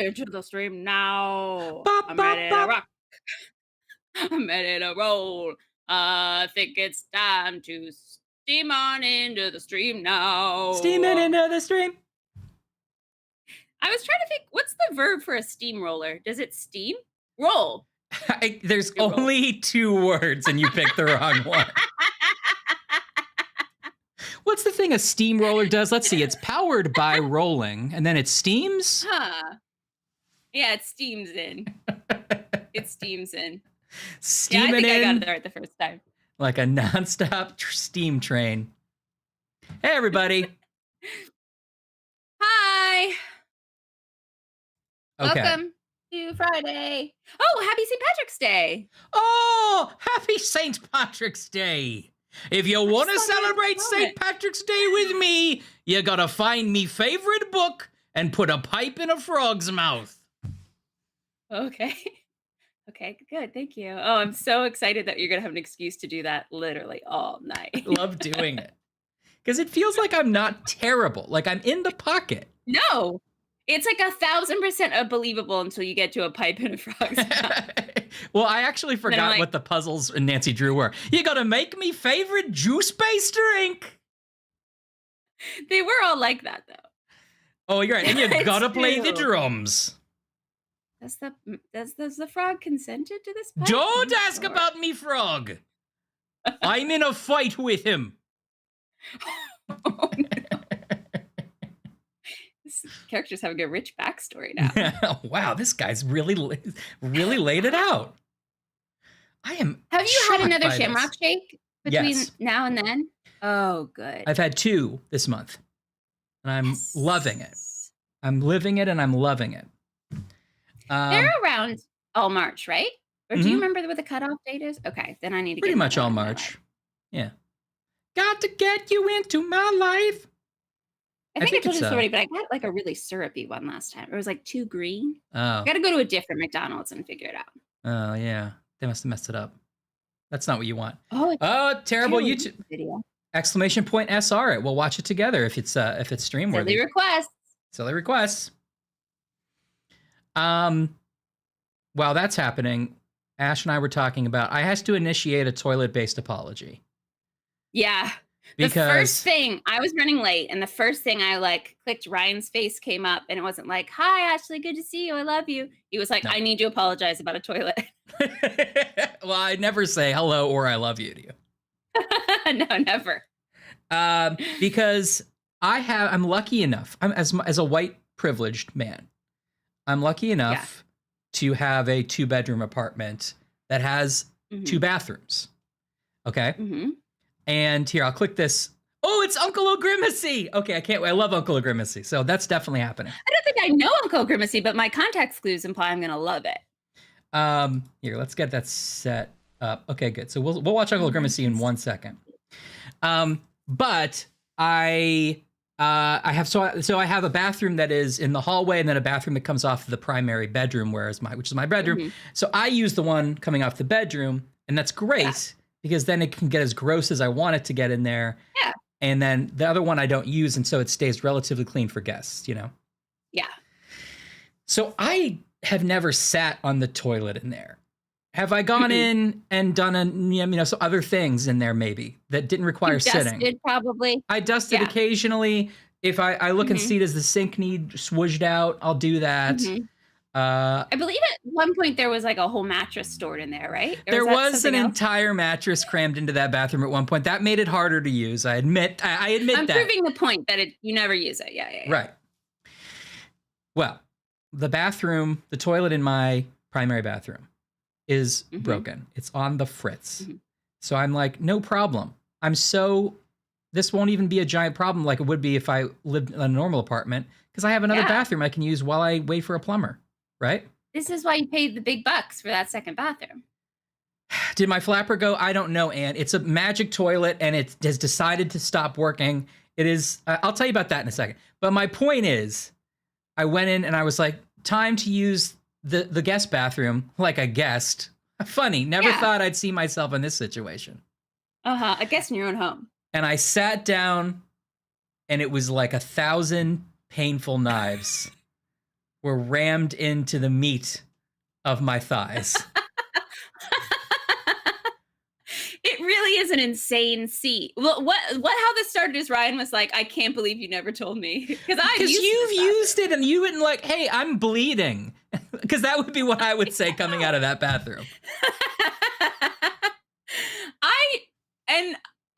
into the stream now. Bop, I'm bop, ready to bop. rock. I'm ready to roll. I think it's time to steam on into the stream Steaming now. into the stream. I was trying to think, what's the verb for a steamroller? Does it steam? Roll. There's You roll. only 2 words, and you picked the wrong one. What's the thing a steamroller does? Let's see. It's powered by rolling, and then it steams? Huh. Yeah, it steams in. It steams in. Steaming I got in it right the first time. like a nonstop steam train. Hey, everybody. Hi. Okay. Welcome to Friday. Oh, happy St. Patrick's Day. Oh, happy St. Patrick's Day. If you want to just thought celebrate I'd St. Patrick's Day with me, you gotta find me favorite book and put a pipe in a frog's mouth. Okay. Okay, good. Thank you. Oh, I'm so excited that you're going to have an excuse to do that literally all night. Love doing it. Because it feels like I'm not terrible. Like I'm in the pocket. No, it's like 1,000% believable until you get to a pipe in a frog's mouth. Well, I actually forgot like- what the puzzles in Nancy Drew were. You gotta make me favorite juice-based drink. They were all like that, though. Oh, you're right. And you It's gotta play the true. drums. Does the frog consented to this pipe? Don't I'm ask sure. about me, frog. I'm in a fight with him. Oh, no. This character's having a rich backstory now. Wow, this guy's really laid it out. I am. Have you had shocked another by Shamrock this. Shake between Yes. now and then? Oh, good. I've had 2 this month, and I'm Yes. loving it. I'm living it, and I'm loving it. They're around all March, right? Or do Mhm. you remember what the cutoff date is? Okay, then I need to Pretty get much another all one in my March. life. Yeah. Got to get you into my life. I think I think told you it's, this already, but I got like a really syrupy one last time. It was like too green. Oh. I got to go to a different McDonald's and figure it out. Oh, yeah. They must have messed it up. That's not what you want. Oh, it's Oh, terrible YouTube. video. Exclamation point SR it. We'll watch it together if it's stream worthy. Silly request. Silly requests. While that's happening, Ash and I were talking about I has to initiate a toilet-based apology. Yeah. Because The first thing, I was running late, and the first thing I like clicked, Ryan's face came up, and it wasn't like, "Hi, Ashley, good to see you. I love you." He was like, No. "I need to apologize about a toilet." Well, I never say hello or I love you to you. No, never. Because I'm lucky enough. I'm as a white privileged man. I'm lucky enough to have a 2-bedroom apartment that has 2 bathrooms. Okay. Mm-hmm. And here, I'll click this. Oh, it's Uncle O'Grimacy. Okay, I can't wait. I love Uncle O'Grimacy. So that's definitely happening. I don't think I know Uncle Grimacy, but my context clues imply I'm gonna love it. Here, let's get that set up. Okay, good. So we'll watch Uncle Grimacy in 1 second. But I have a bathroom that is in the hallway, and then a bathroom that comes off the primary bedroom, which is my bedroom. Mm-hmm. So I use the one coming off the bedroom, and that's great because then it can get as gross as I want it to get in there. Yeah. And then the other one I don't use, and so it stays relatively clean for guests, you know? Yeah. So I have never sat on the toilet in there. Have I gone in and done some other things in there maybe that didn't require sitting? Dusted, probably. I dusted occasionally. If I look and see, does the sink need swooshed out? I'll do that. I believe at one point there was like a whole mattress stored in there, right? Or There that was an something else? entire mattress crammed into that bathroom at one point. That made it harder to use. I admit I'm that. proving the point that you never use it. Yeah. Right. Well, the toilet in my primary bathroom is broken. It's on the fritz. So I'm like, no problem. This won't even be a giant problem like it would be if I lived in a normal apartment because I have another bathroom I can use while I wait for a plumber, right? This is why you paid the big bucks for that second bathroom. Did my flapper go? I don't know, Ann. It's a magic toilet, and it has decided to stop working. It is, I'll tell you about that in a second. But my point is, I went in and I was like, time to use the guest bathroom like a guest. Funny, never thought I'd see myself in this situation. I guess in your own home. And I sat down, and it was like 1,000 painful knives were rammed into the meat of my thighs. It really is an insane seat. Well, how this started is Ryan was like, "I can't believe you never told me," because you've used it and you wouldn't like, "Hey, I'm bleeding," because that would be what I would say coming out of that bathroom.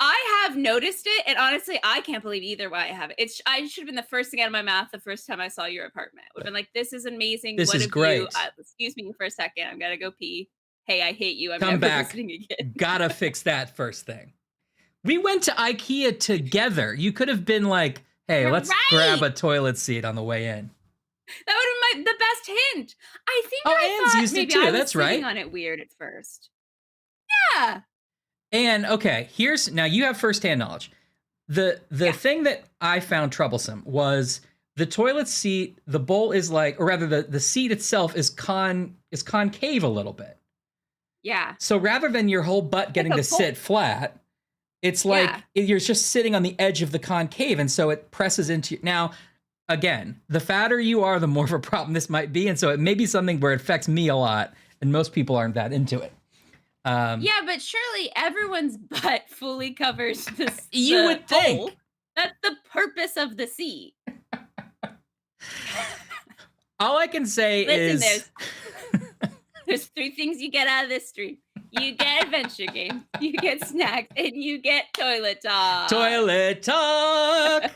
I have noticed it, and honestly, I can't believe either why I have it. I should have been the first thing out of my mouth the first time I saw your apartment. Would have been like, "This is amazing. This What is have great. you? Excuse me for a second. I'm gonna go pee. Hey, I hate you. I'm Come never back. listening again." Gotta fix that first thing. We went to IKEA together. You could have been like, "Hey, You're let's right. grab a toilet seat on the way in." That would have been the best hint. I think Oh, I Anne's thought used it maybe too. I was That's sitting right. on it weird at first. Yeah. And okay, now you have firsthand knowledge. The thing that I found troublesome was the toilet seat, the bowl is like, or rather the seat itself is concave a little bit. Yeah. So rather than your whole butt getting to sit flat, it's like you're just sitting on the edge of the concave, and so it presses into you. Now, again, the fatter you are, the more of a problem this might be, and so it may be something where it affects me a lot, and most people aren't that into it. Yeah, but surely everyone's butt fully covers this. You would think. Hole. That's the purpose of the seat. All I can say is there's 3 things you get out of this stream. You get adventure games, you get snacks, and you get toilet talk. Toilet talk.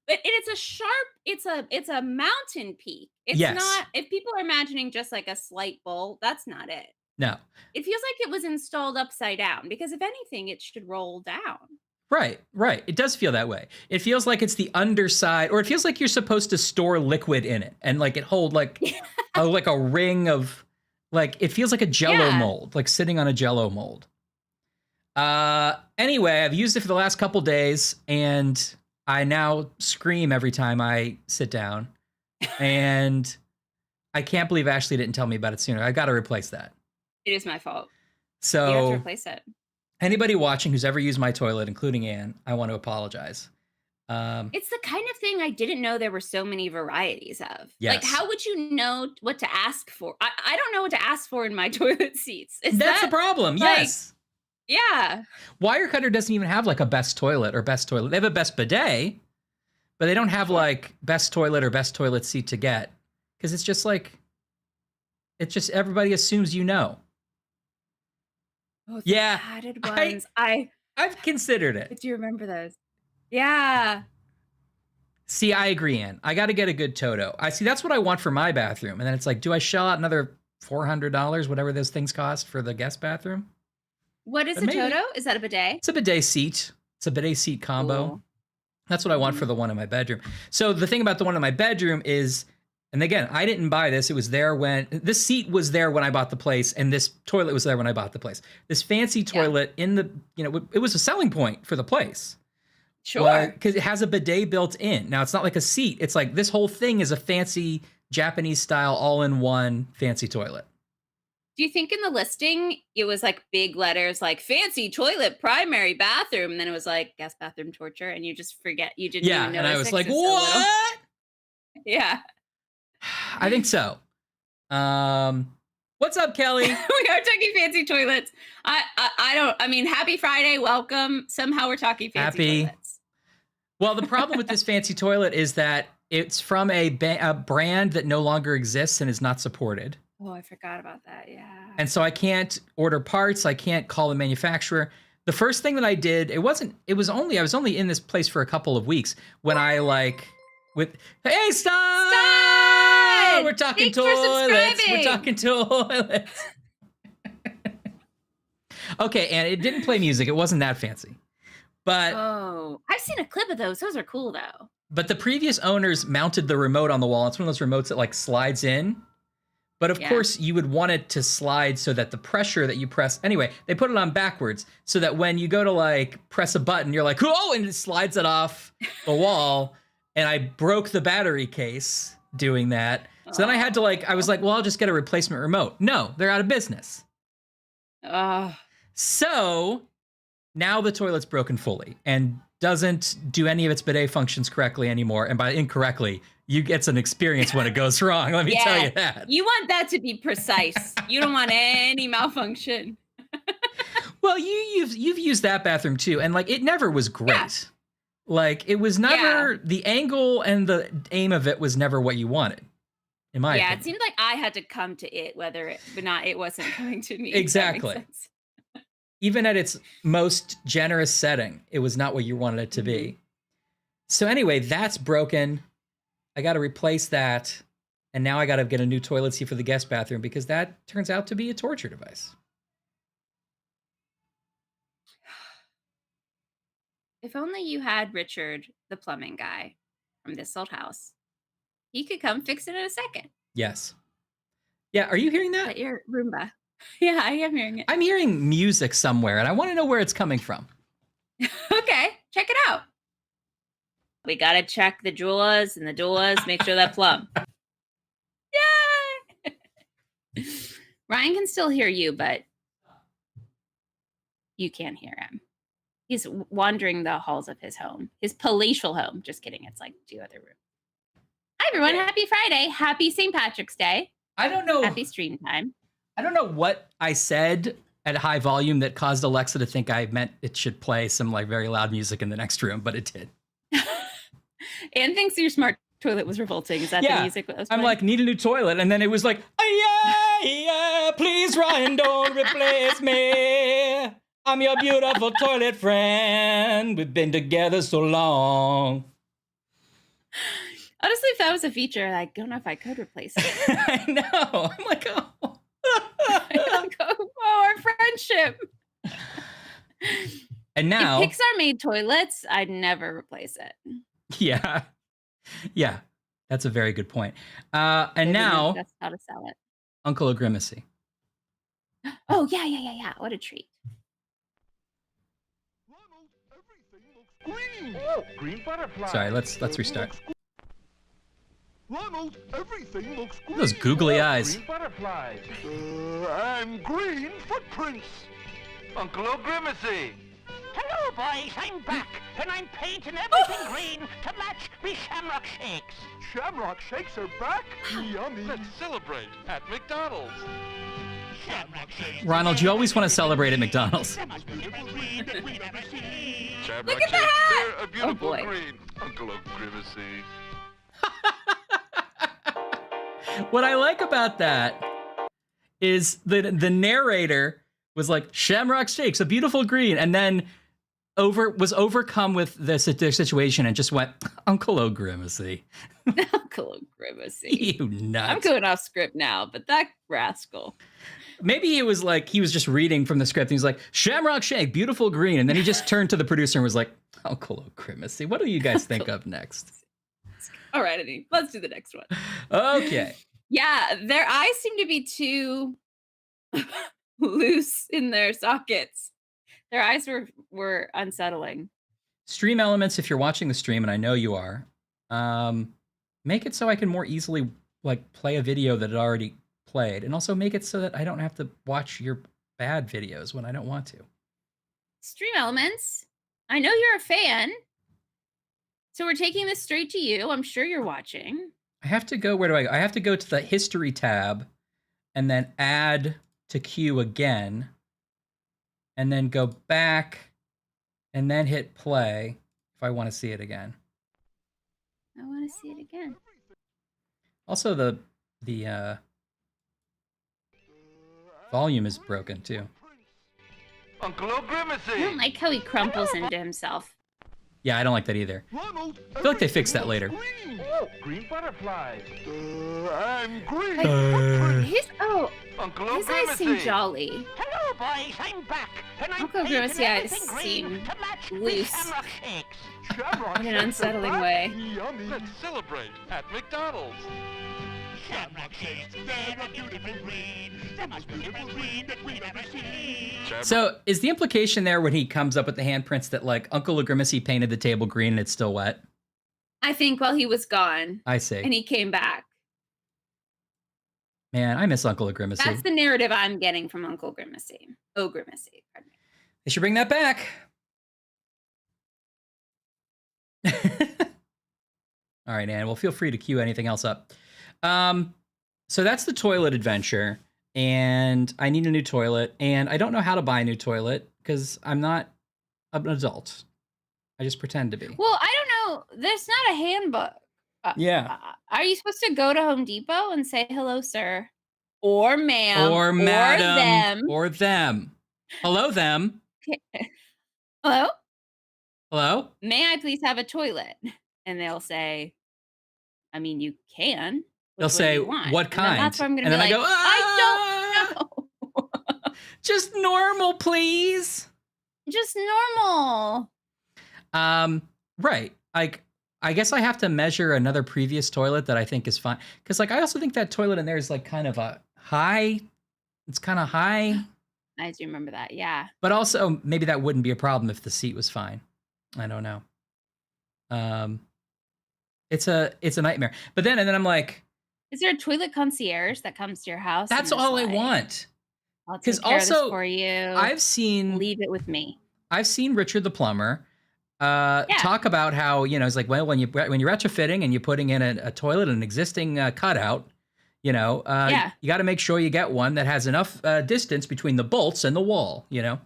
But it's a mountain peak. It's not, if people are imagining just like a slight bowl, that's not it. No. It feels like it was installed upside down, because if anything, it should roll down. Right. It does feel that way. It feels like it's the underside, or it feels like you're supposed to store liquid in it, and like it hold like a ring of, like, it feels like a Jello mold, like sitting on a Jello mold. Anyway, I've used it for the last couple days, and I now scream every time I sit down, and I can't believe Ashley didn't tell me about it sooner. I got to replace that. It is my fault. So you have to replace it. Anybody watching who's ever used my toilet, including Anne, I want to apologize. It's the kind of thing I didn't know there were so many varieties of. Yes. Like, how would you know what to ask for? I don't know what to ask for in my toilet seats. That's the problem. Like, yes. Yeah. Wirecutter doesn't even have like a best toilet or best toilet. They have a best bidet, but they don't have like best toilet or best toilet seat to get, because it's just like, everybody assumes you know. Oh, the padded ones. I've considered it. Do you remember those? Yeah. See, I agree, Ann. I got to get a good Toto. I see. That's what I want for my bathroom. And then it's like, do I shell out another $400, whatever those things cost for the guest bathroom? What is a Toto? Is that a bidet? It's a bidet seat. It's a bidet seat combo. Cool. That's what I want for the one in my bedroom. So the thing about the one in my bedroom is, and again, I didn't buy this. It was there when this seat was there when I bought the place, and this toilet was there when I bought the place. This fancy toilet in the, it was a selling point for the place. Sure. Because it has a bidet built in. Now, it's not like a seat. It's like this whole thing is a fancy Japanese style all-in-one fancy toilet. Do you think in the listing it was like big letters like fancy toilet, primary bathroom, and then it was like guest bathroom torture, and you just forget, you didn't even notice? And I was like, what? Yeah. I think so. What's up, Kelly? We are talking fancy toilets. I mean, happy Friday, welcome. Somehow we're talking fancy toilets. Well, the problem with this fancy toilet is that it's from a brand that no longer exists and is not supported. Oh, I forgot about that. Yeah. And so I can't order parts. I can't call the manufacturer. The first thing that I did, I was only in this place for a couple of weeks when hey, stop! We're talking toilets. We're talking toilets. Okay, and it didn't play music. It wasn't that fancy. But I've seen a clip of those. Those are cool though. But the previous owners mounted the remote on the wall. It's one of those remotes that like slides in. But of course, you would want it to slide so that the pressure that you press, anyway, they put it on backwards so that when you go to like press a button, you're like, oh, and it slides it off the wall. And I broke the battery case doing that. So then I had to I was like, well, I'll just get a replacement remote. No, they're out of business. So now the toilet's broken fully and doesn't do any of its bidet functions correctly anymore. And by incorrectly, you get some experience when it goes wrong. Let me tell you that. You want that to be precise. You don't want any malfunction. Well, you've used that bathroom too, and like it never was great. Yeah. Like it was never the angle and the aim of it was never what you wanted. In my opinion. It seemed like I had to come to it, it wasn't coming to me. Exactly. Even at its most generous setting, it was not what you wanted it to be. So anyway, that's broken. I got to replace that. And now I got to get a new toilet seat for the guest bathroom because that turns out to be a torture device. If only you had Richard, the plumbing guy from this old house. He could come fix it in a second. Yes. Yeah, are you hearing that? At your Roomba. Yeah, I am hearing it. I'm hearing music somewhere, and I want to know where it's coming from. Okay, check it out. We got to check the drawers and the doors, make sure they're plumb. Yay! Ryan can still hear you, but you can't hear him. He's wandering the halls of his home, his palatial home. Just kidding. It's like 2 other rooms. Hi, everyone. Happy Friday. Happy St. Patrick's Day. I don't know. Happy stream time. I don't know what I said at high volume that caused Alexa to think I meant it should play some like very loud music in the next room, but it did. Anne thinks your smart toilet was revolting. Is that the music that was playing? I'm like, need a new toilet. And then it was like, yeah, please, Ryan, don't replace me. I'm your beautiful toilet friend. We've been together so long. Honestly, if that was a feature, I don't know if I could replace it. I know. I'm like, oh. Our friendship. And now, if Pixar made toilets, I'd never replace it. Yeah, that's a very good point. And now, that's how to sell it. Uncle O'Grimacy. Oh yeah. What a treat. Green. Oh, green butterfly. Sorry, let's restart. Ronald, everything looks green. Those googly eyes. Green butterflies. And green footprints. Uncle O'Grimacy. Hello, boys. I'm back, and I'm painting everything green to match me shamrock shakes. Shamrock shakes are back. Yummy. Let's celebrate at McDonald's. Shamrock shakes. Ronald, you always want to celebrate at McDonald's. Shamrock Look at shakes, that! they're a beautiful boy. green. Uncle O'Grimacy. What I like about that is the narrator was like, Shamrock Shakes, a beautiful green, and then was overcome with the situation and just went, Uncle O'Grimacy. Uncle O'Grimacy. You nuts. I'm going off script now, but that rascal. Maybe it was like he was just reading from the script. And he's like, Shamrock Shake, beautiful green. And then he just turned to the producer and was like, Uncle O'Grimacy, what do you guys think of next? All right, Eddie, let's do the next one. Okay. Yeah, their eyes seem to be too loose in their sockets. Their eyes were unsettling. Stream elements, if you're watching the stream, and I know you are, make it so I can more easily like play a video that it already played, and also make it so that I don't have to watch your bad videos when I don't want to. Stream elements, I know you're a fan, so we're taking this straight to you. I'm sure you're watching. I have to go, where do I go? I have to go to the history tab and then add to queue again, and then go back and then hit play if I want to see it again. I want to see it again. Also, the volume is broken too. Uncle O'Grimacy. I don't like how he crumples into himself. Yeah, I don't like that either. Ronald, I feel like they fixed that later. green. Oh, green butterflies. And green His Uncle his eyes seem O'Grimacy. jolly. Hello, boys. I'm back, and I'm Uncle painting Grimacy eyes everything green seem to match me loose. shamrock shakes. Shamrock In an shakes are unsettling back. way. Yummy. Let's celebrate at McDonald's. Shamrock shakes, they're a beautiful green. The most beautiful green that we've ever seen. So is the implication there when he comes up with the handprints that like Uncle O'Grimacy painted the table green and it's still wet? I think while he was gone, I see. and he came back. Man, I miss Uncle O'Grimacy. That's the narrative I'm getting from Uncle Grimacy. O'Grimacy, pardon me. They should bring that back. All right, Anne. Well, feel free to cue anything else up. So that's the toilet adventure, and I need a new toilet, and I don't know how to buy a new toilet because I'm not an adult. I just pretend to be. Well, I don't know. There's not a handbook. Yeah. Are you supposed to go to Home Depot and say hello, sir, or ma'am, Or madam, them? or them. Hello, them. Hello? Hello? May I please have a toilet? And they'll say, I mean, you can. They'll say, what kind? That's where I'm going to and be then like, I go, I don't know. Just normal, please. Just normal. Right. Like, I guess I have to measure another previous toilet that I think is fine. Because, like, I also think that toilet in there is, like, kind of a high. It's kind of high. I do remember that, yeah. But also, maybe that wouldn't be a problem if the seat was fine. I don't know. It's a nightmare. But then, and then I'm like, is there a toilet concierge that comes to your house? That's all I want. I'll take care of this for you. I've seen. Leave it with me. I've seen Richard the plumber talk about how, you know, it's like, well, when you're retrofitting and you're putting in a toilet, an existing cutout, you know, you got to make sure you get one that has enough distance between the bolts and the wall, you know?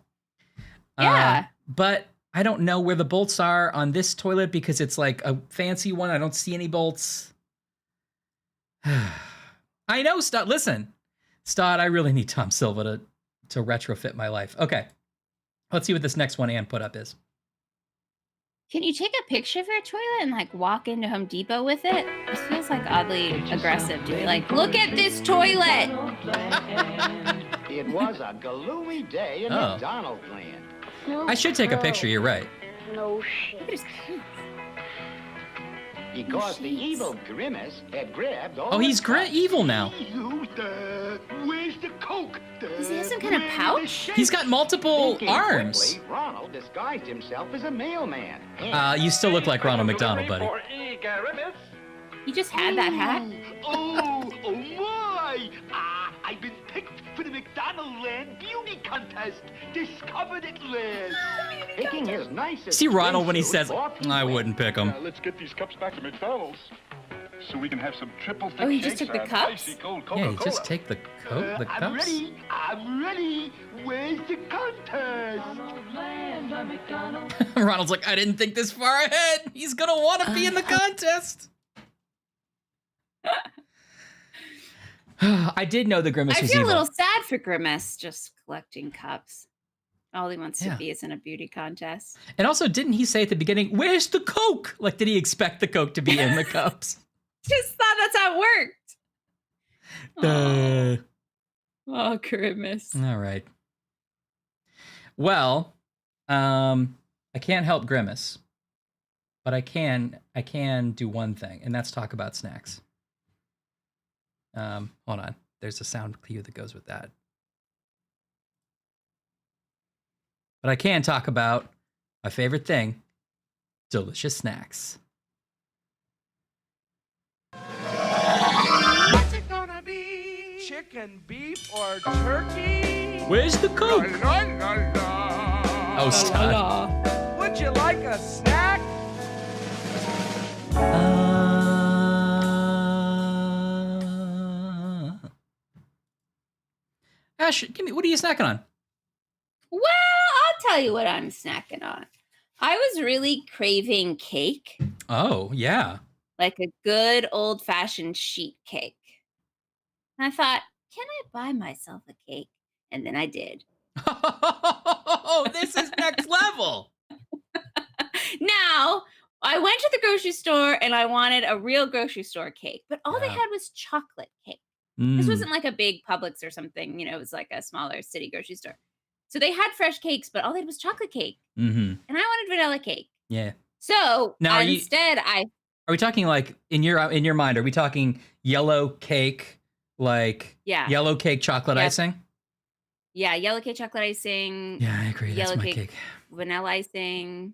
Yeah. But I don't know where the bolts are on this toilet because it's like a fancy one. I don't see any bolts. I know, Stott. Listen, Stott, I really need Tom Silva to retrofit my life. Okay. Let's see what this next one Ann put up is. Can you take a picture of your toilet and like walk into Home Depot with it? It feels like oddly aggressive to be like, look at this toilet. It was a gloomy day in McDonald's land. I should take a picture, you're right. No shit. Look at his pants. Because the evil Grimace had grabbed all. Oh, he's evil now. Where's the Coke? Does he have some kind of pouch? He's got multiple arms. Quickly, Ronald disguised himself as a mailman. You still look like Ronald McDonald, buddy. You just had that hat? Oh my! I've been picked for the McDonald Land Beauty Contest. Discovered it land. Picking his nicest. See Ronald when he says, I wouldn't pick him. Let's get these cups back to McDonald's so we can have some triple thick he just shakes took the and cups? icy cold Yeah, you Coca-Cola. just take the I'm cups. ready. I'm ready. Where's the contest? Ronald's like, I didn't think this far ahead. He's going to want to be in the contest. I did know the Grimace was I feel evil. a little sad for Grimace just collecting cups. All he wants to be is in a beauty contest. And also, didn't he say at the beginning, where's the Coke? Like, did he expect the Coke to be in the cups? Just thought that's how it worked. Oh, Grimace. All right. Well, I can't help Grimace, but I can do one thing, and that's talk about snacks. Hold on. There's a sound cue that goes with that. But I can talk about my favorite thing, delicious snacks. What's it gonna be? Chicken, beef, or turkey? Where's the Coke? La, la, la. Oh, stop. Would you like a snack? Ash, what are you snacking on? Well, I'll tell you what I'm snacking on. I was really craving cake, Oh, yeah. like a good old-fashioned sheet cake. And I thought, can I buy myself a cake? And then I did. Oh, this is next level. Now, I went to the grocery store and I wanted a real grocery store cake, but all they Yeah. had was chocolate cake. Mm. This wasn't like a big Publix or something, it was like a smaller city grocery store. So they had fresh cakes, but all they had was chocolate cake. Mm-hmm. And I wanted vanilla cake. Yeah. So Now, instead, are we talking like in your mind? Are we talking yellow cake, like yellow cake chocolate icing? Yeah, yellow cake chocolate icing. Yeah, I agree. That's Yellow my cake, cake. vanilla icing.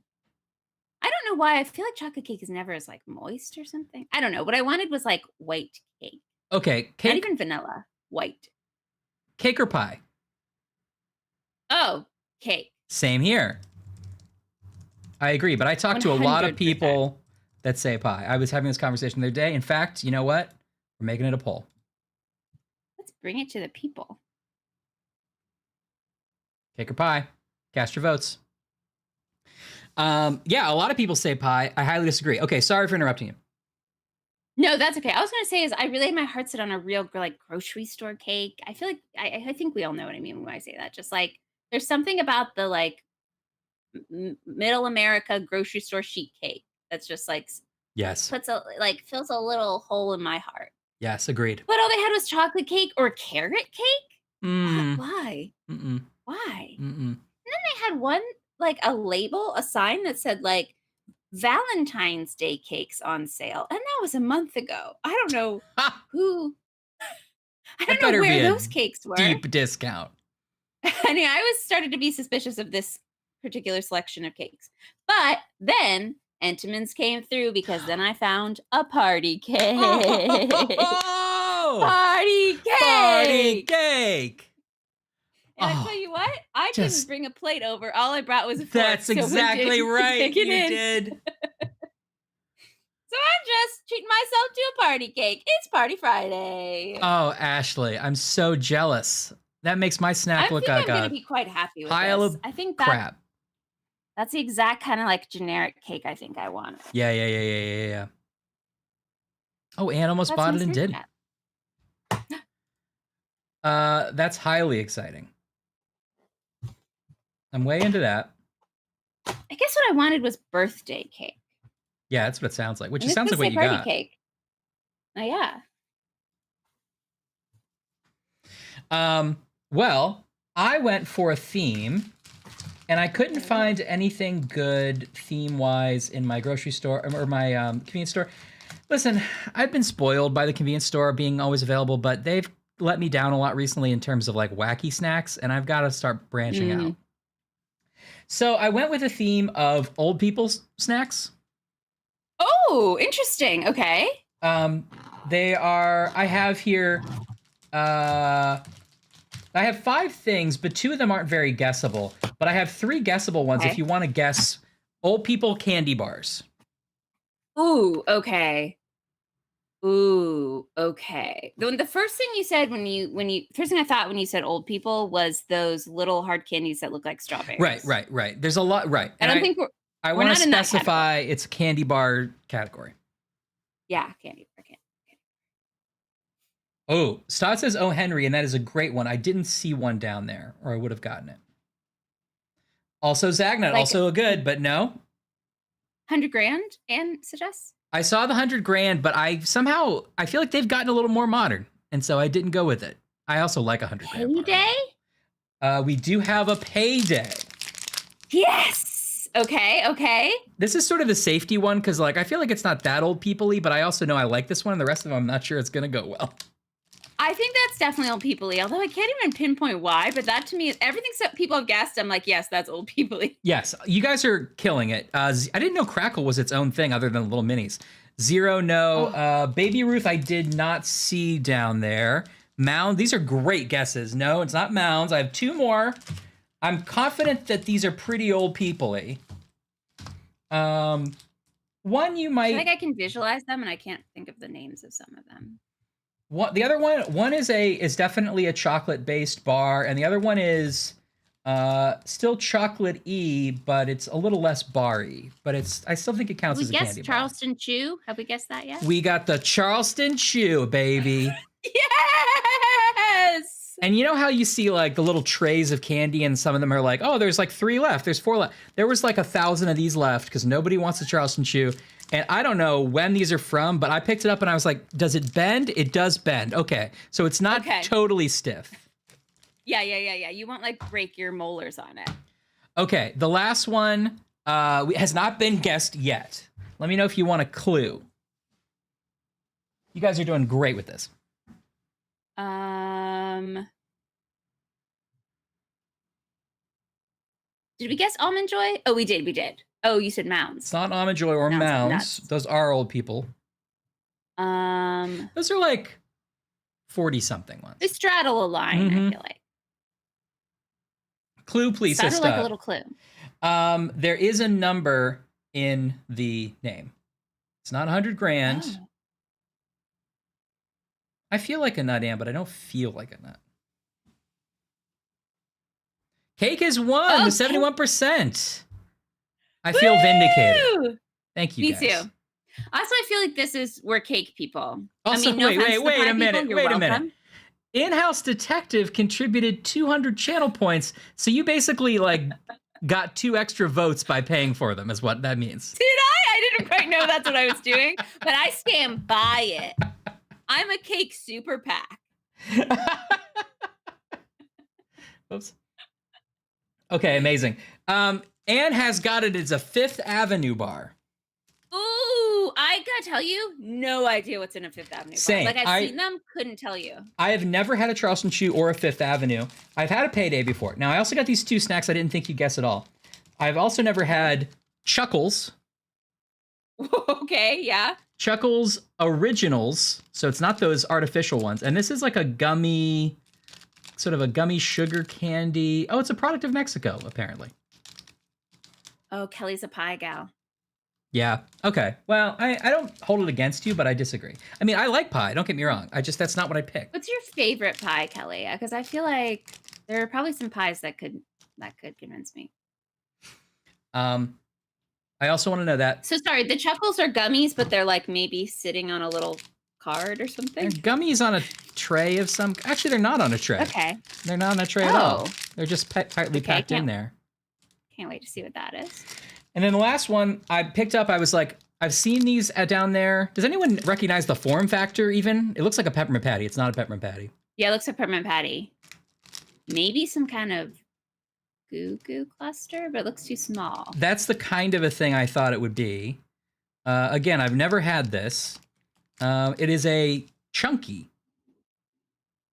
I don't know why. I feel like chocolate cake is never as like moist or something. I don't know. What I wanted was like white cake. Okay, Not cake. even vanilla. White. Cake or pie? Oh, cake. Same here. I agree, but I talk to a lot of 100%. people that say pie. I was having this conversation the other day. In fact, you know what? We're making it a poll. Let's bring it to the people. Cake or pie? Cast your votes. Yeah, a lot of people say pie. I highly disagree. Okay, sorry for interrupting you. No, that's okay. I was going to say is I really had my heart set on a real like grocery store cake. I feel like I think we all know what I mean when I say that. Just like there's something about the like middle America grocery store sheet cake that's just like Yes. puts a like fills a little hole in my heart. Yes, agreed. But all they had was chocolate cake or carrot cake. Mm. Why? Mm-mm. Why? Mm-mm. And then they had one like a label, a sign that said like Valentine's Day cakes on sale, and that was a month ago. I don't know who. I That don't know better be where a those cakes were. Deep discount. I mean, I was started to be suspicious of this particular selection of cakes, but then Entenmann's came through because then I found a party cake. Oh! Party cake. Party cake. And I tell you what, I didn't bring a plate over. All I brought was a fork. That's exactly right. You did. So I'm just treating myself to a party cake. It's Party Friday. Oh, Ashley, I'm so jealous. That makes my snack look like I'm going to be quite happy with pile this. of I think crap. that's the exact kind of like generic cake I think I want. Yeah. Oh, Anne almost bought it and did. That's highly exciting. I'm way into that. I guess what I wanted was birthday cake. Yeah, that's what it sounds like. Which sounds like what you party got. Cake. Oh yeah. Well, I went for a theme, and I couldn't find anything good theme-wise in my grocery store or my convenience store. Listen, I've been spoiled by the convenience store being always available, but they've let me down a lot recently in terms of like wacky snacks, and I've got to start branching out. So I went with a theme of old people's snacks. Oh, interesting. Okay. They are, I have here, I have 5 things, but 2 of them aren't very guessable. But I have 3 guessable ones if you want to guess old people candy bars. Ooh, okay. Ooh, okay. The first thing you said first thing I thought when you said old people was those little hard candies that look like strawberries. Right. There's a lot, right. I don't think I want to specify it's a candy bar category. Yeah, candy bar. Oh, Stott says O. Henry, and that is a great one. I didn't see one down there, or I would have gotten it. Also Zagnut, also a good, but no. 100 grand and suggests? I saw the 100 grand, but I feel like they've gotten a little more modern, and so I didn't go with it. I also like 100 grand. Payday? We do have a payday. Yes. Okay. This is sort of the safety one because, like, I feel like it's not that old people-y, but I also know I like this one, and the rest of them I'm not sure it's gonna go well. I think that's definitely old people-y, although I can't even pinpoint why, but that to me is everything people have guessed. I'm like, yes, that's old people-y. Yes, you guys are killing it. I didn't know Crackle was its own thing other than the little minis. Zero, no. Baby Ruth, I did not see down there. Mound, these are great guesses. No, it's not Mounds. I have 2 more. I'm confident that these are pretty old people-y. One you might... I think I can visualize them, and I can't think of the names of some of them. The other one is definitely a chocolate-based bar, and the other one is still chocolate-y, but it's a little less bar-y. But I still think it counts as a candy bar. We guessed Charleston Chew. Have we guessed that yet? We got the Charleston Chew, baby. Yes! And you know how you see like the little trays of candy, and some of them are like, oh, there's like 3 left. There's 4 left. There was like 1,000 of these left because nobody wants the Charleston Chew. And I don't know when these are from, but I picked it up and I was like, does it bend? It does bend. Okay. So it's not totally stiff. Yeah. You won't like break your molars on it. Okay. The last one has not been guessed yet. Let me know if you want a clue. You guys are doing great with this. Did we guess Almond Joy? Oh, we did. Oh, you said Mounds. It's not Almond Joy or Mounds. Those are old people. Those are like 40-something ones. They straddle a line, I feel like. Clue, please, sister. Sounded like a little clue. There is a number in the name. It's not 100 grand. Oh. I feel like a nut, Ann, but I don't feel like a nut. Cake is won with 71%. I feel vindicated. Thank you, Me guys. too. Also, I feel like this is we're cake people. Also, I mean, no offense to the wait pie a minute. people, you're Wait a welcome. minute. In-house detective contributed 200 channel points, so you basically like got 2 extra votes by paying for them, is what that means. Did I? I didn't quite know that's what I was doing, but I stand by it. I'm a cake super pack. Oops. Okay, amazing. Anne has got it as a Fifth Avenue bar. Ooh, I gotta tell you, no idea what's in a Fifth Avenue Same. bar. Like I've seen them, couldn't tell you. I have never had a Charleston Chew or a Fifth Avenue. I've had a Payday before. Now, I also got these 2 snacks I didn't think you'd guess at all. I've also never had Chuckles. Okay, yeah. Chuckles Originals. So it's not those artificial ones. And this is like a gummy, sort of a gummy sugar candy. Oh, it's a product of Mexico, apparently. Oh, Kelly's a pie gal. Yeah. Okay. Well, I don't hold it against you, but I disagree. I mean, I like pie. Don't get me wrong. That's not what I picked. What's your favorite pie, Kelly? Because I feel like there are probably some pies that could convince me. I also want to know that. So sorry, the Chuckles are gummies, but they're like maybe sitting on a little card or something. They're gummies on a tray of some. Actually, they're not on a tray. Okay. They're not on a tray at all. They're just tightly packed in there. Can't wait to see what that is. And then the last one I picked up, I was like, I've seen these down there. Does anyone recognize the form factor even? It looks like a peppermint patty. It's not a peppermint patty. Yeah, it looks like peppermint patty. Maybe some kind of goo cluster, but it looks too small. That's the kind of a thing I thought it would be. Again, I've never had this. It is a chunky.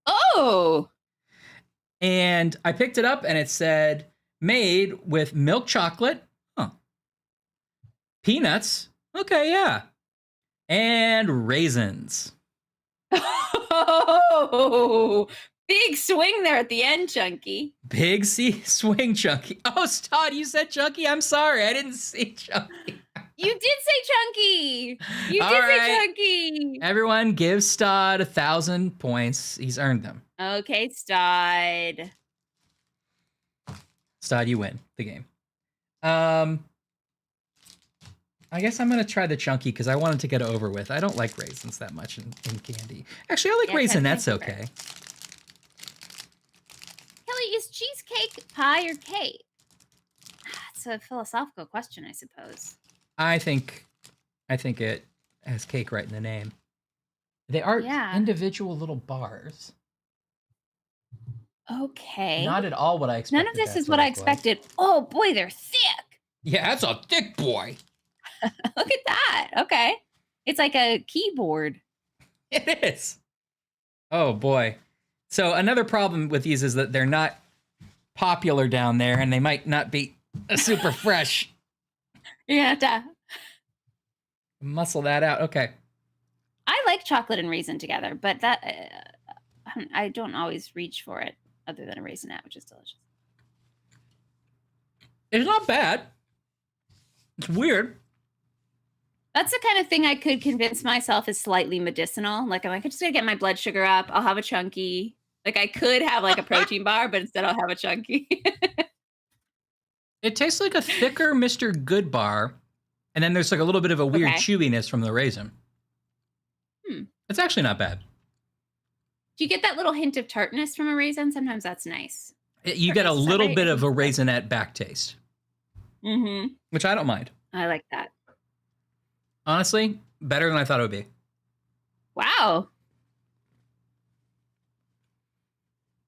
Oh! And I picked it up and it said, made with milk chocolate. Huh. Peanuts. Okay, yeah. And raisins. Oh! Big swing there at the end, Chunky. Big swing, Chunky. Oh, Todd, you said Chunky? I'm sorry, I didn't see Chunky. You did say Chunky. You All did right. say Chunky. Everyone give Stod 1,000 points. He's earned them. Okay, Stod. Stod, you win the game. I guess I'm going to try the Chunky because I wanted to get it over with. I don't like raisins that much in candy. Actually, I like Raisinets okay. Kelly, is cheesecake pie or cake? It's a philosophical question, I suppose. I think it has cake right in the name. They are individual little bars. Okay. Not at all what I expected. None of this is what I expected. Oh boy, they're thick. Yeah, that's a thick boy. Look at that. Okay. It's like a keyboard. It is. Oh boy. So another problem with these is that they're not popular down there and they might not be super fresh. You're gonna have to muscle that out. Okay. I like chocolate and raisin together, but that I don't always reach for it other than a raisinette, which is delicious. It's not bad. It's weird. That's the kind of thing I could convince myself is slightly medicinal. Like I'm just gonna get my blood sugar up. I'll have a Chunky. Like I could have like a protein bar, but instead I'll have a Chunky. It tastes like a thicker Mr. Good bar, and then there's like a little bit of a weird chewiness from the raisin. It's actually not bad. Do you get that little hint of tartness from a raisin? Sometimes that's nice. You get a little bit of a raisinette back taste. Mm-hmm. Which I don't mind. I like that. Honestly, better than I thought it would be. Wow.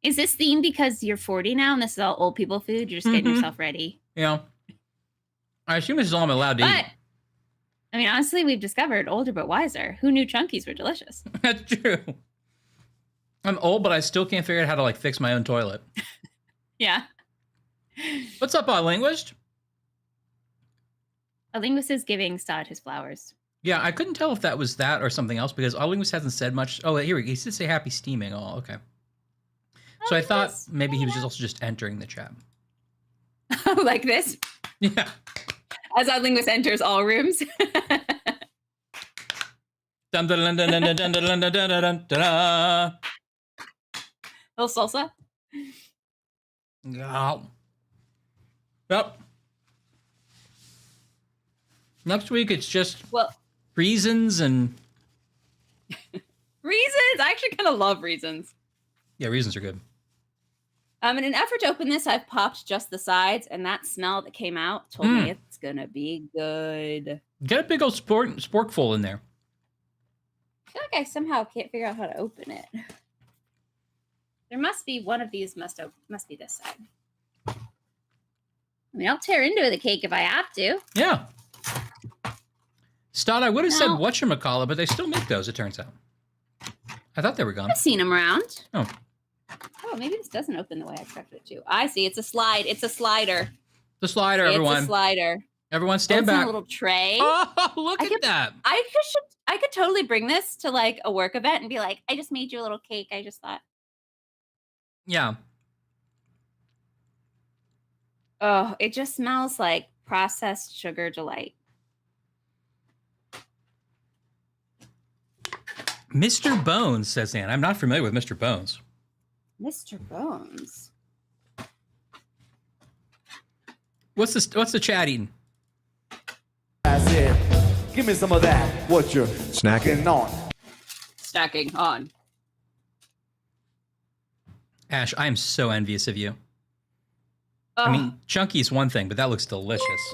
Is this themed because you're 40 now and this is all old people food? You're just getting yourself ready. You know, I assume this is all I'm allowed to eat. I mean, honestly, we've discovered older but wiser. Who knew Chunkies were delicious? That's true. I'm old, but I still can't figure out how to like fix my own toilet. Yeah. What's up, linguist? A linguist is giving Stod his flowers. Yeah, I couldn't tell if that was that or something else because our linguist hasn't said much. Oh, here he did say happy steaming. Oh, okay. So I thought maybe he was also just entering the chat. Like this? Yeah. As our linguist enters all rooms. Dun, dun, dun, dun, dun, dun, dun, dun, dun, dun, dun, dun. Little salsa. Yeah. Yep. Next week it's just Well, reasons and reasons. I actually kind of love reasons. yeah, reasons are good. In an effort to open this, I've popped just the sides, and that smell that came out told me it's gonna be good. Get a big old sporkful in there. I feel like I somehow can't figure out how to open it. There must be one of these. Must be this side. I mean, I'll tear into the cake if I have to. Yeah. Stott, I would have said No. whatchamacallit, but they still make those, it turns out. I thought they were gone. I've seen them around. Oh. Oh, maybe this doesn't open the way I expected it to. I see. It's a slide. It's a slider. The slider, everyone. It's a slider. Everyone stand It's in back. a little tray. Oh, look at that. I could totally bring this to like a work event and be like, I just made you a little cake. I just thought. Yeah. Oh, it just smells like processed sugar delight. Mr. Bones, says Ann. I'm not familiar with Mr. Bones. Mr. Bones. What's the chat eating? That's it. Give me some of that. What you're snacking on. Stacking on. Ash, I am so envious of you. Oh, I mean, chunky is one thing, but that looks delicious.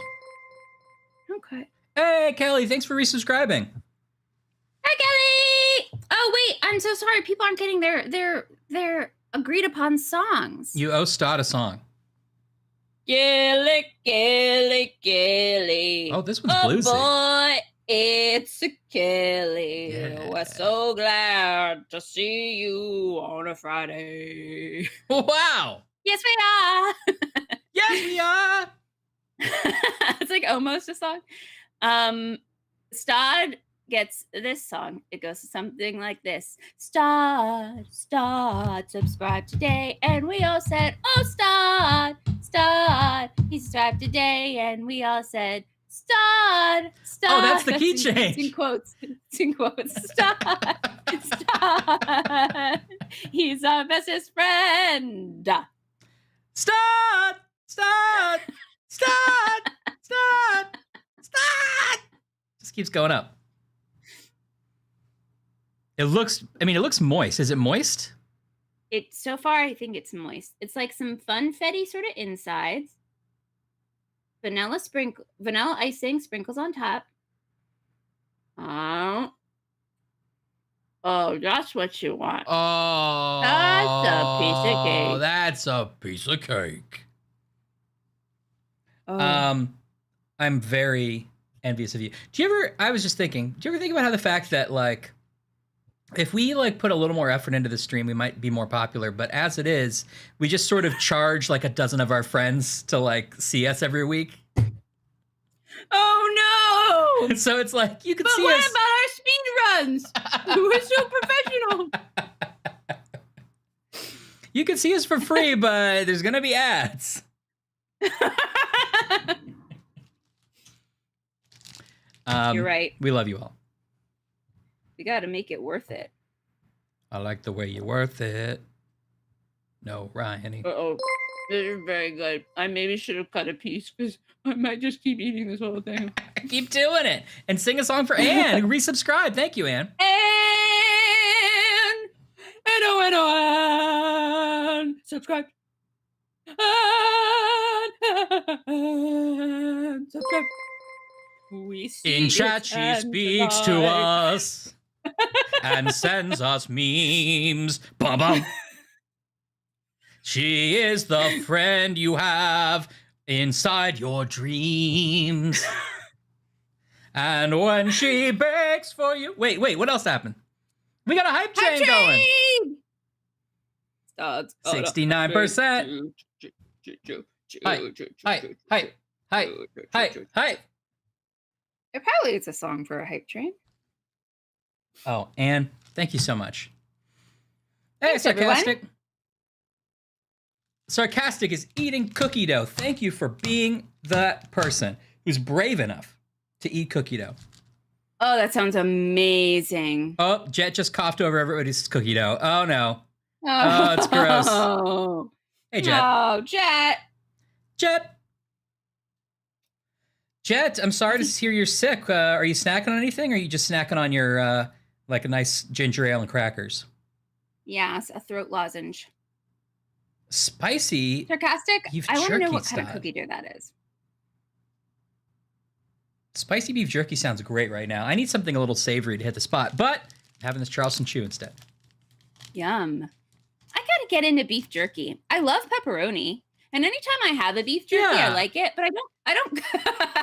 okay. Hey, Kelly, thanks for resubscribing. Hi, Kelly. Oh, wait. I'm so sorry. People aren't getting their agreed upon songs. You owe Stott a song. Gilly, Gilly, Gilly. Oh, this one's Oh, bluesy. boy, it's a Kelly. Yeah. We're so glad to see you on a Friday. Wow. Yes, we are. Yes, we are. It's like almost a song. Stod gets this song. It goes something like this. Stod, subscribe today. And we all said, oh, Stod, he subscribed today. And we all said, Stod. Oh, that's the key change. It's in quotes. It's in quotes. Stod. He's our bestest friend. Stott. Just keeps going up. It looks moist. Is it moist? So far, I think it's moist. It's like some funfetti sort of insides. Vanilla icing, sprinkles on top. Oh, that's what you want. Oh, That's a piece of cake. That's a piece of cake. Oh. I'm very envious of you. I was just thinking, do you ever think about how the fact that like, if we like put a little more effort into the stream, we might be more popular, but as it is, we just sort of charge like a dozen of our friends to like see us every week. Oh no! So it's like, you could But see what us. about our speed runs? We're so professional. You can see us for free, but there's going to be ads. You're right. We love you all. We got to make it worth it. I like the way you're worth it. No, Ryan. Uh-oh. This is very good. I maybe should have cut a piece because I might just keep eating this whole thing. Keep doing it. And sing a song for Ann. Resubscribe. Thank you, Ann. And subscribe. And subscribe. We see In chat, it she and speaks to tonight. us and sends us memes. Bum bum. She is the friend you have inside your dreams. And when she begs for you. Wait, what else happened? We got a hype train going. 69%. Hype. Apparently it's a song for a hype train. Oh, Ann, thank you so much. Hey, Thanks, Sarcastic. everyone. Sarcastic is eating cookie dough. Thank you for being that person who's brave enough to eat cookie dough. Oh, that sounds amazing. Oh, Jet just coughed over everybody's cookie dough. Oh no. Oh, it's gross. Oh, Hey, Jet. no, Jet. Jet. Jet, I'm sorry to hear you're sick. Are you snacking on anything, or are you just snacking on your like a nice ginger ale and crackers? Yes, a throat lozenge. Spicy Sarcastic? beef I want to know jerky what kind of style. cookie dough that is. Spicy beef jerky sounds great right now. I need something a little savory to hit the spot, but I'm having this Charleston Chew instead. Yum. I gotta get into beef jerky. I love pepperoni. And anytime I have a beef jerky, I like it, but I don't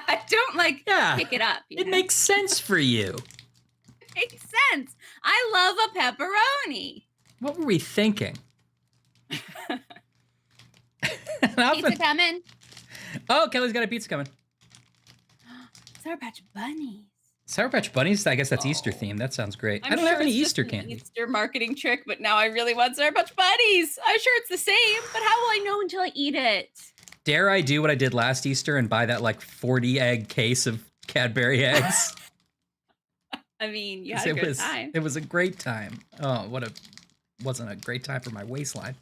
I don't like pick it up. It makes sense for you. It makes sense. I love a pepperoni. What were we thinking? Pizza coming. Oh, Kelly's got a pizza coming. Sour Patch Bunnies. Sour Patch Bunnies? I guess that's Easter themed. That sounds great. I don't have any Easter candy. Easter marketing trick, but now I really want Sour Patch Bunnies. I'm sure it's the same, but how will I know until I eat it? Dare I do what I did last Easter and buy that like 40 egg case of Cadbury eggs? I mean, you had a good time. It was a great time. Oh, wasn't a great time for my waistline.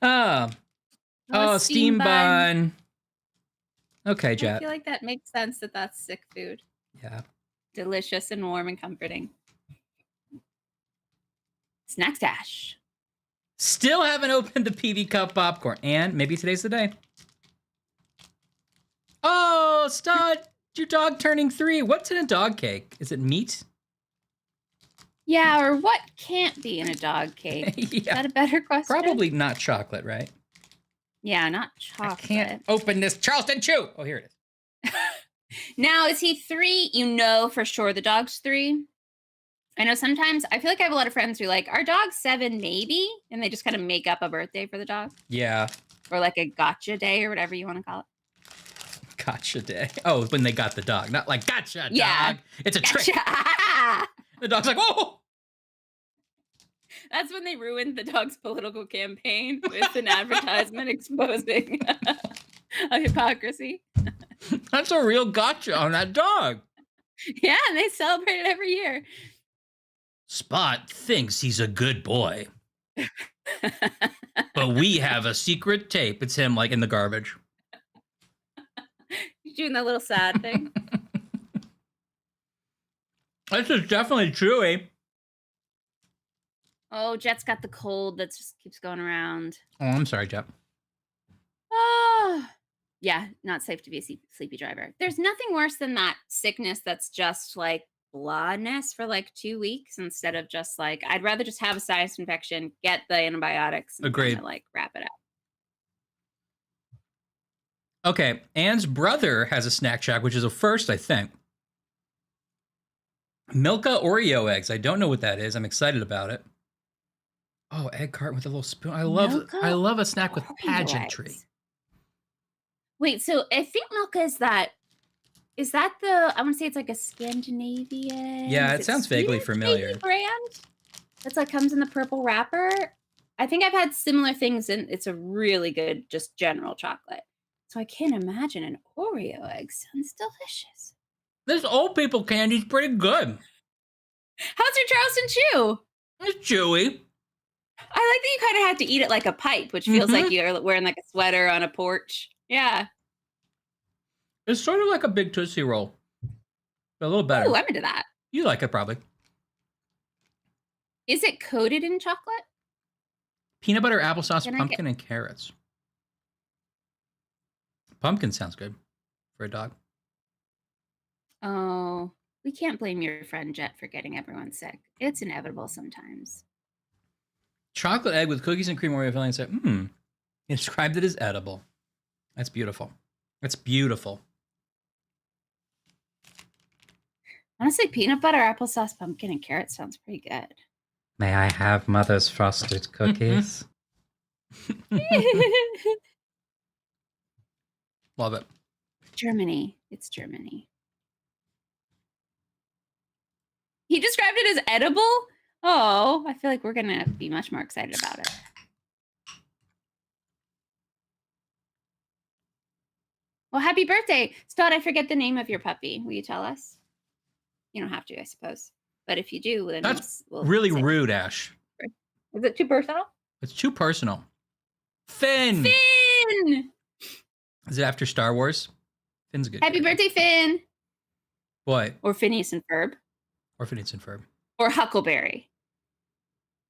Oh, steam bun. Okay, Jet. I feel like that makes sense that that's sick food. Yeah. Delicious and warm and comforting. Snack Stash. Still haven't opened the PV Cup popcorn. And maybe today's the day. Oh, Stud, your dog turning 3. What's in a dog cake? Is it meat? Yeah, or what can't be in a dog cake? Is that a better question? Probably not chocolate, right? Yeah, not chocolate. I can't open this Charleston Chew. Oh, here it is. Now, is he 3? You know for sure the dog's 3. I know sometimes, I feel like I have a lot of friends who are like, our dog's 7 maybe? And they just kind of make up a birthday for the dog. Yeah. Or like a gotcha day or whatever you want to call it. Gotcha day. Oh, when they got the dog. Not like, gotcha, dog. It's a trick. The dog's like, whoa. That's when they ruined the dog's political campaign with an advertisement exposing a hypocrisy. That's a real gotcha on that dog. Yeah, and they celebrate it every year. Spot thinks he's a good boy. But we have a secret tape. It's him like in the garbage. He's doing that little sad thing. This is definitely Chewy. Oh, Jet's got the cold that just keeps going around. Oh, I'm sorry, Jet. Oh, yeah, not safe to be a sleepy driver. There's nothing worse than that sickness that's just like blahness for like 2 weeks instead of just like, I'd rather just have a sinus infection, get the antibiotics, and Agreed. kinda, like wrap it up. Okay, Anne's brother has a snack shack, which is a first, I think. Milka Oreo eggs. I don't know what that is. I'm excited about it. Oh, egg carton with a little spoon. I love a snack with pageantry. Eggs. Wait, so I think Milka is that the, I want to say it's like a Scandinavian. Yeah, it sounds vaguely familiar. Brand that's like comes in the purple wrapper. I think I've had similar things, and it's a really good, just general chocolate. So I can't imagine an Oreo egg sounds delicious. This old people candy's pretty good. How's your Charleston Chew? It's chewy. I like that you kind of have to eat it like a pipe, which feels like you're wearing like a sweater on a porch. Yeah. It's sort of like a big Tootsie Roll. But a little better. Ooh, I'm into that. You like it, probably. Is it coated in chocolate? Peanut butter, applesauce, pumpkin, and carrots. Pumpkin sounds good for a dog. Oh, we can't blame your friend Jet for getting everyone sick. It's inevitable sometimes. Chocolate egg with cookies and cream Oreo filling. Said, He described it as edible. That's beautiful. That's beautiful. Honestly, peanut butter, applesauce, pumpkin, and carrot sounds pretty good. May I have Mother's frosted cookies? Love it. Germany. It's Germany. He described it as edible? Oh, I feel like we're going to be much more excited about it. Well, happy birthday. Stott, I forget the name of your puppy. Will you tell us? You don't have to, I suppose. But if you do, then That's we'll really say- rude, Ash. Is it too personal? It's too personal. Finn! Finn! Is it after Star Wars? Finn's a good. Happy character. birthday, Finn! Boy. Or Phineas and Ferb. Or Phineas and Ferb. Or Huckleberry.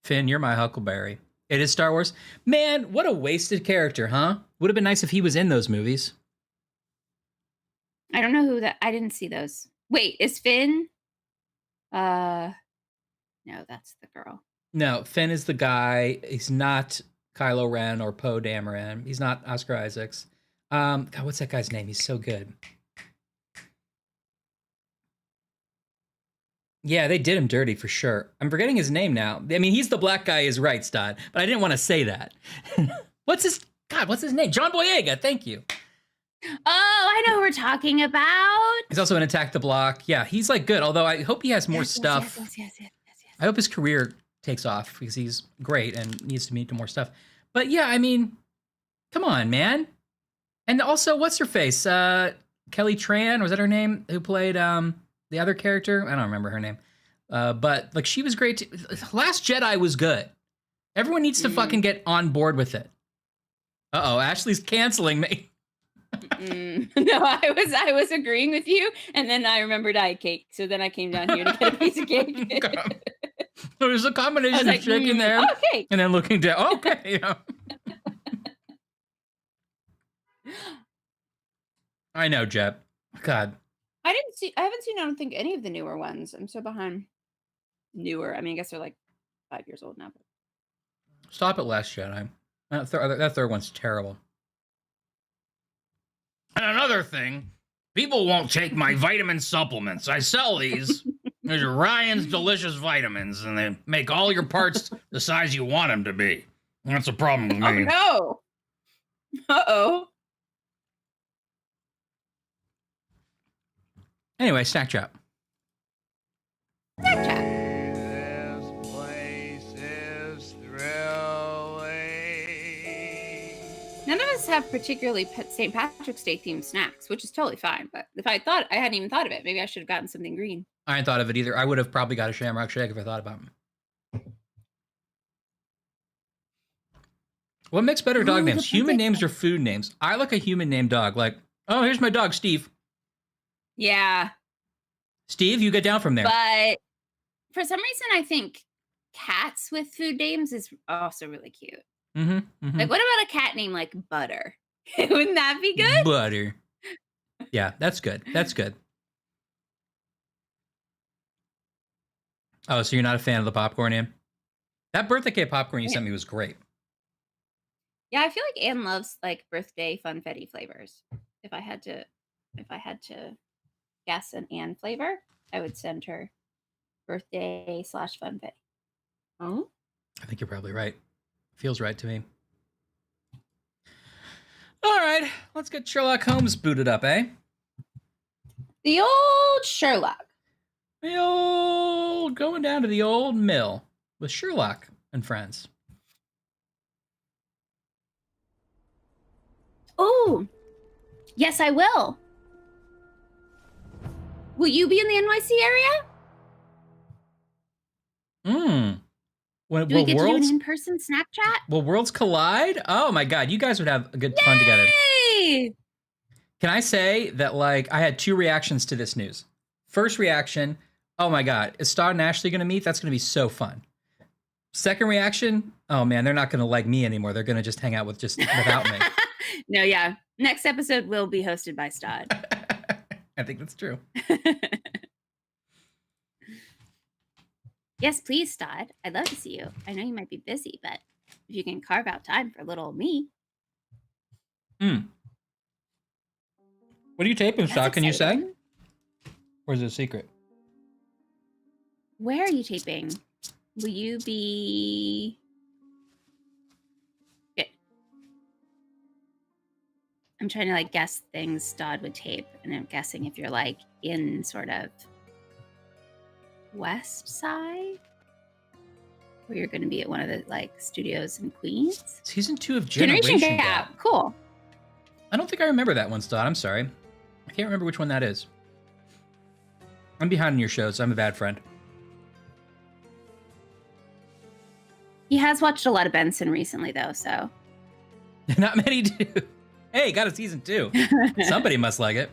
Finn, you're my Huckleberry. It is Star Wars. Man, what a wasted character, huh? Would have been nice if he was in those movies. I don't know who that. I didn't see those. Wait, is Finn? No, that's the girl. No, Finn is the guy. He's not Kylo Ren or Poe Dameron. He's not Oscar Isaacs. God, what's that guy's name? He's so good. Yeah, they did him dirty for sure. I'm forgetting his name now. I mean, he's the black guy is right, Stod, but I didn't want to say that. What's his name? John Boyega, thank you. Oh, I know who we're talking about. He's also in Attack the Block. Yeah, he's like good, although I hope he has more stuff. Yes. I hope his career takes off because he's great and needs to meet more stuff. But yeah, I mean, come on, man. And also, what's her face? Kelly Tran, was that her name? Who played the other character? I don't remember her name. But like, she was great too. Last Jedi was good. Everyone needs to fucking get on board with it. Uh-oh, Ashley's canceling me. No, I was agreeing with you, and then I remembered I had cake, so then I came down here to get a piece of cake. There's a combination of shaking there, okay, and then looking down. Okay, yeah. I know, Jeb. God, I haven't seen. I don't think any of the newer ones. I'm so behind. Newer. I mean, I guess they're like 5 years old now. But... Stop it, Last Jedi. That third one's terrible. And another thing, people won't take my vitamin supplements. I sell these. These are Ryan's Delicious Vitamins, and they make all your parts the size you want them to be. That's a problem with me. Oh, no. Uh-oh. Anyway, Snack Chat. Snack Chat. This place is thrilling. None of us have particularly St. Patrick's Day themed snacks, which is totally fine. But if I hadn't even thought of it, maybe I should have gotten something green. I hadn't thought of it either. I would have probably got a Shamrock Shake if I thought about it. What makes better dog names? Human names or food names? I like a human named dog. Like, oh, here's my dog, Steve. Yeah. Steve, you get down from there. But for some reason, I think cats with food names is also really cute. Like, what about a cat named like Butter? Wouldn't that be good? Butter. Yeah, that's good. That's good. Oh, so you're not a fan of the popcorn, Ann? That birthday cake popcorn you sent me was great. Yeah, I feel like Anne loves like birthday funfetti flavors. If I had to guess an Anne flavor, I would send her birthday / funfetti. Oh, I think you're probably right. Feels right to me. All right, let's get Sherlock Holmes booted up, eh? the old Sherlock. The old going down to the old mill with Sherlock and friends. Oh, yes, I will. Will you be in the NYC area? When Do we get to do an in-person snack chat? Will worlds collide? Oh my god, you guys would have a good fun together. Yay! Can I say that, like, I had 2 reactions to this news. First reaction, oh my god, is Stott and Ashley going to meet? That's going to be so fun. Second reaction, oh man, they're not going to like me anymore. They're going to just hang out without me. No, yeah. Next episode will be hosted by Stott. I think that's true. Yes, please, Stott. I'd love to see you. I know you might be busy, but if you can carve out time for little me. What are you taping, Stott? Can you say? exciting. Or is it a secret? Where are you taping? Will you be... Okay. I'm trying to like guess things Stott would tape, and I'm guessing if you're like in sort of West Side, or you're going to be at one of the like studios in Queens. Season 2 of Generation Gap. Cool. I don't think I remember that one, Stott. I'm sorry. I can't remember which one that is. I'm behind on your shows. I'm a bad friend. He has watched a lot of Benson recently, though, so. Not many do. Hey, got a season 2. Somebody must like it.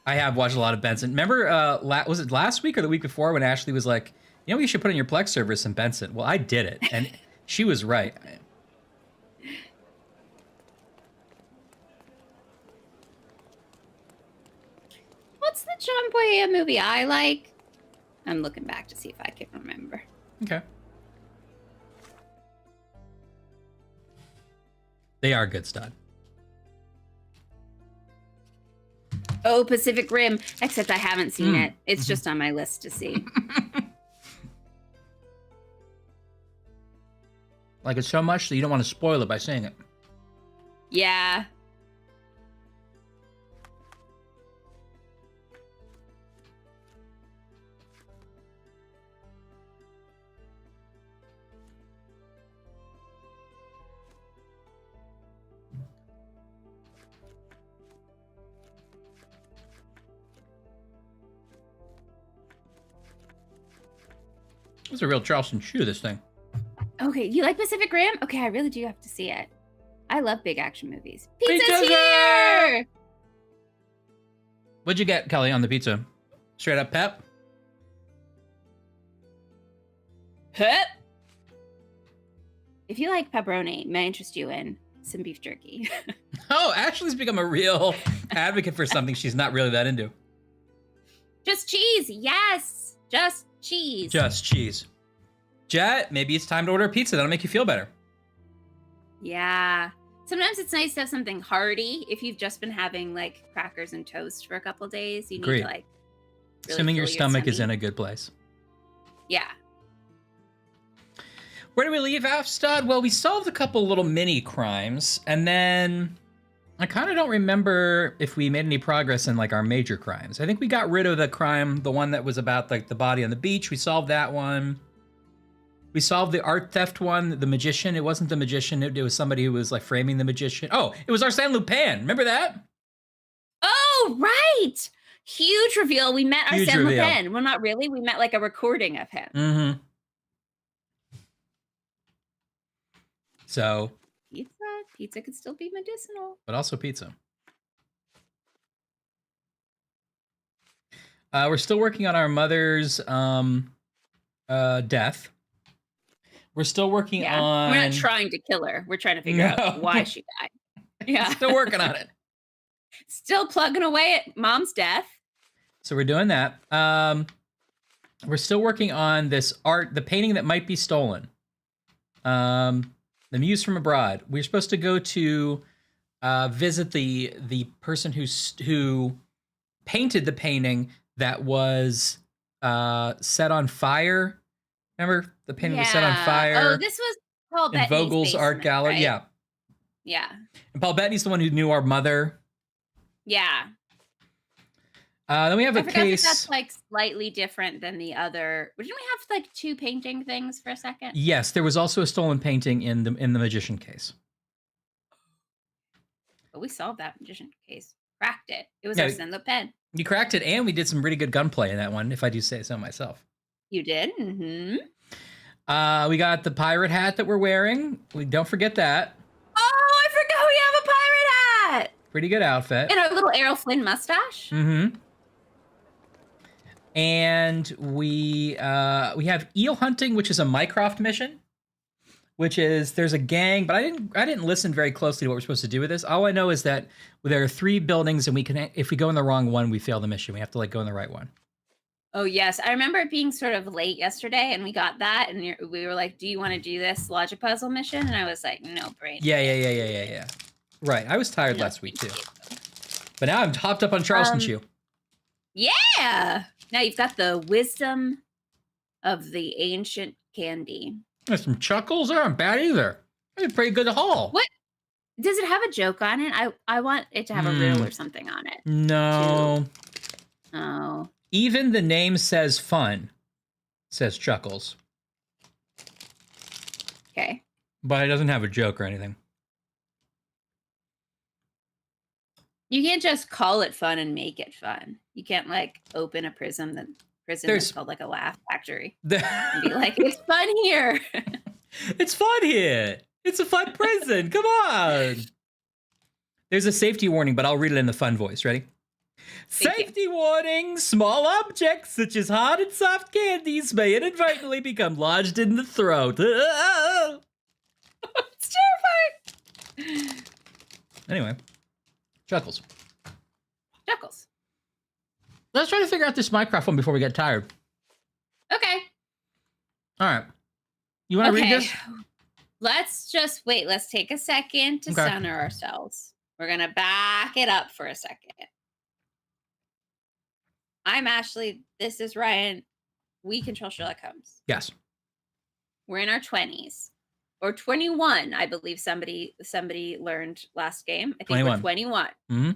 I have watched a lot of Benson. Remember, was it last week or the week before when Ashley was like, you know, you should put in your Plex server some Benson. Well, I did it, and she was right. What's the John Boyega movie I like? I'm looking back to see if I can remember. Okay. They are good, stud. Oh, Pacific Rim. Except I haven't seen it. It's just on my list to see. Like it so much that you don't want to spoil it by saying it. Yeah. It's a real Charleston shoe, this thing. Okay, you like Pacific Rim? Okay, I really do have to see it. I love big action movies. Pizza's Pizza's here! What'd you get, Kelly, on the pizza? Straight up pep? Pep? If you like pepperoni, may I interest you in some beef jerky? Oh, Ashley's become a real advocate for something she's not really that into. Just cheese, yes! Just cheese. Just cheese. Jet, maybe it's time to order a pizza. That'll make you feel better. Yeah. Sometimes it's nice to have something hearty. If you've just been having like crackers and toast for a couple days, you need Agreed. to like really Assuming your fill stomach is tummy. in a good place. Yeah. Where do we leave off, Stud? Well, we solved a couple little mini crimes, and then I kind of don't remember if we made any progress in like our major crimes. I think we got rid of the crime, the one that was about like the body on the beach. We solved that one. We solved the art theft one, the magician. It wasn't the magician. It was somebody who was like framing the magician. Oh, it was Arsène Lupin. Remember that? Oh, right. Huge reveal. We met Huge Arsène reveal. Lupin. Well, not really. We met like a recording of him. Mm-hmm. So, Pizza. Pizza could still be medicinal. but also pizza. We're still working on our mother's death. We're still working Yeah. on... We're not trying to kill her. We're trying to figure out why she died. Yeah. Still working on it. Still plugging away at mom's death. So we're doing that. We're still working on this art, the painting that might be stolen. The Muse from Abroad. We're supposed to go to visit the person who painted the painting that was set on fire. Remember the painting was set on fire? Oh, this was Paul in Bettany's Vogel's art basement, gallery. right? Yeah. Yeah. And Paul Bettany's the one who knew our mother. Yeah. Then we have I a forgot that case. that's like slightly different than the other. Didn't we have like two painting things for a second? Yes, there was also a stolen painting in the magician case. But we solved that magician case. Cracked it. It was Yeah, Arsène Lupin. You cracked it, and we did some pretty good gunplay in that one, if I do say so myself. You did? Mm-hmm. We got the pirate hat that we're wearing. We don't forget that. Oh, I forgot we have a pirate hat! Pretty good outfit. And our little Errol Flynn mustache. Mm-hmm. And we have eel hunting, which is a Mycroft mission. Which is there's a gang, but I didn't listen very closely to what we're supposed to do with this. All I know is that there are 3 buildings, and if we go in the wrong one, we fail the mission. We have to like go in the right one. Oh, yes. I remember it being sort of late yesterday, and we got that, and we were like, do you want to do this logic puzzle mission? And I was like, no, brain. Yeah. Right. I was tired last week, too. But now I'm hopped up on Charleston Chew. Yeah! Now you've got the wisdom of the ancient candy. There's some chuckles. They aren't bad either. That's a pretty good haul. What? Does it have a joke on it? I want it to have a riddle or something on it. No. Oh. Even the name says fun, says Chuckles. Okay. But it doesn't have a joke or anything. You can't just call it fun and make it fun. You can't like open a prison that's called like a laugh factory and be like, it's fun here. It's fun here. It's a fun prison. Come on. There's a safety warning, but I'll read it in the fun voice. Ready? Safety warning! Small objects such as hard and soft candies may inadvertently become lodged in the throat. It's terrifying. Anyway, Chuckles. Chuckles. Let's try to figure out this microphone before we get tired. Okay. All right. You want to read this? Let's just wait. Let's take a second to center ourselves. We're going to back it up for a second. I'm Ashley. This is Ryan. We control Sherlock Holmes. Yes. We're in our 20s. Or 21, I believe somebody learned last game. I think 21. we're 21. Mm-hmm.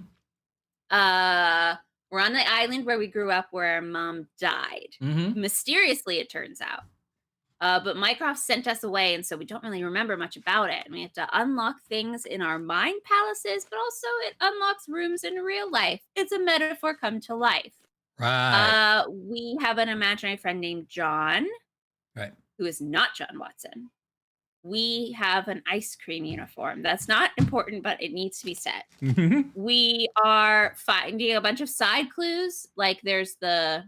We're on the island where we grew up where our mom died. Mm-hmm. Mysteriously, it turns out. But Mycroft sent us away, and so we don't really remember much about it. And we have to unlock things in our mind palaces, but also it unlocks rooms in real life. It's a metaphor come to life. Right. We have an imaginary friend named John. Right. Who is not John Watson. We have an ice cream uniform. That's not important, but it needs to be said. Mm-hmm. We are finding a bunch of side clues. Like there's the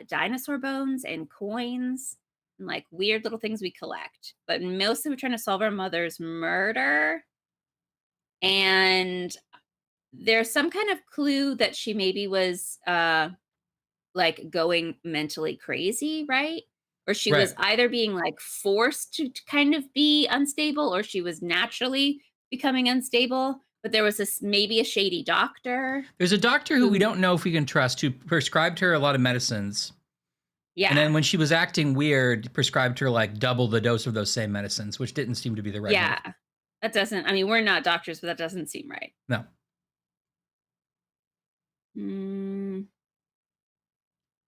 dinosaur bones and coins and like weird little things we collect. But mostly we're trying to solve our mother's murder. And there's some kind of clue that she maybe was like going mentally crazy, right? Or she was either being like forced to kind of be unstable, or she was naturally becoming unstable. But there was maybe a shady doctor. There's a doctor who we don't know if we can trust, who prescribed her a lot of medicines. Yeah. And then when she was acting weird, prescribed her like double the dose of those same medicines, which didn't seem to be the right move. That doesn't, I mean, we're not doctors, but that doesn't seem right. No.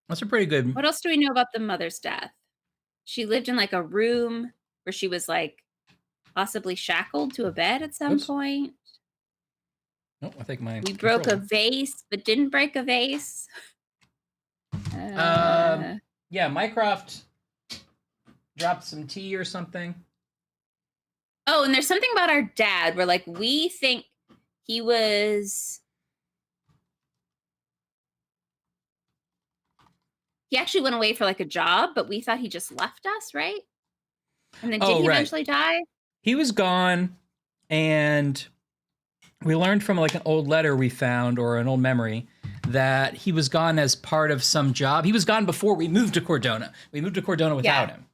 That's a pretty good. What else do we know about the mother's death? She lived in like a room where she was like possibly shackled to a bed at some point. No, I think my we broke a vase, but didn't break a vase. Yeah, Mycroft dropped some tea or something. Oh, and there's something about our dad where like we think he was. He actually went away for like a job, but we thought he just left us, right? And then did he eventually die? He was gone, and we learned from like an old letter we found or an old memory that he was gone as part of some job. He was gone before we moved to Cordona. We moved to Cordona without him.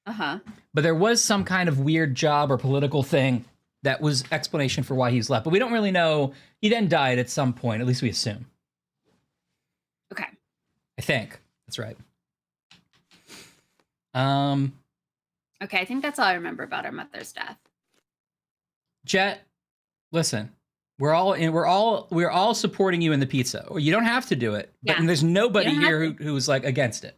Uh-huh. But there was some kind of weird job or political thing that was explanation for why he's left. But we don't really know. He then died at some point, at least we assume. Okay. I think. That's right. Okay, I think that's all I remember about our mother's death. Jet, listen, we're all supporting you in the pizza. Or you don't have to do it, but there's nobody here who's like against it.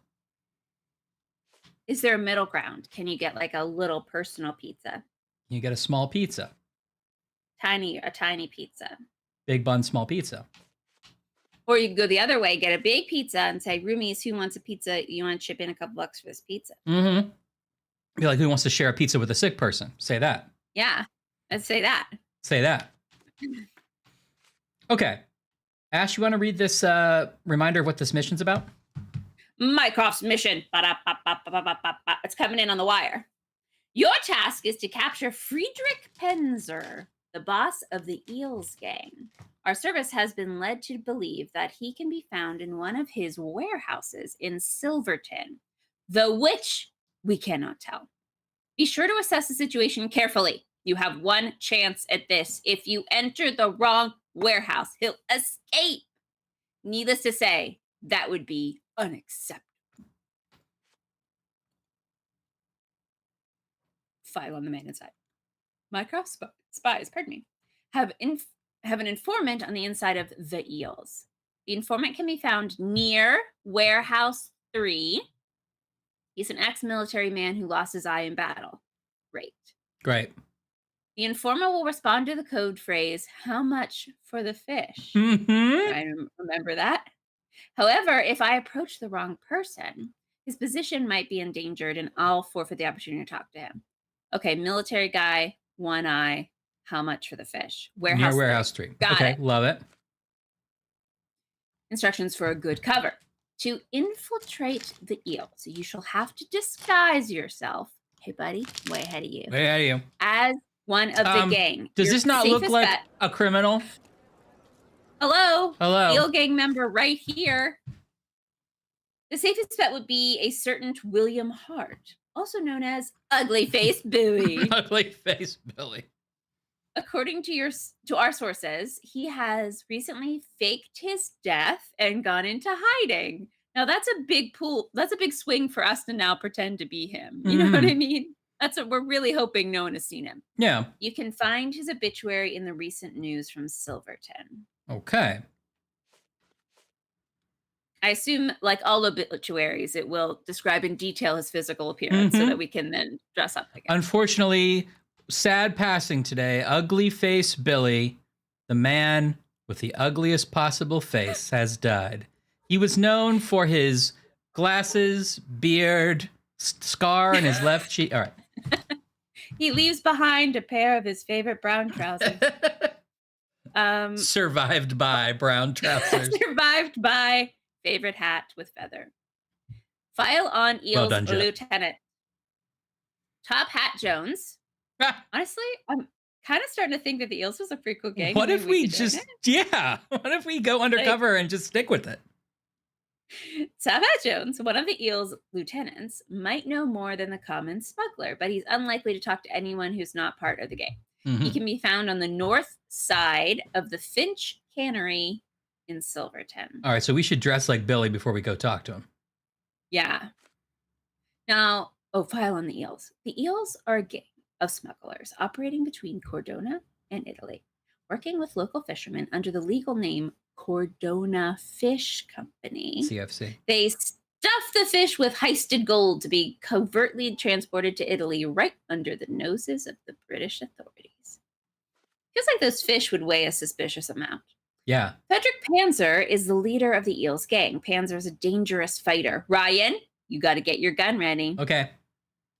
Is there a middle ground? Can you get like a little personal pizza? You get a small pizza. A tiny pizza. Big bun, small pizza. Or you can go the other way, get a big pizza and say, roomies, who wants a pizza? You want to chip in a couple bucks for this pizza? Mm-hmm. Be like, who wants to share a pizza with a sick person? Say that. Yeah, let's say that. Say that. Okay. Ash, you want to read this reminder of what this mission's about? Mycroft's mission. It's coming in on the wire. Your task is to capture Friedrich Penzer, the boss of the Eels gang. Our service has been led to believe that he can be found in one of his warehouses in Silverton, the which we cannot tell. Be sure to assess the situation carefully. You have one chance at this. If you enter the wrong warehouse, he'll escape. Needless to say, that would be unacceptable. File on the main inside. Mycroft spies, have an informant on the inside of the Eels. The informant can be found near Warehouse 3. He's an ex-military man who lost his eye in battle. Great. The informer will respond to the code phrase, "How much for the fish?" Mm-hmm. I remember that. However, if I approach the wrong person, his position might be endangered and I'll forfeit the opportunity to talk to him. Okay, military guy, one eye. How much for the fish? Near Warehouse Warehouse 3. Street. Got Okay, it. love it. Instructions for a good cover. To infiltrate the eel, so you shall have to disguise yourself. Hey, buddy, way ahead of you. Way ahead of you. As one of the gang. Does Your this not look safest like bet. a criminal? Hello? Hello. Eel gang member right here. The safest bet would be a certain William Hart, also known as Ugly Face Billy. Ugly Face Billy. According to our sources, he has recently faked his death and gone into hiding. Now that's a big pool. That's a big swing for us to now pretend to be him. You know what I mean? That's what we're really hoping no one has seen him. Yeah. You can find his obituary in the recent news from Silverton. Okay. I assume, like all obituaries, it will describe in detail his physical appearance so that we can then dress up again. Unfortunately, sad passing today. Ugly Face Billy, the man with the ugliest possible face, has died. He was known for his glasses, beard, scar on his left cheek. All right. He leaves behind a pair of his favorite brown trousers. Survived by brown trousers. Survived by favorite hat with feather. File on Eels Well done, Jet. Lieutenant. Top Hat Jones. Honestly, I'm kind of starting to think that the Eels was a pretty cool gang. What if Maybe we could join just, it. yeah. What if we go undercover and just stick with it? Top Hat Jones, one of the Eels' lieutenants, might know more than the common smuggler, but he's unlikely to talk to anyone who's not part of the gang. He can be found on the north side of the Finch Cannery in Silverton. All right, so we should dress like Billy before we go talk to him. Yeah. Now, file on the Eels. The Eels are a gang of smugglers operating between Cordona and Italy, working with local fishermen under the legal name Cordona Fish Company. CFC. They stuff the fish with heisted gold to be covertly transported to Italy right under the noses of the British authorities. Feels like those fish would weigh a suspicious amount. Yeah. Frederick Panzer is the leader of the Eels gang. Panzer is a dangerous fighter. Ryan, you got to get your gun ready. Okay.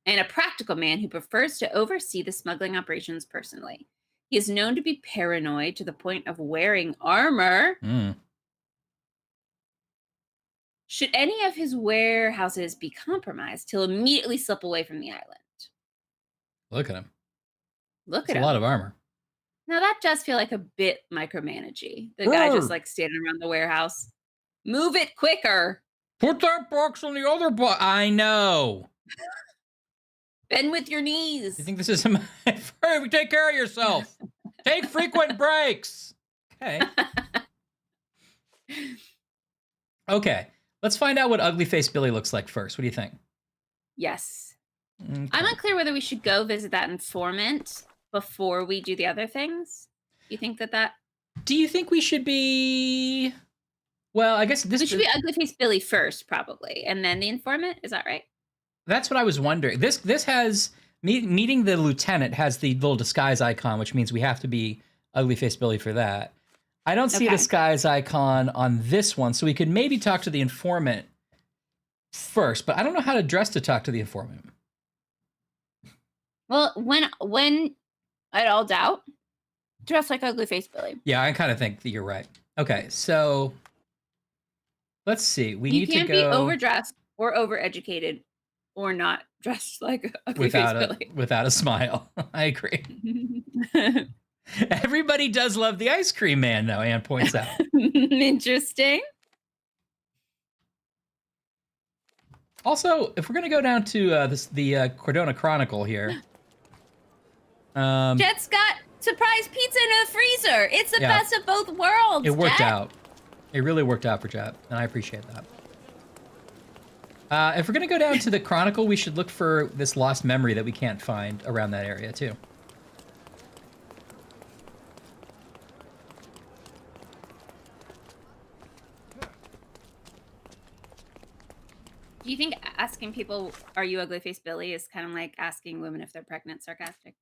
And a practical man who prefers to oversee the smuggling operations personally. He is known to be paranoid to the point of wearing armor. Should any of his warehouses be compromised, he'll immediately slip away from the island. Look at him. Look It's at a him. lot of armor. Now that does feel like a bit micromanagey. The guy just like standing around the warehouse. Move it quicker. Put that box on the other box. I know. Bend with your knees. You think this is a... Hurry, take care of yourself. Take frequent breaks. Okay. Okay. Let's find out what Ugly Face Billy looks like first. What do you think? Yes. Okay. I'm unclear whether we should go visit that informant before we do the other things. You think that... Do you think we should be... Well, I guess this... We should be Ugly Face Billy first, probably. And then the informant? Is that right? That's what I was wondering. This has... Meeting the lieutenant has the little disguise icon, which means we have to be Ugly Face Billy for that. I don't see a disguise icon on this one, so we could maybe talk to the informant first, but I don't know how to dress to talk to the informant. Well, when at all doubt, dress like Ugly Face Billy. Yeah, I kind of think that you're right. Okay, so let's see. We need to go... You can't be overdressed or overeducated or not dressed like Ugly Face Billy. Without a smile. I agree. Everybody does love the ice cream man, though, Anne points out. Interesting. Also, if we're going to go down to the Cordona Chronicle here... Jet's got surprise pizza in a freezer. It's the best of both worlds, It worked Jet. out. It really worked out for Jet, and I appreciate that. If we're going to go down to the Chronicle, we should look for this lost memory that we can't find around that area, too. Do you think asking people, are you Ugly Face Billy, is kind of like asking women if they're pregnant sarcastic?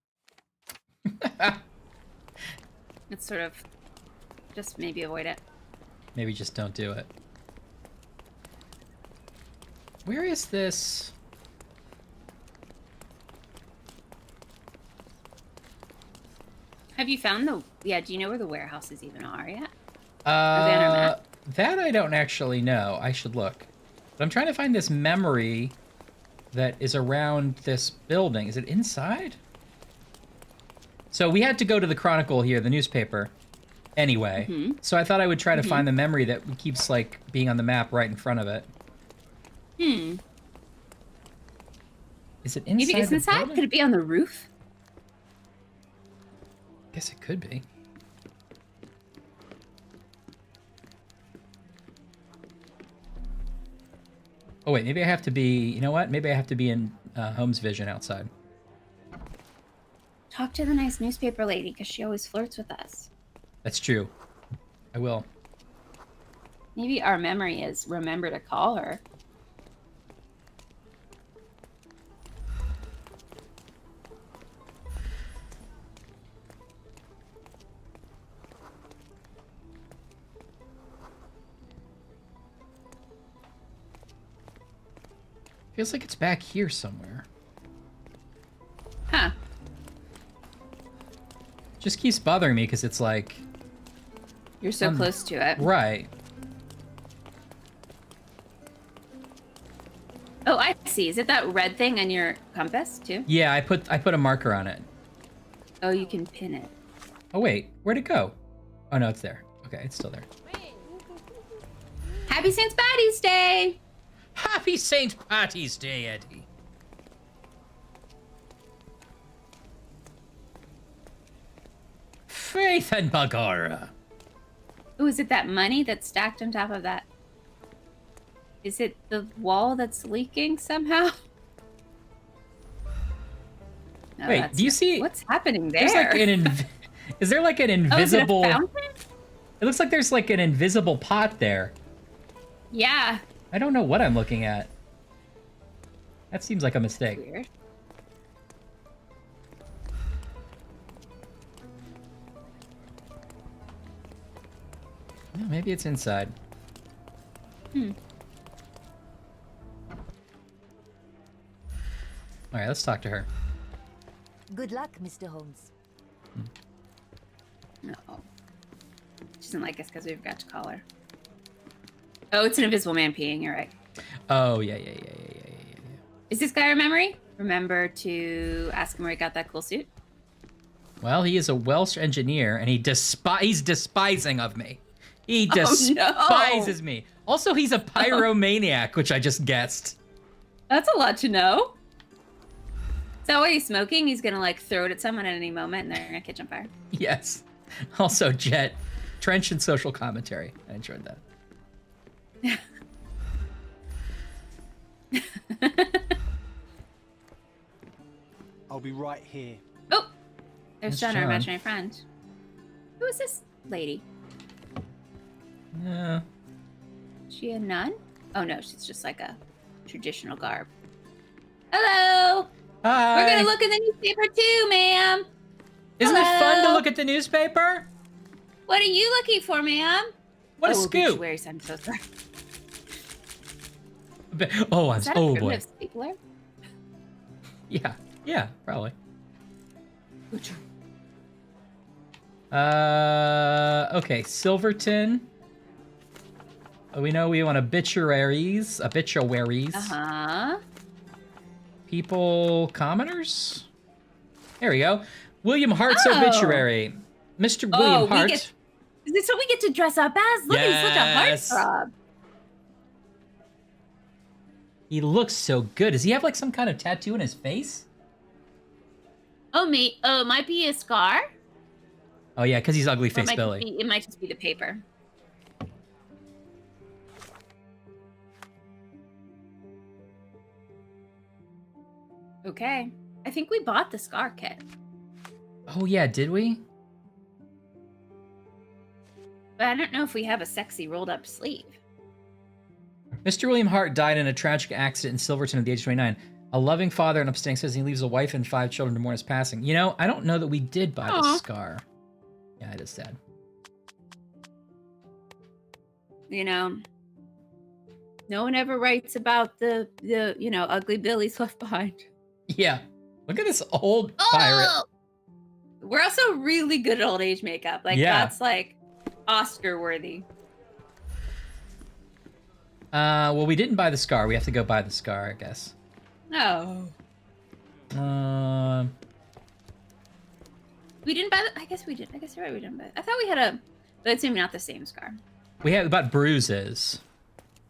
It's sort of just maybe avoid it. Maybe just don't do it. Where is this? Have you found the? Yeah. Do you know where the warehouses even are yet? Are they on our map? That I don't actually know. I should look. But I'm trying to find this memory that is around this building. Is it inside? So we had to go to the Chronicle here, the newspaper, anyway. Mm-hmm. So I thought I would try to find the memory that keeps, like, being on the map right in front of it. Is it inside? Maybe it's the inside? building? Could it be on the roof? Guess it could be. Oh wait, maybe I have to be, you know what? Maybe I have to be in Holmes' vision outside. Talk to the nice newspaper lady, because she always flirts with us. That's true. I will. Maybe our memory is remember to call her. Feels like it's back here somewhere. Huh. Just keeps bothering me because it's like... You're so close to it. Right. Oh, I see. Is it that red thing on your compass, too? Yeah, I put a marker on it. Oh, you can pin it. Oh wait, where'd it go? Oh no, it's there. Okay, it's still there. Happy St. Patty's Day! Happy St. Patty's Day, Eddie. Faith and Bagara. Oh, is it that money that's stacked on top of that? Is it the wall that's leaking somehow? No, Wait, do you see? What's happening there? There's like an is there like an invisible? Oh, is it a fountain? It looks like there's like an invisible pot there. Yeah. I don't know what I'm looking at. That seems like a mistake. Weird. Yeah, maybe it's inside. Hmm. All right, let's talk to her. Good luck, Mr. Holmes. No. She doesn't like us because we forgot to call her. Oh, it's an invisible man peeing. You're right. Oh yeah. Is this guy our memory? Remember to ask him where he got that cool suit? Well, he is a Welsh engineer, and he's despising of me. He despises me. Also, he's a pyromaniac, which I just guessed. That's a lot to know. Is that why he's smoking? He's gonna like throw it at someone at any moment, and they're gonna catch on fire. Yes. Also, Jet, trench and social commentary. I enjoyed that. I'll be right here. Oh, there's That's John, our John. imaginary friend. Who is this lady? Yeah. She a nun? Oh no, she's just like a traditional garb. Hello. Hi. We're gonna look in the newspaper too, ma'am. Isn't it fun to Hello? look at the newspaper? What are you looking for, ma'am? What a Oh, scoop! obituaries, I'm so sorry. Oh, Is that a oh boy. primitive stapler? Yeah, probably. Butcher. Okay, Silverton. We know we want obituaries. Uh-huh. People, commoners? There we go. William Hart's Oh. obituary. Mr. William Hart. Is this what we get to dress up as? Look, he's such Yes. a heartthrob. He looks so good. Does he have like some kind of tattoo in his face? Oh, me. Oh, it might be a scar. Oh yeah, because he's ugly Or it face might Billy. it might just be the paper. Okay. I think we bought the scar kit. Oh yeah, did we? But I don't know if we have a sexy rolled up sleeve. Mr. William Hart died in a tragic accident in Silverton at the age of 29. A loving father in upstanding says he leaves a wife and 5 children to mourn his passing. You know, I don't know that we did buy the scar. Yeah, it is sad. You know, no one ever writes about the ugly Billy's left behind. Yeah. Look at this old pirate. We're also really good at old age makeup. Like, that's like Oscar worthy. Well, we didn't buy the scar. We have to go buy the scar, I guess. No. We didn't buy the... I guess we did. I guess you're right, we didn't buy it. I thought we had a... But it's maybe not the same scar. We bought bruises.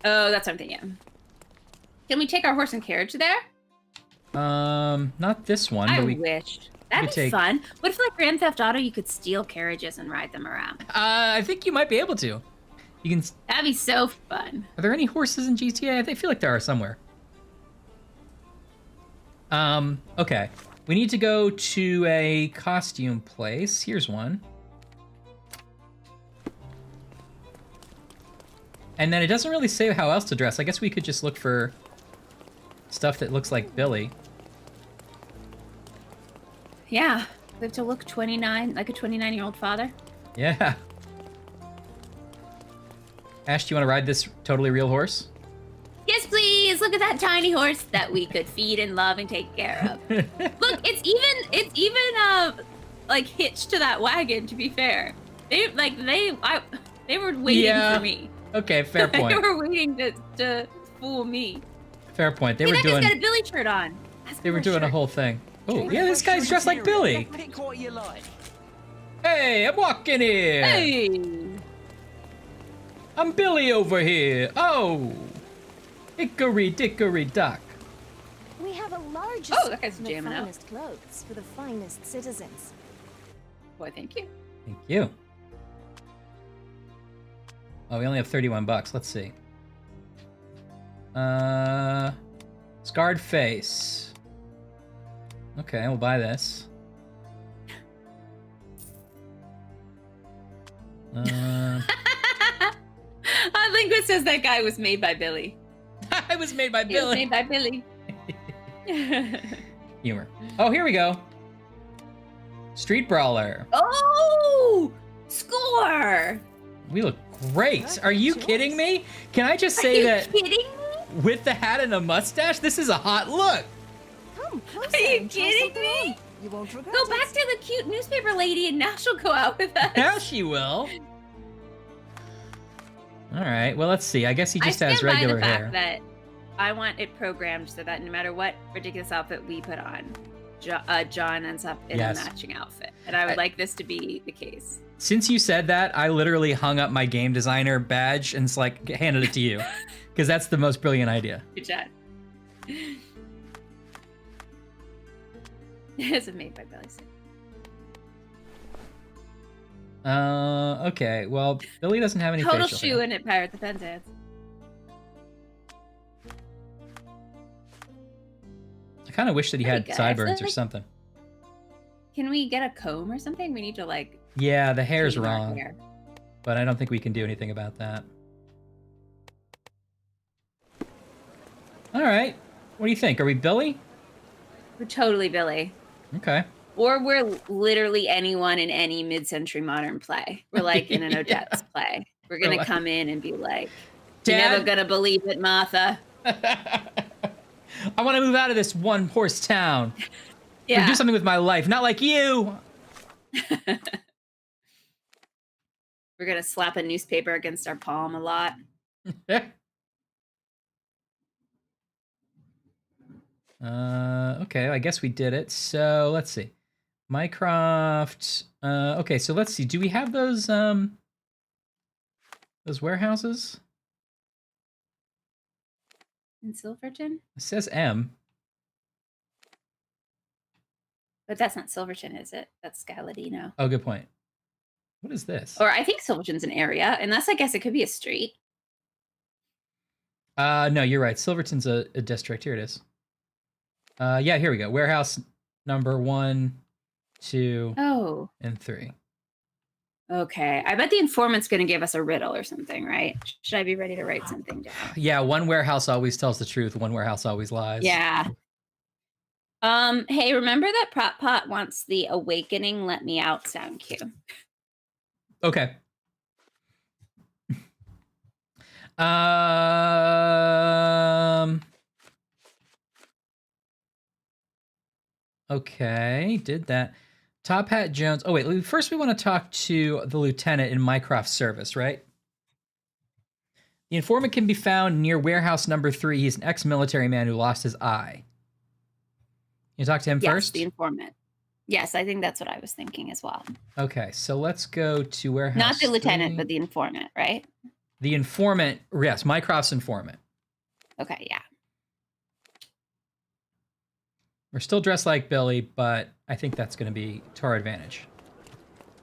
Oh, that's what I'm thinking. Can we take our horse and carriage there? Not this one. I but wish. That'd be fun. What if, like, Grand Theft Auto, you could steal carriages and ride them around? I think you might be able to. You can... That'd be so fun. Are there any horses in GTA? I feel like there are somewhere. Okay. We need to go to a costume place. Here's one. And then it doesn't really say how else to dress. I guess we could just look for stuff that looks like Billy. Yeah. We have to look 29, like a 29-year-old father. Yeah. Ash, do you want to ride this totally real horse? Yes, please. Look at that tiny horse that we could feed and love and take care of. Look, it's even like hitched to that wagon. To be fair, they were waiting for me. Okay, fair point. They were waiting to fool me. Fair point. They Hey, were that doing. guy's got a Billy shirt on. They were doing a whole thing. Oh, yeah, this guy's dressed like Billy. Pick what you like. Hey, I'm walking here. Hey. I'm Billy over here. Oh. Hickory dickory dock. We have a large that guy's assortment of jamming out. finest clothes for the finest citizens. Boy, thank you. Thank you. Oh, we only have 31 bucks. Let's see. Scarred face. Okay, we'll buy this. Linguist says that guy was made by Billy. I was made by He was Billy. made by Billy. Humor. Oh, here we go. Street Brawler. Oh! Score! We look great. Are you kidding me? Can I just say that kidding me? with the hat and a mustache, this is a hot look. Come closer. Are you and try kidding something me? on. You won't regret Go it. back to the cute newspaper lady and now she'll go out with us. Now she will. All right. Well, let's see. I guess he just I has stand regular by the hair. fact that I want it programmed so that no matter what ridiculous outfit we put on, John ends up in a matching outfit. And I would like this to be the case. Since you said that, I literally hung up my game designer badge and it's like handed it to you because that's the most brilliant idea. Good job. It's made by Billy. Okay. Well, Billy doesn't have any Total facial shoe hair. in it, Pirate the Penzance. I kind of wish that he had Pretty good. sideburns or Like- something. Can we get a comb or something? We need to like. Yeah, the hair's clean our wrong, hair. but I don't think we can do anything about that. All right. What do you think? Are we Billy? We're totally Billy. Okay. Or we're literally anyone in any mid-century modern play. We're like in an Odette's play. We're gonna like- come in and be like, Dad? "You're never gonna believe it, Martha." I want to move out of this one horse town. Yeah. Do something with my life, not like you. We're gonna slap a newspaper against our palm a lot. Okay, I guess we did it. So let's see. Mycroft. Okay, so let's see. Do we have those warehouses? In Silverton? It says M. But that's not Silverton, is it? That's Scaladino. Oh, good point. What is this? Or I think Silverton's an area, unless I guess it could be a street. No, you're right. Silverton's a district. Here it is. Yeah, here we go. Warehouse number 1, 2, Oh. and 3. Okay. I bet the informant's gonna give us a riddle or something, right? Should I be ready to write something down? Yeah, one warehouse always tells the truth. One warehouse always lies. Yeah. Hey, remember that Prop Pot wants the awakening let me out sound cue. Okay. Um. Okay, did that. Top Hat Jones. Oh wait, first we want to talk to the lieutenant in Mycroft's service, right? The informant can be found near warehouse number 3. He's an ex-military man who lost his eye. You talk to him first? Yes, the informant. Yes, I think that's what I was thinking as well. Okay, so let's go to warehouse. Not the lieutenant, 3. but the informant, right? The informant, yes, Mycroft's informant. Okay, yeah. We're still dressed like Billy, but I think that's going to be to our advantage.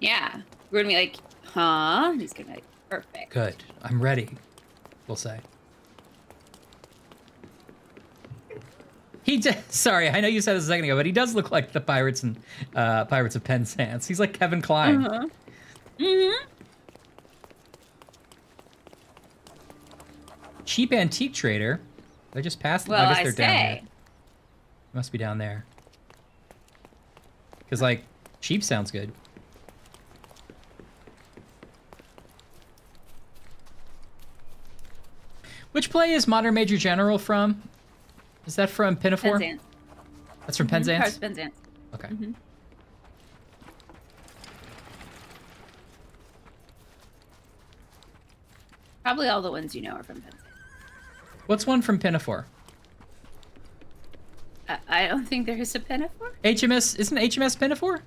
Yeah. We're going to be like, huh? And he's going to be like, perfect. Good. I'm ready, we'll say. Sorry, I know you said this a second ago, but he does look like the Pirates of Penzance. He's like Kevin Kline. Uh-huh. Mm-hmm. Cheap antique trader. They just passed them. Well, I guess they're down here. say. Must be down there. Because, like, cheap sounds good. Which play is Modern Major General from? Is that from Pinafore? Penzance. That's from Penzance? Paris Penzance. Okay. Mm-hmm. Probably all the ones you know are from Penzance. What's one from Pinafore? I don't think there is a Pinafore. HMS, isn't HMS Pinafore?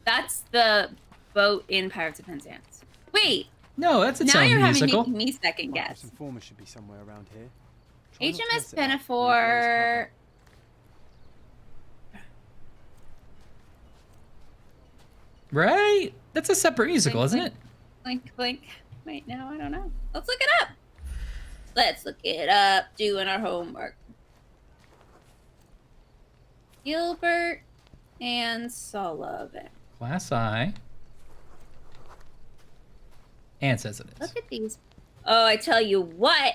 That's the boat in Pirates of Penzance. Wait. No, that's its now own you're musical. making me second guess. Informer should be somewhere around here. Try not to HMS mess it up. Pinafore. Right? That's a separate musical, isn't it? Blink, blink. Wait, no, I don't know. Let's look it up. Let's look it up. Doing our homework. Gilbert and Sullivan. Class I. Anne says it is. Look at these. Oh, I tell you what.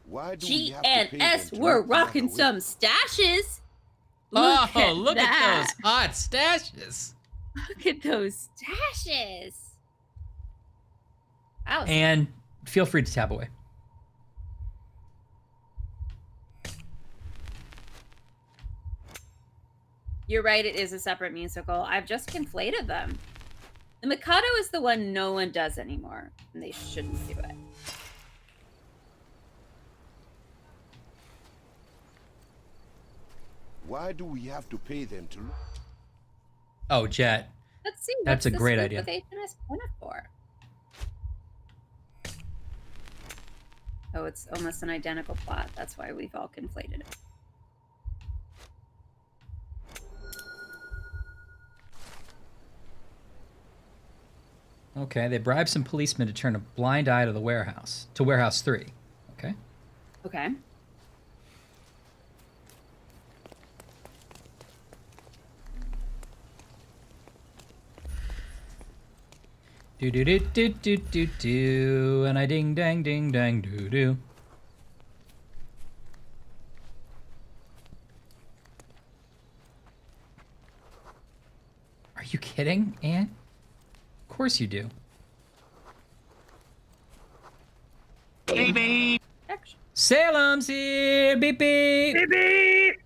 Why do G and S were rocking some stashes. Look at that. those hot stashes. Look at those stashes. Wow. And feel free to tab away. You're right, it is a separate musical. I've just conflated them. The Mikado is the one no one does anymore, and they shouldn't do it. Why do we have to pay them to? Oh, Jet. Let's see. That's a what's the great scoop idea. With HMS Pinafore? Oh, it's almost an identical plot. That's why we've all conflated it. Okay, they bribe some policemen to turn a blind eye to the warehouse, to warehouse 3. Okay. Okay. Do do do do do do do, and I ding dang ding dang doo doo. Are you kidding, Anne? Of course you do. Beep, beep. Salem's here! Beep beep! Beep, beep.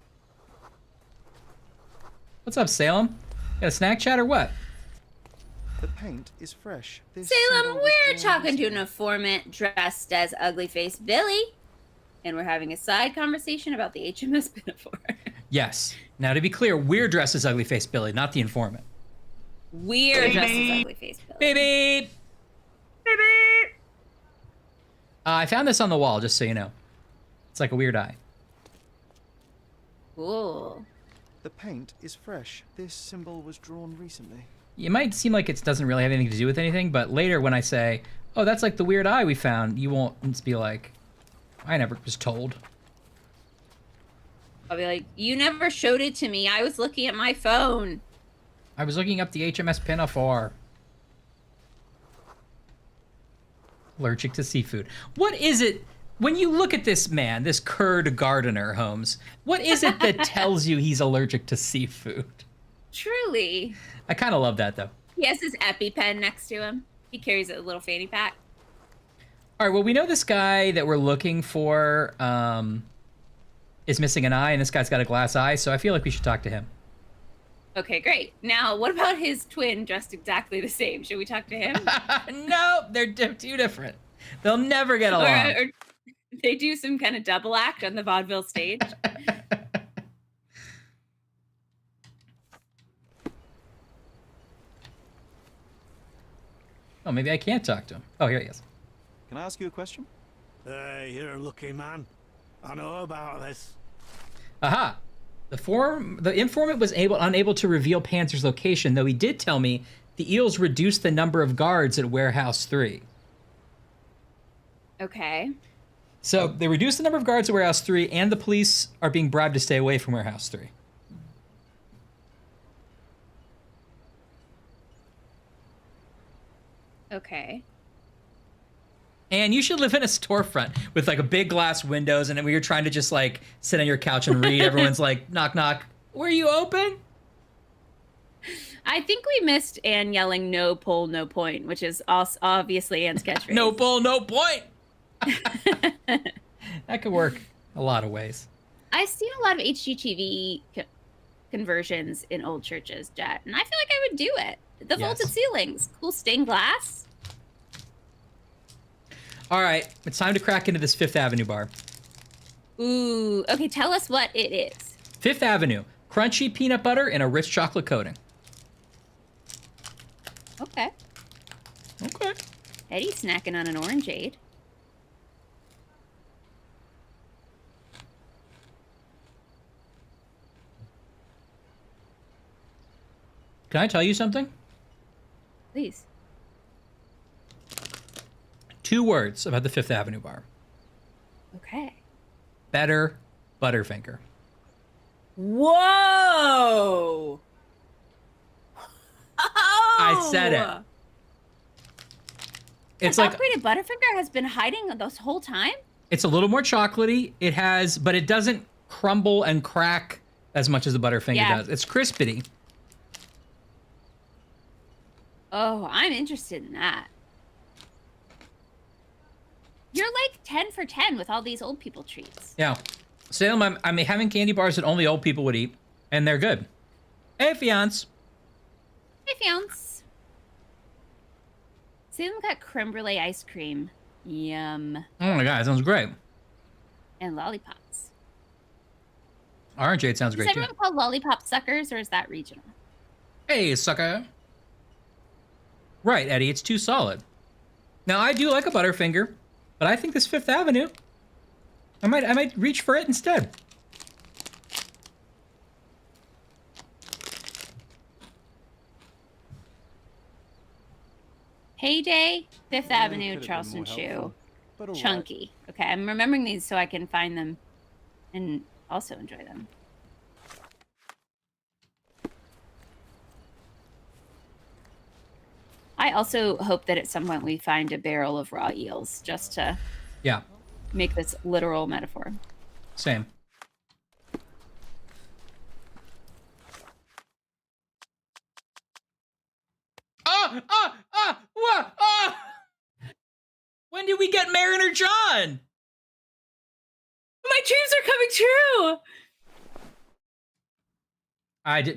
What's up, Salem? Got a snack chat or what? The paint is fresh. This Salem, symbol was we're drawn talking to an recently. informant dressed as Ugly Face Billy, and we're having a side conversation about the HMS Pinafore. Yes. Now, to be clear, we're dressed as Ugly Face Billy, not the informant. We're dressed as Ugly Face Billy. Beep beep! Beep, beep. I found this on the wall, just so you know. It's like a weird eye. Cool. The paint is fresh. This symbol was drawn recently. It might seem like it doesn't really have anything to do with anything, but later when I say, oh, that's like the weird eye we found, you won't be like, I never was told. I'll be like, you never showed it to me. I was looking at my phone. I was looking up the HMS Pinafore. Allergic to seafood. What is it when you look at this man, this curd gardener, Holmes, what is it that tells you he's allergic to seafood? Truly. I kind of love that, though. He has his EpiPen next to him. He carries a little fanny pack. All right, well, we know this guy that we're looking for is missing an eye, and this guy's got a glass eye, so I feel like we should talk to him. Okay, great. Now, what about his twin dressed exactly the same? Should we talk to him? No, they're too different. They'll never get along. Or they do some kind of double act on the vaudeville stage. Oh, maybe I can't talk to him. Oh, here he is. Can I ask you a question? Hey, you're a lucky man. I know about this. Aha! The informant was unable to reveal Panzer's location, though he did tell me the eels reduced the number of guards at Warehouse 3. Okay. So they reduced the number of guards at Warehouse 3, and the police are being bribed to stay away from Warehouse 3. Okay. And you should live in a storefront with like a big glass windows, and when you're trying to just like sit on your couch and read, everyone's like, knock, knock. Were you open? I think we missed Anne yelling "no pull, no point," which is also obviously Anne's catchphrase. No pull, no point. That could work a lot of ways. I've seen a lot of HGTV conversions in old churches, Jet, and I feel like I would do it. The vaulted ceilings, cool stained glass. All right, it's time to crack into this Fifth Avenue bar. Ooh, okay, tell us what it is. Fifth Avenue, crunchy peanut butter and a rich chocolate coating. Okay. Okay. Eddie's snacking on an orangeade. Can I tell you something? Please. 2 words about the Fifth Avenue bar. Okay. Better Butterfinger. Whoa! I said it. It's like upgraded Butterfinger has been hiding this whole time? It's a little more chocolatey. It has, but it doesn't crumble and crack as much as the Butterfinger does. It's crispity. Oh, I'm interested in that. You're like 10 for 10 with all these old people treats. Yeah. Salem, I'm having candy bars that only old people would eat, and they're good. Hey, fiance. Hey, fiance. Salem got creme brulee ice cream. Yum. Oh my god, that sounds great. And lollipops. Orangeade sounds great Is too. everyone called lollipop suckers, or is that regional? Hey, sucker. Right, Eddie, it's too solid. Now, I do like a Butterfinger, but I think this Fifth Avenue, I might reach for it instead. Heyday, Fifth Avenue, Charleston Chew. Chunky. Okay, I'm remembering these so I can find them and also enjoy them. I also hope that at some point we find a barrel of raw eels just to make this literal metaphor. Same. When did we get Mariner John? My dreams are coming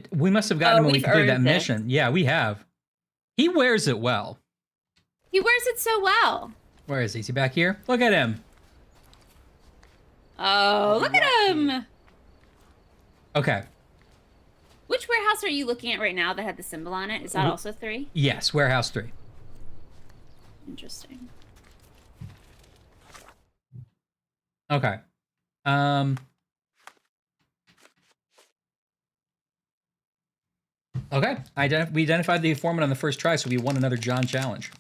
true. We must have gotten him when we completed that mission. Yeah, we have. He wears it well. He wears it so well. Where is he? Is he back here? Look at him. Oh, look at him. Okay. Which warehouse are you looking at right now that had the symbol on it? Is that also 3? Yes, Warehouse 3. Interesting. Okay. Okay. We identified the informant on the first try, so we won another John challenge.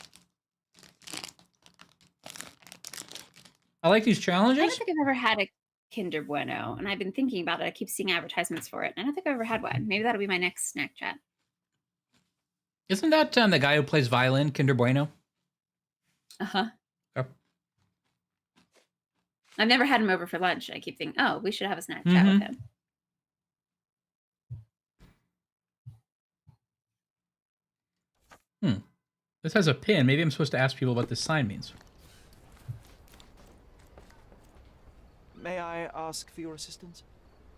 I like these challenges. I don't think I've ever had a Kinder Bueno, and I've been thinking about it. I keep seeing advertisements for it. I don't think I've ever had one. Maybe that'll be my next snack chat. Isn't that the guy who plays violin, Kinder Bueno? Uh-huh. Okay. I've never had him over for lunch. I keep thinking, oh, we should have a snack chat with him. This has a pin. Maybe I'm supposed to ask people what this sign means. May I ask for your assistance?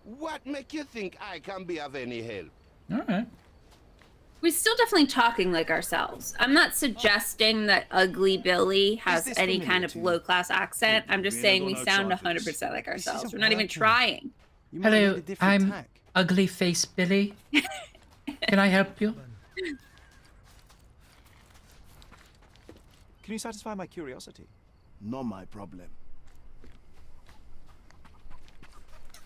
What make you think I can be of any help? All right. We're still definitely talking like ourselves. I'm not suggesting that Ugly Billy has any kind of low-class accent. I'm just saying we sound 100% like ourselves. We're not even trying. Hello, I'm Ugly Face Billy. Can I help you? Can you satisfy my curiosity? Not my problem.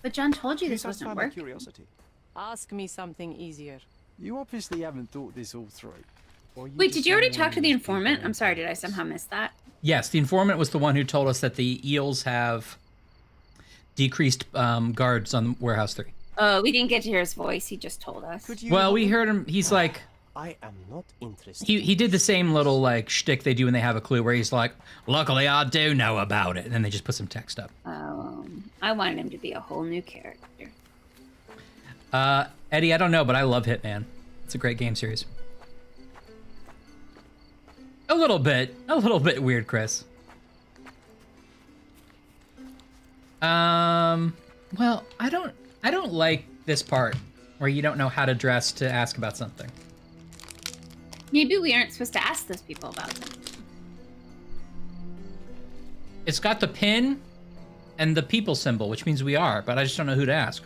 But John told you Can you this satisfy wasn't my working. curiosity? Ask me something easier. You obviously haven't thought this all through. Wait, did you already talk to the informant? I'm sorry, did I somehow miss that? Yes, the informant was the one who told us that the eels have decreased guards on Warehouse 3. Oh, we didn't get to hear his voice. He just told us. Well, we heard him. He's like... I am not interested. He did the same little, like, shtick they do when they have a clue, where he's like, luckily I do know about it. And then they just put some text up. I wanted him to be a whole new character. Eddie, I don't know, but I love Hitman. It's a great game series. A little bit weird, Chris. Well, I don't like this part where you don't know how to dress to ask about something. Maybe we aren't supposed to ask those people about them. It's got the pin and the people symbol, which means we are, but I just don't know who to ask.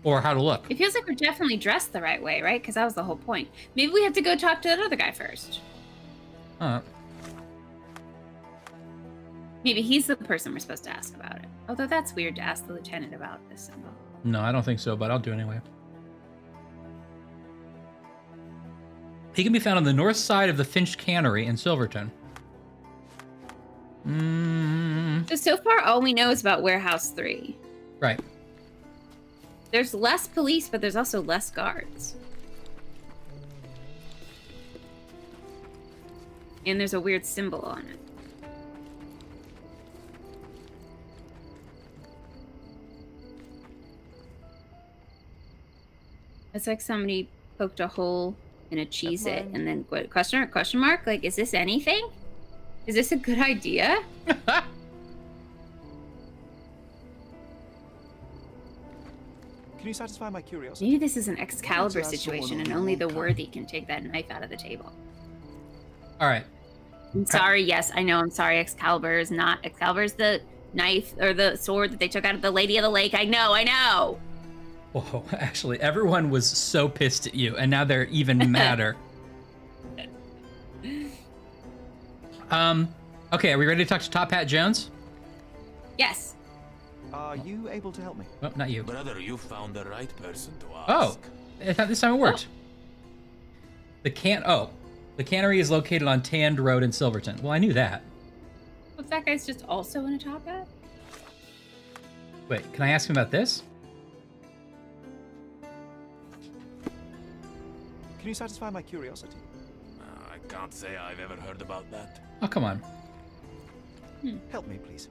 Or how to look. It feels like we're definitely dressed the right way, right? Because that was the whole point. Maybe we have to go talk to that other guy first. Maybe he's the person we're supposed to ask about it. Although that's weird to ask the lieutenant about this symbol. No, I don't think so, but I'll do it anyway. He can be found on the north side of the Finch Cannery in Silverton. So far, all we know is about Warehouse 3. Right. There's less police, but there's also less guards. And there's a weird symbol on it. It's like somebody poked a hole in a Cheez-It and then what, question mark? Like, is this anything? Is this a good idea? Can you satisfy my curiosity? Maybe this is an Excalibur situation and only the worthy can take that knife out of the table. All right. I'm sorry, yes, I know, I'm sorry. Excalibur is not. Excalibur's the knife or the sword that they took out of the Lady of the Lake. I know. Whoa, actually, everyone was so pissed at you, and now they're even madder. Okay, are we ready to talk to Top Hat Jones? Yes. Are you able to help me? Oh, not you. Brother, you found the right person to ask. Oh, I thought this time it worked. The cannery is located on Tand Road in Silverton. Well, I knew that. What's that guy's just also in a top hat? Wait, can I ask him about this? Can you satisfy my curiosity? I can't say I've ever heard about that. Oh, come on. Help me, please.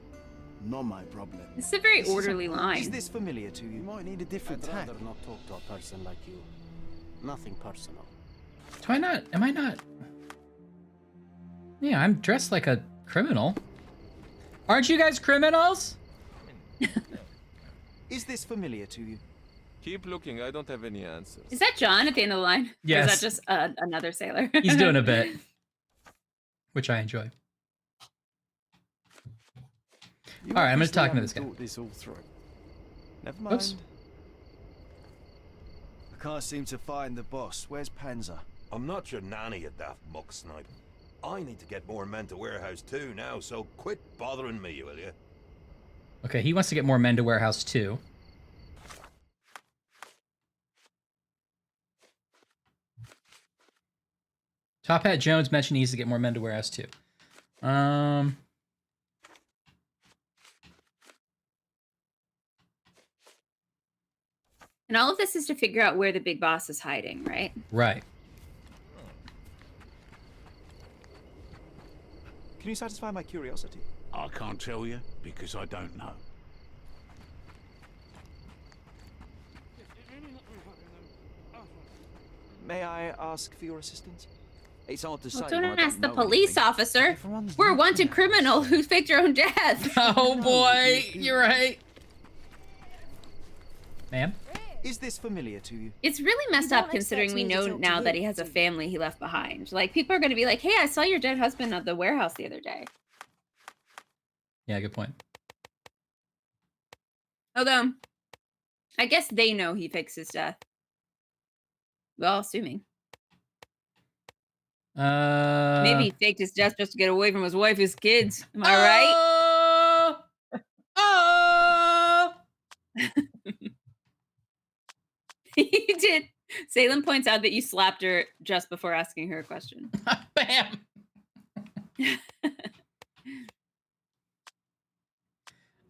Not my problem. This is a very orderly line. Is this familiar to you? You might need a different I'd tack. rather not talk to a person like you. Nothing personal. Am I not? Yeah, I'm dressed like a criminal. Aren't you guys criminals? Is this familiar to you? Keep looking, I don't have any answers. Is that John at the end of the line? Yes. Or is that just another sailor? He's doing a bit, which I enjoy. You All right, I'm going to obviously talk to haven't this guy. thought this all through. Never mind. Oops. I can't seem to find the boss. Where's Panzer? I'm not your nanny, you daft muck snipe. I need to get more men to Warehouse 2 now, so quit bothering me, will you? Okay, he wants to get more men to Warehouse 2. Top Hat Jones mentioned he needs to get more men to Warehouse 2. And all of this is to figure out where the big boss is hiding, right? Right. Can Can you satisfy my curiosity? I can't tell you because I don't know. May I ask for your assistance? It's hard to say. Well, don't ask the police officer. We're a wanted criminal who faked her own death. Oh boy, you're right. Ma'am? Is this familiar to you? It's really messed up considering we know now that he has a family he left behind. Like, people are going to be like, hey, I saw your dead husband at the warehouse the other day. Yeah, good point. Although, I guess they know he fakes his death. Well, assuming. Maybe he faked his death just to get away from his wife, his kids. Am I right? Oh! You did. Salem points out that you slapped her just before asking her a question. Bam! Is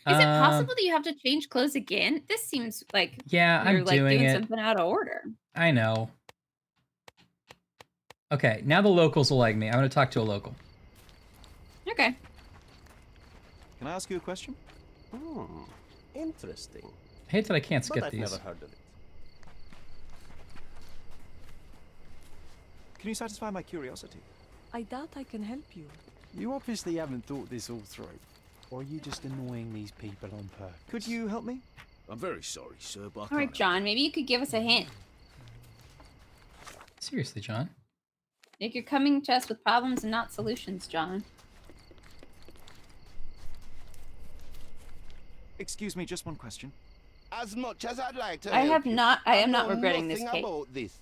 it possible that you have to change clothes again? This seems like Yeah, you're I'm like doing it. something out of order. I know. Okay, now the locals will like me. I'm gonna talk to a local. Okay. Can I ask you a question? Interesting. I hate that I can't skip I've these. never heard of it. Can you satisfy my curiosity? I doubt I can help you. You obviously haven't thought this all through. Or are you just annoying these people on purpose? Could you help me? I'm very sorry, sir, but I All right, can't. John, maybe you could give us a hint. Seriously, John? Like, you're coming to us with problems and not solutions, John. Excuse me, just one question. As much as I'd like to I help have you, not. I am know not regretting this nothing cake. about this.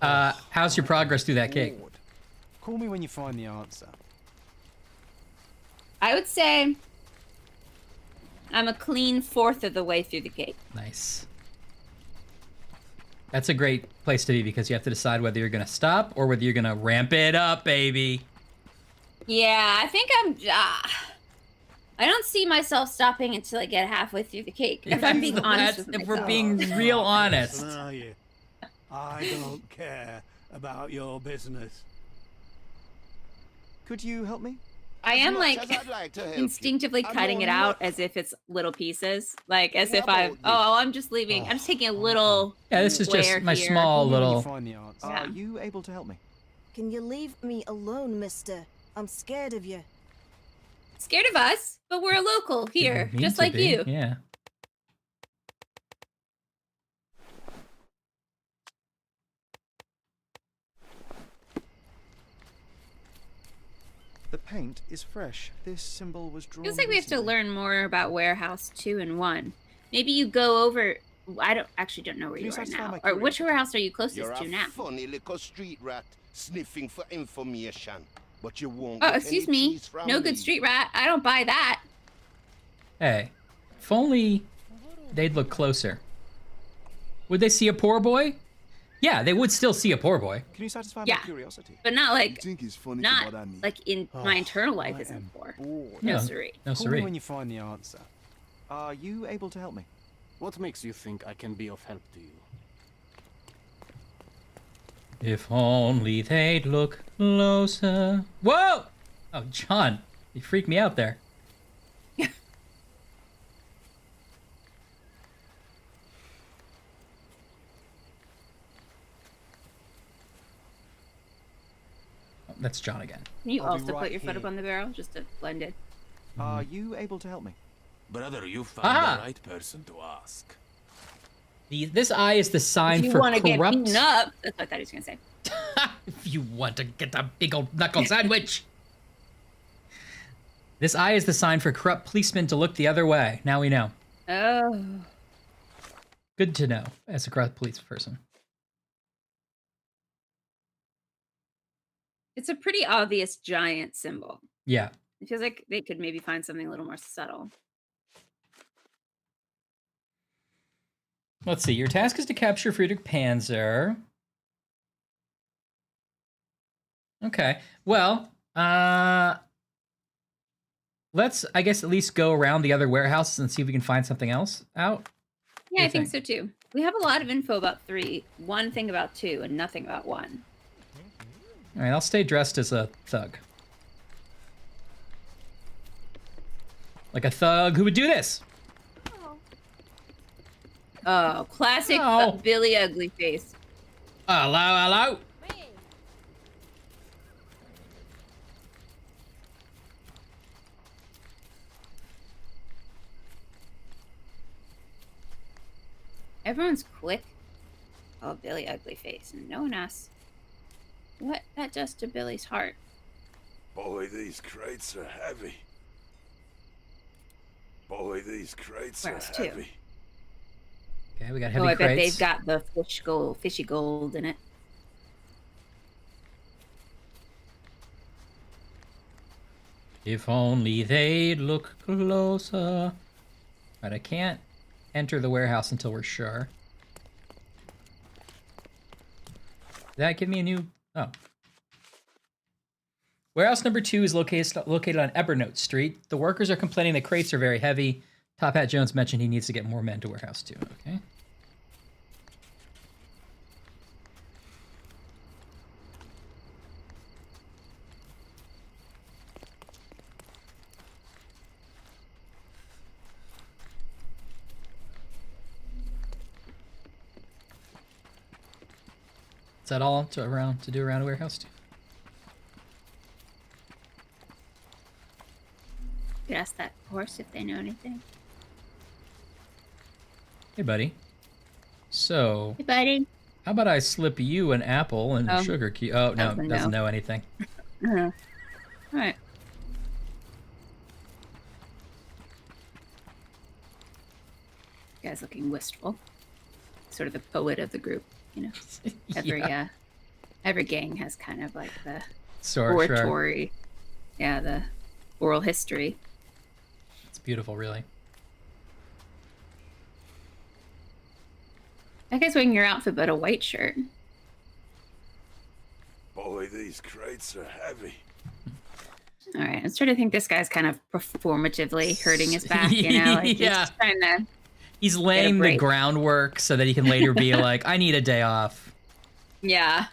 How's your progress through that cake? Lord. Call me when you find the answer. I would say I'm a clean fourth of the way through the cake. Nice. That's a great place to be because you have to decide whether you're gonna stop or whether you're gonna ramp it up, baby. Yeah, I think I'm. I don't see myself stopping until I get halfway through the cake. If I'm being honest with If we're myself. being real honest. Are you? I don't care about your business. Could you help me? I am As much like as I'd like to help you, instinctively I cutting know it out nothing as if it's little pieces, like as if about I. this. Oh, I'm just leaving. I'm just taking a little. Yeah, this is just square my here. small Call me when you little. find the answer. Yeah. Are you able to help me? Can you leave me alone, mister? I'm scared of you. Scared of us, but we're a local here, Didn't mean just to like be. you. Yeah. The paint is fresh. This symbol was drawn. Feels like we have to recently. learn more about Warehouse 2 and 1. Maybe you go over. I don't know where Can you you are satisfy now. my Or which curiosity? warehouse are you closest You're to a now? funny little street rat sniffing for information, but you won't. Oh, get excuse any me. cheese from No me. good street rat. I don't buy that. Hey, if only they'd look closer. Would they see a poor boy? Yeah, they would still see a poor boy. Can you satisfy Yeah. my curiosity? But not like, think it's funny not about me. like in my internal life isn't poor. No, siree. No, Call me siree. when you find the answer. Are you able to help me? What makes you think I can be of help to you? If only they'd look closer. Whoa! Oh, John, you freaked me out there. Oh, that's John again. Can you I'll be also put right your foot up here. on the barrel just to blend it? Are you able to help me? Brother, you found Ah! the right person to ask. This eye is the sign If you for want to get corrupt. beaten up, that's what I thought he was gonna say. If you want to get a big old knuckle sandwich. This eye is the sign for corrupt policemen to look the other way. Now we know. Oh. Good to know as a corrupt police person. It's a pretty obvious giant symbol. Yeah. It feels like they could maybe find something a little more subtle. Let's see. Your task is to capture Friedrich Panzer. Okay. Well, let's, I guess, at least go around the other warehouses and see if we can find something else out. Yeah, do I you think so too. We have a lot of info about 3, one thing about 2, and nothing about 1. All right, I'll stay dressed as a thug. Like a thug who would do this. Oh, classic Billy Ugly Face. Hello. Everyone's quick. Oh, Billy Ugly Face. And no one asks what that does to Billy's heart. Boy, these crates are heavy. Boy, these crates are Warehouse 2. heavy. Okay, we got heavy I bet crates. they've got the fishy gold in it. If only they'd look closer. Right, I can't enter the warehouse until we're sure. Did that give me a new... Oh. Warehouse number 2 is located on Ebernote Street. The workers are complaining the crates are very heavy. Top Hat Jones mentioned he needs to get more men to Warehouse 2. Okay. Is that all to do around Warehouse 2? You could ask that horse if they know anything. Hey, buddy. So... Hey, buddy. How about I slip you an apple and a sugar cube? Oh, no, doesn't know anything. All right. Guy's looking wistful. Sort of the poet of the group, you know. Every gang has kind of like the oratory. Yeah, the oral history. It's beautiful, really. I guess wearing your outfit but a white shirt. Boy, these crates are heavy. All right, I'm starting to think this guy's kind of performatively hurting his back, you know? Like Yeah. he's trying to He's laying the groundwork so that he can later be like, I need a day off. Yeah.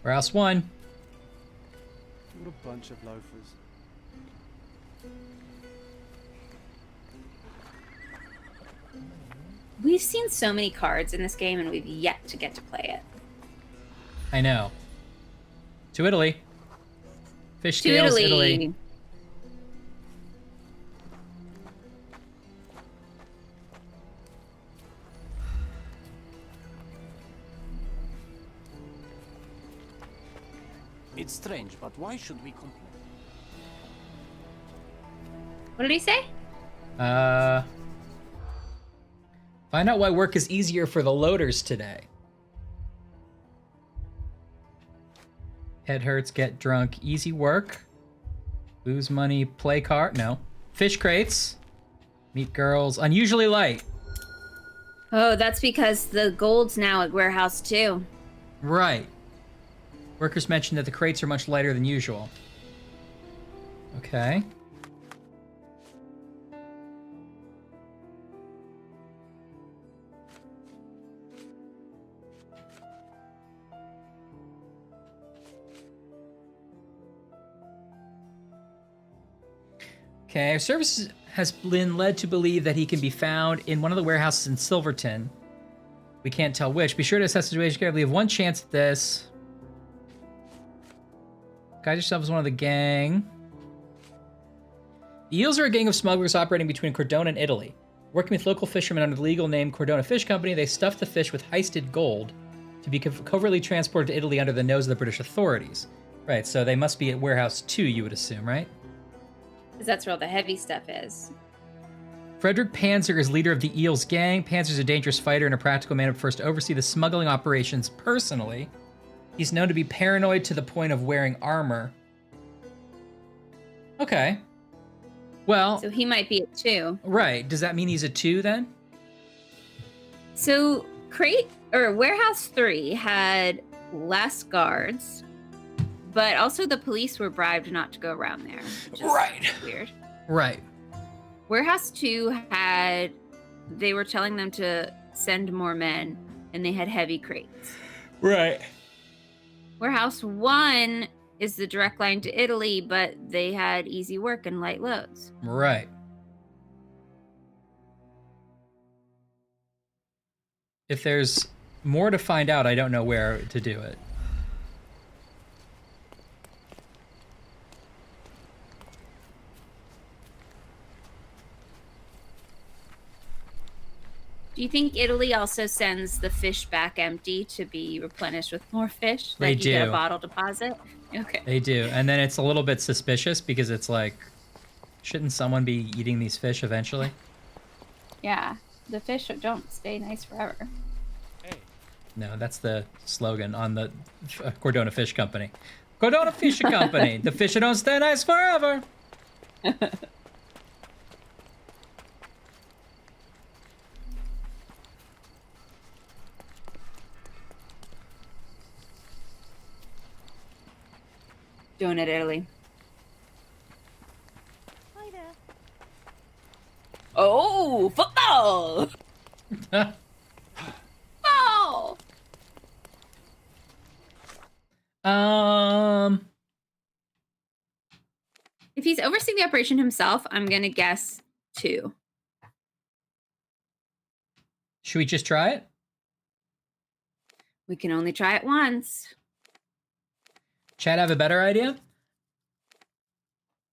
Warehouse 1. What a bunch of loafers. We've seen so many cards in this game and we've yet to get to play it. I know. To Italy. Fish To scales, Italy. Italy. It's strange, but why should we complain? What did he say? Find out why work is easier for the loaders today. Head hurts, get drunk, easy work. Lose money, play card. No. Fish crates. Meet girls, unusually light. Oh, that's because the gold's now at Warehouse 2. Right. Workers mentioned that the crates are much lighter than usual. Okay. Okay, our service has been led to believe that he can be found in one of the warehouses in Silverton. We can't tell which. Be sure to assess the situation carefully. You have one chance at this. Guide yourself as one of the gang. The Eels are a gang of smugglers operating between Cordona and Italy. Working with local fishermen under the legal name Cordona Fish Company, they stuff the fish with heisted gold to be covertly transported to Italy under the nose of the British authorities. Right, so they must be at Warehouse 2, you would assume, right? Because that's where all the heavy stuff is. Frederick Panzer is leader of the Eels gang. Panzer's a dangerous fighter and a practical man who prefers to oversee the smuggling operations personally. He's known to be paranoid to the point of wearing armor. Okay. Well... So he might be a 2. Right. Does that mean he's a 2 then? So Warehouse 3 had less guards, but also the police were bribed not to go around there. Which is weird. Right. Warehouse 2 they were telling them to send more men, and they had heavy crates. Right. Warehouse 1 is the direct line to Italy, but they had easy work and light loads. Right. If there's more to find out, I don't know where to do it. Do you think Italy also sends the fish back empty to be replenished with more fish? They like you get do. a bottle deposit? Okay. They do. And then it's a little bit suspicious because it's like, shouldn't someone be eating these fish eventually? Yeah. The fish don't stay nice forever. No, that's the slogan on the Cordona Fish Company. Cordona Fish Company. The fish don't stay nice forever. Donut Italy. Hi there. Oh, football! Football! If he's overseeing the operation himself, I'm gonna guess 2. Should we just try it? We can only try it once. Chad have a better idea?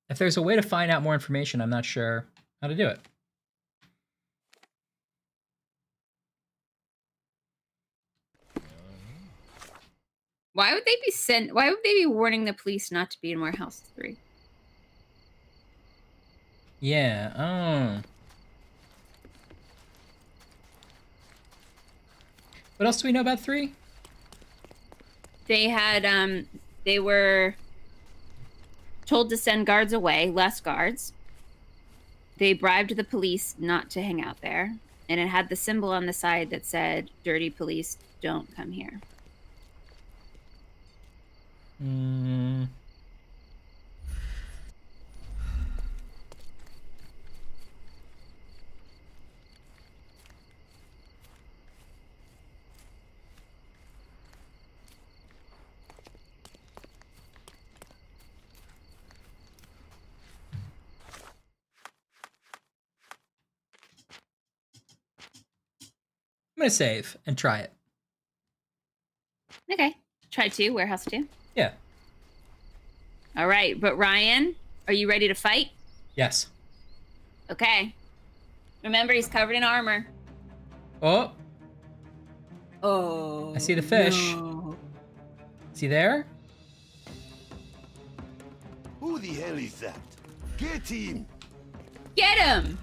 If there's a way to find out more information, I'm not sure how to do it. Why would they be warning the police not to be in Warehouse 3? Yeah, oh. What else do we know about 3? They had, they were told to send guards away, less guards. They bribed the police not to hang out there. And it had the symbol on the side that said, "Dirty police, don't come here." Hmm. I'm gonna save and try it. Okay. Try 2, Warehouse 2. Yeah. All right, but Ryan, are you ready to fight? Yes. Okay. Remember, he's covered in armor. Oh. Oh. I see the fish. No. Is he there? Who the hell is that? Get him! Get him!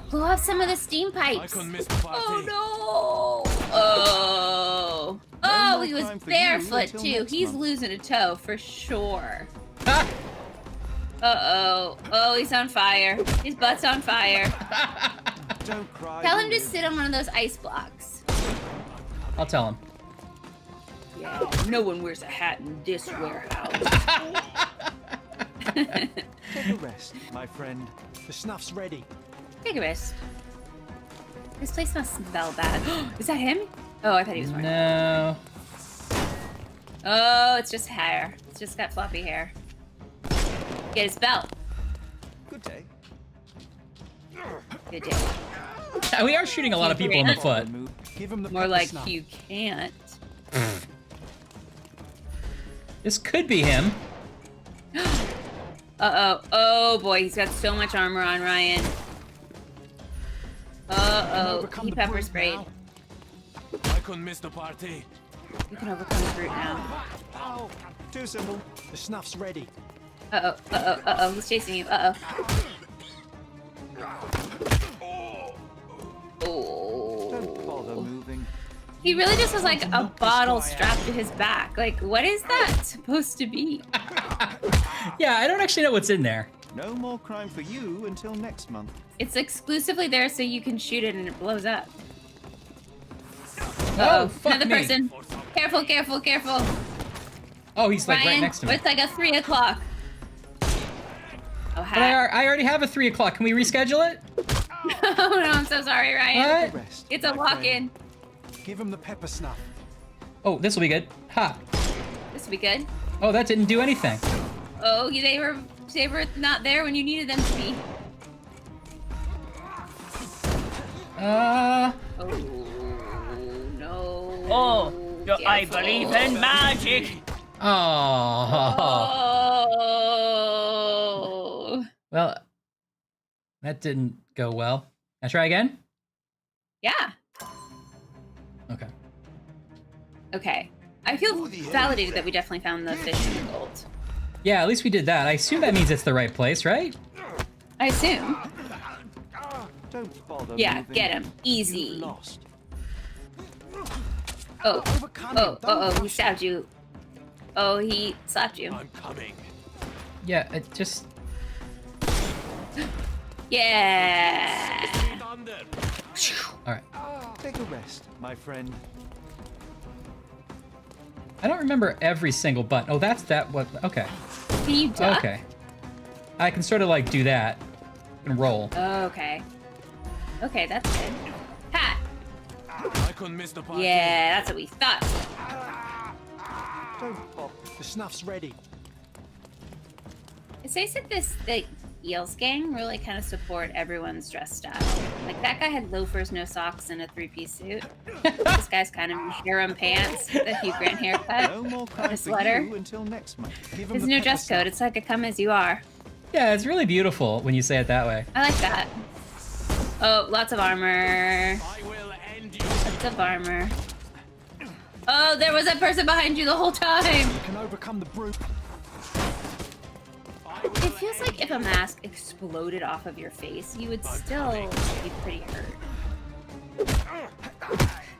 Blow off some of the steam pipes. I couldn't miss the party. Oh no! Oh. Oh, he was barefoot too. He's losing a toe for sure. Uh-oh. Oh, he's on fire. His butt's on fire. Don't cry. Tell him to sit on one of those ice blocks. I'll tell him. Yeah, no one wears a hat in this warehouse. Take a rest, my friend. The snuff's ready. Take a rest. This place must smell bad. Is that him? Oh, I thought he was wearing. No. Oh, it's just hair. It's just got floppy hair. Get his belt. Good day. Good day. We are shooting a lot of people in the foot. Give him the More pepper like snuff. you can't. This could be him. Uh-oh. Oh, boy. He's got so much armor on, Ryan. Uh-oh. He pepper sprayed. I couldn't miss the party. You can overcome the brute now. Ow. Too simple. The snuff's ready. Uh-oh. Uh-oh. Uh-oh. He's chasing you. Uh-oh. Don't bother moving. He really just has like a bottle strapped to his back. Like, what is that supposed to be? Yeah, I don't actually know what's in there. No more crime for you until next month. It's exclusively there so you can shoot it and it blows up. Oh, fuck Another me. person. Careful, careful, careful. Oh, he's like Ryan, right next to me. it's like a 3 o'clock. Oh, But I already have a 3 o'clock. Can we reschedule it? Oh no, I'm so sorry, Ryan. What? It's a walk-in. Give him the pepper snuff. Oh, this will be good. Ha. This will be good. Oh, that didn't do anything. Oh, they were not there when you needed them to be. Uh. Oh no. Oh, I believe in magic. Oh. Oh. Well, that didn't go well. Can I try again? Yeah. Okay. Okay. I feel validated that we definitely found the fish in the gold. Yeah, at least we did that. I assume that means it's the right place, right? I assume. Don't bother. Yeah, moving. get him. Easy. You've lost. Oh. Oh, he stabbed you. Oh, he slapped you. I'm coming. Yeah, it just... Yeah. Alright. Take a rest, my friend. I don't remember every single button. Oh, that's that what... Okay. Can you duck? Okay. I can sort of like do that and roll. Okay. Okay, that's good. Ha! I couldn't miss the party. Yeah, that's what we thought. Don't bother. The snuff's ready. It's nice that the Eels gang really kind of support everyone's dress style. Like, that guy had loafers, no socks, and a three-piece suit. This guy's kind of in harem pants, the Hugh Grant haircut, No more and crying a for sweater. you until next month. Give him There's the no pepper dress snuff. code. It's like a come as you are. Yeah, it's really beautiful when you say it that way. I like that. Oh, lots of armor. I will end you. Lots of armor. Oh, there was a person behind you the whole time. You can overcome the brute. It feels like if a mask exploded off of your face, you would still be pretty hurt.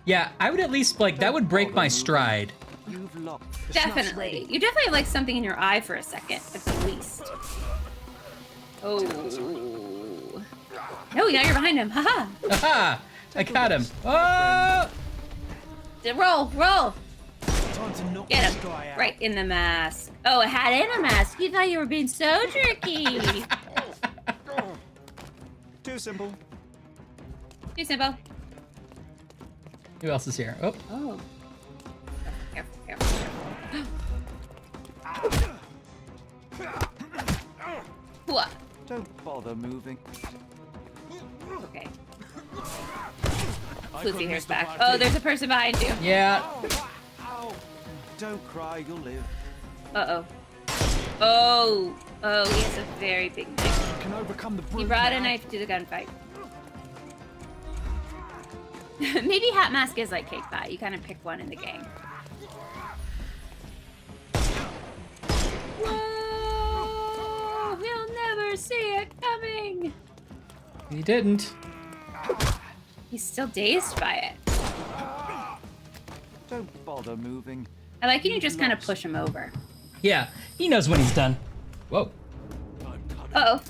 Yeah, I would at least, like, that would break my stride. You've lost. The snuff's Definitely. ready. You definitely have like something in your eye for a second, at the least. Oh. No, now you're behind him. Haha. Aha! I got him. Oh! Roll, roll. Time to knock Get this him. guy out. Right in the mask. Oh, it had in a mask. You thought you were being so tricky. Too simple. Too simple. Who else is here? Oh. Oh. Careful, careful, careful. What? Don't bother moving. Okay. I Floofy couldn't hair's miss the back. party. Oh, there's a person behind you. Yeah. Don't cry, you'll live. Uh-oh. Oh. Oh, he has a very big knife. You can overcome the brute He brought a now. knife to the gunfight. Maybe Hat Mask is like Cake Pie. You kind of pick one in the gang. Whoa! He'll never see it coming! He didn't. He's still dazed by it. Don't bother moving. I like when you just kind of push him over. Yeah, he knows when he's done. Whoa. Uh-oh.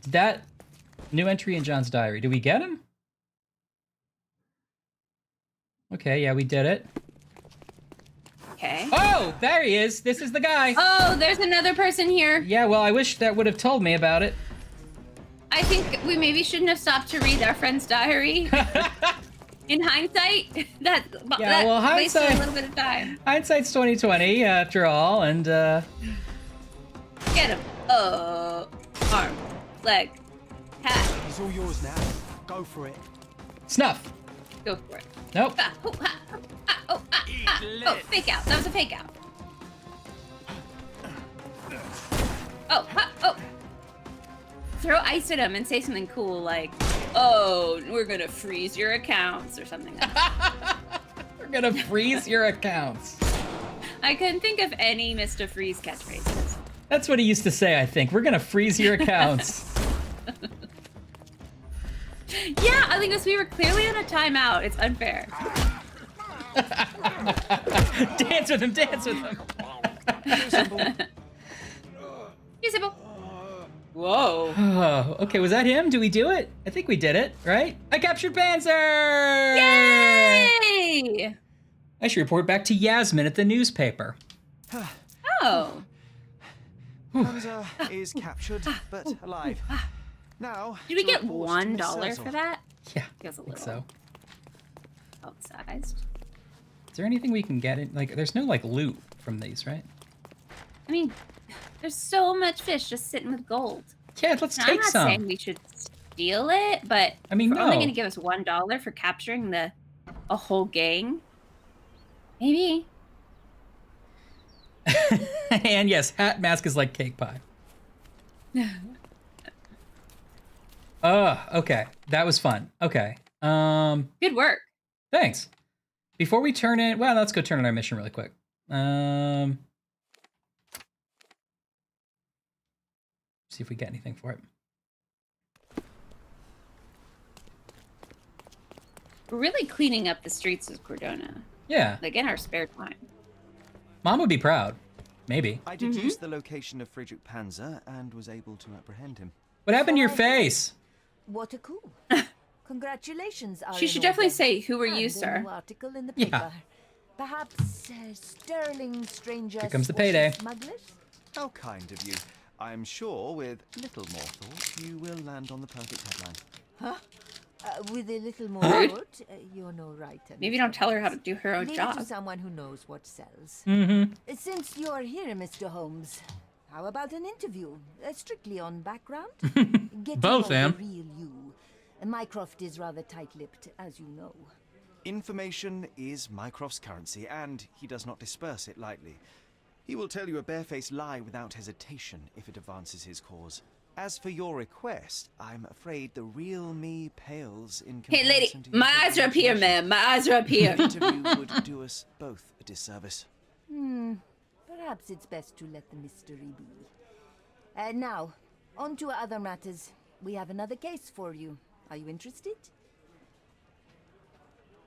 That new entry in John's diary. Did we get him? Okay, yeah, we did it. Okay. Oh, there he is. This is the guy. Oh, there's another person here. Yeah, well, I wish that would have told me about it. I think we maybe shouldn't have stopped to read our friend's diary. In hindsight, that well, wasted hindsight- a little bit of time. Hindsight's 2020, after all, and Get him. Arm, leg, hat. He's all yours now. Go for it. snuff. Go for it. Nope. Ah, oh, ah, ah, oh, ah, ah. Oh, fake out. That was a fake out. Oh, ah, oh. Throw ice at him and say something cool like, "Oh, we're gonna freeze your accounts" or something like that. We're gonna freeze your accounts. I couldn't think of any Mr. Freeze catchphrases. That's what he used to say, I think. We're gonna freeze your accounts. Yeah, I think we were clearly on a timeout. It's unfair. Dance with him, dance with him. Too simple. Whoa. Oh, okay, was that him? Did we do it? I think we did it, right? I captured Panzer! Yay! I should report back to Yasmin at the newspaper. Oh. Hamza is captured, but alive. Now, Did we to get report to Miss $1 Cecil. for that? Yeah, Feels a I think little so. outsized. Is there anything we can get in? Like, there's no like loot from these, right? I mean, there's so much fish just sitting with gold. Yeah, let's Now, take I'm not some. saying we should steal it, but I mean, if we're only no. going to give us $1 for capturing a whole gang, maybe. And yes, hat mask is like cake pie. Okay. That was fun. Okay. Good work. Thanks. Before we turn in, well, let's go turn in our mission really quick. See if we get anything for it. We're really cleaning up the streets of Cordona. Yeah. Like in our spare time. Mom would be proud. Maybe. I deduced the location of Friedrich Panzer and was able to apprehend him. What happened to your face? What a coup. Congratulations, She should definitely say, "Who are you, sir?" Article in the Yeah. paper. Perhaps sterling strangers. Here comes the or payday. Smugglers? How kind of you. I'm sure with little more thought, you will land on the perfect headline. Huh? With a little more Huh? thought, you're no writer. Maybe don't tell her how to do her own Leave it job. to someone who knows what sells. Mm-hmm. Since you're here, Mr. Holmes, how about an interview? Strictly on background? Get Both, to know Em. the real you. Mycroft is rather tight-lipped, as you know. Information is Mycroft's currency, and he does not disperse it lightly. He will tell you a barefaced lie without hesitation if it advances his cause. As for your request, I'm afraid the real me pales in Hey, lady, comparison to my your eyes are up here, imagination. ma'am. My eyes are up here. An interview would do us both a disservice. Perhaps it's best to let the mystery be. Now, on to other matters. We have another case for you. Are you interested?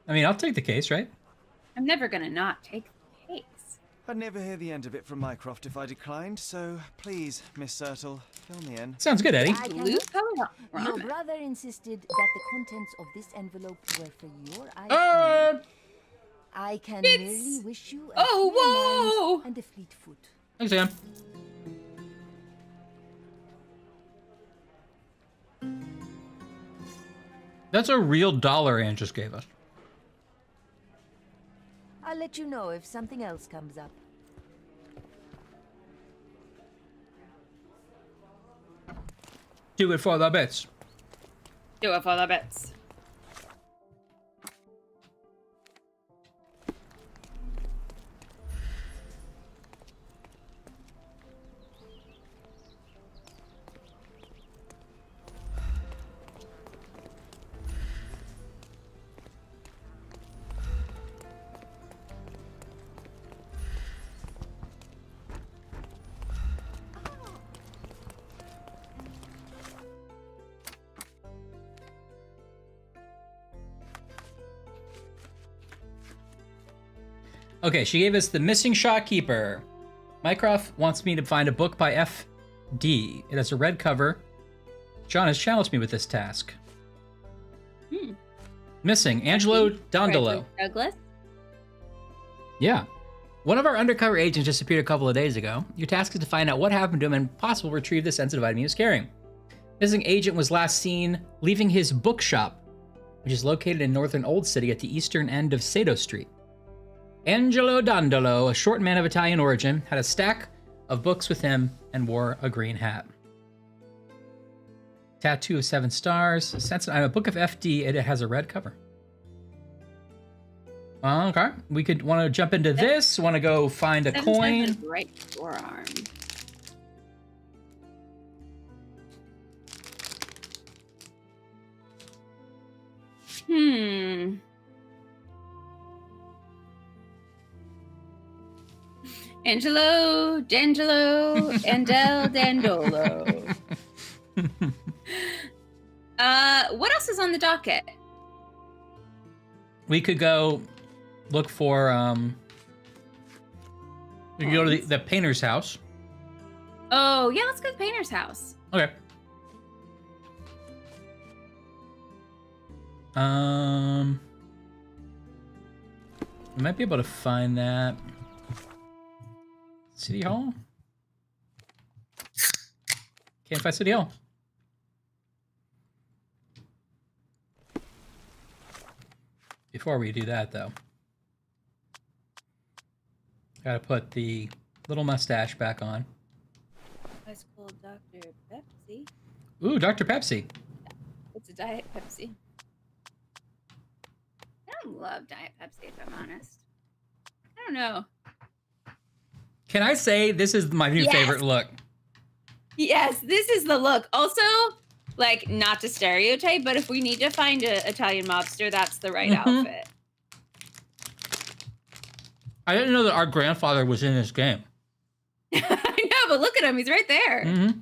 I mean, I'll take the case, right? I'm never gonna not take the case. I'd never hear the end of it from Mycroft if I declined, so please, Miss Sertle, fill me in. Sounds good, Eddie. I can- Blue color Your ramen. brother insisted that the contents of this envelope were for your eyes only. I can merely wish you a clear mind whoa! and a fleet foot. Thanks, Sam. That's a real dollar Anne just gave us. I'll let you know if something else comes up. Do it for the bits. Do it for the bits. Okay, she gave us The Missing Shopkeeper. Mycroft wants me to find a book by F.D. It has a red cover. John has challenged me with this task. Missing Angelo Dondolo. Douglas? Yeah. One of our undercover agents disappeared a couple of days ago. Your task is to find out what happened to him and possibly retrieve the sensitive item he was carrying. Missing agent was last seen leaving his bookshop, which is located in northern Old City at the eastern end of Sato Street. Angelo Dondolo, a short man of Italian origin, had a stack of books with him and wore a green hat. Tattoo of 7 stars. Sensitive item, a book of FD. It has a red cover. Okay, we could want to jump into this. Want to go find a 7 times coin. his right forearm. Angelo, D'Angelo, Andel, Dandolo. What else is on the docket? We could go look for we could go to the painter's house. Oh, yeah, let's go to the painter's house. Okay. We might be able to find that. City Hall? Can't find City Hall. Before we do that, though, gotta put the little mustache back on. High school Dr. Pepsi. Ooh, Dr. Pepsi. It's a Diet Pepsi. I don't love Diet Pepsi, if I'm honest. I don't know. Can I say this is my new favorite look? Yes, this is the look. Also, like, not to stereotype, but if we need to find an Italian mobster, that's the right outfit. I didn't know that our grandfather was in this game. I know, but look at him. He's right there. Mm-hmm.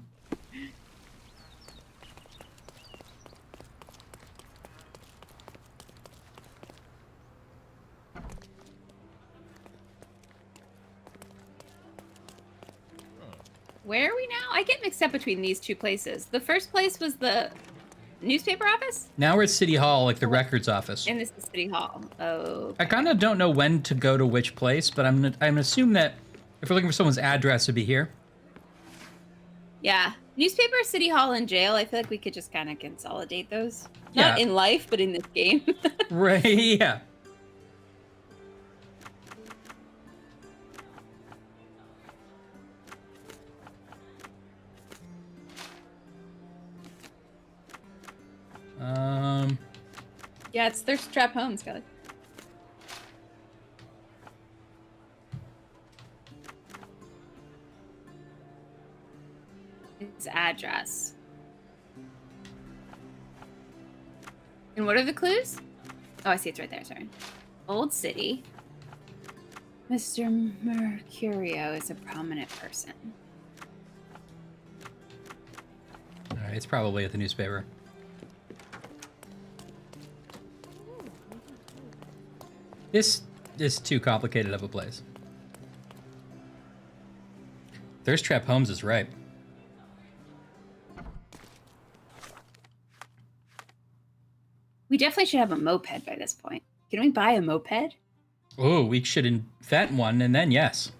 Where are we now? I get mixed up between these two places. The first place was the newspaper office? Now we're at City Hall, like the records office. And this is City Hall. Oh. I kind of don't know when to go to which place, but I'm assuming that if we're looking for someone's address, it'd be here. Yeah. Newspaper, City Hall, and jail. I feel like we could just kind of consolidate those. Yeah. Not in life, but in this game. Right, yeah. Yeah, it's Thirst Trap Holmes, Kelly. His address. And what are the clues? Oh, I see it's right there, sorry. Old City. Mr. Mercurio is a prominent person. All right, it's probably at the newspaper. This is too complicated of a place. Thirst Trap Holmes is right. We definitely should have a moped by this point. Can we buy a moped? Oh, we should invent one, and then yes.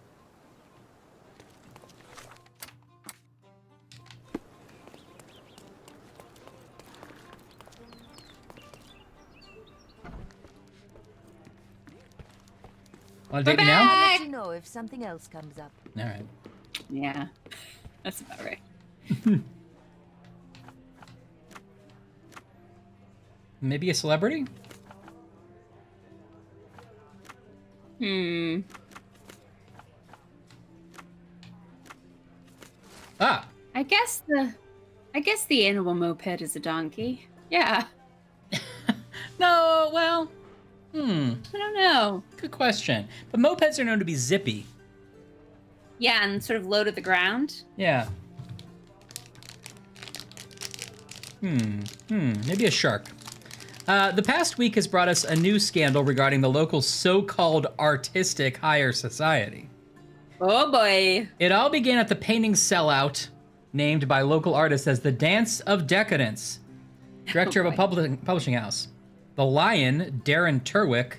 Want to date me now? I'll let you know if something else comes up. All right. Yeah, that's about right. Maybe a celebrity? Ah. I guess the animal moped is a donkey. Yeah. No, well, I don't know. Good question. But mopeds are known to be zippy. Yeah, and sort of low to the ground. Yeah. Maybe a shark. The past week has brought us a new scandal regarding the local so-called artistic higher society. Oh boy. It all began at the painting sellout, named by local artists as the Dance of Decadence. Director of a publishing house. The Lion, Darren Turwick,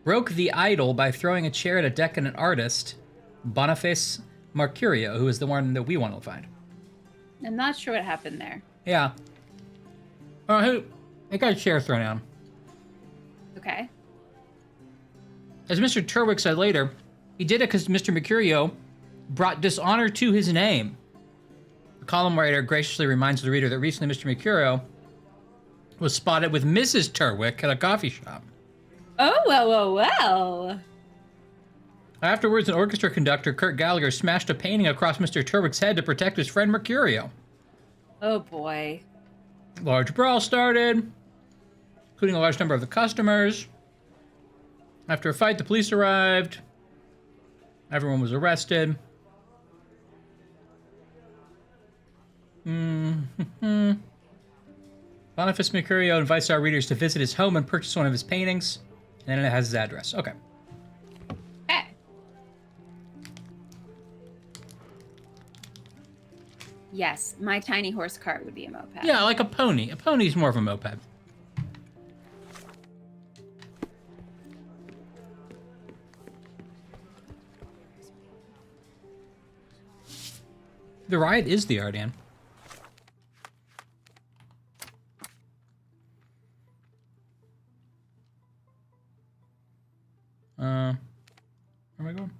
broke the idol by throwing a chair at a decadent artist, Boniface Mercurio, who is the one that we want to find. I'm not sure what happened there. Yeah. Oh, he got a chair thrown at him. Okay. As Mr. Turwick said later, he did it because Mr. Mercurio brought dishonor to his name. The column writer graciously reminds the reader that recently Mr. Mercurio was spotted with Mrs. Turwick at a coffee shop. Oh, well. Afterwards, an orchestra conductor, Kurt Gallagher, smashed a painting across Mr. Turwick's head to protect his friend Mercurio. Oh, boy. Large brawl started, including a large number of the customers. After a fight, the police arrived. Everyone was arrested. Boniface Mercurio invites our readers to visit his home and purchase one of his paintings. And then it has his address. Okay. Okay. Yes, my tiny horse cart would be a moped. Yeah, like a pony. A pony's more of a moped. The riot is the Ardan. Where am I going?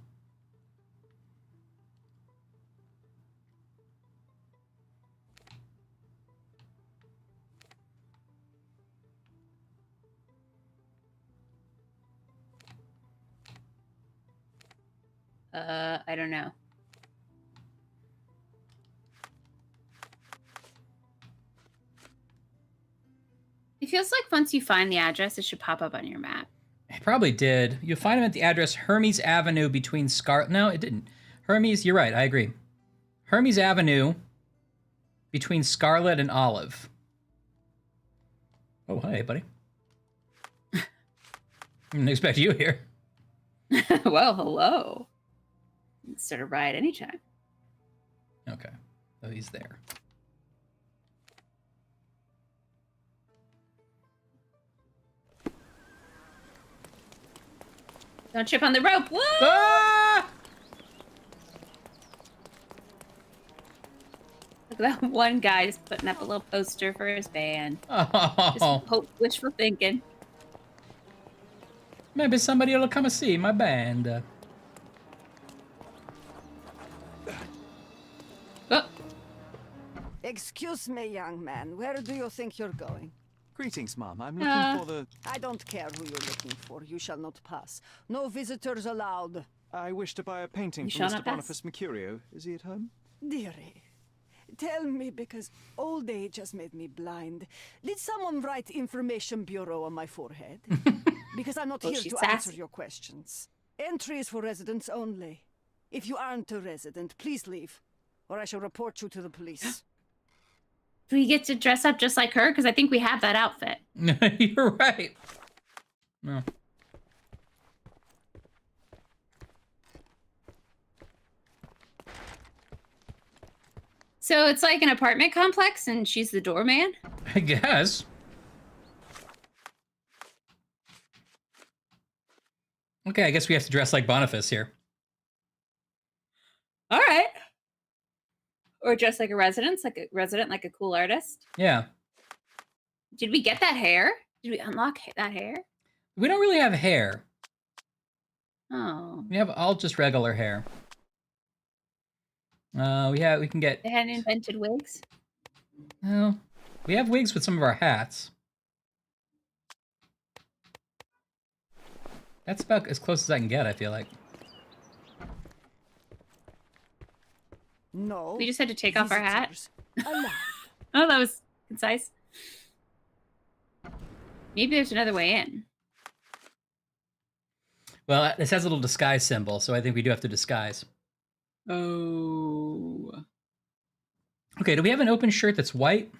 I don't know. It feels like once you find the address, it should pop up on your map. It probably did. You'll find him at the address Hermes Avenue between No, it didn't. Hermes, you're right. I agree. Hermes Avenue between Scarlet and Olive. Oh, hey, buddy. I didn't expect you here. Well, hello. Start a riot anytime. Okay. So he's there. Don't trip on the rope. Woo! Ah! Look at that one guy just putting up a little poster for his band. Oh. Just wishful thinking. Maybe somebody will come and see my band. Oh. Excuse me, young man. Where do you think you're going? Greetings, ma'am. I'm looking for the... I don't care who you're looking for. You shall not pass. No visitors allowed. I wish to buy a painting You from shall Mr. not pass. Boniface Mercurio. Is he at home? Dearie, tell me, because old age has made me blind. Did someone write Information Bureau on my forehead? Because I'm not Oh, here she's to answer sassy. your questions. Entry is for residents only. If you aren't a resident, please leave, or I shall report you to the police. Do we get to dress up just like her? Because I think we have that outfit. You're right. No. So it's like an apartment complex and she's the doorman? I guess. Okay, I guess we have to dress like Boniface here. All right. Or dress like a resident, like a cool artist. Yeah. Did we get that hair? Did we unlock that hair? We don't really have hair. Oh. We have all just regular hair. We can get... They hadn't invented wigs? Well, we have wigs with some of our hats. That's about as close as I can get, I feel like. No. We just had to take off our hat? visitors allowed. Oh, that was concise. Maybe there's another way in. Well, this has a little disguise symbol, so I think we do have to disguise. Oh. Okay, do we have an open shirt that's white?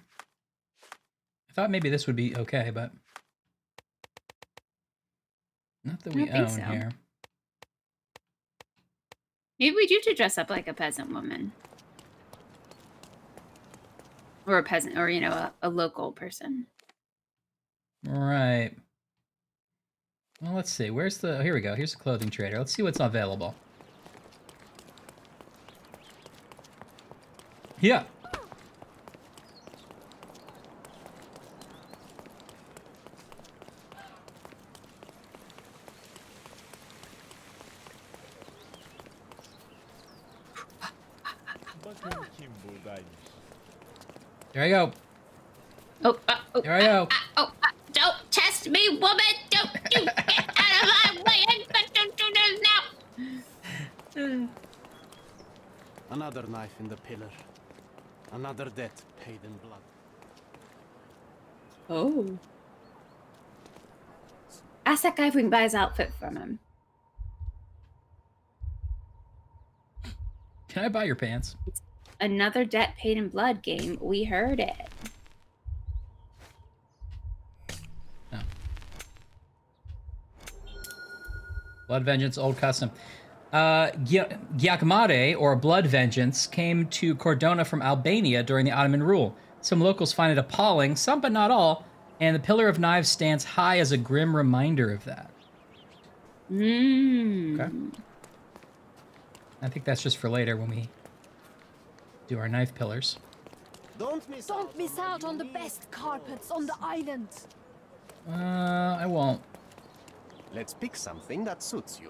I thought maybe this would be okay, but... Not that we I don't own think so. here. Maybe we do have to dress up like a peasant woman. Or a peasant, or, you know, a local person. Right. Well, let's see. Where's the... Oh, here we go. Here's the clothing trader. Let's see what's available. Yeah. There I go. Oh, there I go. Don't test me, woman! Don't you get out of my way! Don't do this now! Another knife in the pillar. Another debt paid in blood. Oh. Ask that guy if we can buy his outfit from him. Can I buy your pants? Another debt paid in blood game. We heard it. No. Blood Vengeance, Old Custom. Giacomo, or Blood Vengeance, came to Cordona from Albania during the Ottoman rule. Some locals find it appalling, some but not all, and the Pillar of Knives stands high as a grim reminder of that. Okay. I think that's just for later when we do our knife pillars. Don't miss out on the best carpets on the island. I won't. Let's pick something that suits you.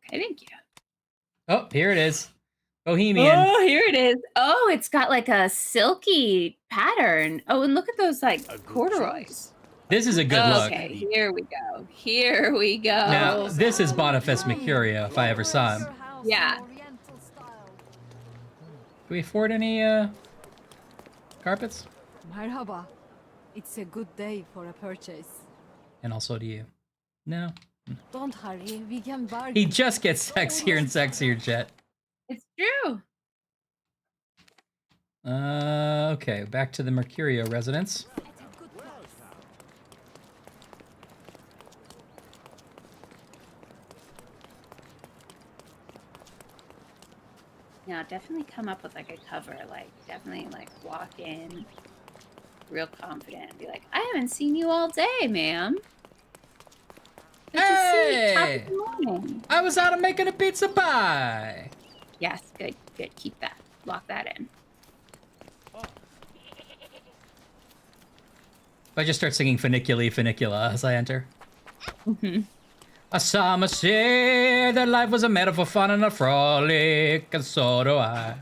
Okay, thank you. Oh, here it is. Bohemian. Oh, here it is. Oh, it's got like a silky pattern. Oh, and look at those like corduroys. This is a good look. Okay, here we go. Here we go. Now, this is Boniface Mercurio, if I ever saw him. Yeah. Do we afford any carpets? Merhaba. It's a good day for a purchase. And also to you. No. Don't hurry, we can bargain. He just gets sexier and sexier, Jet. It's true. Okay, back to the Mercurio residence. Now, definitely come up with like a cover. Like, definitely like walk in real confident and be like, I haven't seen you all day, ma'am. Good to see you. Top of the morning. I was out making a pizza pie. Yes, good, good. Keep that. Lock that in. I just start singing Funiculi Funicula as I enter. A summer say that life was a metaphor for fun and a frolic, and so do I.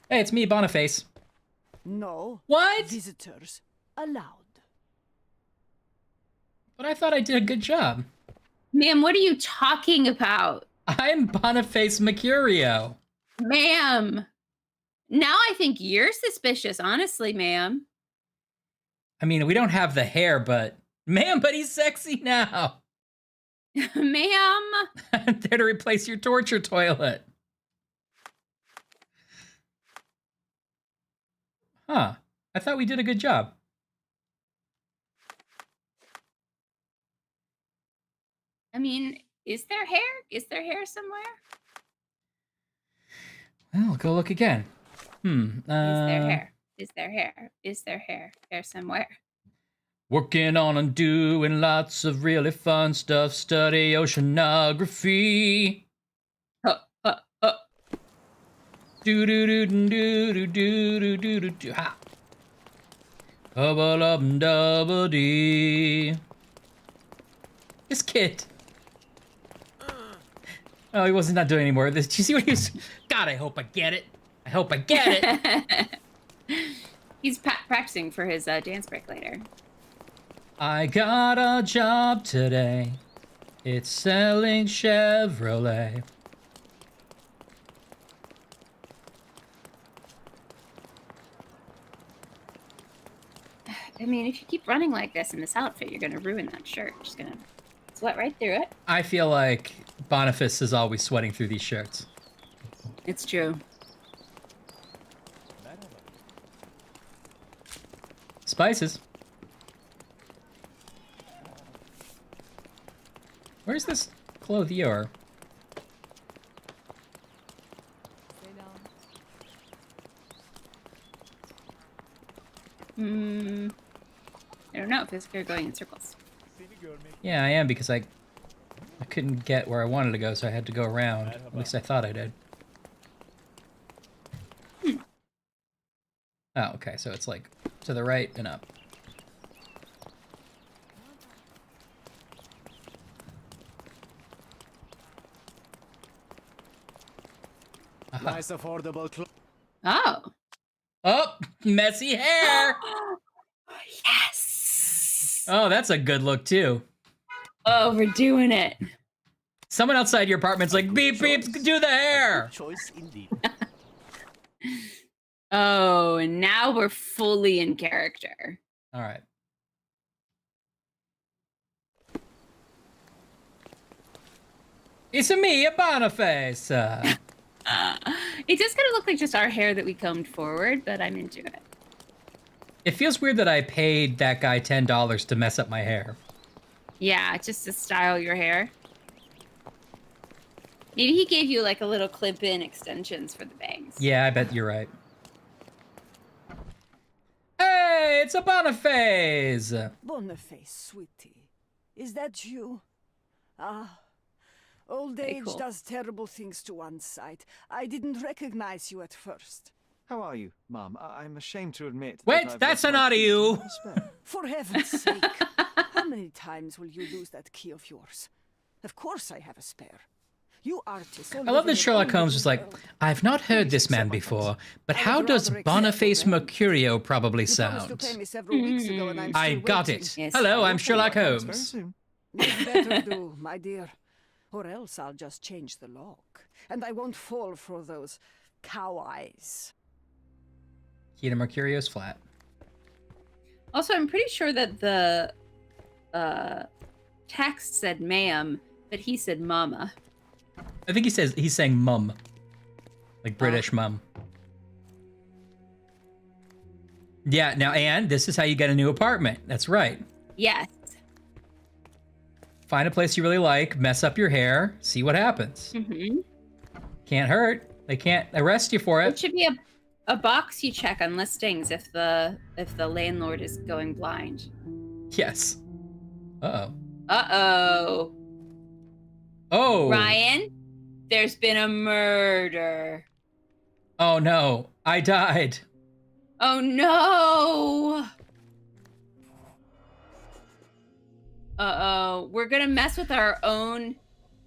Hey, it's me, Boniface. No. What? Visitors allowed. But I thought I did a good job. Ma'am, what are you talking about? I'm Boniface Mercurio. Ma'am. Now I think you're suspicious, honestly, ma'am. I mean, we don't have the hair, but... Man, but he's sexy now. Ma'am. I'm there to replace your torture toilet. Huh. I thought we did a good job. I mean, is there hair? Is there hair somewhere? Well, go look again. Is there hair? Is there hair? Is there hair? Hair somewhere? Working on and doing lots of really fun stuff. Study oceanography. Do do do do do do do do do do ha. Double up and double D. This kid. Oh, he wasn't not doing any more of this. Do you see what he was? God, I hope I get it. I hope I get it. He's practicing for his dance break later. I got a job today. It's selling Chevrolet. I mean, if you keep running like this in this outfit, you're gonna ruin that shirt. Just gonna sweat right through it. I feel like Boniface is always sweating through these shirts. It's true. Spices. Where's this clothier? I don't know if it's going in circles. Yeah, I am, because I couldn't get where I wanted to go, so I had to go around. At least I thought I did. Oh, okay, so it's like to the right and up. Nice affordable clothes. Oh. Oh, messy hair. Yes. Oh, that's a good look too. Oh, we're doing it. Someone outside your apartment's like, beep, beep, do the hair. Choice indeed. Oh, and now we're fully in character. All right. It's me, a Boniface. It does kind of look like just our hair that we combed forward, but I'm into it. It feels weird that I paid that guy $10 to mess up my hair. Yeah, just to style your hair. Maybe he gave you like a little clip-in extensions for the bangs. Yeah, I bet you're right. Hey, it's a Boniface! Boniface, sweetie. Is that you? Ah, old age does terrible things to one's sight. I didn't recognize you at first. How are you, Mum? I'm ashamed to admit. Wait, that I've that's left not my of keys you. in the spare. For heaven's sake! How many times will you lose that key of yours? Of course I have a spare. You artists all I love live in that your Sherlock own Holmes was little like, world. I've not heard Please this man accept my thanks. before, but I how would does rather accept Boniface your Mercurio probably You promised to sound? pay me several weeks ago, and I'm still I got waiting. it. Yes. Hello, I I'm will pay you, Sherlock I promise, very Holmes. soon. You better do, my dear. Or else I'll just change the lock. And I won't fall for those cow eyes. Key to Mercurio's flat. Also, I'm pretty sure that the text said ma'am, but he said mama. I think he's saying mum. Like British mum. Yeah, now, Anne, this is how you get a new apartment. That's right. Yes. Find a place you really like, mess up your hair, see what happens. Mm-hmm. Can't hurt. They can't arrest you for It it. should be a box you check on listings if the landlord is going blind. Yes. Uh-oh. Uh-oh. Oh. Ryan, there's been a murder. Oh, no. I died. Oh, no. Uh-oh. We're going to mess with our own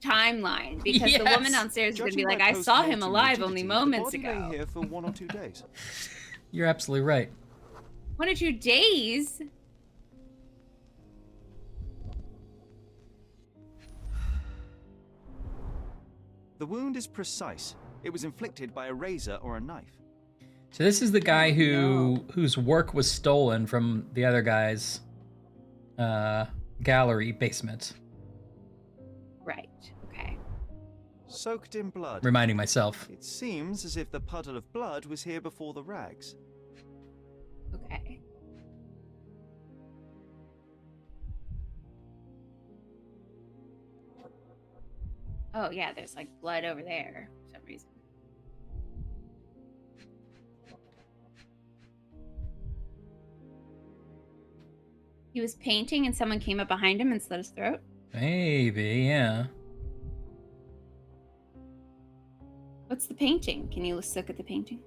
timeline because the woman downstairs is going to be like, I saw him alive only moments ago. Here for 1 or 2 days. You're absolutely right. 1 or 2 days? The wound is precise. It was inflicted by a razor or a knife. So this is the guy whose work was stolen from the other guy's gallery basement. Right. Okay. Soaked in blood. Reminding myself. It seems as if the puddle of blood was here before the rags. Okay. Oh, yeah, there's like blood over there for some reason. He was painting and someone came up behind him and slit his throat? Maybe, yeah. What's the painting? Can you look at the painting?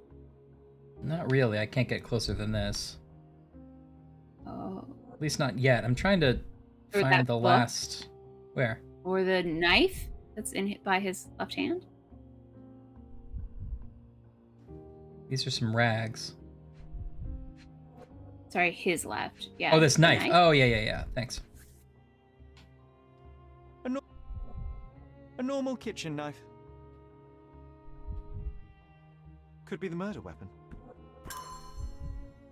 Not really. I can't get closer than this. Oh. At least not yet. I'm trying to Or find that the book? last... Where? Or the knife that's by his left hand? These are some rags. Sorry, his left. Yeah. Oh, this the knife. Oh, yeah. Thanks. A normal kitchen knife. Could be the murder weapon.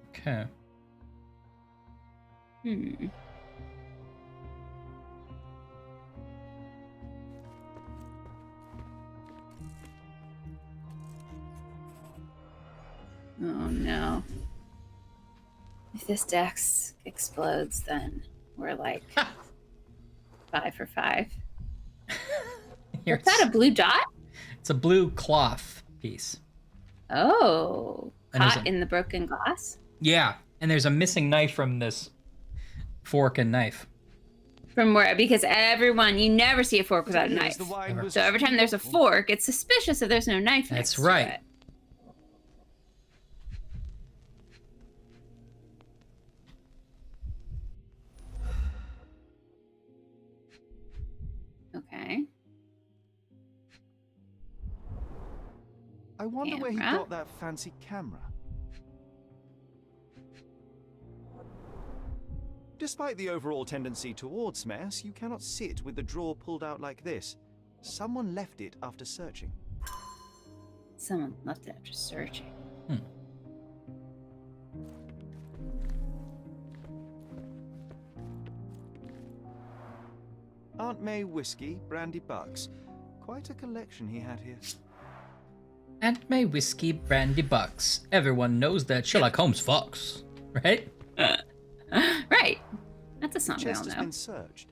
Okay. Hmm. Oh no. If this dex explodes, then we're like 5 for 5. Here, Is that a blue dot? It's a blue cloth piece. Oh. And there's Caught in the broken glass? Yeah, and there's a missing knife from this fork and knife. From where? Because you never see a fork without a knife. Ever. So every time there's a fork, it's suspicious if there's no knife next That's right. to it. Okay. I wonder where he Camera? got that fancy camera. Despite the overall tendency towards mess, you cannot sit with the drawer pulled out like this. Someone left it after searching. Someone left it after searching. Aunt May whiskey, brandy bucks. Quite a collection he had here. Aunt May whiskey, brandy bucks. Everyone knows that Sherlock Holmes fucks, right? Right. That's a song we all Chest has know. been searched.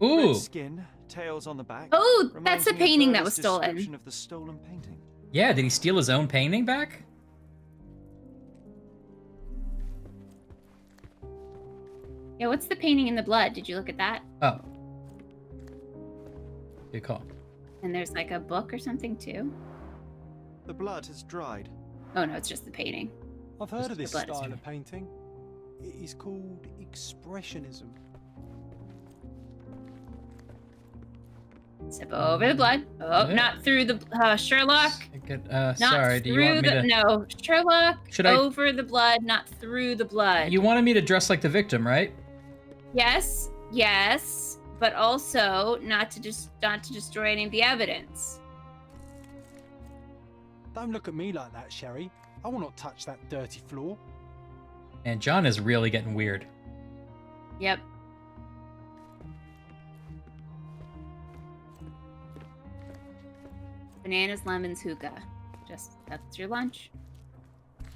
Ooh. Red skin, tails on the back. Oh, that's Reminds the me of painting that Burroughs' was stolen. description of the stolen painting. Yeah, did he steal his own painting back? Yeah, what's the painting in the blood? Did you look at that? Oh. Good call. And there's like a book or something too. The blood has dried. Oh no, it's just the painting. I've heard of this The blood is style dry. of painting. It is called expressionism. Sip over the blood. Oh, Yeah. not through the Sherlock. Not Sorry, do you want me through to... No, Sherlock. Should I- Over the blood, not through the blood. You wanted me to dress like the victim, right? Yes, yes, but also not to destroy any of the evidence. Don't look at me like that, Sherry. I will not touch that dirty floor. And John is really getting weird. Yep. Bananas, lemons, hookah. That's your lunch.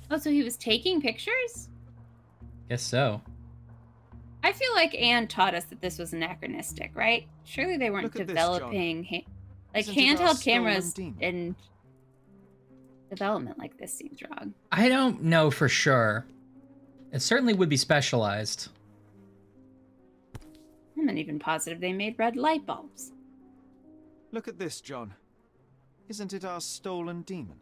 Oh, so he was taking pictures? Guess so. I feel like Anne taught us that this was anachronistic, right? Surely they weren't Look at this, developing like Isn't it our handheld cameras stolen demon? in development like this seems wrong. I don't know for sure. It certainly would be specialized. I'm not even positive they made red light bulbs. Look at this, John. Isn't it our stolen demon?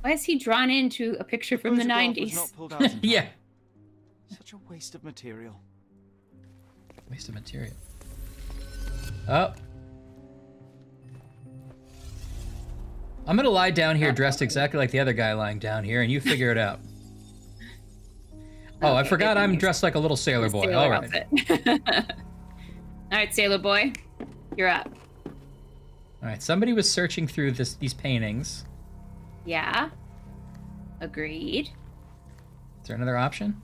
Why is he drawn into a picture from the Photograph was 90s? not pulled out in time. Yeah. Such a waste of material. Waste of material. Oh. I'm gonna lie down here dressed exactly like the other guy lying down here, and you figure it out. Oh, I Okay, forgot good I'm news. dressed like a little sailor boy. Sailor All right. outfit. All right, sailor boy, you're up. All right. Somebody was searching through these paintings. Yeah. Agreed. Is there another option?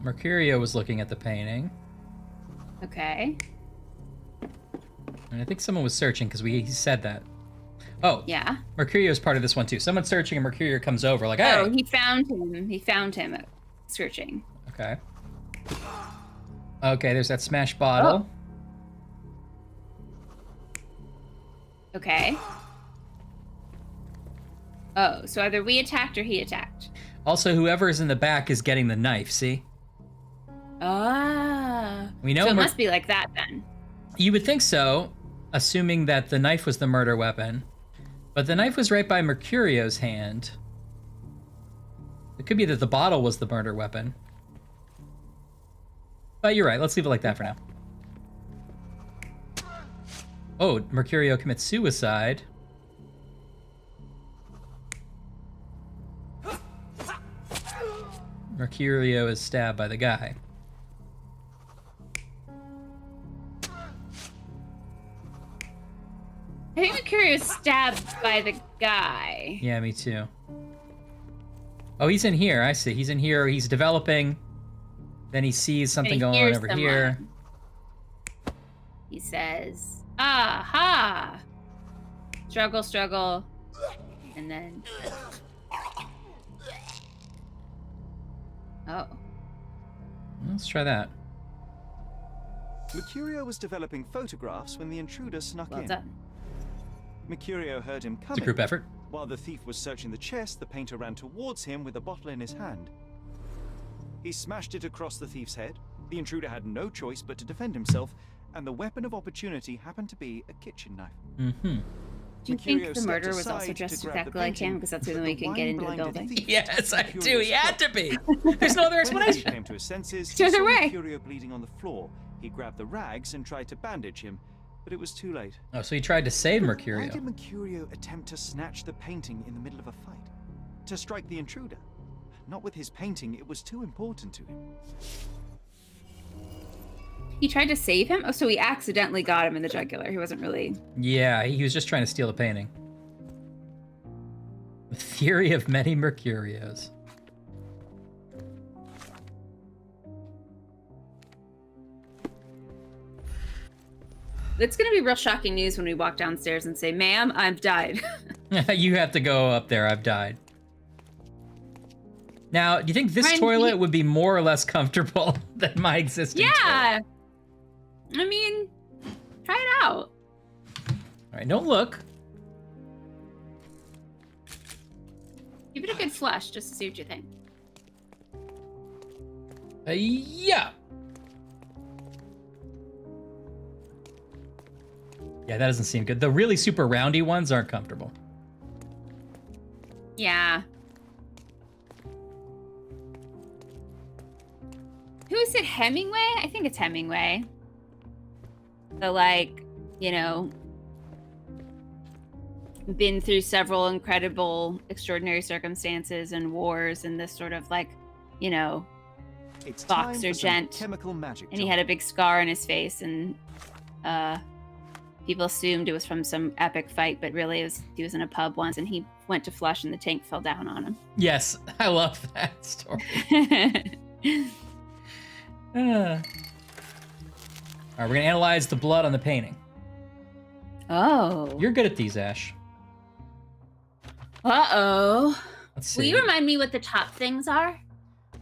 Mercurio was looking at the painting. Okay. And I think someone was searching because he said that. Oh. Yeah. Mercurio is part of this one too. Someone's searching and Mercurio comes over like, hey. Oh, he found him. He found him searching. Okay. Okay, there's that smashed bottle. Okay. Oh, so either we attacked or he attacked. Also, whoever is in the back is getting the knife, see? Ah. We know So it must be like that then. You would think so, assuming that the knife was the murder weapon. But the knife was right by Mercurio's hand. It could be that the bottle was the murder weapon. But you're right, let's leave it like that for now. Oh, Mercurio commits suicide. Mercurio is stabbed by the guy. I think Mercurio is stabbed by the guy. Yeah, me too. Oh, he's in here. I see. He's in here. He's developing. Then he sees something going on over here. He says, aha! Struggle, struggle. And then... Oh. Let's try that. Mercurio was developing photographs when the intruder snuck in. Well done. Mercurio heard him coming. It's a group effort. While the thief was searching the chest, the painter ran towards him with a bottle in his hand. He smashed it across the thief's head. The intruder had no choice but to defend himself, and the weapon of opportunity happened to be a kitchen knife. Mm-hmm. Do you think the murderer was also dressed exactly like him? Because that's the only way you can get into the building. Yes, I do. He had to be. There's no other When he explanation. came to his senses, It's he the other saw way. Mercurio bleeding on the floor. He grabbed the rags and tried to bandage him, but it was too late. Oh, so he tried to save Why Mercurio. did Mercurio attempt to snatch the painting in the middle of a fight? To strike the intruder? Not with his painting, it was too important to him. He tried to save him? Oh, so he accidentally got him in the jugular. He wasn't really... Yeah, he was just trying to steal the painting. The theory of many Mercurios. It's going to be real shocking news when we walk downstairs and say, ma'am, I've died. You have to go up there. I've died. Now, do you think this Ryan, toilet would be more or less comfortable than my existing toilet? Yeah. I mean, try it out. All right, don't look. Give it a good flush just to see what you think. Yeah. Yeah, that doesn't seem good. The really super roundy ones aren't comfortable. Yeah. Who is it? Hemingway? I think it's Hemingway. The, like, you know, been through several incredible, extraordinary circumstances and wars and this sort of, like, you know, It's boxer gent. Chemical magic. And he had a big scar on his face, and people assumed it was from some epic fight, but really he was in a pub once and he went to flush and the tank fell down on him. Yes, I love that story. All right, we're gonna analyze the blood on the painting. Oh. You're good at these, Ash. Uh-oh. Let's see. Will you remind me what the top things are?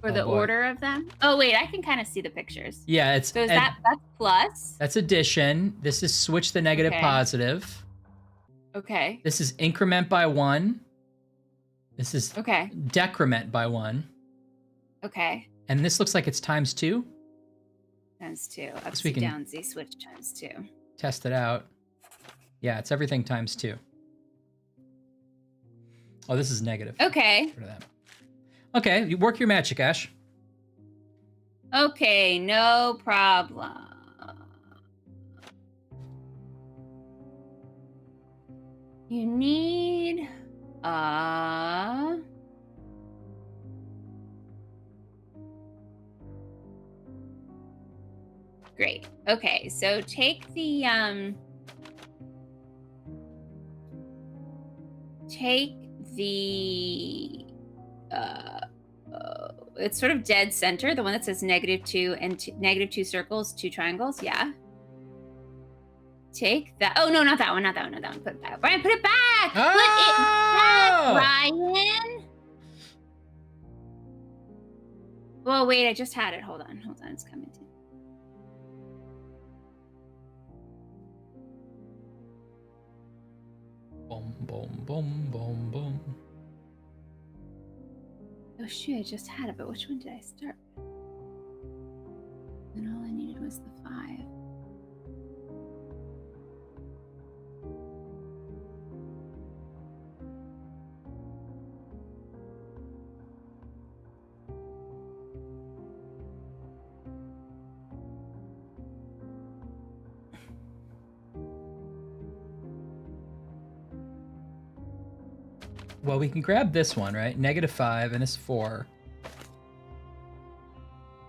Or the boy. order of them? Oh, wait, I can kind of see the pictures. Yeah, it's... So is that's plus? That's addition. This is switch the negative positive. Okay. This is increment by 1. This is decrement by 1. Okay. And this looks like it's times 2. Times 2. Up, So we C, can- down, Z, switch times 2. Test it out. Yeah, it's everything times 2. Oh, this is negative. Okay. Get rid of that. Okay, you work your magic, Ash. Okay, no problem. You need Great. Okay, so take the it's sort of dead center, the one that says -2 and -2 circles, 2 triangles. Yeah. Take that. Oh no, not that one. Not that one. Not that one. Put it back. Brian, put it back. Oh! Put it back, Brian. Well, wait. I just had it. Hold on. Hold on. It's coming to. Boom, boom, boom, boom, boom. Oh shoot! I just had it, but which one did I start with? And all I needed was the 5. Well, we can grab this one, right? -5 and this 4.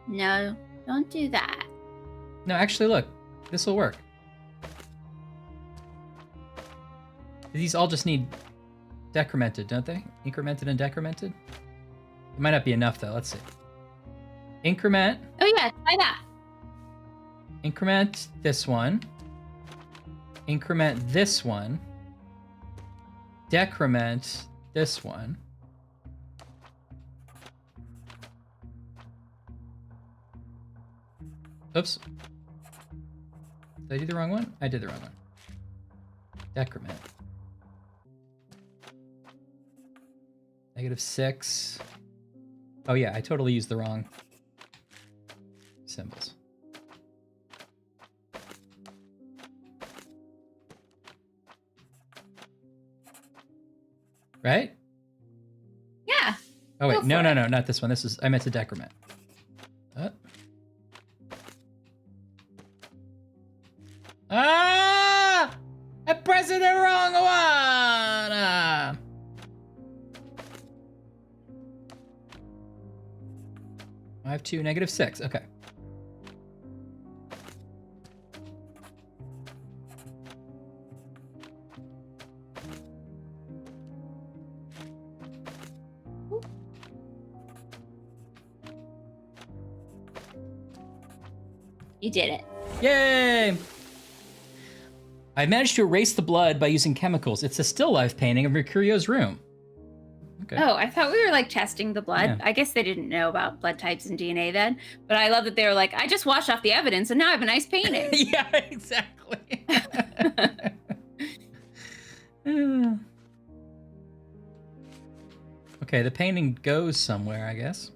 No, don't do that. No, actually, look. This will work. These all just need decremented, don't they? Incremented and decremented? It might not be enough, though. Let's see. Increment. Oh yeah, try that. Increment this one. Increment this one. Decrement this one. Oops. Did I do the wrong one? I did the wrong one. Decrement. -6. Oh yeah, I totally used the wrong symbols. Right? Yeah. Oh wait, Go no, for no, it. no, not this one. This is I meant to decrement. Ah! I pressed the wrong one. I have 2, -6. Okay. You did it. Yay! I managed to erase the blood by using chemicals. It's a still life painting of Mercurio's room. Okay. Oh, I thought we were like testing the blood. Yeah. I guess they didn't know about blood types and DNA then. But I love that they were like, I just washed off the evidence and now I have a nice painting. Yeah, exactly. Okay, the painting goes somewhere, I guess.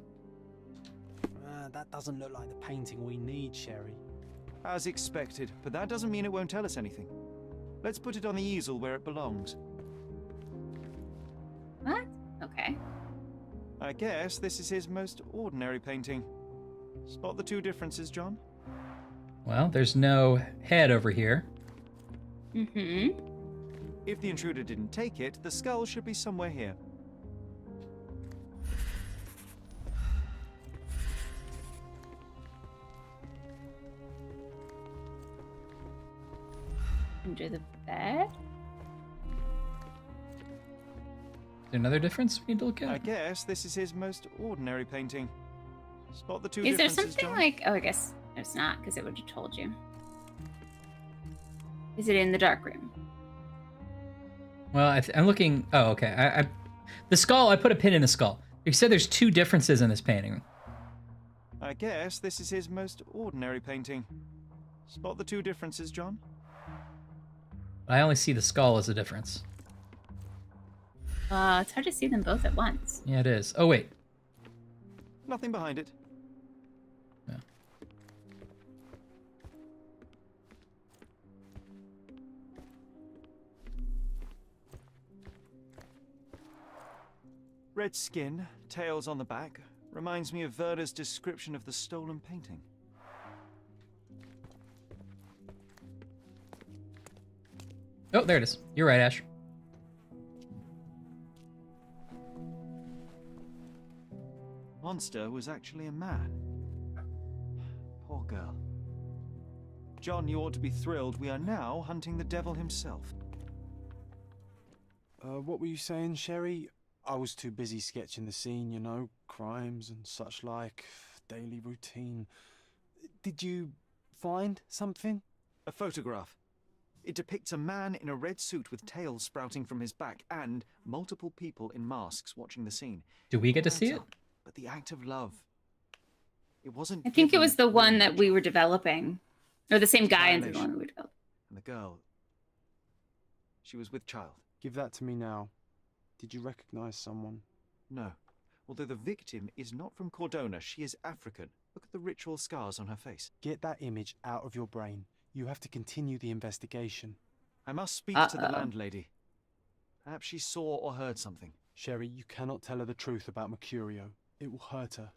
That doesn't look like the painting we need, Sherry. As expected, but that doesn't mean it won't tell us anything. Let's put it on the easel where it belongs. What? Okay. I guess this is his most ordinary painting. Spot the two differences, John? Well, there's no head over here. Mm-hmm. If the intruder didn't take it, the skull should be somewhere here. Under the bed? Is there another difference we need to look at? I guess this is his most ordinary painting. Spot the two Is there differences, something John? like... Oh, I guess there's not, because it would have told you. Is it in the dark room? Well, I'm looking... Oh, okay. The skull, I put a pin in the skull. You said there's two differences in this painting. I guess this is his most ordinary painting. Spot the two differences, John? I only see the skull as a difference. It's hard to see them both at once. Yeah, it is. Oh, wait. Nothing behind it. Yeah. Red skin, tails on the back. Reminds me of Werder's description of the stolen painting. Oh, there it is. You're right, Ash. Monster was actually a man. Poor girl. John, you ought to be thrilled. We are now hunting the devil himself. What were you saying, Sherry? I was too busy sketching the scene, you know, crimes and such like, daily routine. Did you find something? A photograph. It depicts a man in a red suit with tails sprouting from his back and multiple people in masks watching the scene. Do we get to see it? But the act of love. It wasn't. I think it given was the one that we privilege. were developing. Or the same guy as the one we were developing. And the girl. She was with child. Give that to me now. Did you recognize someone? No. Although the victim is not from Cordona, she is African. Look at the ritual scars on her face. Get that image out of your brain. You have to continue the investigation. I must speak to the landlady. Perhaps she saw or heard something. Sherry, you cannot tell her the truth about Mercurio. It will hurt her.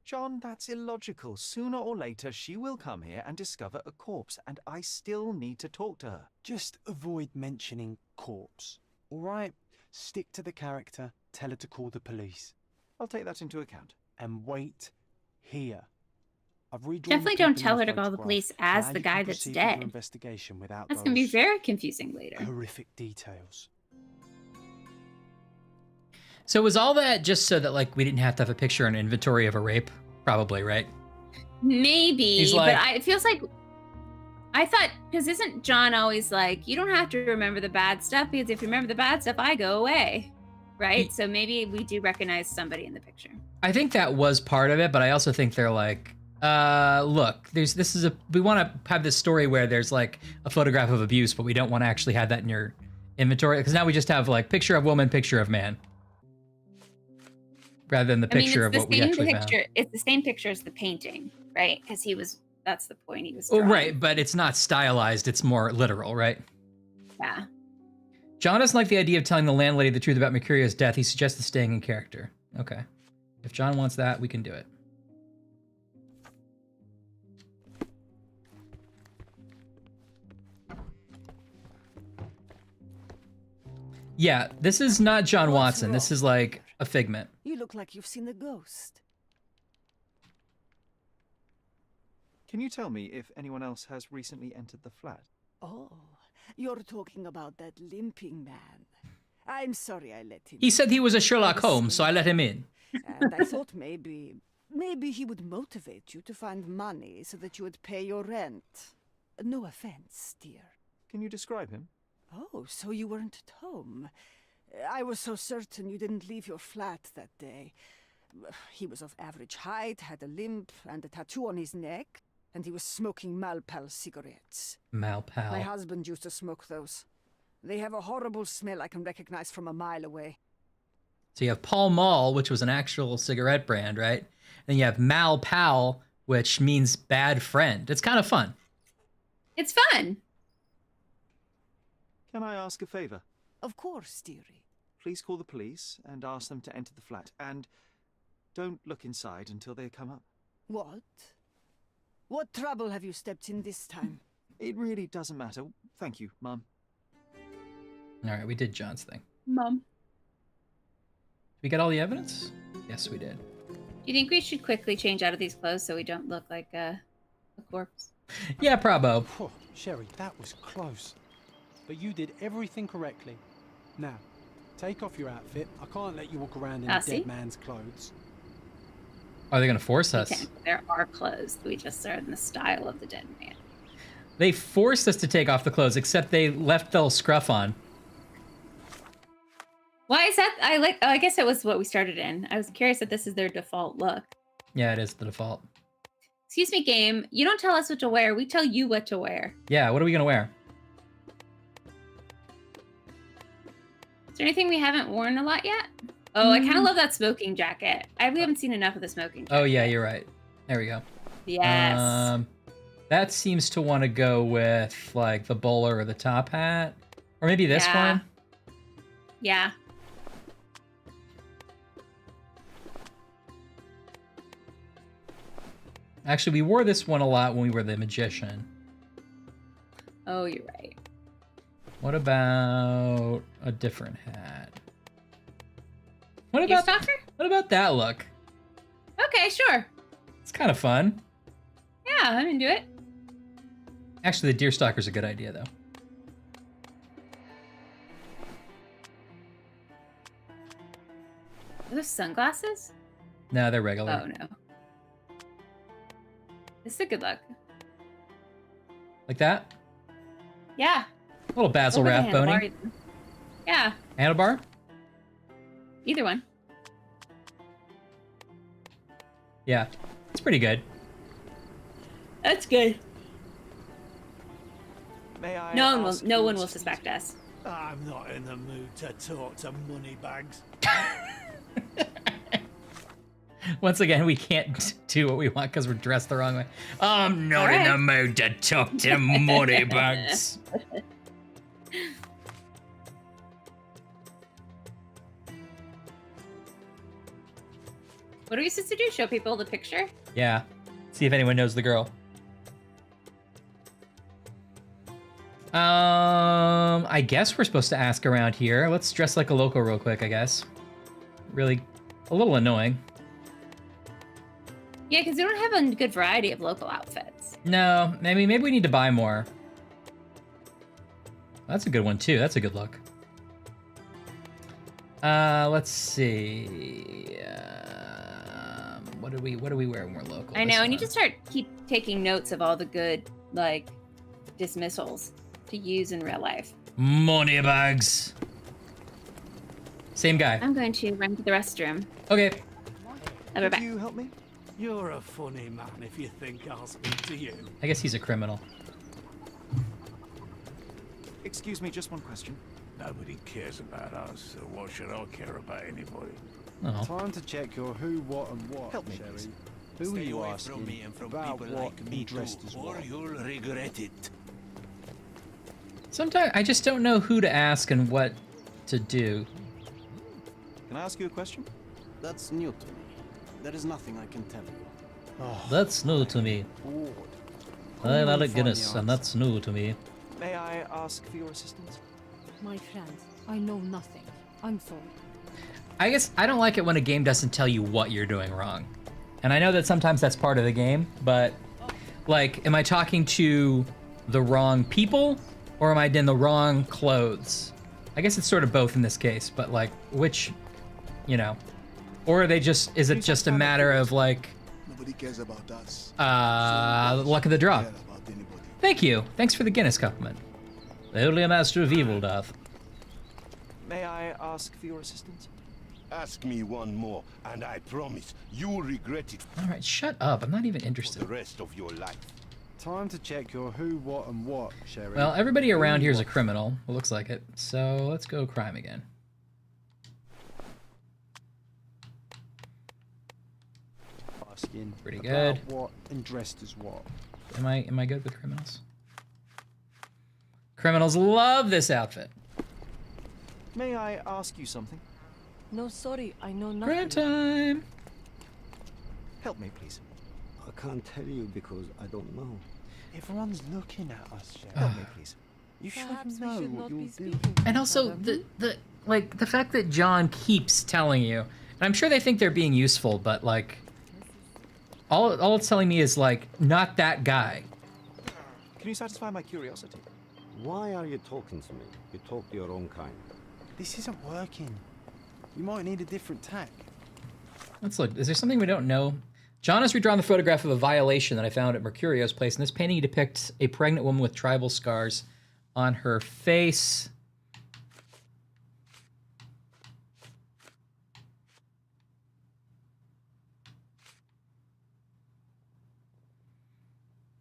John, that's illogical. Sooner or later, she will come here and discover a corpse, and I still need to talk to her. Just avoid mentioning corpse, all right? Stick to the character, tell her to call the police. I'll take that into account. And wait here. I've redrawn Definitely the don't people tell in her the to call the photograph. police as Now the you guy can that's proceed with your dead. investigation without That's going to be those very confusing later. horrific details. So was all that just so that, like, we didn't have to have a picture and inventory of a rape? Probably, right? Maybe, He's like- but it feels like... I thought, because isn't John always like, you don't have to remember the bad stuff, because if you remember the bad stuff, I go away. Right? So maybe we do recognize somebody in the picture. I think that was part of it, but I also think they're like, look, we want to have this story where there's like a photograph of abuse, but we don't want to actually have that in your inventory, because now we just have like picture of woman, picture of man, rather than the picture of what we actually found. It's the same picture as the painting, right? Because that's the point he was Oh, drawing. right, but it's not stylized, it's more literal, right? Yeah. John doesn't like the idea of telling the landlady the truth about Mercurio's death. He suggests staying in character. Okay. If John wants that, we can do it. Yeah, this is not John Watson. This is like a figment. You look like you've seen a ghost. Can you tell me if anyone else has recently entered the flat? Oh, you're talking about that limping man. I'm sorry I let him. He said he was a Sherlock Holmes, so I let him in. And I thought maybe he would motivate you to find money so that you would pay your rent. No offense, dear. Can you describe him? Oh, so you weren't at home. I was so certain you didn't leave your flat that day. He was of average height, had a limp and a tattoo on his neck, and he was smoking Malpal cigarettes. Malpal. My husband used to smoke those. They have a horrible smell I can recognize from a mile away. So you have Pall Mall, which was an actual cigarette brand, right? Then you have Malpal, which means bad friend. It's kind of fun. It's fun. Can I ask a favor? Of course, dearie. Please call the police and ask them to enter the flat. And don't look inside until they come up. What? What trouble have you stepped in this time? It really doesn't matter. Thank you, Mum. All right, we did John's thing. Mom. We got all the evidence? Yes, we did. Do you think we should quickly change out of these clothes so we don't look like a corpse? Yeah, Probo. Whew, Sherry, that was close. But you did everything correctly. Now, take off your outfit. I can't let you walk around in a see? dead man's clothes. Are they going to force us? Can't. There are clothes. We just are in the style of the dead man. They forced us to take off the clothes, except they left the scruff on. Why is that? I guess it was what we started in. I was curious if this is their default look. Yeah, it is the default. Excuse me, game. You don't tell us what to wear. We tell you what to wear. Yeah, what are we going to wear? Is there anything we haven't worn a lot yet? Oh, I kind of love that smoking jacket. We haven't seen enough of the smoking jacket. Oh, yeah, you're right. There we go. Yes. That seems to want to go with, like, the bowler or the top hat. Or maybe this one. Yeah. Actually, we wore this one a lot when we were the magician. Oh, you're right. What about a different hat? What Deer about stalker? What about that look? Okay, sure. It's kind of fun. Yeah, I'm into it. Actually, the deer stalker's a good idea, though. Are those sunglasses? No, they're regular. Oh, no. This is a good look. Like that? Yeah. A little Basil Look at the Rathbone. handlebar. Yeah, Handlebar? either one. Yeah. It's pretty good. That's good. May I No ask one you will suspect us. I'm not in the mood to talk to moneybags. Once again, we can't do what we want because we're dressed the wrong way. I'm not in the mood to talk to moneybags. What are we supposed to do? Show people the picture? Yeah. See if anyone knows the girl. I guess we're supposed to ask around here. Let's dress like a local real quick, I guess. Really, a little annoying. Yeah, because we don't have a good variety of local outfits. No, maybe we need to buy more. That's a good one too. That's a good look. Let's see. What do we wear when we're local? I know, I need to keep taking notes of all the good, like, dismissals to use in real life. Moneybags. Same guy. I'm going to run to the restroom. Okay. I'll be back. Can you help me? You're a funny man if you think I'll speak to you. I guess he's a criminal. Excuse me, just one question. Nobody cares about us, so what should I care about anybody? Oh. Time to check your who, what, and what, Help me, Sherry. please. Who are Stay you away asking from me and from about people what like me and dressed too, as or what? you'll regret it. Sometimes I just don't know who to ask and what to do. Can I ask you a question? That's new to me. There is nothing I can tell you. Oh, That's new to me. bored. I'm Alec Find Guinness, the and answer. that's new to me. May I ask for your assistance? My friend, I know nothing. I'm sorry. I guess I don't like it when a game doesn't tell you what you're doing wrong. And I know that sometimes that's part of the game, but like, am I talking to the wrong people or am I in the wrong clothes? I guess it's sort of both in this case, but like, which, you know, or are they just, is it just a matter of like, Nobody cares about us. luck of the draw? Care about anybody. Thank you. Thanks for the Guinness compliment. Only a master of evil doth. May I ask for your assistance? Ask me one more, and I promise you'll regret it All right, shut up. I'm not even for the interested. rest of your life. Time to check your who, what, and what, Sherry. Well, everybody Who, around here is a what. criminal. It looks like it. So let's go crime again. Asking Pretty about good. what and dressed as what. Am I good with criminals? Criminals love this outfit. May I ask you something? No, sorry, I know nothing. Grab time. Help me, please. I can't tell you because I don't know. Everyone's looking at us, Sherlock. Help me, please. You Perhaps should we know should what not you'll be do. speaking. And also the fact that John keeps telling you, and I'm sure they think they're being useful, but like all it's telling me is like not that guy. Can you satisfy my curiosity? Why are you talking to me? You talk to your own kind. This isn't working. You might need a different tack. Let's look. Is there something we don't know? John has redrawn the photograph of a violation that I found at Mercurio's place. In this painting, he depicts a pregnant woman with tribal scars on her face.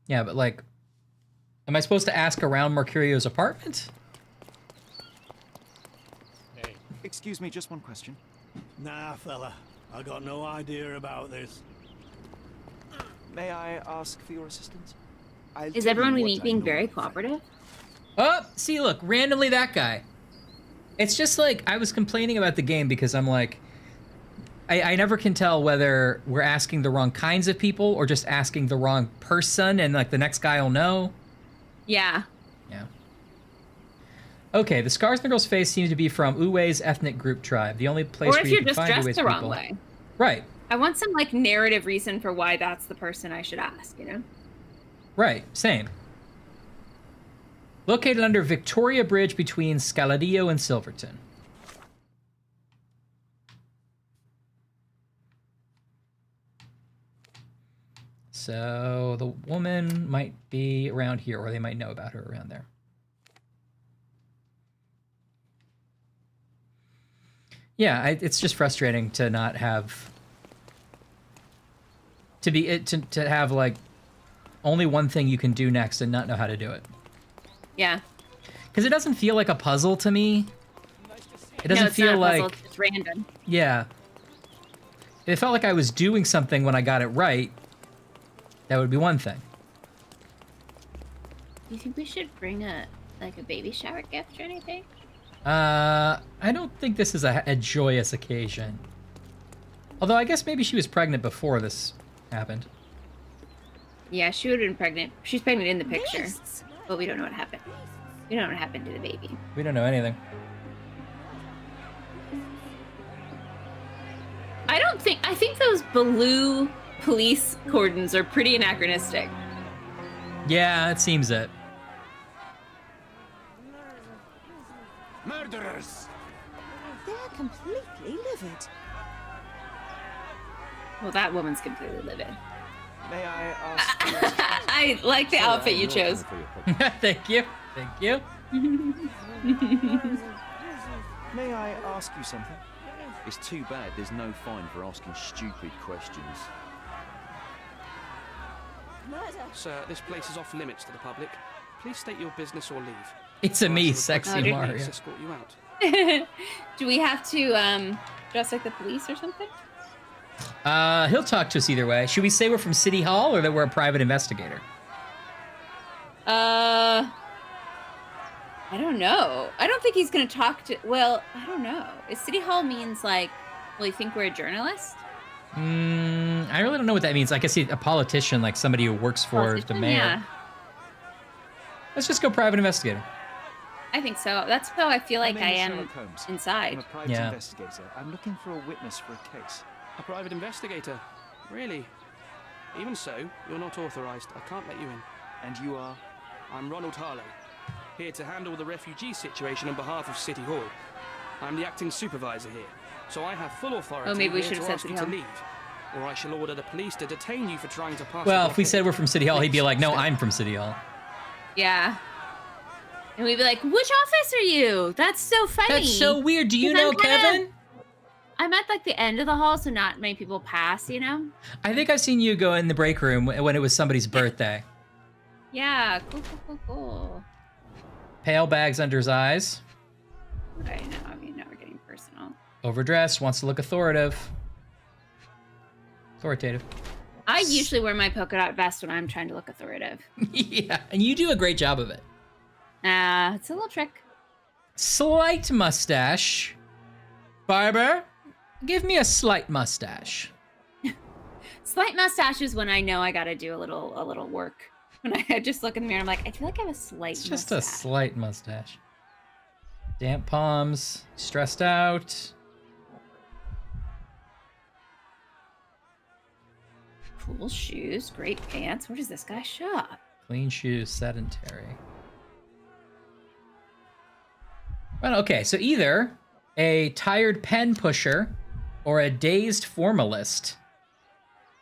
Yeah, but like, am I supposed to ask around Mercurio's apartment? Excuse me, just one question. Nah, fella. I got no idea about this. May I ask for your assistance? Is everyone we meet being very cooperative? Oh, see, look, randomly that guy. It's just like, I was complaining about the game because I'm like, I never can tell whether we're asking the wrong kinds of people or just asking the wrong person and like the next guy will know. Yeah. Yeah. Okay, the scars on the girl's face seem to be from Uwe's ethnic group tribe. The only place Or where if you you're can just find dressed Uwe's the wrong people. way. Right. I want some like narrative reason for why that's the person I should ask, you know? Right, same. Located under Victoria Bridge between Scaladio and Silverton. So the woman might be around here, or they might know about her around there. Yeah, it's just frustrating to not have to have like only one thing you can do next and not know how to do it. Yeah. Because it doesn't feel like a puzzle to me. It doesn't No, it's feel not a like puzzle, it's random. yeah. If it felt like I was doing something when I got it right, that would be one thing. Do you think we should bring a baby shower gift or anything? I don't think this is a joyous occasion. Although I guess maybe she was pregnant before this happened. Yeah, she would have been pregnant. She's pregnant in the picture, but we don't know what happened. We don't know what happened to the baby. We don't know anything. I think those blue police cordons are pretty anachronistic. Yeah, it seems it. Murderers! They're completely livid. Well, that woman's completely livid. May I ask? I like the outfit you chose. Thank you. Thank you. May I ask you something? It's too bad there's no fine for asking stupid questions. Sir, this place is off limits to the public. Please state your business or leave. It's a me, sexy Mario. Escort you out. Do we have to dress like the police or something? He'll talk to us either way. Should we say we're from City Hall or that we're a private investigator? I don't know. I don't think he's gonna talk to. Well, I don't know. Is City Hall means like, well, you think we're a journalist? I really don't know what that means. I guess a politician, like somebody who works for the mayor. Yeah. Let's just go private investigator. I think so. That's how I feel like My I name is am Sherlock Holmes. inside. I'm a private investigator. I'm looking for a witness for a case. A private investigator? Really? Even so, you're not authorized. I can't let you in. And you are? I'm Ronald Harlow, here to handle the refugee situation on behalf of City Hall. I'm the acting supervisor here, so I have full authority maybe we here should to have said ask you City to Hall. leave, or I shall order the police to detain you for trying to pass. Well, the if we said blockade. we're from City Hall, he'd be like, no, I'm from City Hall. Yeah. And we'd be like, which office are you? That's so funny. That's so weird. Do you 'Cause know I'm kinda- Kevin? I'm at like the end of the hall, so not many people pass, you know? I think I've seen you go in the break room when it was somebody's birthday. Yeah, cool. Pale bags under his eyes. I know, I mean, now we're getting personal. Overdressed, wants to look authoritative. Authoritative. I usually wear my polka dot vest when I'm trying to look authoritative. Yeah, and you do a great job of it. It's a little trick. Slight mustache. Barber, give me a slight mustache. Slight mustache is when I know I gotta do a little work. When I just look in the mirror, I'm like, I feel like I have a slight It's just mustache. a slight mustache. Damp palms, stressed out. Cool shoes, great pants. Where does this guy shop? Clean shoes, sedentary. Well, okay, so either a tired pen pusher or a dazed formalist.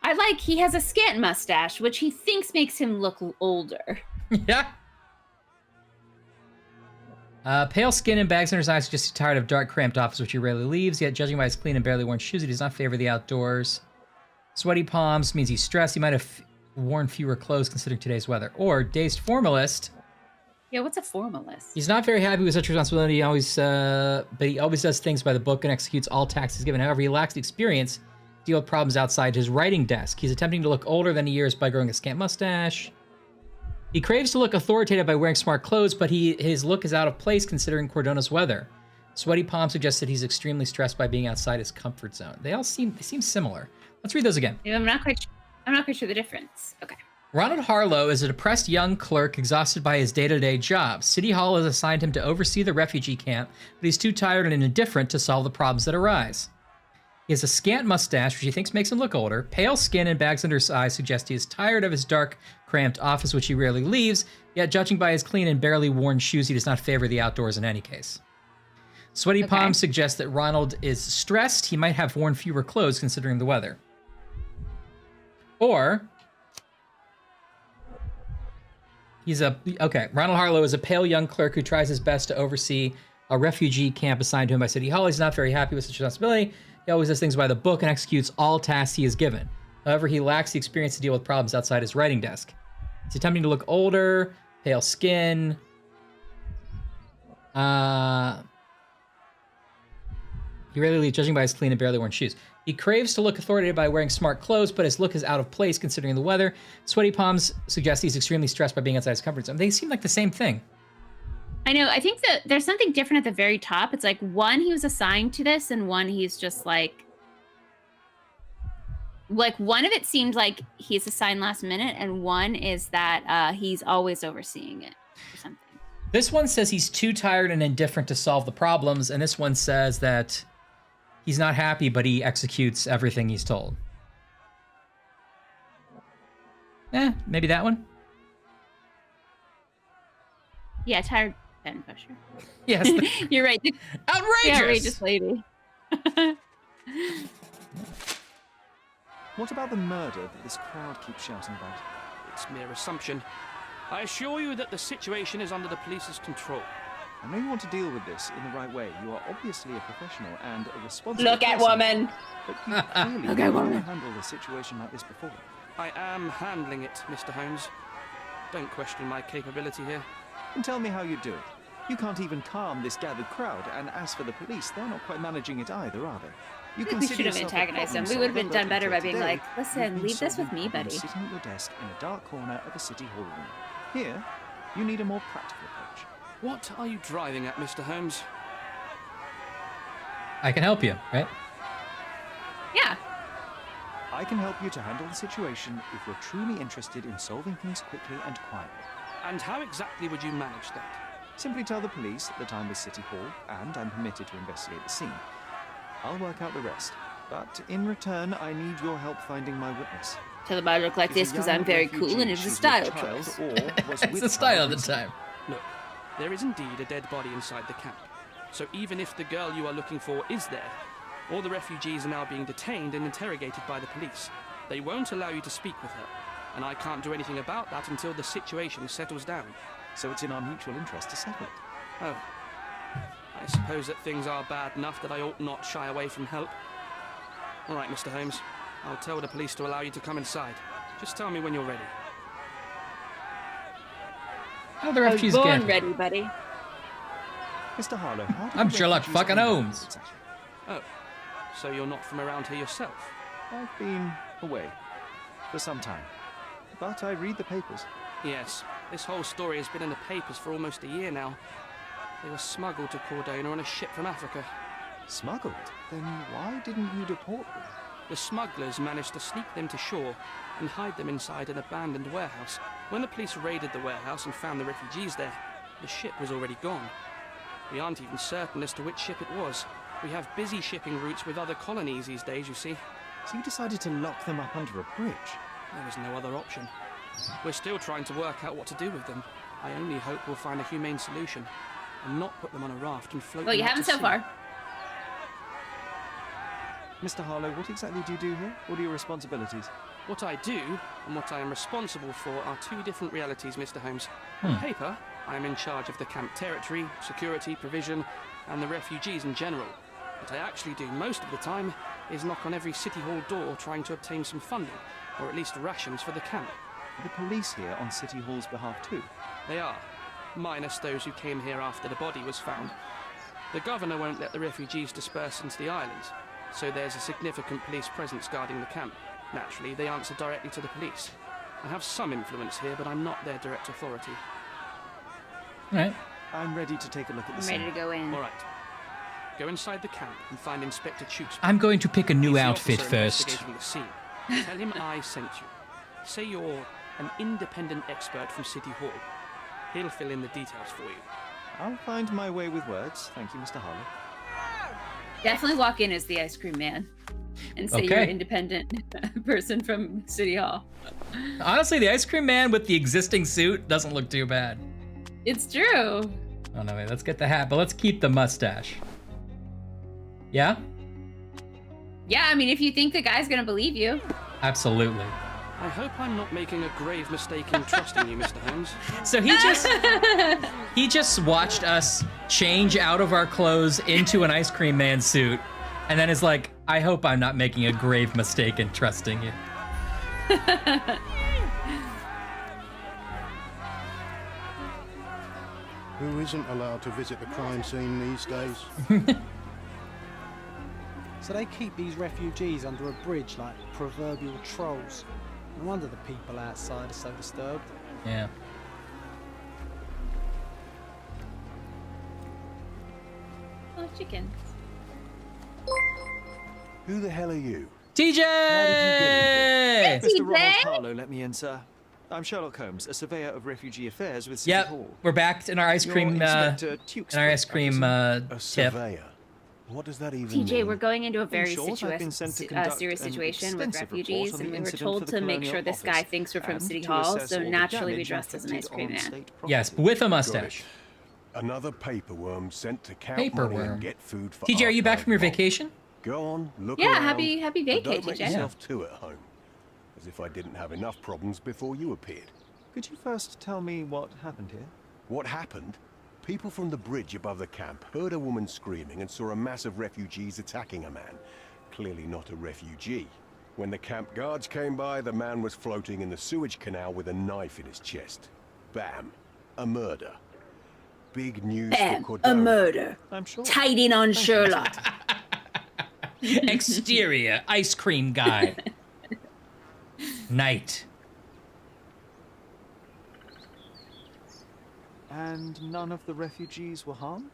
I like he has a scant mustache, which he thinks makes him look older. Yeah. Pale skin and bags under his eyes, just tired of dark, cramped office, which he rarely leaves. Yet, judging by his clean and barely worn shoes, he does not favor the outdoors. Sweaty palms means he's stressed. He might have worn fewer clothes considering today's weather. Or dazed formalist. Yeah, what's a formalist? He's not very happy with such responsibility. But he always does things by the book and executes all tasks given. However, he lacks the experience to deal with problems outside his writing desk. He's attempting to look older than he is by growing a scant mustache. He craves to look authoritative by wearing smart clothes, but his look is out of place considering Cordona's weather. Sweaty palm suggests that he's extremely stressed by being outside his comfort zone. They seem similar. Let's read those again. Yeah, I'm not quite sure the difference. Okay. Ronald Harlow is a depressed young clerk exhausted by his day-to-day job. City Hall has assigned him to oversee the refugee camp, but he's too tired and indifferent to solve the problems that arise. He has a scant mustache, which he thinks makes him look older. Pale skin and bags under his eyes suggest he is tired of his dark, cramped office, which he rarely leaves, yet judging by his clean and barely worn shoes, he does not favor the outdoors in any case. Sweaty palms suggest that Ronald is stressed. He might have worn fewer clothes considering the weather. Or... Ronald Harlow is a pale young clerk who tries his best to oversee a refugee camp assigned to him by City Hall. He's not very happy with such responsibility. He always does things by the book and executes all tasks he is given. However, he lacks the experience to deal with problems outside his writing desk. He's attempting to look older, pale skin. He rarely leaves, judging by his clean and barely worn shoes. He craves to look authoritative by wearing smart clothes, but his look is out of place considering the weather. Sweaty palms suggest he's extremely stressed by being outside his comfort zone. They seem like the same thing. I know. I think that there's something different at the very top. It's like one, he was assigned to this, and one, he's just like one of it seemed like he's assigned last minute, and one is that he's always overseeing it or something. This one says he's too tired and indifferent to solve the problems, and this one says that he's not happy, but he executes everything he's told. Maybe that one? Yeah, tired pen pusher. Yes. You're right. Outrageous! The outrageous lady. What about the murder that this crowd keeps shouting about? It's mere assumption. I assure you that the situation is under the police's control. I know you want to deal with this in the right way. You are obviously a professional and a responsible Look at person, woman. But you clearly Look at woman. never handled a situation like this before. I am handling it, Mr. Holmes. Don't question my capability here. And tell me how you do it. You can't even calm this gathered crowd, and as for the police, they're not quite managing it either, are they? You We should have antagonized him. We would have been done better by being like, listen, leave this with me, buddy. Sitting at your desk in a dark corner of a city hall room. Here, you need a more practical approach. What are you driving at, Mr. Holmes? I can help you, right? Yeah. I can help you to handle the situation if you're truly interested in solving things quickly and quietly. And how exactly would you manage that? Simply tell the police that I'm with City Hall and I'm permitted to investigate the scene. I'll work out the rest, but in return, I need your help finding my witness. Tell them I look like this because I'm very cool and it's a style choice. It's the style of the time. Look, there is indeed a dead body inside the camp. So even if the girl you are looking for is there, all the refugees are now being detained and interrogated by the police. They won't allow you to speak with her, and I can't do anything about that until the situation settles down. So it's in our mutual interest to settle it. Oh. I suppose that things are bad enough that I ought not shy away from help. All right, Mr. Holmes. I'll tell the police to allow you to come inside. Just tell me when you're ready. How the refugees get? Born ready, buddy. Mr. Harlow, I'm Sherlock fucking Holmes. Exactly. Oh, so you're not from around here yourself? I've been away for some time, but I read the papers. Yes, This whole story has been in the papers for almost a year now. They were smuggled to Cordona on a ship from Africa. Smuggled? Then why didn't you deport them? The smugglers managed to sneak them to shore and hide them inside an abandoned warehouse. When the police raided the warehouse and found the refugees there, the ship was already gone. We aren't even certain as to which ship it was. We have busy shipping routes with other colonies these days, you see. So you decided to lock them up under a bridge? There was no other option. We're still trying to work out what to do with them. I only hope we'll find a humane solution and not put them on a raft and float Well, them you out haven't to so sea. far. Mr. Harlow, what exactly do you do here? What are your responsibilities? What I do and what I am responsible for are two different realities, Mr. Holmes. On paper, I am in charge of the camp territory, security, provision, and the refugees in general. What I actually do most of the time is knock on every city hall door trying to obtain some funding, or at least rations for the camp. Are the police here on City Hall's behalf too? They are, minus those who came here after the body was found. The governor won't let the refugees disperse into the islands, so there's a significant police presence guarding the camp. Naturally, they answer directly to the police. I have some influence here, but I'm not their direct authority. All right. I'm ready to take a look at the I'm scene. ready to go in. All right. Go inside the camp and find Inspector Chooks. I'm going to pick a new He's the outfit officer first. investigating the scene. Tell him I sent you. Say you're an independent expert from City Hall. He'll fill in the details for you. I'll find my way with words. Thank you, Mr. Harlow. Definitely walk in as the ice cream man and say you're an independent person from City Hall. Honestly, the ice cream man with the existing suit doesn't look too bad. It's true. Oh no, wait, let's get the hat, but let's keep the mustache. Yeah? Yeah, I mean, if you think the guy's gonna believe you. Absolutely. I hope I'm not making a grave mistake in trusting you, Mr. Holmes. So he just watched us change out of our clothes into an ice cream man suit, and then is like, I hope I'm not making a grave mistake in trusting you. Who isn't allowed to visit the crime scene these days? So they keep these refugees under a bridge like proverbial trolls. No wonder the people outside are so disturbed. Yeah. Oh, chickens. Who the hell are you? TJ! Hey, Mr. Ronald TJ! Harlow, let me in, sir. I'm Sherlock Holmes, a surveyor of refugee affairs with City Yep, Hall. we're back in our ice cream, Inspector Tewksbury, A tip. surveyor. What does that even TJ, mean? we're going into a very short, I've been sent to conduct serious an situation with extensive refugees, report on and the we were incident told for the to make Colonial sure this guy Office, thinks we're from and City to Hall, assess so all the naturally we damage dressed as an ice inflicted cream on man. state Yes, property. with a Got mustache. it. Another paperworm sent to count money Paperworm. and get food for TJ, are you back archive from your vault. vacation? Go on, look Yeah, around. happy but vacay, don't make TJ. yourself too at home. As if I didn't have enough problems before you appeared. Could you first tell me what happened here? What happened? People from the bridge above the camp heard a woman screaming and saw a mass of refugees attacking a man. Clearly not a refugee. When the camp guards came by, the man was floating in the sewage canal with a knife in his chest. Bam. A murder. Big news Bam, for a Cordona. murder. I'm sure. Tied in on Sherlock. Exterior, ice cream guy. Night. And none of the refugees were harmed?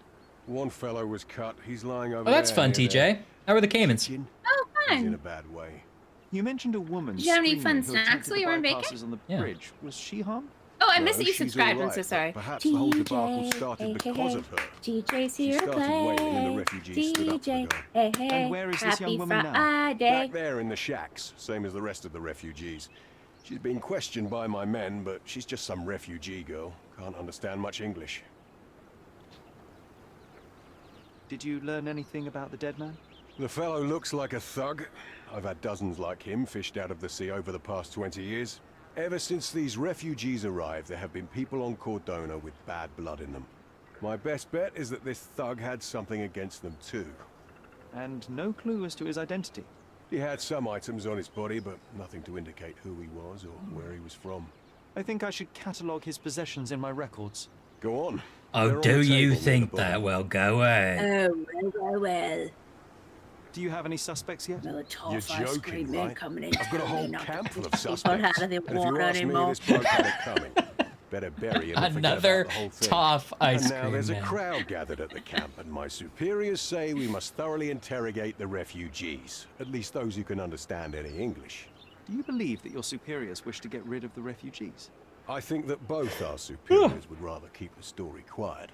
One fellow was cut. He's lying over Oh, that's there fun, near TJ. How were the Caymans? kitchen. Oh, He's in fun. a bad way. You mentioned a woman Did you have any screaming fun who snacks attempted while you the were in bypasses vacay? on the Yeah. bridge. Was she harmed? Oh, I missed that you she's subscribed. all I'm so right, sorry. but perhaps the whole debacle started because of her. TJ's She here to started wailing and the play. refugees stood up for TJ, her. hey, hey. And where is this Happy young woman now? Friday. Back there in the shacks, same as the rest of the refugees. She's been questioned by my men, but she's just some refugee girl. Can't understand much English. Did you learn anything about the dead man? The fellow looks like a thug. I've had dozens like him fished out of the sea over the past 20 years. Ever since these refugees arrived, there have been people on Cordona with bad blood in them. My best bet is that this thug had something against them too. And no clue as to his identity. He had some items on his body, but nothing to indicate who he was or where he was from. I think I should catalogue his possessions in my records. Go on. Oh, They're on do the you table near think the that bottom. will go away? Oh, well. Do you have any suspects yet? Well, a tall You're ice joking, cream man right? coming in. I've got a whole Not camp full of people suspects. out of the And if you water ask me, anymore. this bloke had it coming. Better bury him and forget Another about the whole thing. tough ice And now cream there's a man. crowd gathered at the camp, and my superiors say we must thoroughly interrogate the refugees. At least those who can understand any English. Do you believe that your superiors wish to get rid of the refugees? I think that both our superiors would rather keep the story quiet.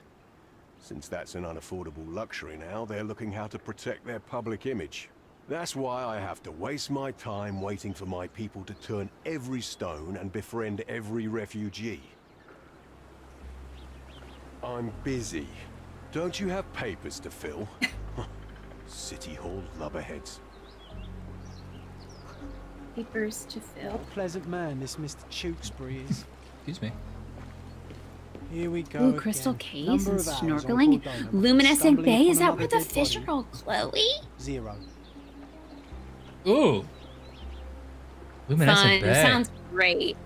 Since that's an unaffordable luxury now, they're looking how to protect their public image. That's why I have to waste my time waiting for my people to turn every stone and befriend every refugee. I'm busy. Don't you have papers to fill? City Hall lubberheads. Papers to fill. Pleasant man, this Mr. Tewkesbury is. Excuse me. Here we go. Ooh, crystal again. caves Number and of hours on snorkeling. Cordona, Luminescent stumbling Bay. Is upon that where another the dead fish are body. called Chloe? 0. Ooh. Luminescent Fun. Bay. Sounds great.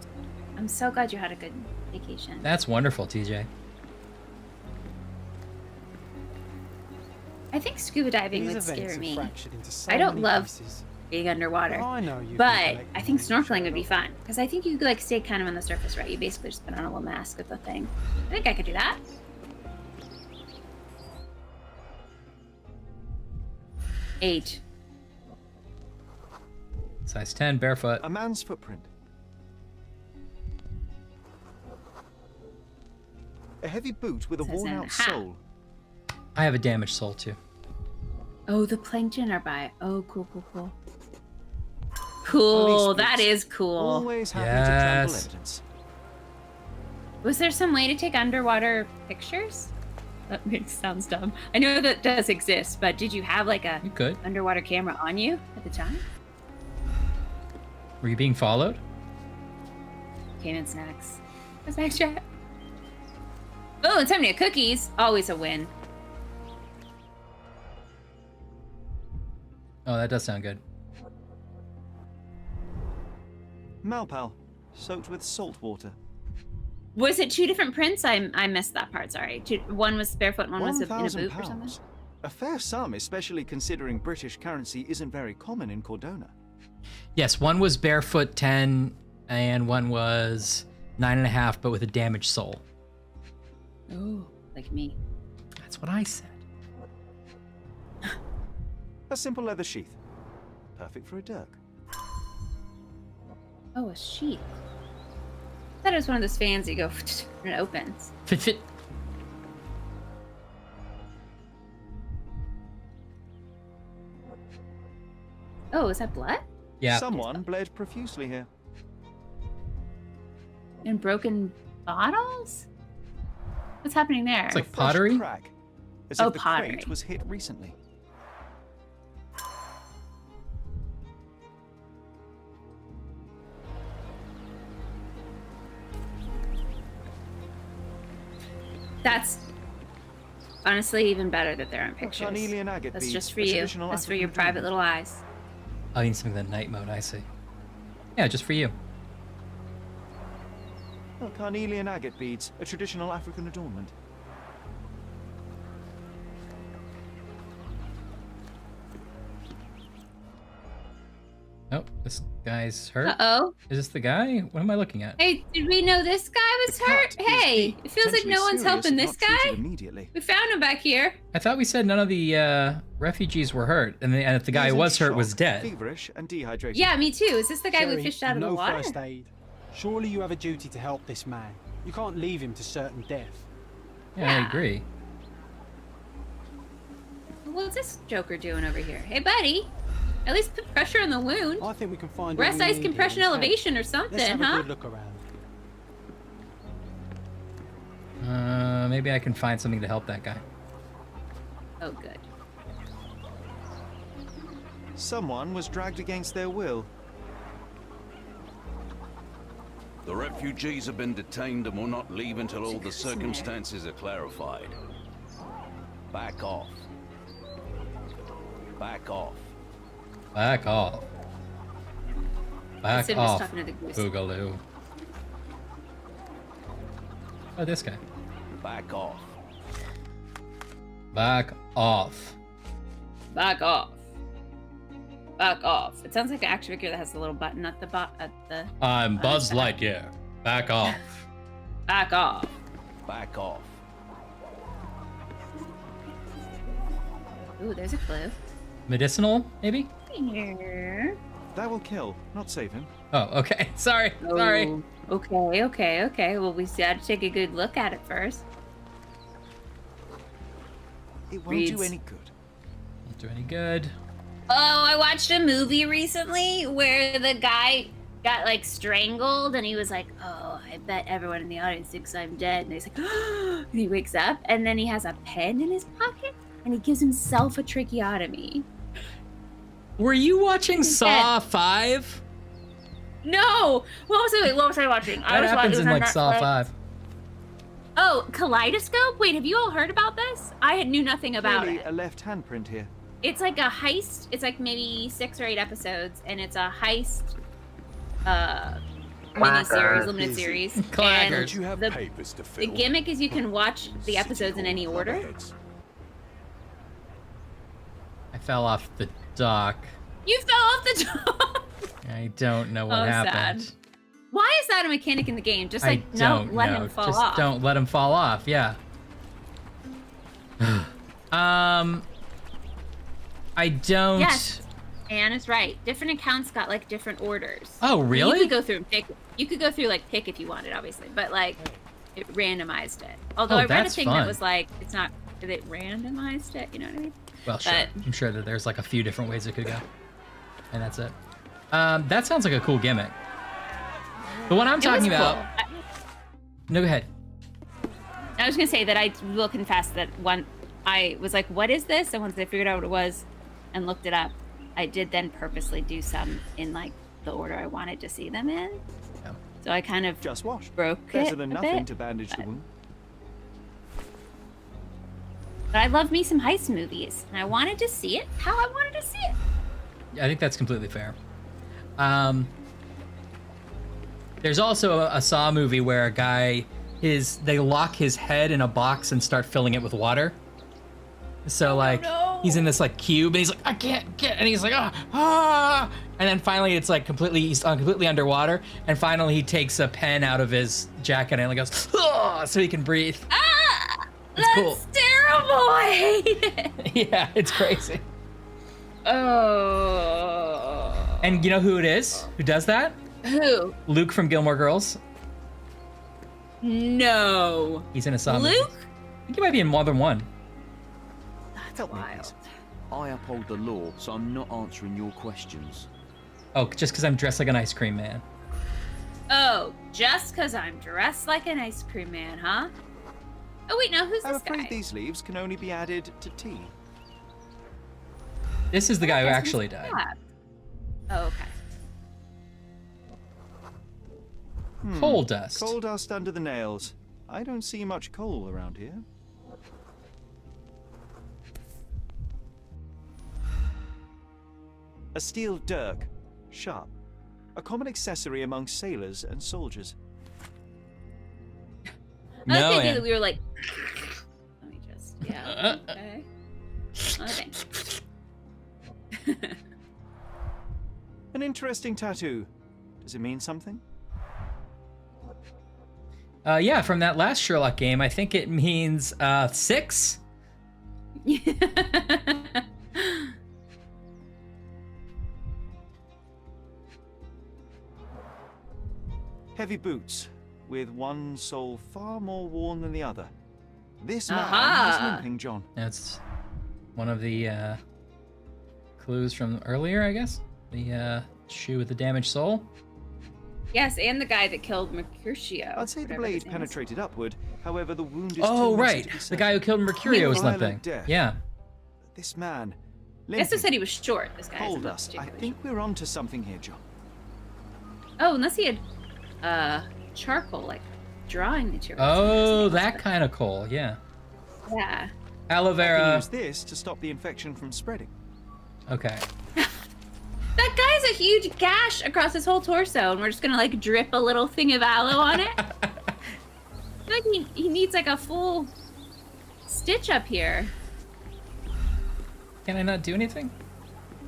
I'm so glad you had a good vacation. That's wonderful, TJ. I think scuba diving These would scare events are me. fractured into so I don't many love pieces. being underwater, I know you've been but collecting I think names, snorkeling would be fun because I think you could like stay kind of on the surface, right? You basically just put on a little mask with the thing. I think I could do that. Eight. Size 10, barefoot. A man's footprint. A heavy boot with a Says worn in out hat. sole. I have a damaged soul too. Oh, the plankton are by. Oh, cool, cool, cool. Cool. That is cool. Always happy to trample Yes. evidence. Was there some way to take underwater pictures? That sounds dumb. I know that does exist, but did you have like a You could. underwater camera on you at the time? Were you being followed? Came in snacks. What's extra? Oh, and so many cookies. Always a win. Oh, that does sound good. Malpal, soaked with salt water. Was it two different prints? I missed that part. Sorry. One was barefoot, and one was in a £1,000. boot or something. A fair sum, especially considering British currency isn't very common in Cordona. Yes, one was barefoot 10 and one was 9.5, but with a damaged sole. Oh, like me. That's what I said. A simple leather sheath. Perfect for a dirk. Oh, a sheath. I thought it was one of those fans you go and it opens. Fit, fit. Oh, is that blood? Yeah. Someone bled profusely here. And broken bottles? What's happening there? It's like A fresh pottery? Crack, as Oh, if the pottery. crate was hit recently. That's honestly even better that there aren't pictures. carnelian agate That's beads, just for a you. traditional That's for African your private adornment. little eyes. I need something with that night mode, I see. Yeah, just for you. Carnelian agate beads, a traditional African adornment. Oh, this guy's hurt. Uh-oh. Is this the guy? What am I looking at? Hey, did we know this guy was hurt? Hey, it feels like no one's helping this guy. Immediately. We found him back here. I thought we said none of the refugees were hurt, and if the guy who was hurt was dead. Feverish and dehydrated. Yeah, me too. Is this the guy we Sherry, fished out of no the water? first aid. Surely you have a duty to help this man. You can't leave him to certain death. Yeah, I Yeah. agree. What's this Joker doing over here? Hey, buddy. At least put pressure on the wound. I think we can find Rest what we ice need compression here. elevation or Let's something, have a huh? good look around. Maybe I can find something to help that guy. Oh, good. Someone was dragged against their will. The refugees have been detained and will not leave until all the circumstances are clarified. Back off. Back off. Back off. Back Sid was off, talking to the goose. Boogaloo. Oh, this guy. Back off. Back off. Back off. Back off. It sounds like an action figure that has the little button at the I'm Buzz Lightyear. Back off. Back off. Back off. Ooh, there's a clue. Medicinal, maybe? Here. That will kill, not save him. Oh, okay. Sorry. Oh, Sorry. Okay. Well, we still have to take a good look at it first. It won't do any good. Won't do any good. Oh, I watched a movie recently where the guy got like strangled and he was like, oh, I bet everyone in the audience thinks I'm dead. And he's like, and he wakes up and then he has a pen in his pocket and he gives himself a tracheotomy. Were you watching Saw 5? No! What was I watching? That happens in like Saw 5. Oh, Kaleidoscope? Wait, have you all heard about this? I knew nothing about Clearly it. a left handprint here. It's like a heist. It's like maybe 6 or 8 episodes, and it's a heist miniseries, limited series. Don't you have the papers to fill? The gimmick is you can watch the episodes in any order. I fell off the dock. You fell off the dock. I don't know what happened. Sad. Why is that a mechanic in the game? Just like don't let know. him fall Just off. don't let him fall off. Yeah. I don't. Yes, Anne is right. Different accounts got like different orders. Oh, really? You could go through and pick. You could go through like pick if you wanted, obviously, but like it randomized it. Although I read a that's thing fun. that was like it's not. It randomized it. You know what I mean? Well, sure. I'm sure that there's like a few different ways it could go, and that's it. That sounds like a cool gimmick. The one I'm talking about. Cool. No, go ahead. I was gonna say that I will confess that one I was like, what is this? And once I figured out what it was and looked it up, I did then purposely do some in like the order I wanted to see them in. Yeah. So I kind of just wash. Broke Better it than a nothing bit, to bandage the wound. But I love me some heist movies, and I wanted to see it how I wanted to see it. I think that's completely fair. There's also a Saw movie where a guy they lock his head in a box and start filling it with water. So he's in this like cube and he's like, I can't get, and he's like, and then finally it's like he's completely underwater, and finally he takes a pen out of his jacket and like goes, so he can breathe. It's That's cool. terrible. I hate it. Yeah, it's crazy. Oh. And you know who it is? Who does that? Who? Luke from Gilmore Girls. No. He's in a Saw movie. Luke? I think he might be in more than one. That's wild. I uphold the law, so I'm not answering your questions. Oh, just because I'm dressed like an ice cream man. Oh, just because I'm dressed like an ice cream man, huh? Oh wait, no, who's I'm this afraid guy? these leaves can only be added to tea. This is the guy who actually died. Oh, okay. Coal dust. Coal dust under the nails. I don't see much coal around here. A steel dirk. Sharp. A common accessory among sailors and soldiers. I No, was thinking Ann. that we were like. Let me just. Yeah. Okay. Okay. An interesting tattoo. Does it mean something? Yeah, from that last Sherlock game, I think it means 6. Heavy boots, with one sole far more worn than the other. This man Aha. is limping, John. That's one of the clues from earlier, I guess. The shoe with the damaged sole. Yes, and the guy that killed Mercutio. I'd say the whatever his blade name is. penetrated upward. However, the wound is Oh, too messy right. to be The safe. guy who killed Mercurio was Violent limping. death. Yeah. This man. I guess they said he was short. This guy. Hold isn't us. I particularly think we're onto something here, John. short. Oh, unless he had charcoal, like drawing material. Oh, that kind of coal. Yeah. Yeah. Aloe I can vera. use this to stop the infection from spreading. Okay. That guy has a huge gash across his whole torso, and we're just gonna like drip a little thing of aloe on it. I feel like he needs like a full stitch up here. Can I not do anything?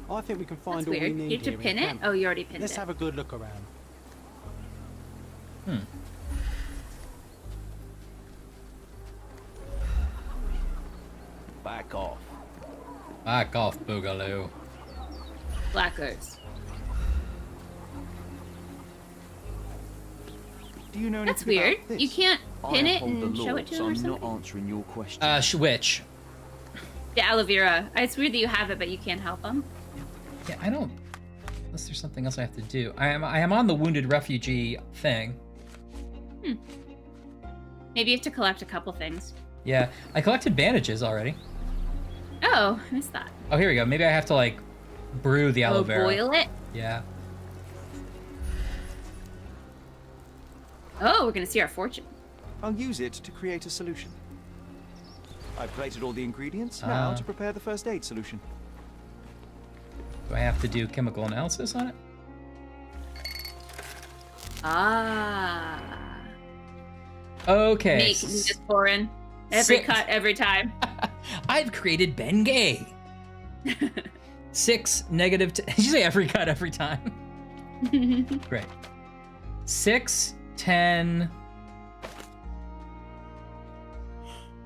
I think we can find That's all weird. we need You have to here in pin it? camp. Oh, you already pinned Let's it. have a good look around. Back off, Boogaloo. Blackers. Do you know That's anything weird. about this? You can't pin I it uphold the and law, show it to so him or I'm something? not answering your question. Which? The aloe vera. It's weird that you have it, but you can't help them. Yeah, I don't. Unless there's something else I have to do. I am on the wounded refugee thing. Maybe you have to collect a couple things. Yeah, I collected bandages already. Oh, I missed that. Oh, here we go. Maybe I have to like brew the aloe vera. Boil it? Yeah. Oh, we're gonna see our fortune. I'll use it to create a solution. I've collated all the ingredients now to prepare the first aid solution. Do I have to do chemical analysis on it? Ah. Okay. Make this pouring. Every cut, every time. I've created Bengay. 6 negative. Did you say every cut every time? Great. 6, 10.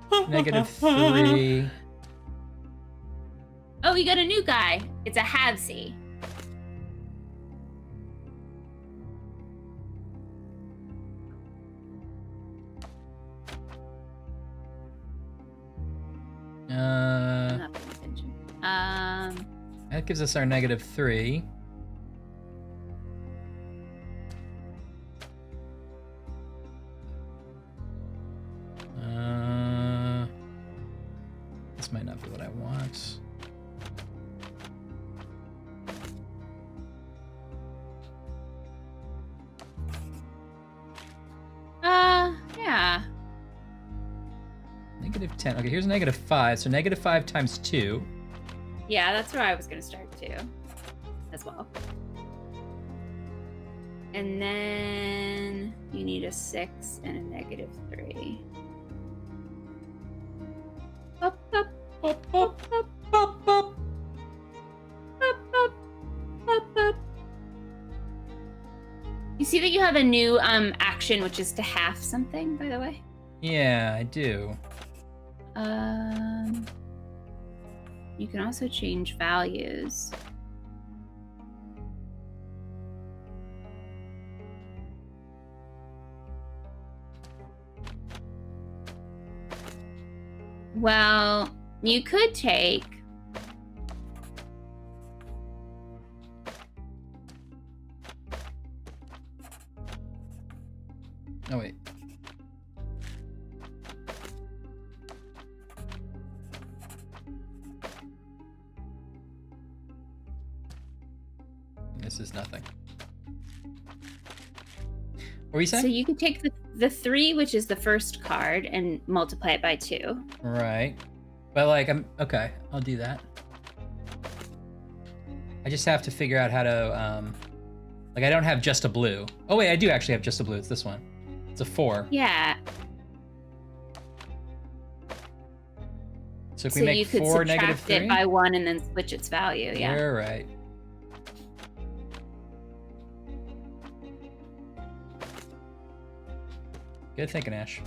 -3. Oh, you got a new guy. It's a halvesy. I'm not paying attention. That gives us our -3. This might not be what I want. Yeah. -10. Okay, here's -5. So -5 times 2. Yeah, that's where I was gonna start too. As well. And then you need a 6 and a -3. Up, up, up, up, up, up, up. Up, up, up, up. You see that you have a new action, which is to half something, by the way? Yeah, I do. You can also change values. Well, you could take Oh, wait. This is nothing. What were you saying? So you could take the 3, which is the first card, and multiply it by 2. Right. But like, okay, I'll do that. I just have to figure out how to, like I don't have just a blue. Oh wait, I do actually have just a blue. It's this one. It's a 4. Yeah. So if we make you could 4 subtract -3? it by 1 and then switch its value, yeah. You're right. Good thinking, Ash.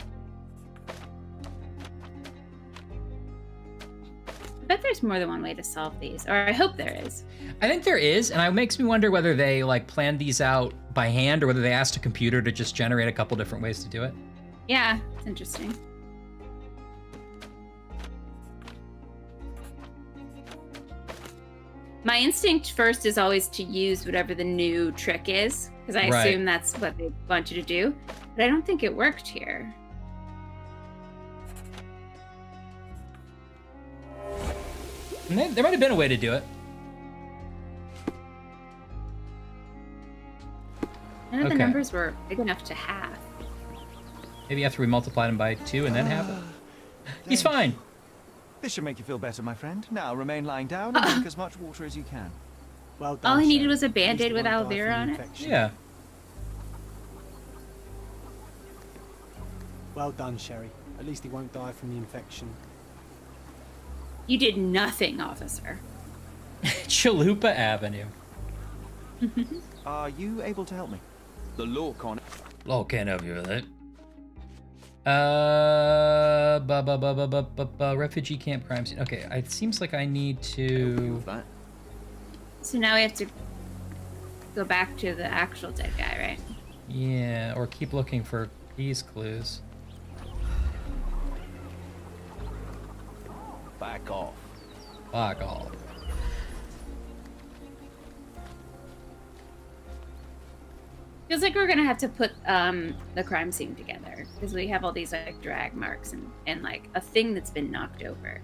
I bet there's more than one way to solve these, or I hope there is. I think there is, and it makes me wonder whether they like planned these out by hand or whether they asked a computer to just generate a couple different ways to do it. Yeah, it's interesting. My instinct first is always to use whatever the new trick is, because I Right. assume that's what they want you to do, but I don't think it worked here. And there might have been a way to do it. None of the Okay. numbers were big enough to half. Maybe after we multiply them by 2 and then half it. He's fine. This should make you feel better, my friend. Now remain lying down and drink as much water as you can. Well done, All I needed Sherry. was a At least Band-Aid he with won't aloe die vera from on the it. infection. Yeah. Well done, Sherry. At least he won't die from the infection. You did nothing, officer. Chalupa Avenue. Are you able to help me? The law can't. Law can't help you with it. Refugee camp crime scene. Okay, it seems like I need to. So now we have to go back to the actual dead guy, right? Yeah, or keep looking for these clues. Back off. Fuck off. Feels like we're gonna have to put the crime scene together because we have all these like drag marks and like a thing that's been knocked over.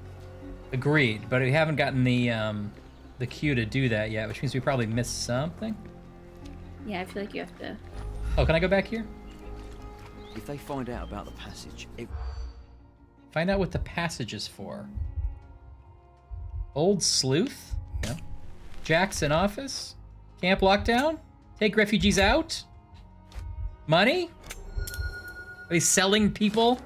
Agreed, but we haven't gotten the cue to do that yet, which means we probably missed something. Yeah, I feel like you have to. Oh, can I go back here? If they find out about the passage, Find out what the passage is for. Old sleuth? Yeah. Jackson office? Camp lockdown? Take refugees out? Money? Are they selling people?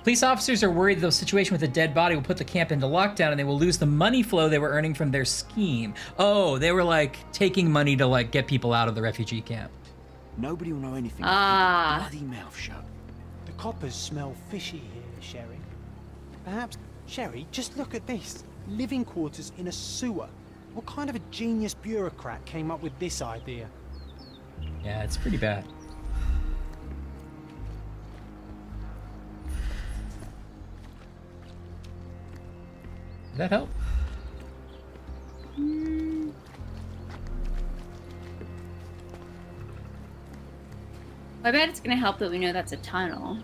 Police officers are worried the situation with a dead body will put the camp into lockdown and they will lose the money flow they were earning from their scheme. Oh, they were like taking money to like get people out of the refugee camp. Nobody will know anything. Ah. Bloody mouth shut. The coppers smell fishy here, Sherry. Perhaps, Sherry, just look at this. Living quarters in a sewer. What kind of a genius bureaucrat came up with this idea? Yeah, it's pretty bad. Did that help? I bet it's gonna help that we know that's a tunnel.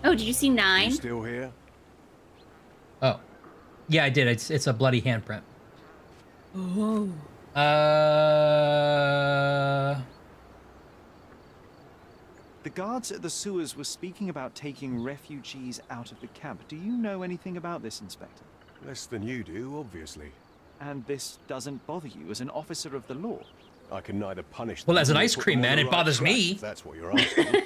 Oh, did you see 9? You still here? Oh. Yeah, I did. It's a bloody handprint. Oh. The guards at the sewers were speaking about taking refugees out of the camp. Do you know anything about this, Inspector? Less than you do, obviously. And this doesn't bother you as an officer of the law? I can neither punish Well, them as an nor ice put cream them on man, the it right bothers track, me. if that's what you're asking.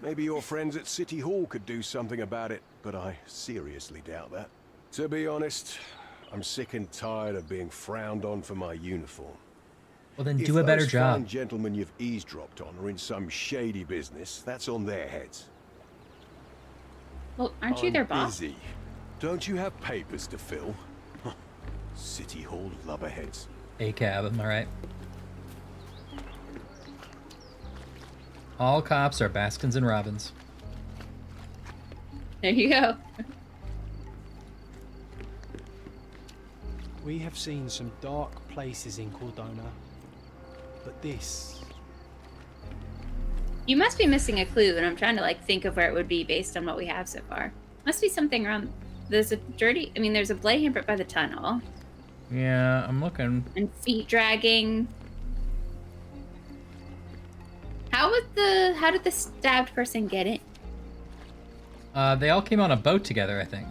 Maybe your friends at City Hall could do something about it, but I seriously doubt that. To be honest, I'm sick and tired of being frowned on for my uniform. Well, then do a better If those job. fine gentlemen you've eavesdropped on are in some shady business, that's on their heads. Well, aren't you I'm their boss? busy. Don't you have papers to fill? City Hall lubberheads. A cab, am I right? All cops are Baskins and Robbins. There you go. We have seen some dark places in Cordona, but this... You must be missing a clue, and I'm trying to like think of where it would be based on what we have so far. Must be something around. There's a there's a bloody handprint by the tunnel. Yeah, I'm looking. And feet dragging. How did the stabbed person get in? They all came on a boat together, I think.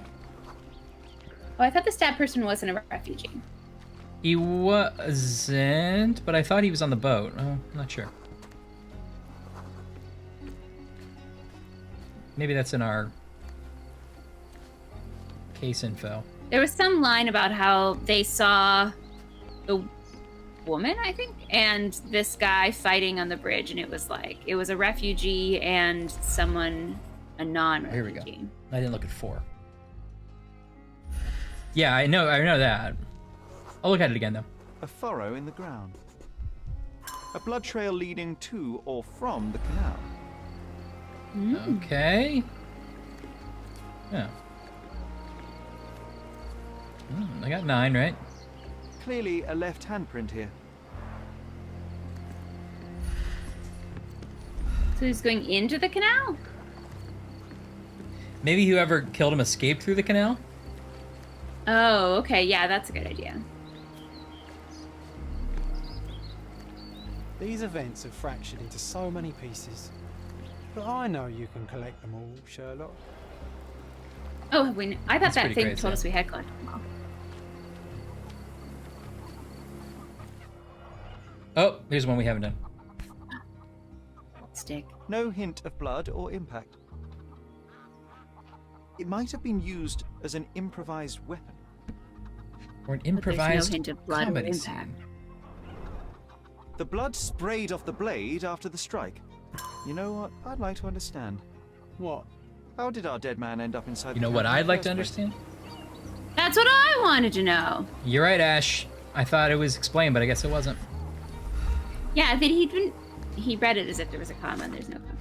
Oh, I thought the stabbed person wasn't a refugee. He wasn't, but I thought he was on the boat. Oh, I'm not sure. Maybe that's in our case info. There was some line about how they saw the woman, I think, and this guy fighting on the bridge, and it was a refugee and someone, a non-refugee. Here we go. I didn't look at 4. Yeah, I know that. I'll look at it again, though. A furrow in the ground. A blood trail leading to or from the canal. Okay. Yeah. I got 9, right? Clearly a left handprint here. So he's going into the canal? Maybe whoever killed him escaped through the canal? Oh, okay. Yeah, that's a good idea. These events have fractured into so many pieces. But I know you can collect them all, Sherlock. Oh, I thought That's that pretty thing great, told yeah. us we had collected them all. Oh, here's one we haven't done. Stick. No hint of blood or impact. It might have been used as an improvised weapon. Or an But there's no improvised hint of blood or comedy impact. scene. The blood sprayed off the blade after the strike. You know what? I'd like to understand. What? How did our dead man end up inside You know the what camp in I'd the like to first place? understand? That's what I wanted to know. You're right, Ash. I thought it was explained, but I guess it wasn't. Yeah, but he read it as if there was a comma and there's no comma.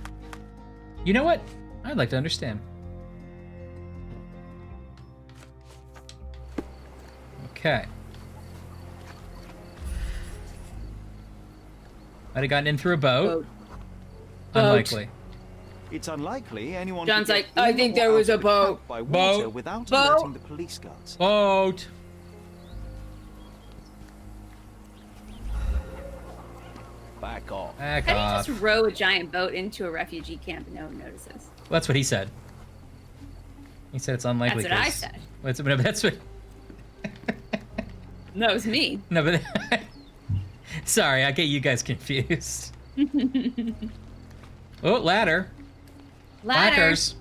You know what? I'd like to understand. Okay. Might have gotten in through a boat. Unlikely. It's unlikely anyone John's could like, get I in think or there out was of a the boat. camp by Boat. water without Boat. alerting the police guards. Boat. Back off. Back How do you off. just row a giant boat into a refugee camp and no one notices? Well, that's what he said. He said it's unlikely. That's what I 'cause- said. No, that's what. No, it was me. No, but sorry, I get you guys confused. Oh, ladder. Ladder. Blackers.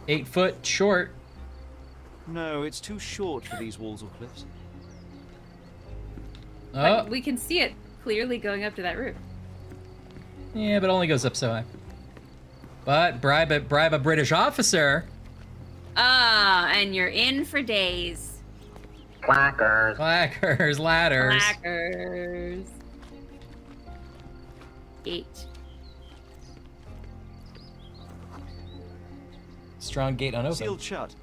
Eight-foot short. No, it's too short for these walls or cliffs. Oh, But we can see it clearly going up to that roof. yeah, but it only goes up so high. But bribe a British officer. Ah, and you're in for days. Ladders. Blackers. 8. Strong gate unopened. Sealed shut.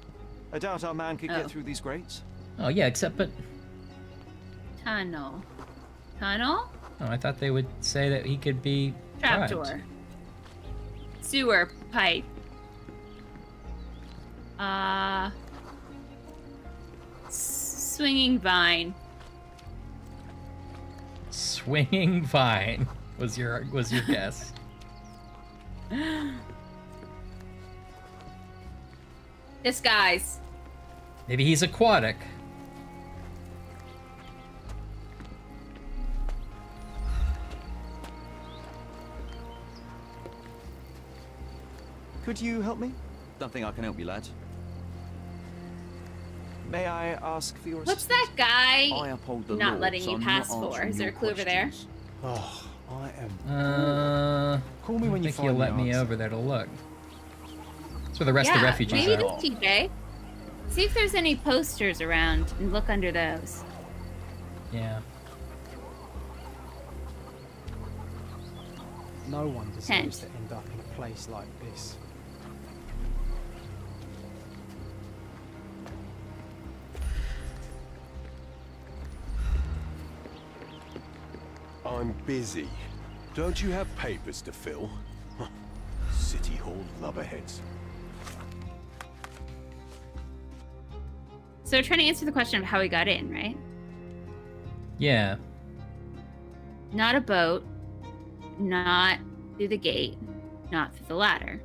I doubt our man could Oh. get through these grates. Oh yeah, except but Tunnel. Tunnel? oh, I thought they would say that he could be bribed. Trapdoor. Sewer pipe. Swinging vine. Swinging vine was your guess. Disguise. Maybe he's aquatic. Could you help me? Don't think I can help you, lads. May I ask for your What's assistance? that I guy uphold the not law, letting so you I'm pass not for? answering Is there a your clue over there? questions. Oh, I am. Call me I when you think find he'll the let me answer. over there to look. That's where the rest of the refugees maybe are. this TJ. See if there's any posters around and look under those. Yeah. No one deserves Tent. to end up in a place like this. I'm busy. Don't you have papers to fill? Huh. City Hall lubberheads. So we're trying to answer the question of how we got in, right? Yeah. Not a boat, not through the gate, not through the ladder.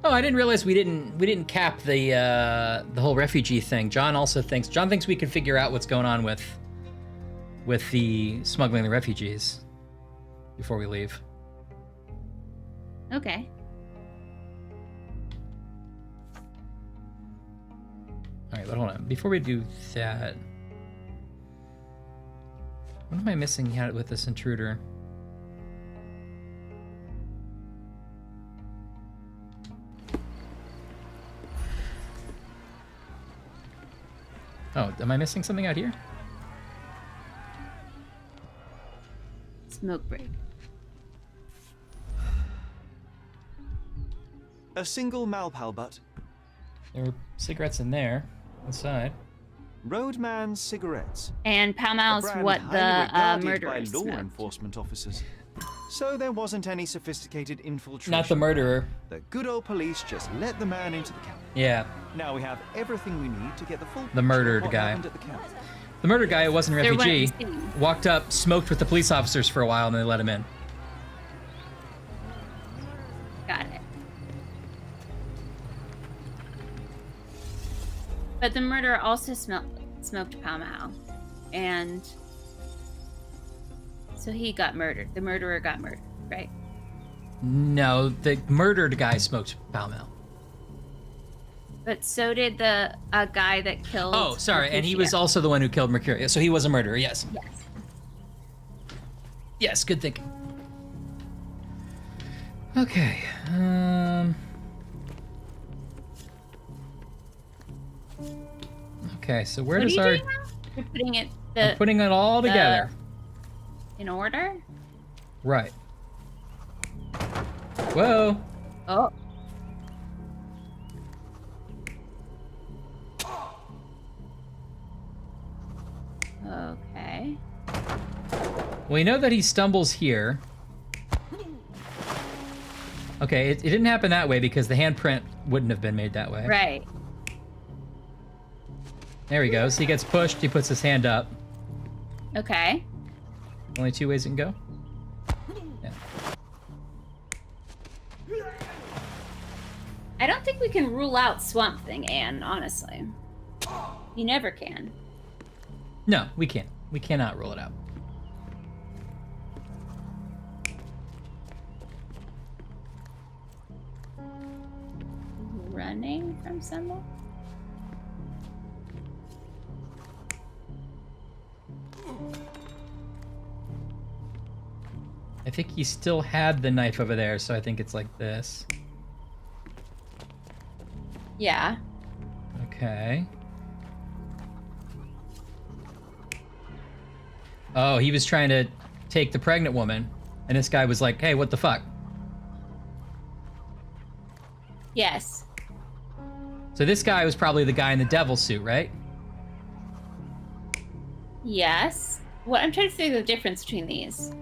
Oh, I didn't realize we didn't cap the whole refugee thing. John thinks we can figure out what's going on with the smuggling the refugees before we leave. Okay. All right, but hold on. Before we do that, what am I missing here with this intruder? Oh, am I missing something out here? Smoke break. A single Malpal butt. There were cigarettes in there, inside. Roadman cigarettes. And A Pall Mall's brand what highly the regarded murderer by law smoked. enforcement officers. So there wasn't any sophisticated infiltration. Not the murderer. The good old police just let the man into the camp. Yeah. Now we have everything we need to get the full The picture of murdered what guy. happened at the camp. The murdered guy who wasn't a There refugee went- walked up, smoked with the police officers for a while, and then they let him in. Got it. But the murderer also smoked Pall Mall. And so he got murdered. The murderer got murdered, right? No, the murdered guy smoked Pall Mall. But so did the guy that killed. Oh, sorry, and he Mercutio. was also the one who killed Mercurius, so he was a murderer. Yes. Yes. Yes. Good thinking. Okay. Okay. So where does our? Doing now? You're putting it. I'm putting it all together. In order. Right. Whoa. Oh. Okay. We know that he stumbles here. Okay, it didn't happen that way because the handprint wouldn't have been made that way. Right. There he goes. He gets pushed. He puts his hand up. Okay. Only 2 ways it can go. Yeah. I don't think we can rule out Swamp Thing, Anne, honestly. You never can. No, we can't. We cannot rule it out. Running from someone? I think he still had the knife over there, so I think it's like this. Yeah. Okay. Oh, he was trying to take the pregnant woman, and this guy was like, hey, what the fuck? Yes. So this guy was probably the guy in the devil suit, right? Yes. What I'm trying to figure the difference between these.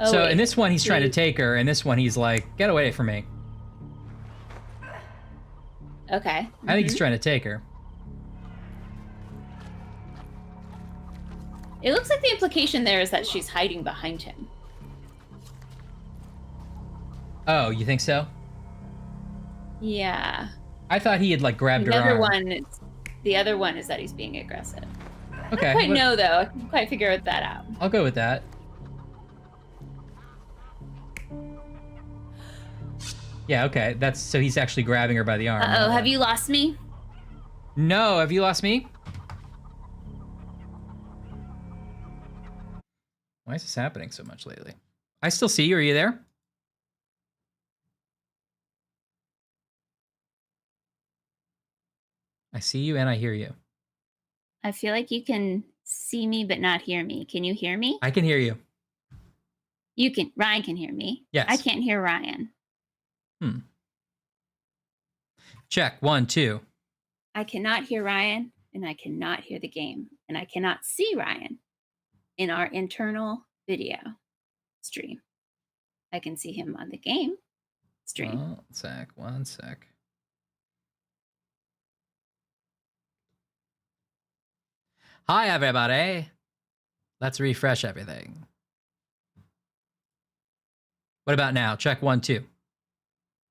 Oh, So wait. in this one, he's trying to take her, and this one, he's like, get away from me. Okay. I think he's trying to take her. It looks like the implication there is that she's hiding behind him. Oh, you think so? Yeah. I thought he had like grabbed The her other arm. the other one is that he's being aggressive. Okay. I don't quite let- know though. I can't quite figure that out. I'll go with that. Yeah, okay. That's so he's actually grabbing her by the arm. Uh-oh, have you lost me? No, have you lost me? Why is this happening so much lately? I still see you. Are you there? I see you and I hear you. I feel like you can see me but not hear me. Can you hear me? I can hear you. Ryan can hear me. Yes. I can't hear Ryan. Check. 1, 2. I cannot hear Ryan and I cannot hear the game. And I cannot see Ryan in our internal video stream. I can see him on the game stream. 1 sec. 1 sec. Hi, everybody. Let's refresh everything. What about now? Check 1, 2.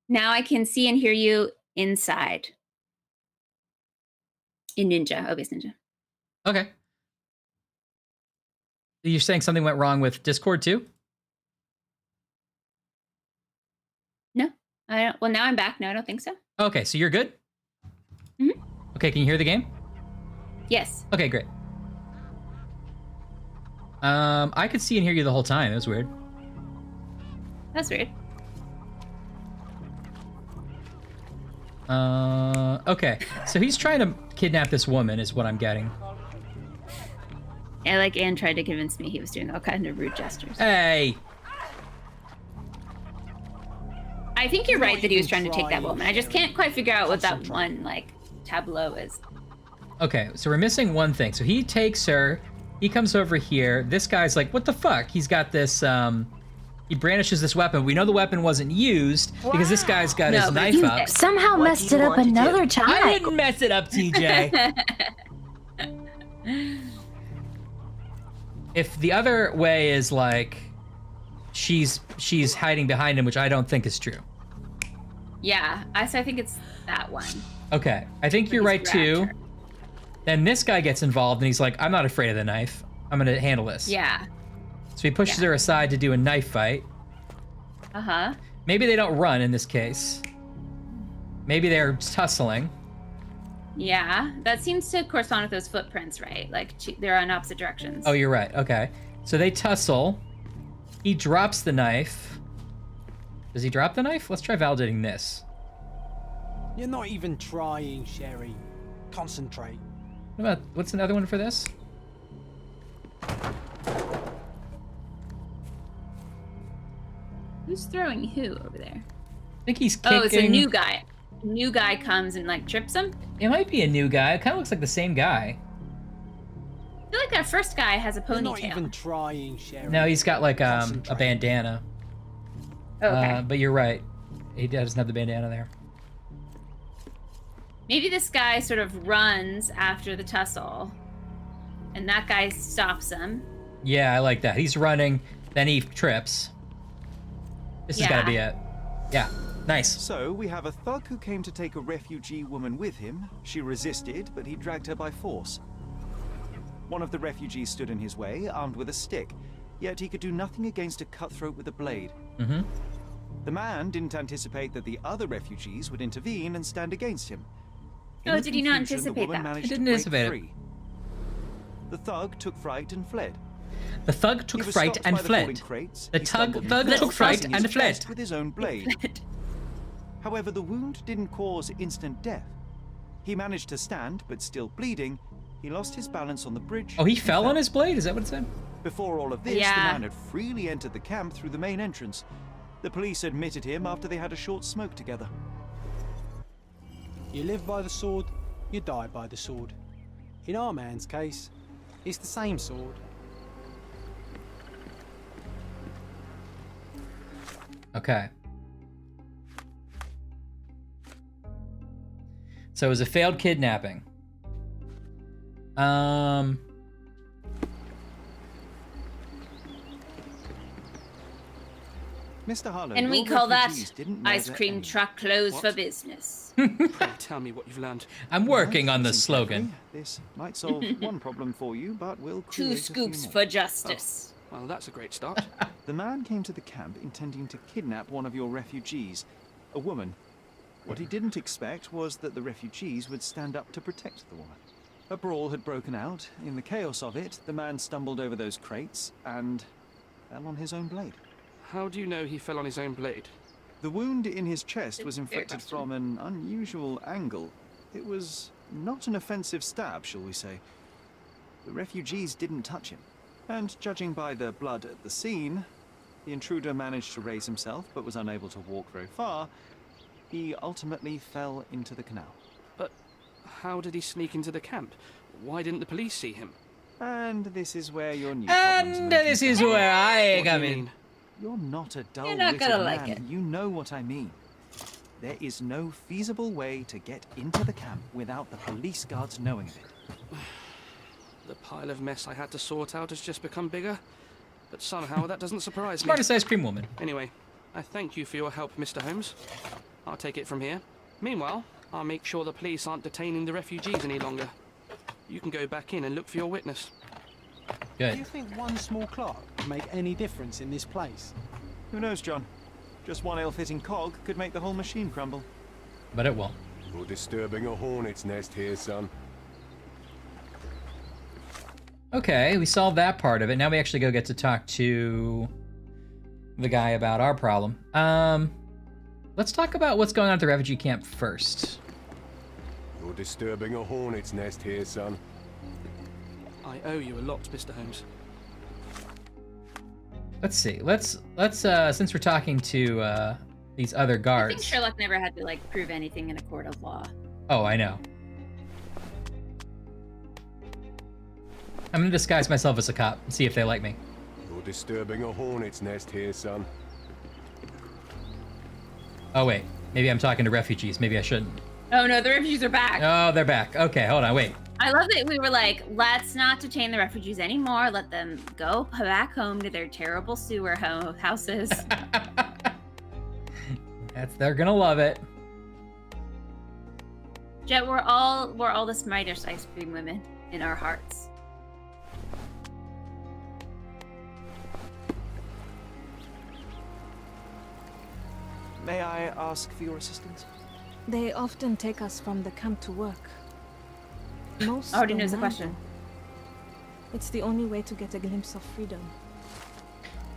Now I can see and hear you inside. In Ninja, OBS Ninja. Okay. You're saying something went wrong with Discord too? No, I don't. Well, now I'm back. No, I don't think so. Okay, so you're good? Mhm. Okay, can you hear the game? Yes. Okay, great. I could see and hear you the whole time. It was weird. That's weird. Okay. So he's trying to kidnap this woman is what I'm getting. Yeah, like Anne tried to convince me he was doing all kind of rude gestures. Hey! I think you're right that he was trying to take that woman. I just can't quite figure out what that one, like, tableau is. Okay, so we're missing one thing. So he takes her, he comes over here. This guy's like, what the fuck? He's got this, he brandishes this weapon. We know the weapon wasn't used because this guy's got his knife up. Somehow messed it up another time. I didn't mess it up, TJ. If the other way is like, she's hiding behind him, which I don't think is true. Yeah, so I think it's that one. Okay, I think you're right too. Then this guy gets involved and he's like, I'm not afraid of the knife. I'm gonna handle this. Yeah. So he pushes her aside to do a knife fight. Uh-huh. Maybe they don't run in this case. Maybe they're tussling. Yeah, that seems to correspond with those footprints, right? Like they're on opposite directions. Oh, you're right. Okay. So they tussle. He drops the knife. Does he drop the knife? Let's try validating this. You're not even trying, Sherry. Concentrate. What's another one for this? Who's throwing who over there? I think he's kicking. Oh, it's a new guy. New guy comes and like trips him. It might be a new guy. It kind of looks like the same guy. I feel like that first guy has a ponytail. You're not even trying, Sherry. No, he's got like a bandana. Oh, okay. But you're right. He doesn't have the bandana there. Maybe this guy sort of runs after the tussle, and that guy stops him. Yeah, I like that. He's running, then he trips. This has got to be it. Yeah, nice. So we have a thug who came to take a refugee woman with him. She resisted, but he dragged her by force. One of the refugees stood in his way, armed with a stick, yet he could do nothing against a cutthroat with a blade. Mm-hmm. The man didn't anticipate that the other refugees would intervene and stand against him. Oh, did he not anticipate that? He didn't anticipate it. The thug took fright and fled. The thug took fright and fled. The thug took fright and fled. With his own blade. However, the wound didn't cause instant death. He managed to stand, but still bleeding, he lost his balance on the bridge. Oh, he fell on his blade? Is that what it said? Before all of this, the man had freely entered the camp through the main entrance. The police admitted him after they had a short smoke together. You live by the sword, you die by the sword. In our man's case, it's the same sword. Okay. So it was a failed kidnapping. Mr. Harlow, And we call that ice cream truck closed for business. Pray tell me what you've learned. I'm working on the slogan. This might solve one problem for you, but will create 2 a few scoops more. for justice. Well, that's a great start. The man came to the camp intending to kidnap one of your refugees, a woman. What he didn't expect was that the refugees would stand up to protect the woman. A brawl had broken out. In the chaos of it, the man stumbled over those crates and fell on his own blade. How do you know he fell on his own blade? The wound in his chest was inflicted from an unusual angle. It was not an offensive stab, shall we say. The refugees didn't touch him. And judging by the blood at the scene, the intruder managed to raise himself but was unable to walk very far. He ultimately fell into the canal. But how did he sneak into the camp? Why didn't the police see him? And this is where your new And this is where I come in. You're not a You're not dull-witted gonna man. like it. You know what I mean. There is no feasible way to get into the camp without the police guards knowing of it. The pile of mess I had to sort out has just become bigger, but somehow that doesn't surprise me. Smartest ice cream woman. Anyway, I thank you for your help, Mr. Holmes. I'll take it from here. Meanwhile, I'll make sure the police aren't detaining the refugees any longer. You can go back in and look for your witness. Good. Do you think one small clock could make any difference in this place? Who knows, John? Just one ill-fitting cog could make the whole machine crumble. But it will. You're disturbing a hornet's nest here, son. Okay, we solved that part of it. Now we actually get to talk to the guy about our problem. Let's talk about what's going on at the refugee camp first. You're disturbing a hornet's nest here, son. I owe you a lot, Mr. Holmes. Let's see. Let's since we're talking to these other I think guards. Sherlock never had to like prove anything in a court of law. Oh, I know. I'm gonna disguise myself as a cop and see if they like me. You're disturbing a hornet's nest here, son. Oh wait, maybe I'm talking to refugees. Maybe I shouldn't. Oh no, the refugees are back. Oh, they're back. Okay, hold on, wait. I love that we were like, let's not detain the refugees anymore. Let them go back home to their terrible sewer houses. They're gonna love it. Jet, we're all the smartest ice cream women in our hearts. May I ask for your assistance? They often take us from the camp to work. Most Already don't knows the mind question. them. It's the only way to get a glimpse of freedom.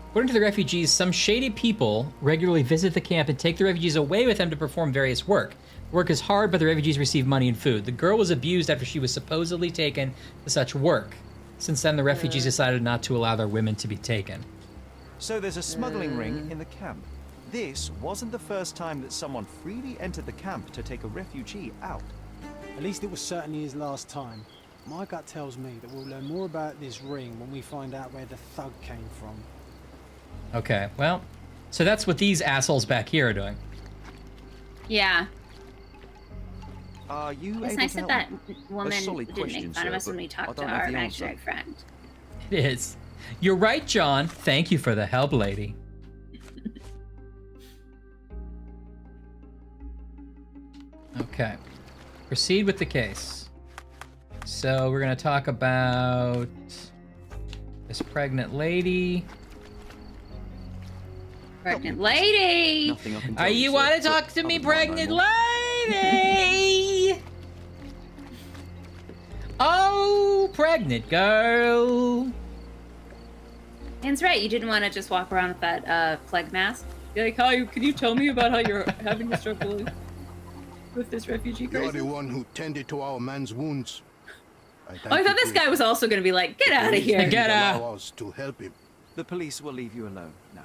According to the refugees, some shady people regularly visit the camp and take the refugees away with them to perform various work. The work is hard, but the refugees receive money and food. The girl was abused after she was supposedly taken to such work. Since then, the refugees decided not to allow their women to be taken. So there's a smuggling ring in the camp. This wasn't the first time that someone freely entered the camp to take a refugee out. At least it was certainly his last time. My gut tells me that we'll learn more about this ring when we find out where the thug came from. Okay, well, so that's what these assholes back here are doing. Yeah. Are you It's able nice to that help that me? woman solid didn't question, make fun of sir, us when but we I talked to don't have our the imaginary answer. friend. It is. You're right, John. Thank you for the help, lady. Okay. Proceed with the case. So we're going to talk about this pregnant lady. Pregnant lady! Nothing I can Are tell you sir, want to but talk to I me, wouldn't mind no pregnant more. lady? Oh, pregnant girl. Dan's right, you didn't want to just walk around with that plague mask. Be like, hi, can you tell me about how you're having to struggle with this refugee You're crisis? the one who tended to our man's wounds. Oh, I thought this guy was also going to be like, get out of here. Get out. Allow us to help him. The police will leave you alone now.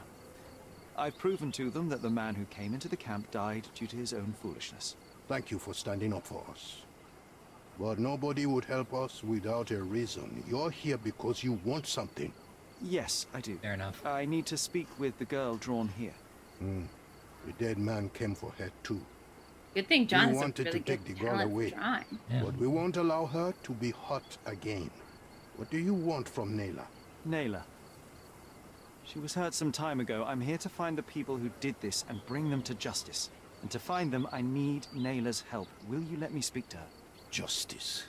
I've proven to them that the man who came into the camp died due to his own foolishness. Thank you for standing up for us. But nobody would help us without a reason. You're here because you want something. Yes, I do. Fair enough. I need to speak with the girl drawn here. The dead man came for her too. Good thing John We is a wanted really to take good the girl talent away. for drawing. Yeah. But we won't allow her to be hurt again. What do you want from Nayla? Nayla. She was hurt some time ago. I'm here to find the people who did this and bring them to justice. And to find them, I need Nayla's help. Will you let me speak to her? Justice.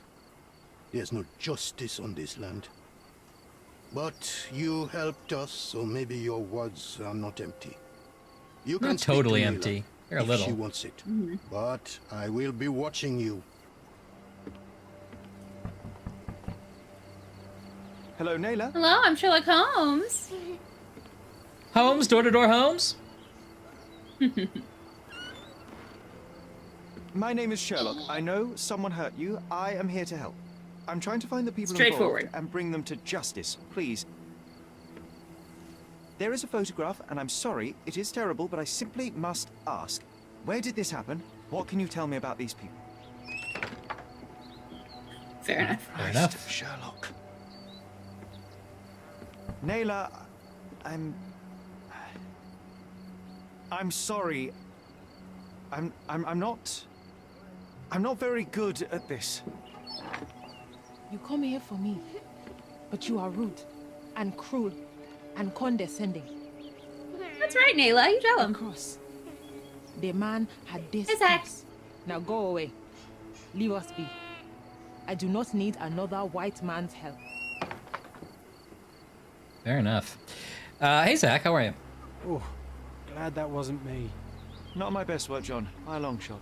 There's no justice on this land. But you helped us, so maybe your words are not empty. You can Not speak to totally Nayla empty. They're a if little. she wants it. But I will be watching you. Hello, Nayla. Hello, I'm Sherlock Holmes. Holmes, door-to-door Holmes? My name is Sherlock. I know someone hurt you. I am here to help. I'm trying to find the people Straightforward. involved and bring them to justice. Please. There is a photograph, and I'm sorry, it is terrible, but I simply must ask. Where did this happen? What can you tell me about these people? Fair enough. Fair enough. Sherlock. Nayla, I'm sorry. I'm not very good at this. You come here for me, but you are rude and cruel and condescending. That's right, Nayla. You tell him. Cross. The man had this. Hey, Zach. piece. Now go away. Leave us be. I do not need another white man's help. Fair enough. Hey, Zach, how are you? Oh, glad that wasn't me. Not my best work, John, by a long shot.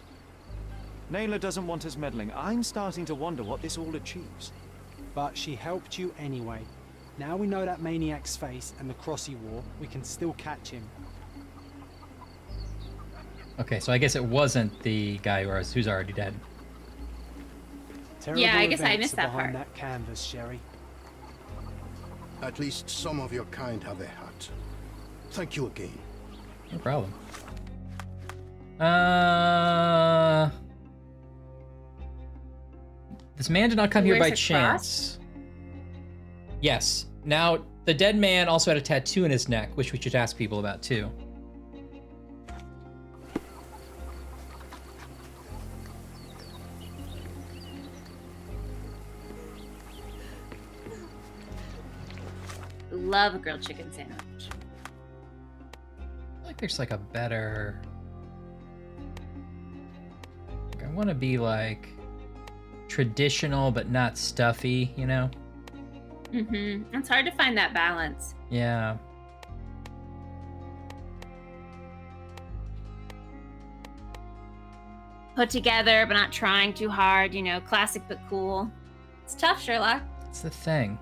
Nayla doesn't want us meddling. I'm starting to wonder what this all achieves. But she helped you anyway. Now we know that maniac's face and the cross he wore, we can still catch him. Okay, so I guess it wasn't the guy who's already dead. Terrible Yeah, I guess I events missed are that behind part. that canvas, Sherry. At least some of your kind have a heart. Thank you again. No problem. This man did not come here by Wears a chance. Yes. Now, the dead man also had a tattoo in his neck, which we should ask people about too. Love a grilled chicken sandwich. I feel like there's like a better... Like, I want to be like traditional but not stuffy, you know? Mm-hmm. It's hard to find that balance. Yeah. Put together, but not trying too hard, you know, classic but cool. It's tough, Sherlock. It's the thing.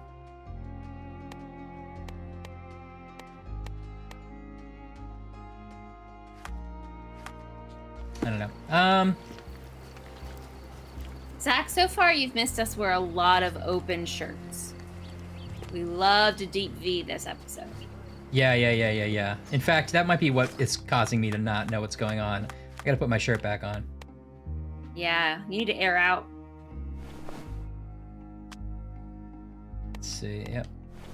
I don't know. Zach, so far you've missed us wear a lot of open shirts. We love to deep V this episode. Yeah. In fact, that might be what is causing me to not know what's going on. I gotta put my shirt back on. Yeah, you need to air out. Let's see. Yep.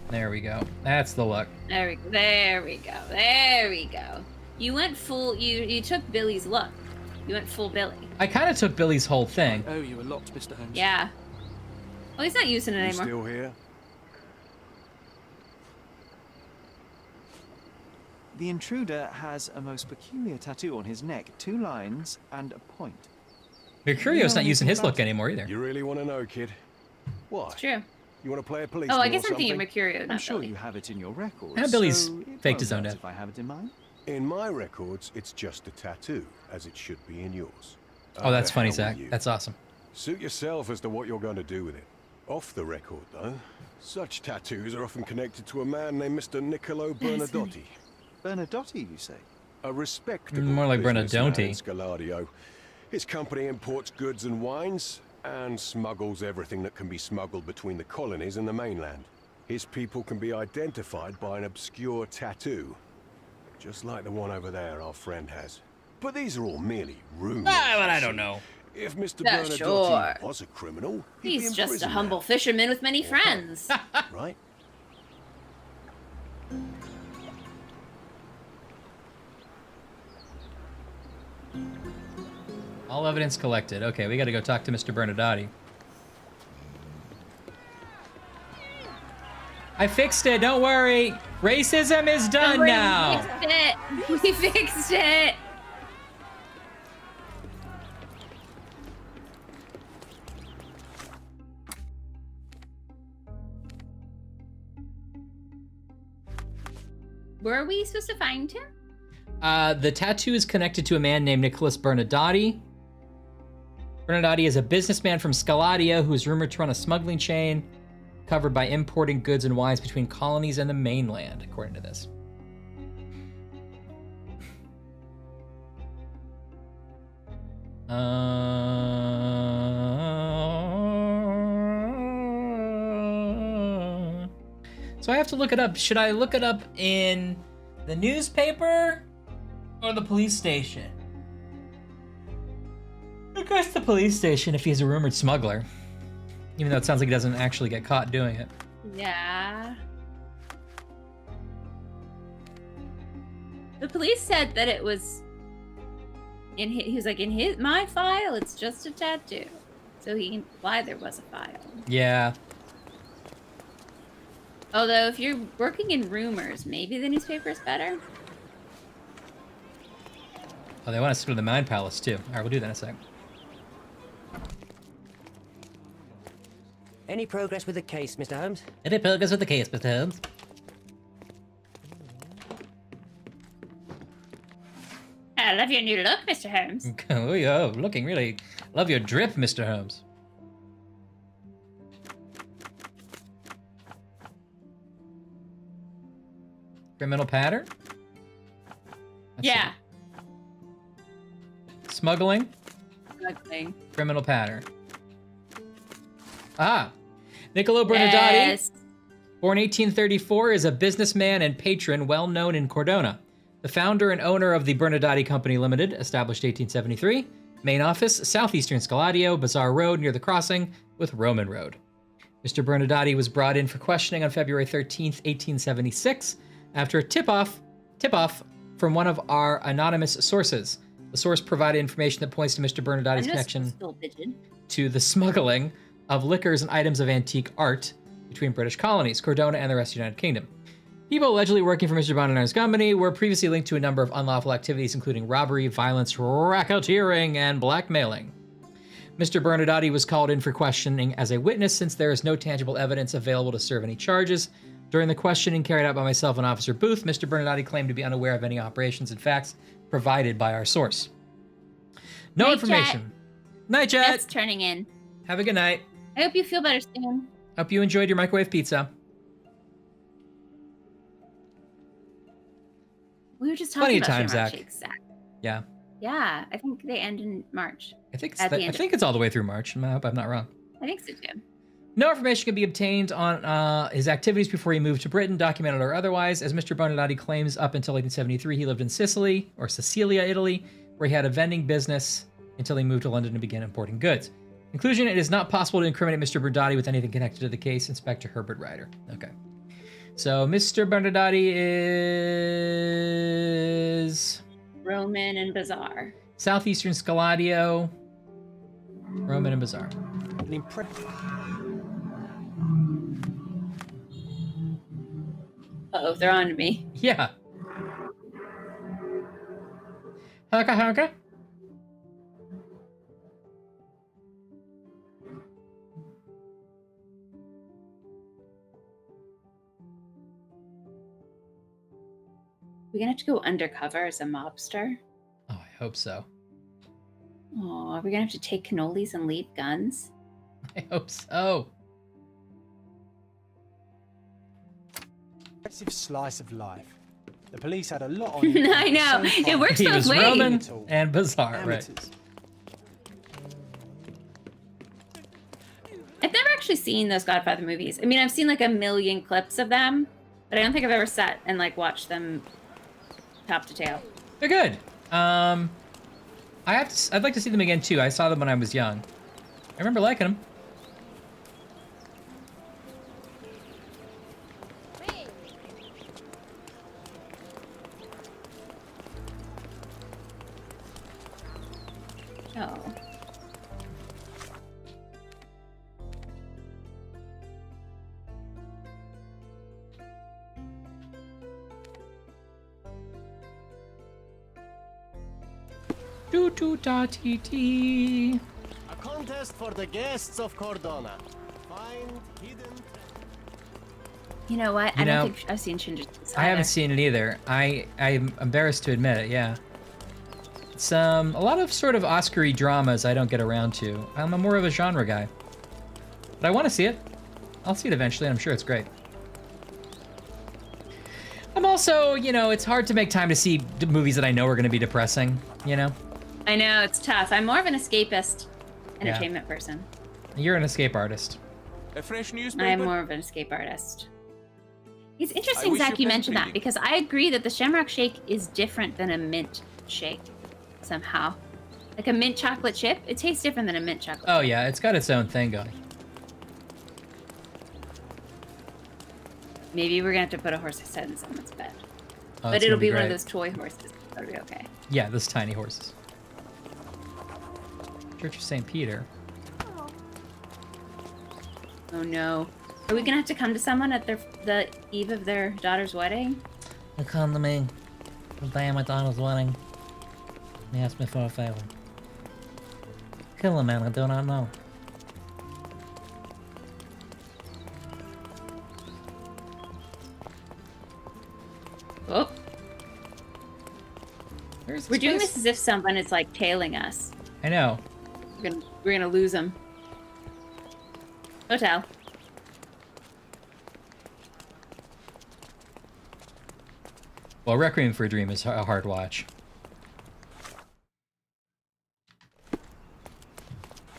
There we go. That's the look. There we go. You went full. You took Billy's look. You went full Billy. I kind of took Billy's whole thing. Oh, you were locked, Mr. Holmes. Yeah. Well, he's not using it anymore. Still here? The intruder has a most peculiar tattoo on his neck, 2 lines and a point. Mercurio's not using his look anymore either. You really want to know, kid? What? It's true. You want to play a police? Oh, I guess I'm thinking Mercurio, I'm not sure Billy. you have it in your records. And Billy's so it faked his won't own hurt death. If I have it in mine. In my records, it's just a tattoo, as it should be in yours. Oh, that's The funny, hell Zach. with you. That's awesome. Suit yourself as to what you're going to do with it. Off the record, though, such tattoos are often connected to a man named Mr. Niccolo Bernadotti. Bernadotti, you say? A respectable More like businessman Bernadotti. in Scaladio. His company imports goods and wines and smuggles everything that can be smuggled between the colonies and the mainland. His people can be identified by an obscure tattoo, just like the one over there our friend has. But these are all merely rumors. But I don't know. If Mr. Yeah, Bernadotti sure. was a criminal, he'd be He's in just a prison humble fisherman with many friends. now, right? All evidence collected. Okay, we gotta go talk to Mr. Bernadotti. I fixed it, don't worry. Racism is done now. We fixed it. Where are we supposed to find him? The tattoo is connected to a man named Nicholas Bernadotti. Bernadotti is a businessman from Scaladia who is rumored to run a smuggling chain covered by importing goods and wines between colonies and the mainland, according to this. So I have to look it up. Should I look it up in the newspaper or the police station? I guess the police station if he's a rumored smuggler. Even though it sounds like he doesn't actually get caught doing it. Yeah. The police said that it was in his, he was like, in my file, it's just a tattoo. So he implied there was a file. Yeah. Although, if you're working in rumors, maybe the newspaper is better. Oh, they want us to go to the Mind Palace, too. All right, we'll do that in a sec. Any progress with the case, Mr. Holmes? Any progress with the case, Mr. Holmes? I love your new look, Mr. Holmes. Oh, yeah, looking really... Love your drip, Mr. Holmes. Criminal pattern? Let's yeah. see. Smuggling? Smuggling. Criminal pattern. Ah! Niccolo Bernadotti, Yes. born 1834, is a businessman and patron well known in Cordona. The founder and owner of the Bernadotti Company Limited, established 1873. Main office, southeastern Scaladio, Bazaar Road near the crossing with Roman Road. Mr. Bernadotti was brought in for questioning on February 13th, 1876, after a tip-off from one of our anonymous sources. The source provided information that points to Mr. Bernadotti's connection to the smuggling of liquors and items of antique art between British colonies, Cordona, and the rest of the United Kingdom. People allegedly working for Mr. Bernadotti's company were previously linked to a number of unlawful activities, including robbery, violence, racketeering, and blackmailing. Mr. Bernadotti was called in for questioning as a witness since there is no tangible evidence available to serve any charges. During the questioning carried out by myself and Officer Booth, Mr. Bernadotti claimed to be unaware of any operations and facts provided by our source. No Night information. Night, Jet. That's turning in. Have a good night. I hope you feel better soon. Hope you enjoyed your microwave pizza. We were just Plenty talking of about time, Shamrock Zach. Shakes, Zach. Yeah. Yeah, I think they end in March. I think At the end I think it's all the way through March. I hope I'm not wrong. I think so too. No information can be obtained on his activities before he moved to Britain, documented or otherwise. As Mr. Bernardotti claims, up until 1873, he lived in Sicily, or Sicilia, Italy, where he had a vending business until he moved to London and began importing goods. Conclusion, it is not possible to incriminate Mr. Bernardotti with anything connected to the case. Inspector Herbert Ryder. Okay. So Mr. Bernardotti is... Roman and Bazaar. Southeastern Scaladio. Roman and Bazaar. An impressive... Uh-oh, they're on to me. Yeah. Haka haka. We're gonna have to go undercover as a mobster. Oh, I hope so. Oh, are we gonna have to take cannolis and leave guns? I hope so. Impressive slice of life. The police had a lot on him. I know. It works He both was ways. Roman and Bazaar, right? I've never actually seen those Godfather movies. I mean, I've seen like a million clips of them, but I don't think I've ever sat and like watched them top to tail. They're good. I'd like to see them again too. I saw them when I was young. I remember liking them. Oh. Do do da ti ti. A contest for the guests of Cordona. Find hidden. You know what? You I know, don't think I've seen Shinji. I haven't seen it either. I'm embarrassed to admit it. Yeah. It's a lot of sort of Oscar-y dramas I don't get around to. I'm more of a genre guy. But I want to see it. I'll see it eventually, and I'm sure it's great. I'm also, you know, it's hard to make time to see movies that I know are going to be depressing, you know? I know, it's tough. I'm more of an escapist entertainment person. You're an escape artist. A fresh newspaper? I'm more of an escape artist. It's I interesting, wish Zach, you you mentioned that, pleasant because I agree that the Shamrock Shake is different than a mint shake, somehow. Like a mint chocolate chip, it tastes different than a mint chocolate Oh chip. yeah, it's got its own thing going. Maybe we're gonna have to put a horse's head in someone's bed. Oh, But it's it'll gonna be be one of great. those toy horses. That'll be okay. Yeah, those tiny horses. Church of St. Peter. Oh no. Are we gonna have to come to someone at the eve of their daughter's wedding? They come to me the day of my daughter's wedding. They asked me for a favor. Kill a man I do not know. Oh. Where's We're doing place? this as if someone is like tailing us. I know. We're gonna lose them. Hotel. Well, Requiem for a Dream is a hard watch.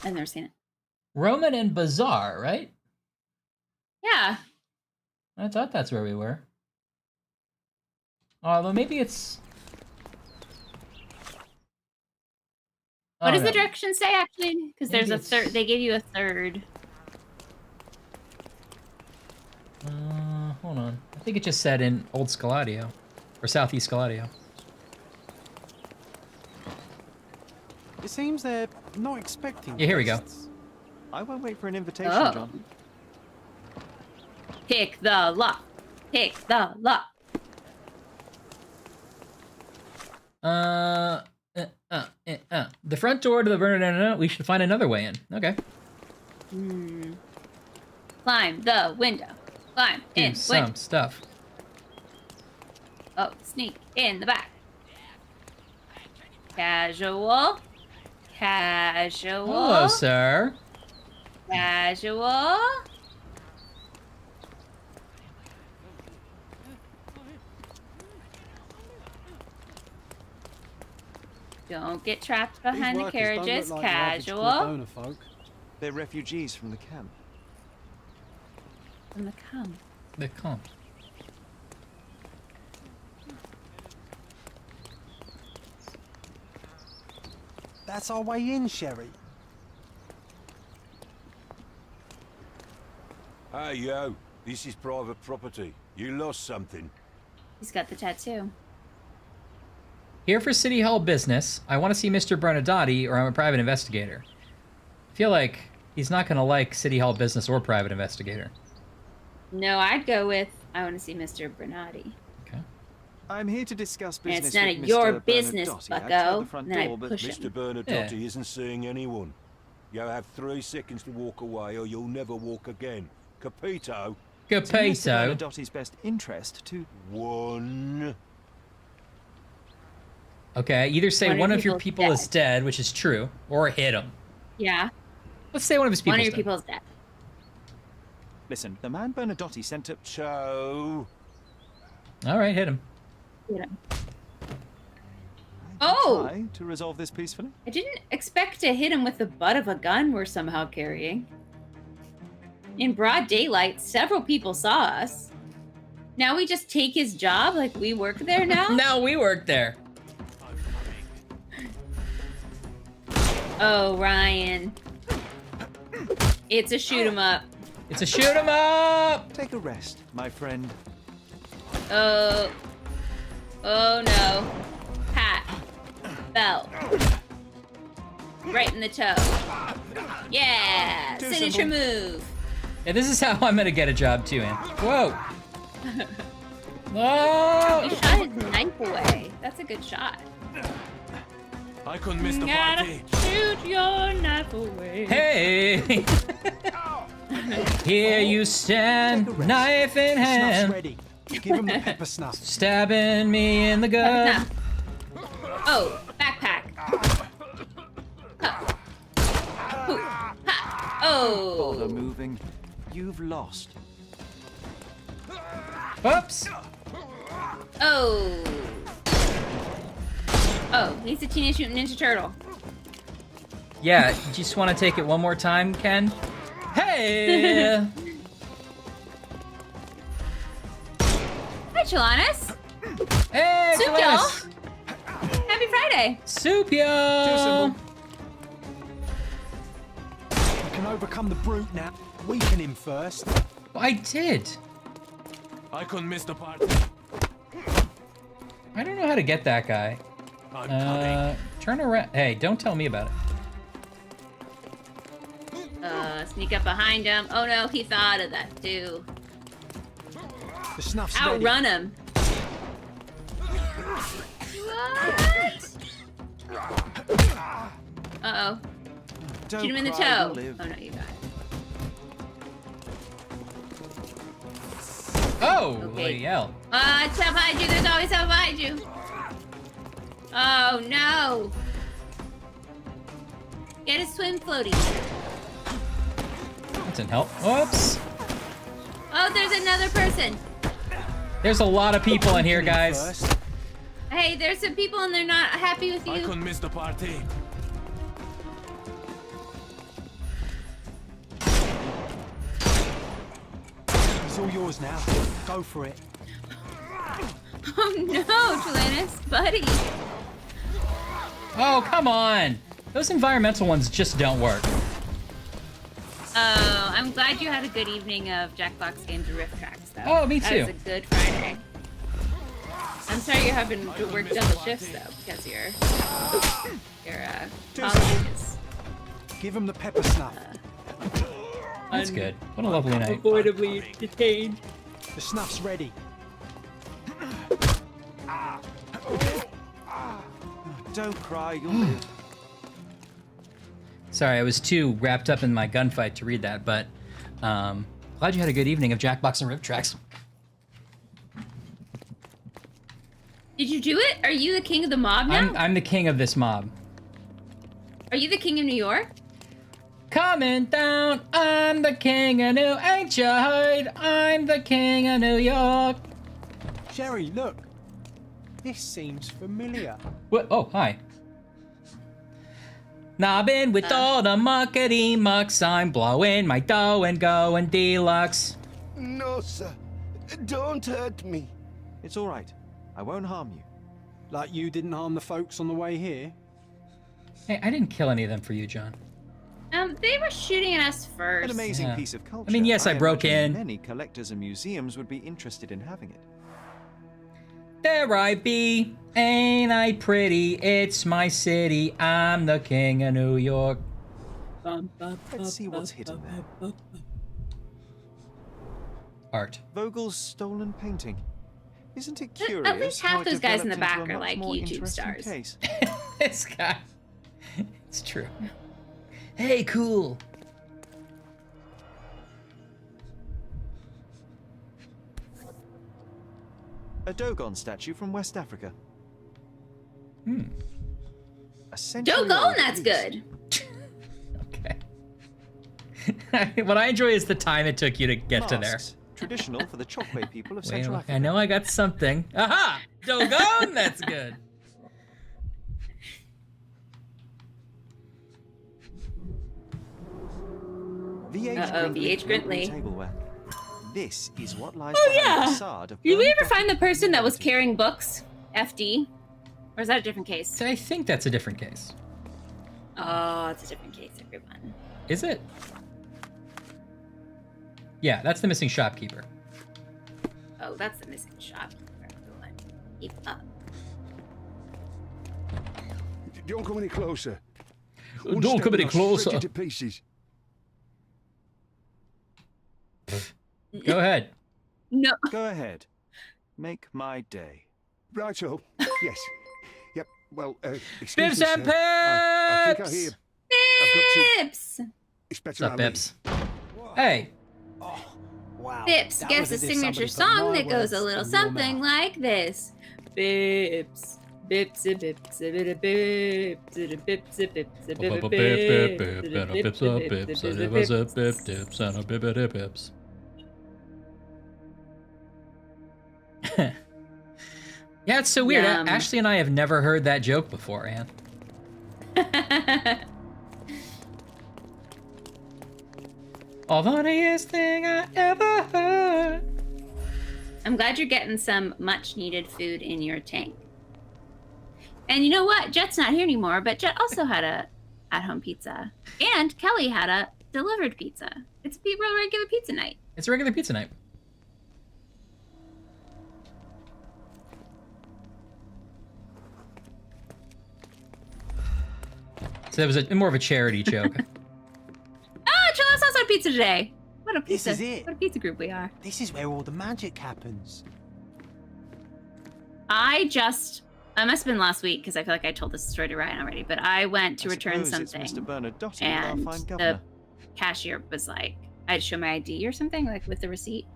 I've never seen it. Roman and Bazaar, right? Yeah. I thought that's where we were. Although maybe it's... What Oh, does no. the directions say actually? Because there's Maybe a it's- third. They gave you a third. Hold on. I think it just said in Old Scaladio. Or Southeast Scaladio. It seems they're not expecting. Yeah, here we go. guests. I won't wait for an invitation, Oh. John. Pick the lock. Pick the lock. The front door to the Bernardino, we should find another way in. Okay. Climb the window. Climb Do in some window. stuff. Oh, sneak in the back. Casual. Casual. Hello, sir. Casual. Don't get trapped behind the carriages. Casual. They're refugees from the camp. From the camp. The camp. That's our way in, Sherry. Hey, yo. This is private property. You lost something. He's got the tattoo. Here for City Hall business. I want to see Mr. Bernadotti, or I'm a private investigator. I feel like he's not going to like City Hall business or private investigator. No, I'd go with, I want to see Mr. Bernardi. I'm here to discuss And business it's none with of Mr. your business, Bernadotti outside bucko. the front And then I door, but push Mr. him. Bernadotti isn't seeing anyone. You have 3 seconds to walk away or you'll never walk again. Capito? It's in Mr. Bernadotti's best interest to... 1. Okay, either say one of your people is dead, which is true, or hit him. Yeah. Let's say one of his people One of is your dead. people is dead. Listen, the man Bernadotti sent to... So... Alright, hit him. Hit him. Oh! Try to resolve this peacefully. I didn't expect to hit him with the butt of a gun we're somehow carrying. In broad daylight, several people saw us. Now we just take his job like we work there now? Now we work there. Oh, Ryan. It's a shoot 'em up. It's a shoot 'em up! Take a rest, my friend. Oh. Oh no. Pat. Bell. Right in the toe. Yeah! Signature move. Yeah, this is how I'm gonna get a job too, man. Whoa! Whoa! You shot his knife away. That's a good shot. I couldn't miss the Gotta party. shoot your knife away. Hey! Here you stand, knife in hand. ready. Give him the pepper snuff. Stabbing me in the gut. Oh, backpack. Ha. Ooh. Ha. Oh. Bother moving. You've lost. Whoops. Oh. Oh, he's a Teenage Mutant Ninja Turtle. Yeah, you just want to take it one more time, Ken? Hey! Hi, Chilanus. Hey, Soup, Chilanus. y'all. Happy Friday. Soup, yo! You can overcome the brute now. Weaken him first. I did. I couldn't miss the party. I don't know how to get that guy. I'm coming. Turn around. Hey, don't tell me about it. Sneak up behind him. Oh no, he thought of that too. The snuff's Outrun him. What? Uh-oh. Don't Shoot him in the cry, toe. you'll live. Oh no, you got it. Oh, Okay. yell. It's up behind you. There's always up behind you. Oh no. Get a swim floaty. That didn't help. Whoops. Oh, there's another person. There's a lot of people in here, guys. Hey, there's some people and they're not happy with I you. couldn't miss the party. It's all yours now. Go for it. Oh no, Chilanus, buddy. Oh, come on. Those environmental ones just don't work. Oh, I'm glad you had a good evening of Jackbox Games and Rift Tracks, though. Oh, me That too. was a good Friday. I'm sorry you're having to work double shifts, though, because your colleagues. Give him the pepper snuff. That's good. What a lovely night. Unavoidably detained. The snuff's ready. Don't cry, you'll live. Sorry, I was too wrapped up in my gunfight to read that, but glad you had a good evening of Jackbox and Rift Tracks. Did you do it? Are you the king of the mob now? I'm the king of this mob. Are you the king of New York? Coming down, I'm the king of New, ain't you heard? I'm the king of New York. Sherry, look. This seems familiar. What? Oh, hi. Nobbing with all the muckety mucks, I'm blowing my dough and going deluxe. No, sir. Don't hurt me. It's all right. I won't harm you. Like you didn't harm the folks on the way here? Hey, I didn't kill any of them for you, John. They were shooting at us first. An amazing piece of culture. I mean, yes, I broke imagine in. Many collectors and museums would be interested in having it. There I be, ain't I pretty? It's my city, I'm the king of New York. Let's see what's hidden there. Art. Vogel's stolen painting. Isn't it At curious? least how half it those guys in the developed back into a are much like more YouTube interesting stars. Case? This guy. It's true. Hey, cool. A Dogon statue from West Africa. Hmm. A century Dogon, old that's piece. good. What I enjoy is the time it took you to get to there. Masks, traditional for the Chokwe people of Wait, Central look, Africa. I know I got something. Aha! Dogon, that's good. VH Grintley. Tableware. This is what lies Oh behind the yeah. facade of Did we burned ever find the person that was carrying books? FD? Or is that a different case? I think that's a different case. Oh, it's a different case, everyone. Is it? Yeah, that's the missing shopkeeper. Oh, that's the missing shopkeeper, everyone. Keep up. Don't come any closer. Don't come any closer. Break it to pieces. Go ahead. No. Go ahead. Make my day. Righto. Yes. Yep. Well, excuse Bips me, and sir. I think I Pips! hear. I've got to. Bips! Inspector What's up, Ali. Bips? Hey. Wow. Bips gives a signature song that goes a little something like this. Bips. Bips a bips a bit a bips a bips a bips a bit a bips. Yeah, it's so weird. Yum. Ashley and I have never heard that joke before, Anne. All the funniest thing I ever heard. I'm glad you're getting some much needed food in your tank. And you know what? Jet's not here anymore, but Jet also had a at-home pizza. And Kelly had a delivered pizza. It's a real regular pizza night. It's a regular pizza night. So that was more of a charity joke. Ah, Chillhouse also had pizza today. What a pizza! This is it. What a pizza group we are. This is where all the magic happens. I must have been last week because I feel like I told this story to Ryan already. But I went to return Suppose it's something, Mr. Bernadotte, and our fine the governor. cashier was like, I had to show my ID or something, like with the receipt,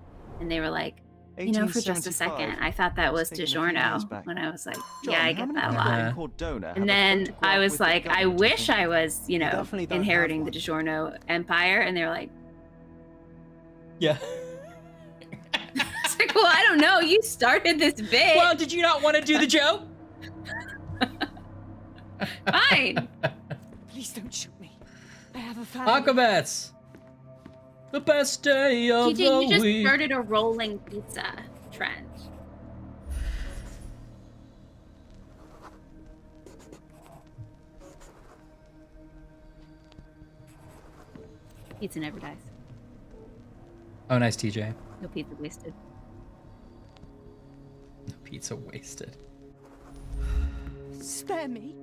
and they were like, you know, for just a 1875. second, I thought that was It's taken a few years DiGiorno. back. When I was like, John, yeah, I how get many that a people lot. in Cordona have And a then photograph I was with the like, I government wish on it? I was, you know, definitely don't have inheriting the one. DiGiorno empire. And they were like, Yeah. it's like, well, I don't know. You started this bit. Well, did you not want to do the joke? Fine. Please don't shoot me. I have a family. Aquabats. The best day of TJ, the you just week. started a rolling pizza trend. Pizza never dies. Oh, nice, TJ. No pizza wasted. Pizza wasted. Spare me.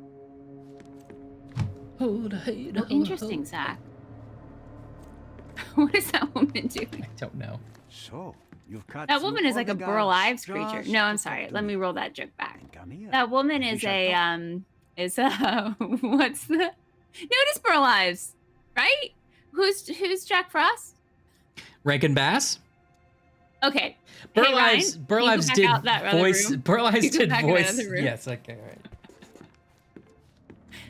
Hold, hey, Oh, interesting, Zach. What is that woman doing? I don't know. So, you've cut That through woman is all like the a Burl guards Ives creature. just No, I'm to sorry. talk Let to me me. roll that joke back. Come here. That woman is a what's the? No, it is Burl Ives, right? Who's Jack Frost? Rankin Bass? Okay. Burl Hey, Ryan, Ives, Burl can you go Ives back did out that other voice. room? Burl Ives You go did back in that voice. other room. Yes, okay, all right.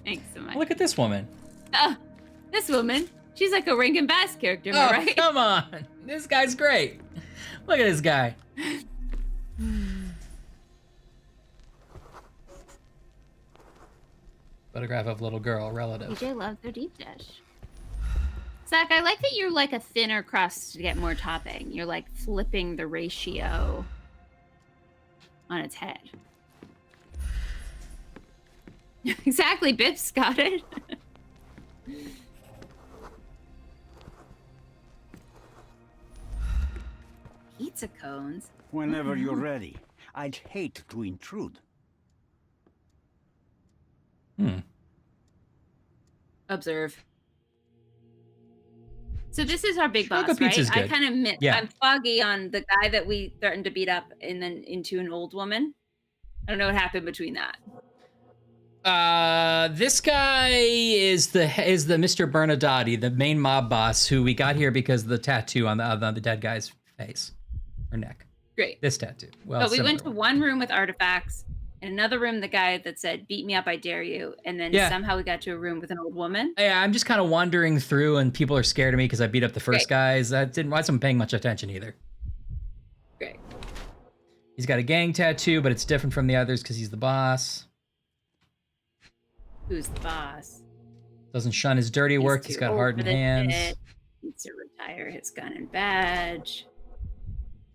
Thanks so much. Look at this woman. This woman. She's like a Rankin Bass character, am I Oh, right? come on. This guy's great. Look at this guy. Photograph of little girl, relative. DJ loves their deep dish. Zach, I like that you're like a thinner crust to get more topping. You're like flipping the ratio on its head. Exactly, Biff's got it. Pizza cones. Whenever you're ready. I'd hate to intrude. Observe. So this is our big Choco boss, right? pizza's I good. kind of admit Yeah. I'm foggy on the guy that we threatened to beat up and then into an old woman. I don't know what happened between that. This guy is the Mr. Bernadatti, the main mob boss, who we got here because of the tattoo on the dead guy's face or neck. Great. This tattoo. Well, But we went to similar. one room with artifacts, and another room the guy that said "Beat me up, I dare you," and then Yeah. somehow we got to a room with an old woman. Yeah, I'm just kind of wandering through, and people are scared of me because I beat up the first guys. I wasn't paying much attention either. Great. He's got a gang tattoo, but it's different from the others because he's the boss. Who's the boss? Doesn't shun his dirty work. He's too got old hardened for this hands. shit. Needs to retire his gun and badge.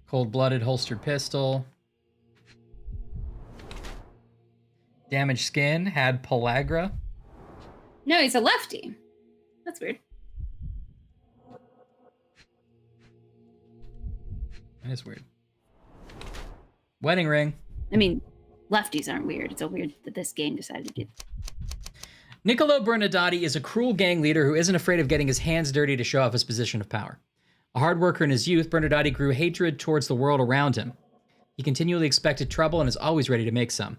Cold-blooded holstered pistol. Damaged skin. Had pellagra. No, he's a lefty. That's weird. That is weird. Wedding ring. I mean, lefties aren't weird. It's a weird that this gang decided to do. Niccolo Bernadatti is a cruel gang leader who isn't afraid of getting his hands dirty to show off his position of power. A hard worker in his youth, Bernadatti grew hatred towards the world around him. He continually expected trouble and is always ready to make some.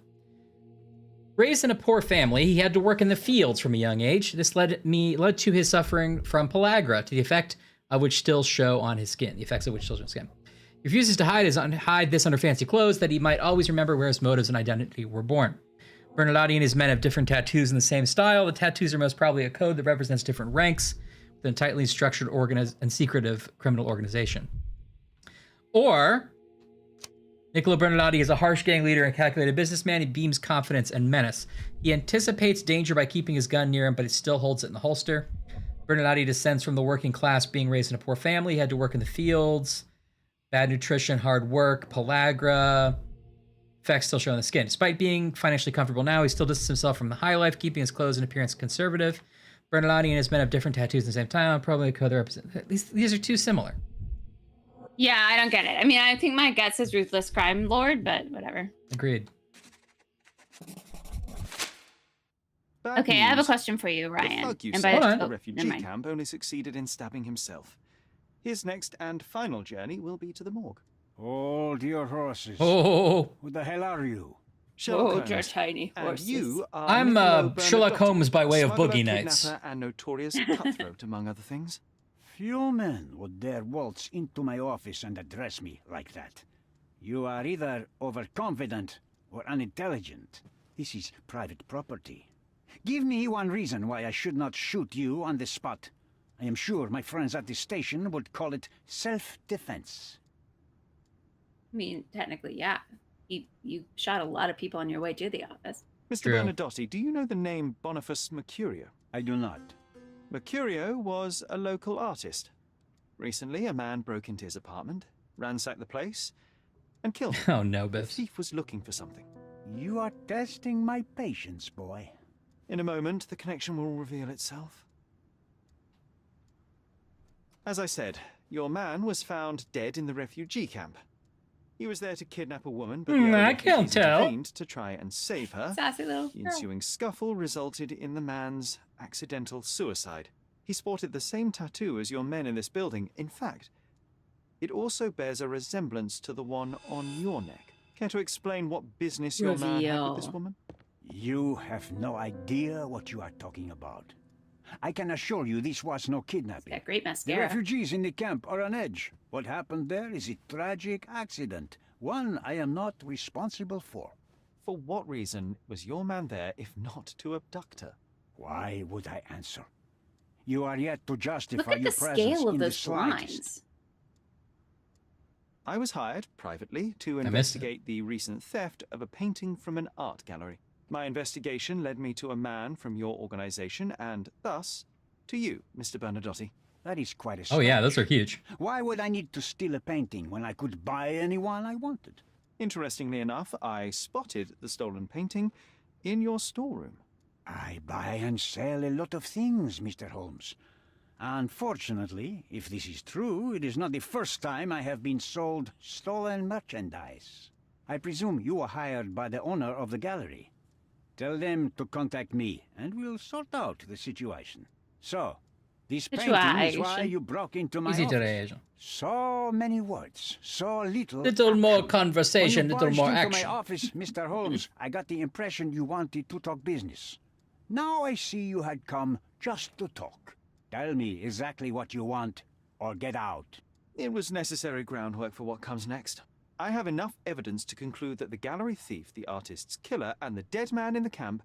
Raised in a poor family, he had to work in the fields from a young age. This led to his suffering from pellagra, to the effect of which still show on his skin. The effects of which still show on his skin. He refuses to hide this under fancy clothes, that he might always remember where his motives and identity were born. Bernadatti and his men have different tattoos in the same style. The tattoos are most probably a code that represents different ranks within a tightly structured and secretive criminal organization. Or, Niccolo Bernadatti is a harsh gang leader and calculated businessman. He beams confidence and menace. He anticipates danger by keeping his gun near him, but he still holds it in the holster. Bernadatti descends from the working class, being raised in a poor family. He had to work in the fields. Bad nutrition, hard work, pellagra. Effects still show on the skin. Despite being financially comfortable now, he still distances himself from the high life, keeping his clothes and appearance conservative. Bernadatti and his men have different tattoos at the same time. Probably a code that represent. These are too similar. Yeah, I don't get it. I mean, I think my gut says ruthless crime lord, but whatever. Agreed. Okay, I have a question for you, The Ryan. thug you And sent by- to the oh, refugee never mind. camp only succeeded in stabbing himself. His next and final journey will be to the morgue. Hold your horses. Oh. Who the hell are you? Sherlock Hold your Holmes. tiny And horses. you are I'm Niccolo Sherlock Bernadatti, Holmes by way of smuggler, Boogie Nights. kidnapper, and notorious cutthroat, among other things. Few men would dare waltz into my office and address me like that. You are either overconfident or unintelligent. This is private property. Give me one reason why I should not shoot you on the spot. I am sure my friends at the station would call it self-defense. I mean, technically, yeah. You shot a lot of people on your way to the office. Mr. True. Bernadatti, do you know the name Boniface Mercurio? I do not. Mercurio was a local artist. Recently, a man broke into his apartment, ransacked the place, and killed him. Oh no, The Biff. thief was looking for something. You are testing my patience, boy. In a moment, the connection will reveal itself. As I said, your man was found dead in the refugee camp. He was there to kidnap a woman, but the other I can't refugees tell. intervened to try and save her. Sassy little The girl. ensuing scuffle resulted in the man's accidental suicide. He sported the same tattoo as your men in this building. In fact, it also bears a resemblance to the one on your neck. Care to explain what business your man had with this Reveal. woman? You have no idea what you are talking about. I can assure you this was no kidnapping. Got great The mascara. refugees in the camp are on edge. What happened there is a tragic accident, one I am not responsible for. For what reason was your man there if not to abduct her? Why would I answer? You are yet to justify Look at your the presence scale of in the those slightest. lines. I was hired privately to I missed it. investigate the recent theft of a painting from an art gallery. My investigation led me to a man from your organization and, thus, to you, Mr. Bernadotte. That is quite Oh yeah, astonishing. those are huge. Why would I need to steal a painting when I could buy anyone I wanted? Interestingly enough, I spotted the stolen painting in your storeroom. I buy and sell a lot of things, Mr. Holmes. Unfortunately, if this is true, it is not the first time I have been sold stolen merchandise. I presume you were hired by the owner of the gallery. Tell them to contact me, and we'll sort out the situation. So, this painting is why you broke into my office. Situation. So many words, so little. Little more action. conversation, When you little more barged into action. my office, Mr. Holmes, I got the impression you wanted to talk business. Now I see you had come just to talk. Tell me exactly what you want, or get out. It was necessary groundwork for what comes next. I have enough evidence to conclude that the gallery thief, the artist's killer, and the dead man in the camp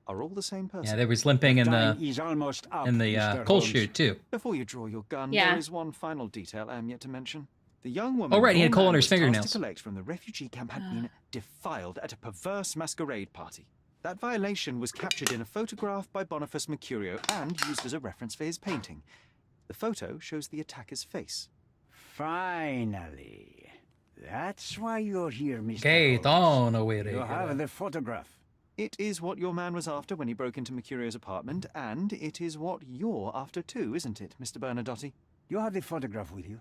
are all the same person. Yeah, there was limping in Time the is almost up, coal Mr. Holmes. chute too. Before you draw your gun, Yeah. there is one final detail I am yet to mention. The young woman Oh right, he your had coal man in his was tasked fingernails. to collect from the refugee camp had been defiled at a perverse masquerade party. That violation was captured in a photograph by Boniface Mercurio and used as a reference for his painting. The photo shows the attacker's face. Finally. That's why you're here, Mr. Okay, Holmes. don't You have the photograph. It is what your man was after when he broke into Mercurio's apartment, and it is what you're after too, isn't it, Mr. Bernadotte? You have the photograph with you.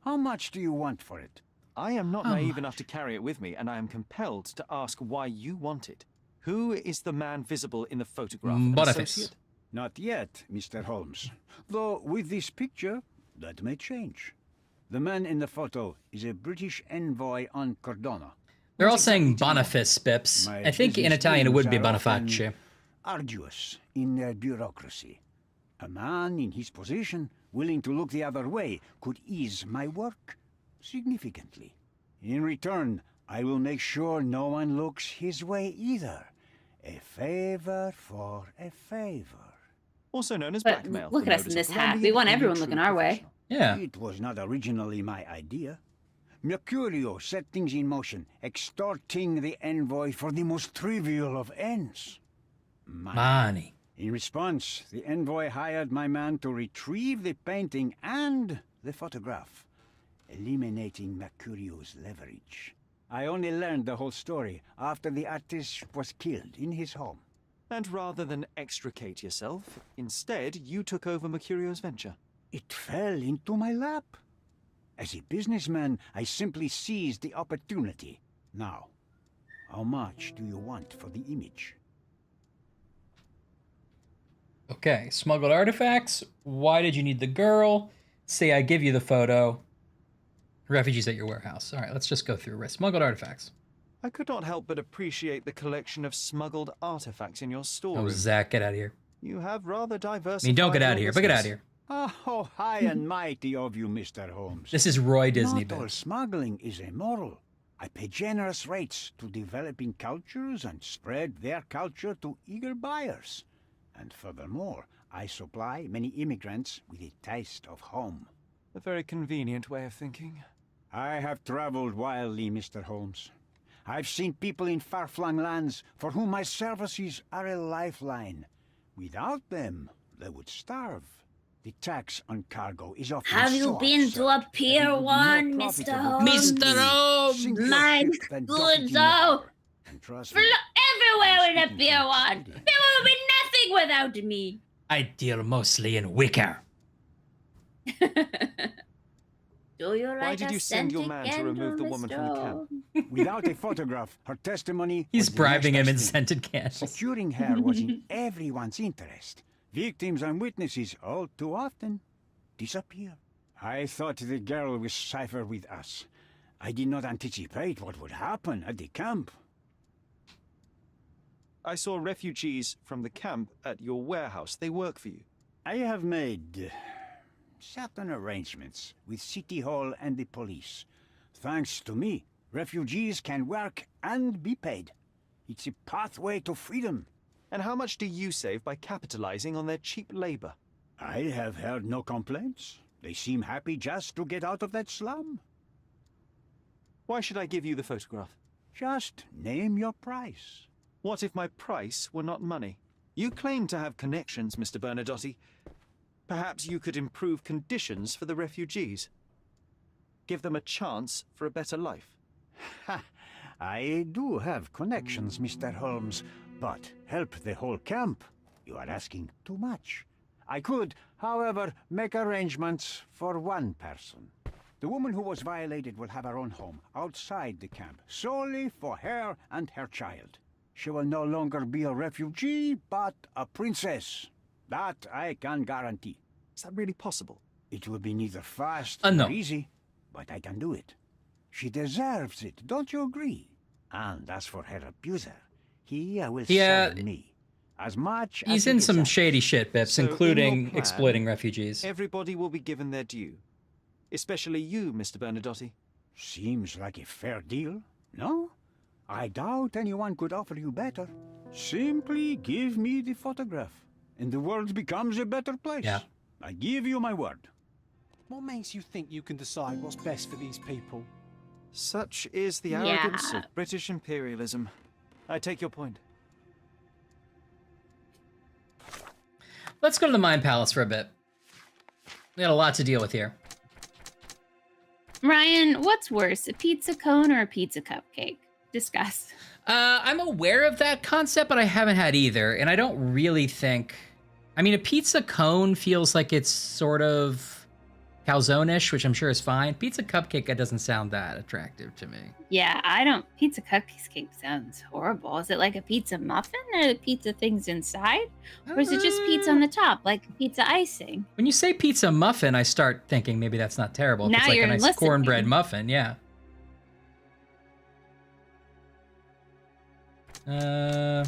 How much do you want for it? I am not naive enough to carry it with me, and I am compelled to ask why you want it. Who is the man visible in the photograph? An Boniface. associate? Not yet, Mr. Holmes. Though with this picture, that may change. The man in the photo is a British envoy on Cordona. They're all saying Boniface, Bips. My I think in business Italian it would be dealings are often Boniface. Arduous in their bureaucracy. A man in his position, willing to look the other way, could ease my work significantly. In return, I will make sure no one looks his way either. A favor for a favor. Also known as But blackmail. look the at us in modus this hat. operandi We of want any everyone true looking our way. professional. Yeah. It was not originally my idea. Mercurio set things in motion, extorting the envoy for the most trivial of ends. Money. In response, the envoy hired my man to retrieve the painting and the photograph, eliminating Mercurio's leverage. I only learned the whole story after the artist was killed in his home. And rather than extricate yourself, instead you took over Mercurio's venture. It fell into my lap. As a businessman, I simply seized the opportunity. Now, how much do you want for the image? Okay, smuggled artifacts. Why did you need the girl? Say I give you the photo. Refugees at your warehouse. All right, let's just go through. Smuggled artifacts. I could not help but appreciate the collection of smuggled artifacts in your store. Oh, Zach, get out of here. You have rather diversified. I mean, don't get out of your here, but get out of business. here. Oh, high and mighty of you, Mr. Holmes. This is Roy Disney, Not all Ben. smuggling is immoral. I pay generous rates to developing cultures and spread their culture to eager buyers. And furthermore, I supply many immigrants with a taste of home. A very convenient way of thinking. I have traveled wildly, Mr. Holmes. I've seen people in far-flung lands for whom my services are a lifeline. Without them, they would starve. The tax on cargo is often Have you so been to a absurd Pier that it would be 1, more Mr. profitable Holmes? to Mr. Holmes! sink your My ship than dock it in good the though. harbor. And trust me, Everywhere in a speaking Pier from 1. There experience. will be nothing without me. I deal mostly in wicker. Do you like Why did you send your man to remove the woman from the camp? Without a photograph, her testimony He's was bribing him in disastrous. scented candles. Securing her was in everyone's interest. Victims and witnesses all too often disappear. I thought the girl was safer with us. I did not anticipate what would happen at the camp. I saw refugees from the camp at your warehouse. They work for you. I have made certain arrangements with City Hall and the police. Thanks to me, refugees can work and be paid. It's a pathway to freedom. And how much do you save by capitalizing on their cheap labor? I have heard no complaints. They seem happy just to get out of that slum. Why should I give you the photograph? Just name your price. What if my price were not money? You claim to have connections, Mr. Bernadotte. Perhaps you could improve conditions for the refugees. Give them a chance for a better life. Ha! I do have connections, Mr. Holmes, but help the whole camp? You are asking too much. I could, however, make arrangements for one person. The woman who was violated will have her own home outside the camp, solely for her and her child. She will no longer be a refugee, but a princess. That I can guarantee. Is that really possible? It will be neither fast no. nor easy, but I can do it. She deserves it, don't you agree? And as for her abuser, he will serve me. As much He's as in he some deserves. shady shit, Bips, So in including your plan, exploiting refugees. Everybody will be given their due. Especially you, Mr. Bernadotte. Seems like a fair deal, no? I doubt anyone could offer you better. Simply give me the photograph, and the world becomes a better place. Yeah. I give you my word. What makes you think you can decide what's best for these people? Such is the arrogance of British imperialism. I take your point. Let's go to the Mind Palace for a bit. We got a lot to deal with here. Ryan, what's worse, a pizza cone or a pizza cupcake? Discuss. I'm aware of that concept, but I haven't had either, and I don't really think... I mean, a pizza cone feels like it's sort of calzone-ish, which I'm sure is fine. Pizza cupcake, that doesn't sound that attractive to me. Yeah, I don't... Pizza cupcake sounds horrible. Is it like a pizza muffin or the pizza things inside? Or is it just pizza on the top, like pizza icing? When you say pizza muffin, I start thinking maybe that's not terrible. If Now it's like you're a nice listening. cornbread muffin, yeah. I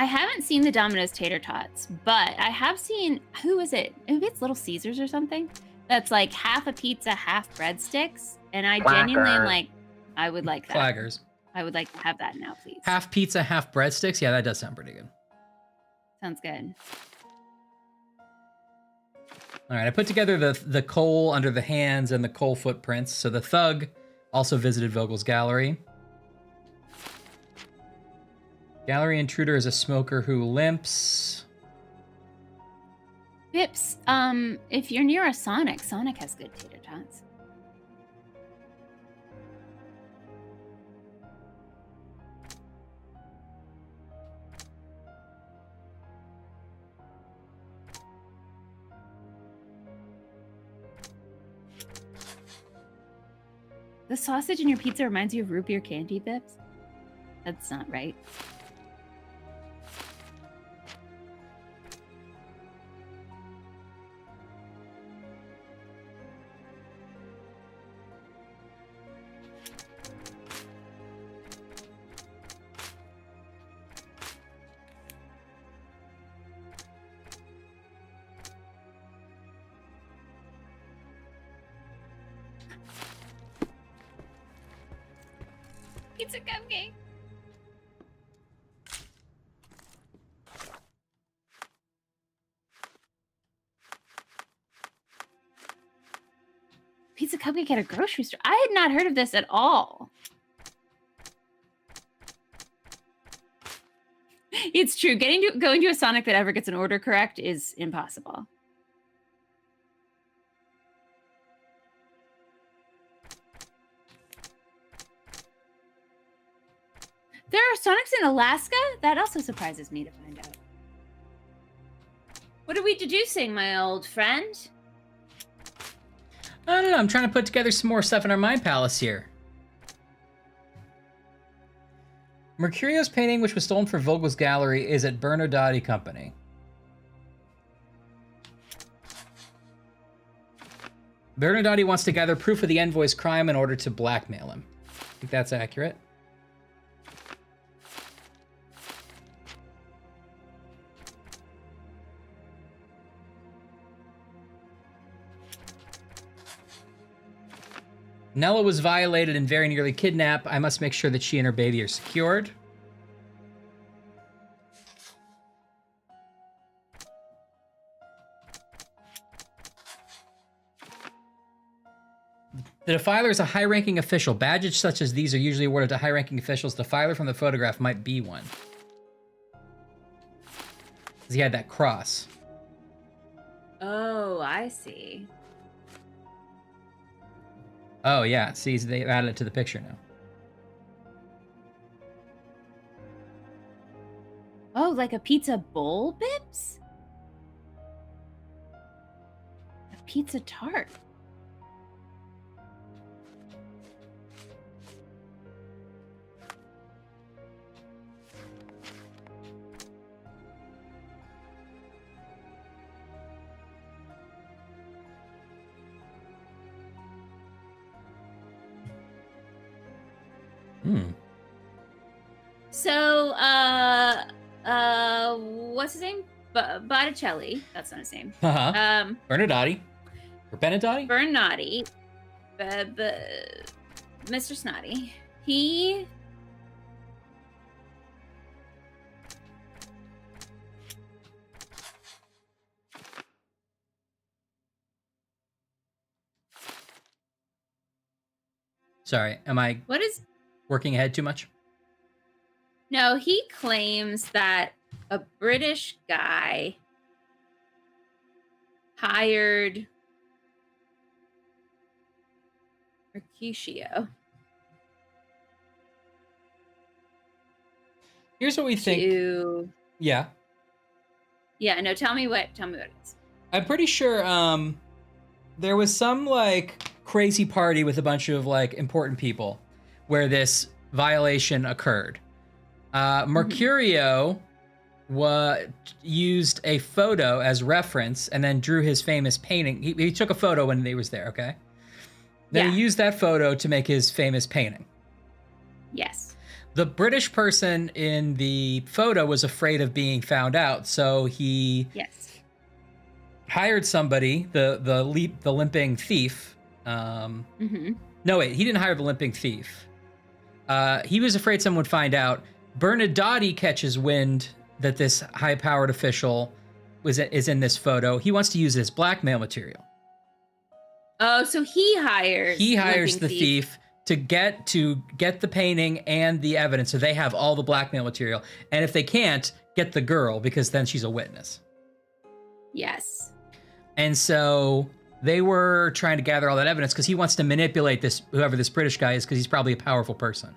haven't seen the Domino's tater tots, but I have seen, who is it? Maybe it's Little Caesars or something. That's like half a pizza, half breadsticks. And I genuinely am like, I would like that. Flaggers. I would like to have that now, please. Half pizza, half breadsticks? Yeah, that does sound pretty good. Sounds good. All right, I put together the coal under the hands and the coal footprints. So the thug also visited Vogel's gallery. Gallery intruder is a smoker who limps. Bips, if you're near a Sonic, Sonic has good tater tots. The sausage in your pizza reminds you of root beer candy, Bips? That's not right. Pizza cupcake. Pizza cupcake at a grocery store. I had not heard of this at all. It's true. Going to a Sonic that ever gets an order correct is impossible. There are Sonics in Alaska? That also surprises me to find out. What are we deducing, my old friend? I don't know. I'm trying to put together some more stuff in our Mind Palace here. Mercurio's painting, which was stolen from Vogel's gallery, is at Bernadotte Company. Bernadotte wants to gather proof of the envoy's crime in order to blackmail him. I think that's accurate. Nella was violated and very nearly kidnapped. I must make sure that she and her baby are secured. The defiler is a high-ranking official. Badges such as these are usually awarded to high-ranking officials. Defiler from the photograph might be one. Because he had that cross. Oh, I see. Oh, yeah. See, they've added it to the picture now. Oh, like a pizza bowl, Bibbs? A pizza tart. So, what's his name? Botticelli. That's not his name. Bernardotti. Or Benedotti? Bernardi. Mr. Snotty. He... Sorry, am I What is... working ahead too much? No, he claims that a British guy hired Mercutio. Here's what we think. Yeah. Yeah, no, tell me what it is. I'm pretty sure there was some like crazy party with a bunch of like important people where this violation occurred. Mercurio used a photo as reference and then drew his famous painting. He took a photo when he was there, okay? Then he used that photo to make his famous painting. Yes. The British person in the photo was afraid of being found out, so he hired somebody, the limping thief. No, wait, he didn't hire the limping thief. He was afraid someone would find out. Bernardotti catches wind that this high-powered official is in this photo. He wants to use it as blackmail material. Oh, so he hires the thief to get the painting and the evidence, so they have all the blackmail material. And if they can't, get the girl, because then she's a witness. Yes. And so they were trying to gather all that evidence because he wants to manipulate whoever this British guy is, because he's probably a powerful person.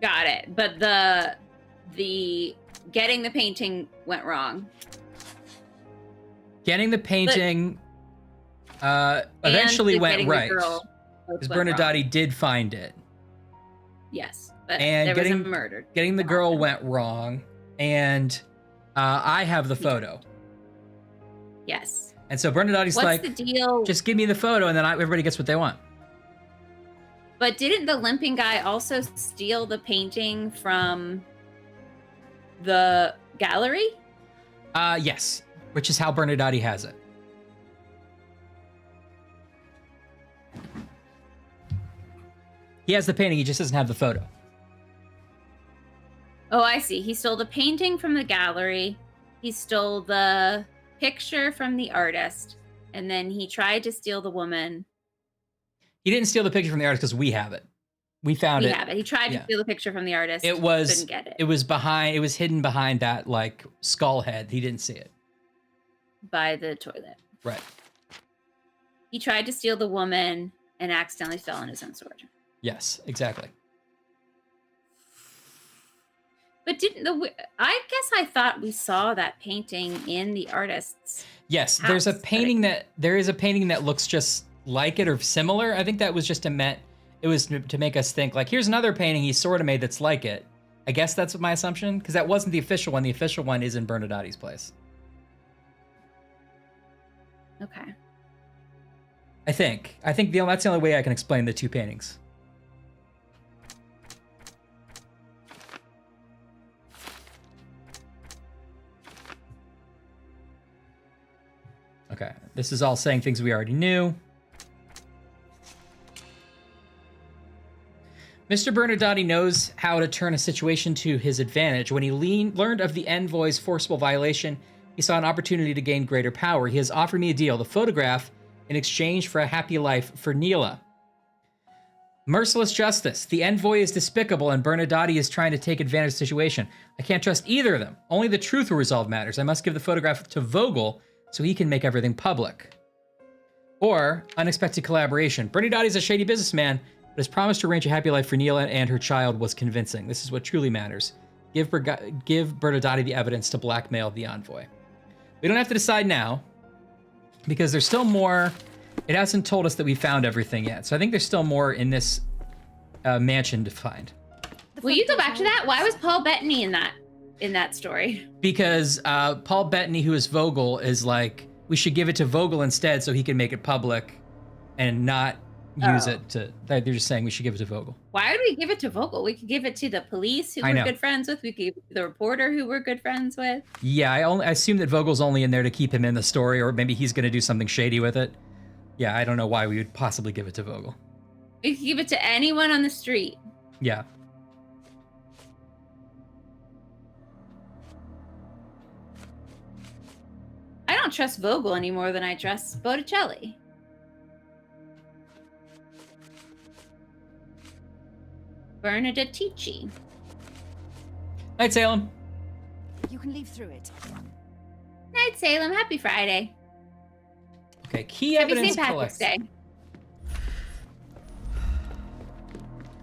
Got it. But the getting the painting went wrong. Getting the painting eventually went right. Because Bernardotti did find it. Yes, but and there was a murder. Getting the girl went wrong, and I have the photo. Yes. And so Bernardotti's What's like, the deal? just give me the photo, and then everybody gets what they want. But didn't the limping guy also steal the painting from the gallery? Yes, which is how Bernardotti has it. He has the painting, he just doesn't have the photo. Oh, I see. He stole the painting from the gallery. He stole the picture from the artist. And then he tried to steal the woman. He didn't steal the picture from the artist because we have it. We found it. We have it. He tried to steal the picture from the artist. Couldn't get it. It was hidden behind that like skull head. He didn't see it. By the toilet. Right. He tried to steal the woman and accidentally fell on his own sword. Yes, exactly. But I guess I thought we saw that painting in the artist's Yes, house, there is a painting that looks just like it or similar. I think that was just to make us think like, here's another painting he sort of made that's like it. I guess that's my assumption, because that wasn't the official one. The official one is in Bernardotti's place. Okay. I think that's the only way I can explain the two paintings. Okay, this is all saying things we already knew. Mr. Bernardotti knows how to turn a situation to his advantage. When he learned of the envoy's forcible violation, he saw an opportunity to gain greater power. He has offered me a deal, the photograph, in exchange for a happy life for Neela. Merciless justice. The envoy is despicable and Bernadotti is trying to take advantage of the situation. I can't trust either of them. Only the truth will resolve matters. I must give the photograph to Vogel so he can make everything public. Or unexpected collaboration. Bernadotti is a shady businessman, but his promise to arrange a happy life for Neela and her child was convincing. This is what truly matters. Give Bernadotti the evidence to blackmail the envoy. We don't have to decide now because there's still more. It hasn't told us that we found everything yet. So I think there's still more in this mansion to find. Will you go back to that? Why was Paul Bettany in that story? Because Paul Bettany, who is Vogel, is like, we should give it to Vogel instead so he can make it public and not use it to, they're just saying we should give it to Vogel. Why would we give it to Vogel? We could give it to the police who we're good friends with. We could give it to the reporter who we're good friends with. Yeah, I assume that Vogel's only in there to keep him in the story, or maybe he's going to do something shady with it. Yeah, I don't know why we would possibly give it to Vogel. We could give it to anyone on the street. Yeah. I don't trust Vogel any more than I trust Botticelli. Bernadottici. Night, Salem. You can leave through it. Night, Salem. Happy Friday. Okay, key Happy evidence St. Patrick's Day.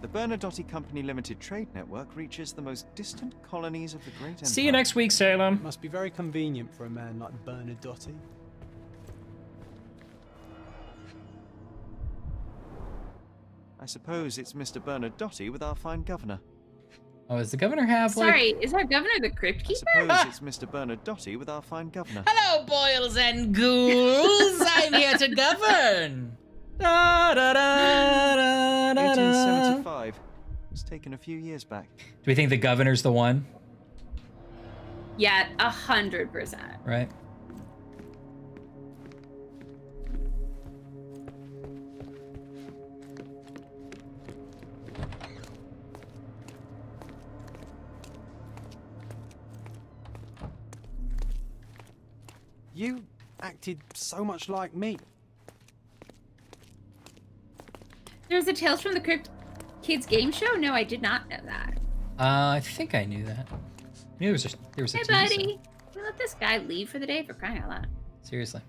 The Bernadotti Company Limited Trade Network reaches the most distant colonies of the Great Empire. See you next week, Salem. Must be very convenient for a man like Bernadotti. I suppose it's Mr. Bernadotti with our fine governor. Oh, does the governor have Sorry, is our governor the crypt keeper? I suppose it's Mr. Bernadotti with our fine governor. Hello, boils and ghouls. I'm here to govern. Da, da, da, da, da, 1875. It was taken a few years back. Do we think the governor's the one? Yeah, 100%. Right. You acted so much like me. There was a Tales from the Crypt kids game show? No, I did not know that. I think I knew that. I knew there was a Hey, TV buddy. show. We let this guy leave for the day for crying out loud. Seriously.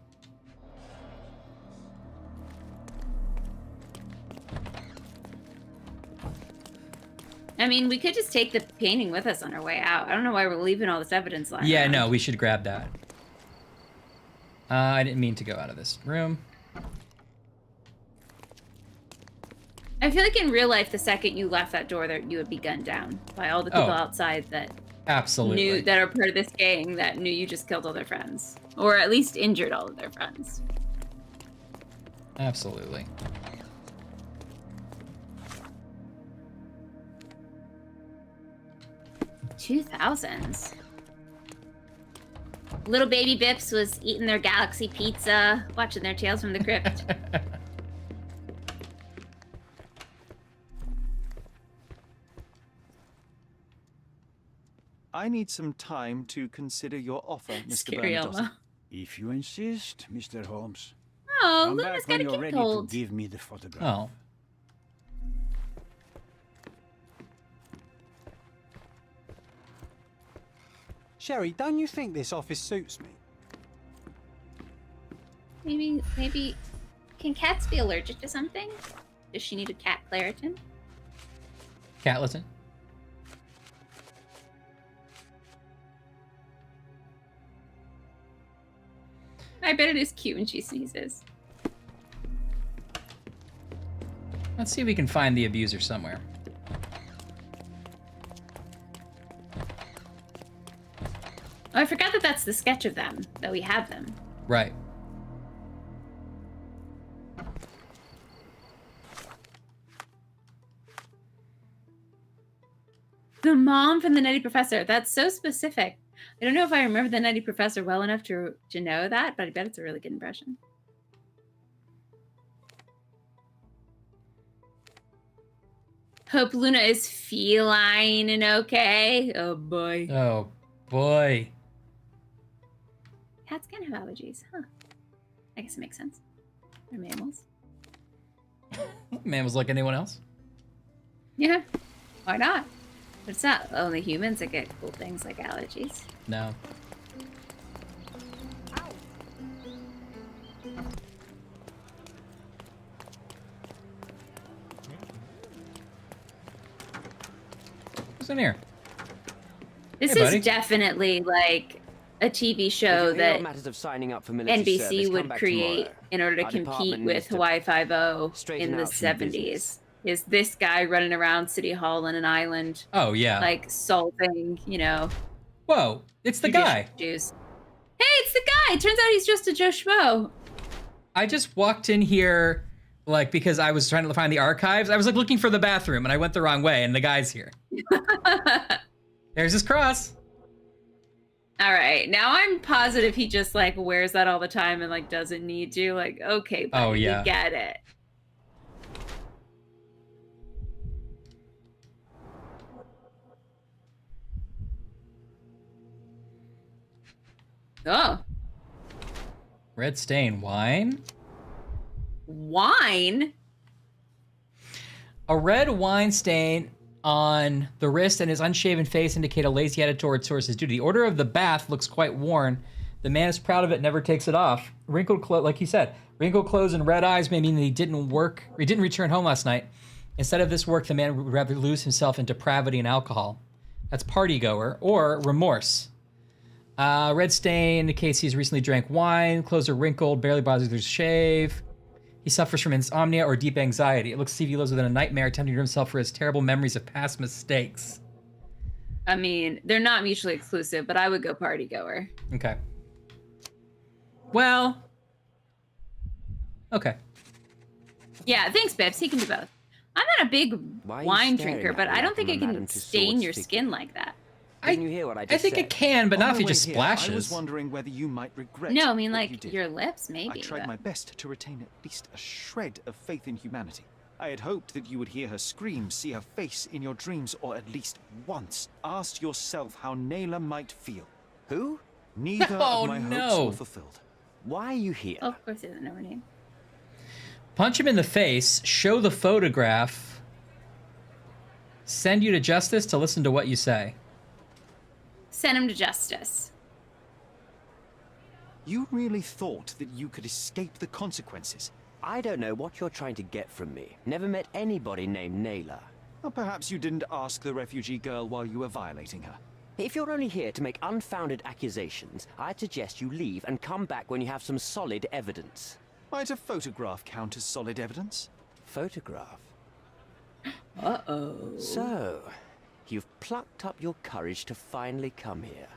I mean, we could just take the painting with us on our way out. I don't know why we're leaving all this evidence lying Yeah, around. no, we should grab that. I didn't mean to go out of this room. I feel like in real life, the second you left that door, you would be gunned down by all the people outside that Absolutely. that are part of this gang that knew you just killed all their friends, or at least injured all of their friends. Absolutely. $2000s. Little baby Bips was eating their Galaxy pizza, watching their Tales from the Crypt. I need some time to consider your offer, Mr. Scary Bernadotti. Elmo. If you insist, Mr. Holmes. Oh, Come Luna's back when got a you're kid ready cold. to give me the photograph. Oh. Sherry, don't you think this office suits me? Maybe, can cats be allergic to something? Does she need a cat Claritin? Catleton? I bet it is cute when she sneezes. Let's see if we can find the abuser somewhere. Oh, I forgot that that's the sketch of them, that we have them. Right. The mom from the Nutty Professor. That's so specific. I don't know if I remember the Nutty Professor well enough to know that, but I bet it's a really good impression. Hope Luna is feline and okay. Oh boy. Oh boy. Cats can have allergies, huh? I guess it makes sense. They're mammals. Man was like anyone else. Yeah, why not? But it's not only humans that get cool things like allergies. No. What's in here? This Hey, buddy. is definitely like a TV show If you're here that on matters of signing up for military service, NBC come would back create tomorrow. in order to Our compete department with needs to Hawaii Five-0 straighten in the out some 70s. Is this guy running around City Hall on an island? Oh, yeah. Like solving, you know. Whoa, it's the guy. Issues. Hey, it's the guy. Turns out he's just a Joe Schmo. I just walked in here, like, because I was trying to find the archives. I was like looking for the bathroom, and I went the wrong way, and the guy's here. There's his cross. All right, now I'm positive he just like wears that all the time and like doesn't need to. Like, okay, buddy, Oh, yeah. we get it. Oh, Red stain, wine. wine. A red wine stain on the wrist and his unshaven face indicate a lazy attitude toward source's duty. The order of the bath looks quite worn. The man is proud of it, never takes it off. Wrinkled clothes, like he said, wrinkled clothes and red eyes may mean that he didn't return home last night. Instead of this work, the man would rather lose himself in depravity and alcohol. That's party goer or remorse. Red stain indicates he's recently drank wine. Clothes are wrinkled, barely bothers to shave. He suffers from insomnia or deep anxiety. It looks as if he lives within a nightmare, attempting to himself for his terrible memories of past mistakes. I mean, they're not mutually exclusive, but I would go party goer. Okay. Well. Okay. Yeah, thanks, Bibbs. He can do both. I'm not a big wine drinker, but I don't think it can stain your skin like that. Didn't you hear what I just I think said? it can, but On not my if he way just here, splashes. I was wondering whether you might regret. No, I mean what you like did. your lips, maybe. I tried but- my best to retain at least a shred of faith in humanity. I had hoped that you would hear her scream, see her face in your dreams, or at least once ask yourself how Naylor might feel. Who? Neither Oh, of my hopes no. were fulfilled. Why are you here? Oh, of course he doesn't know her name. Punch him in the face, show the photograph, send you to justice to listen to what you say. Send him to justice. You really thought that you could escape the consequences? I don't know what you're trying to get from me. Never met anybody named Naylor. Or perhaps you didn't ask the refugee girl while you were violating her. If you're only here to make unfounded accusations, I'd suggest you leave and come back when you have some solid evidence. Might a photograph count as solid evidence? Photograph? Uh-oh. So, you've plucked up your courage to finally come here.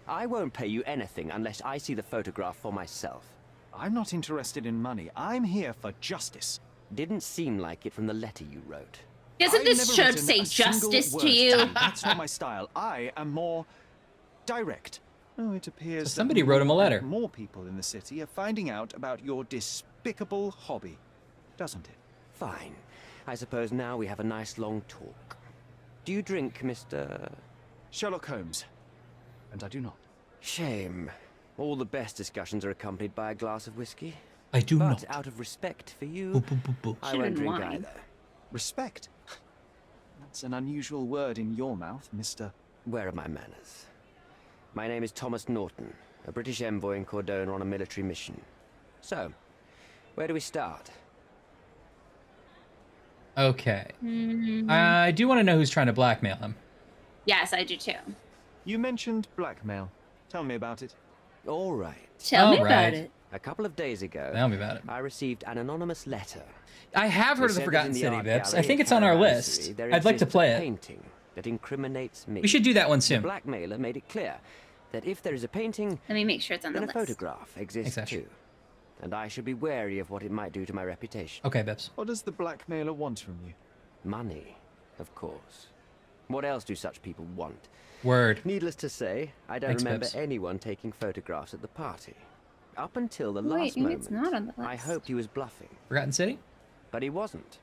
I won't pay you anything unless I see the photograph for myself. I'm not interested in money. I'm here for justice. Didn't seem like it from the letter you wrote. Doesn't I've this never show written say a single justice word to you? That's not my style. I am more direct. Oh, it appears So somebody wrote him a letter. More people in the city are finding out about your despicable hobby, doesn't it? Fine. I suppose now we have a nice long talk. Do you drink, Mr. Sherlock Holmes. And I do not. Shame. All the best discussions are accompanied by a glass of whiskey. I do but not. out of respect for you, Boo, boo, boo, boo. I Should've won't drink wine. either. Respect? That's an unusual word in your mouth, Mr. Where are my manners? My name is Thomas Norton, a British envoy in Cordona on a military mission. So, where do we start? Okay. Mhm. I do want to know who's trying to blackmail him. Yes, I do too. You mentioned blackmail. Tell me about it. All right. Tell me All about right. it. A couple of days ago, Tell me about it. I received an anonymous letter. I have heard of the It said that Forgotten in the City, art Vips. I gallery think at it's on our Caravansary, list. there I'd like to exists play a it. painting that incriminates me. We should do that one The soon. blackmailer made it clear that if there is a painting, Let me make sure it's on the then a list. photograph exists Thanks, Ash. too. And I should be wary of what it might do to my reputation. Okay, Vips. What does the blackmailer want from you? Money, of course. What else do such people want? Word. Needless to say, I don't Thanks, remember Bibbs. anyone taking photographs at the party. Up until the Wait, last maybe moment, it's not on the I list. hoped he was bluffing. Forgotten City? But he wasn't.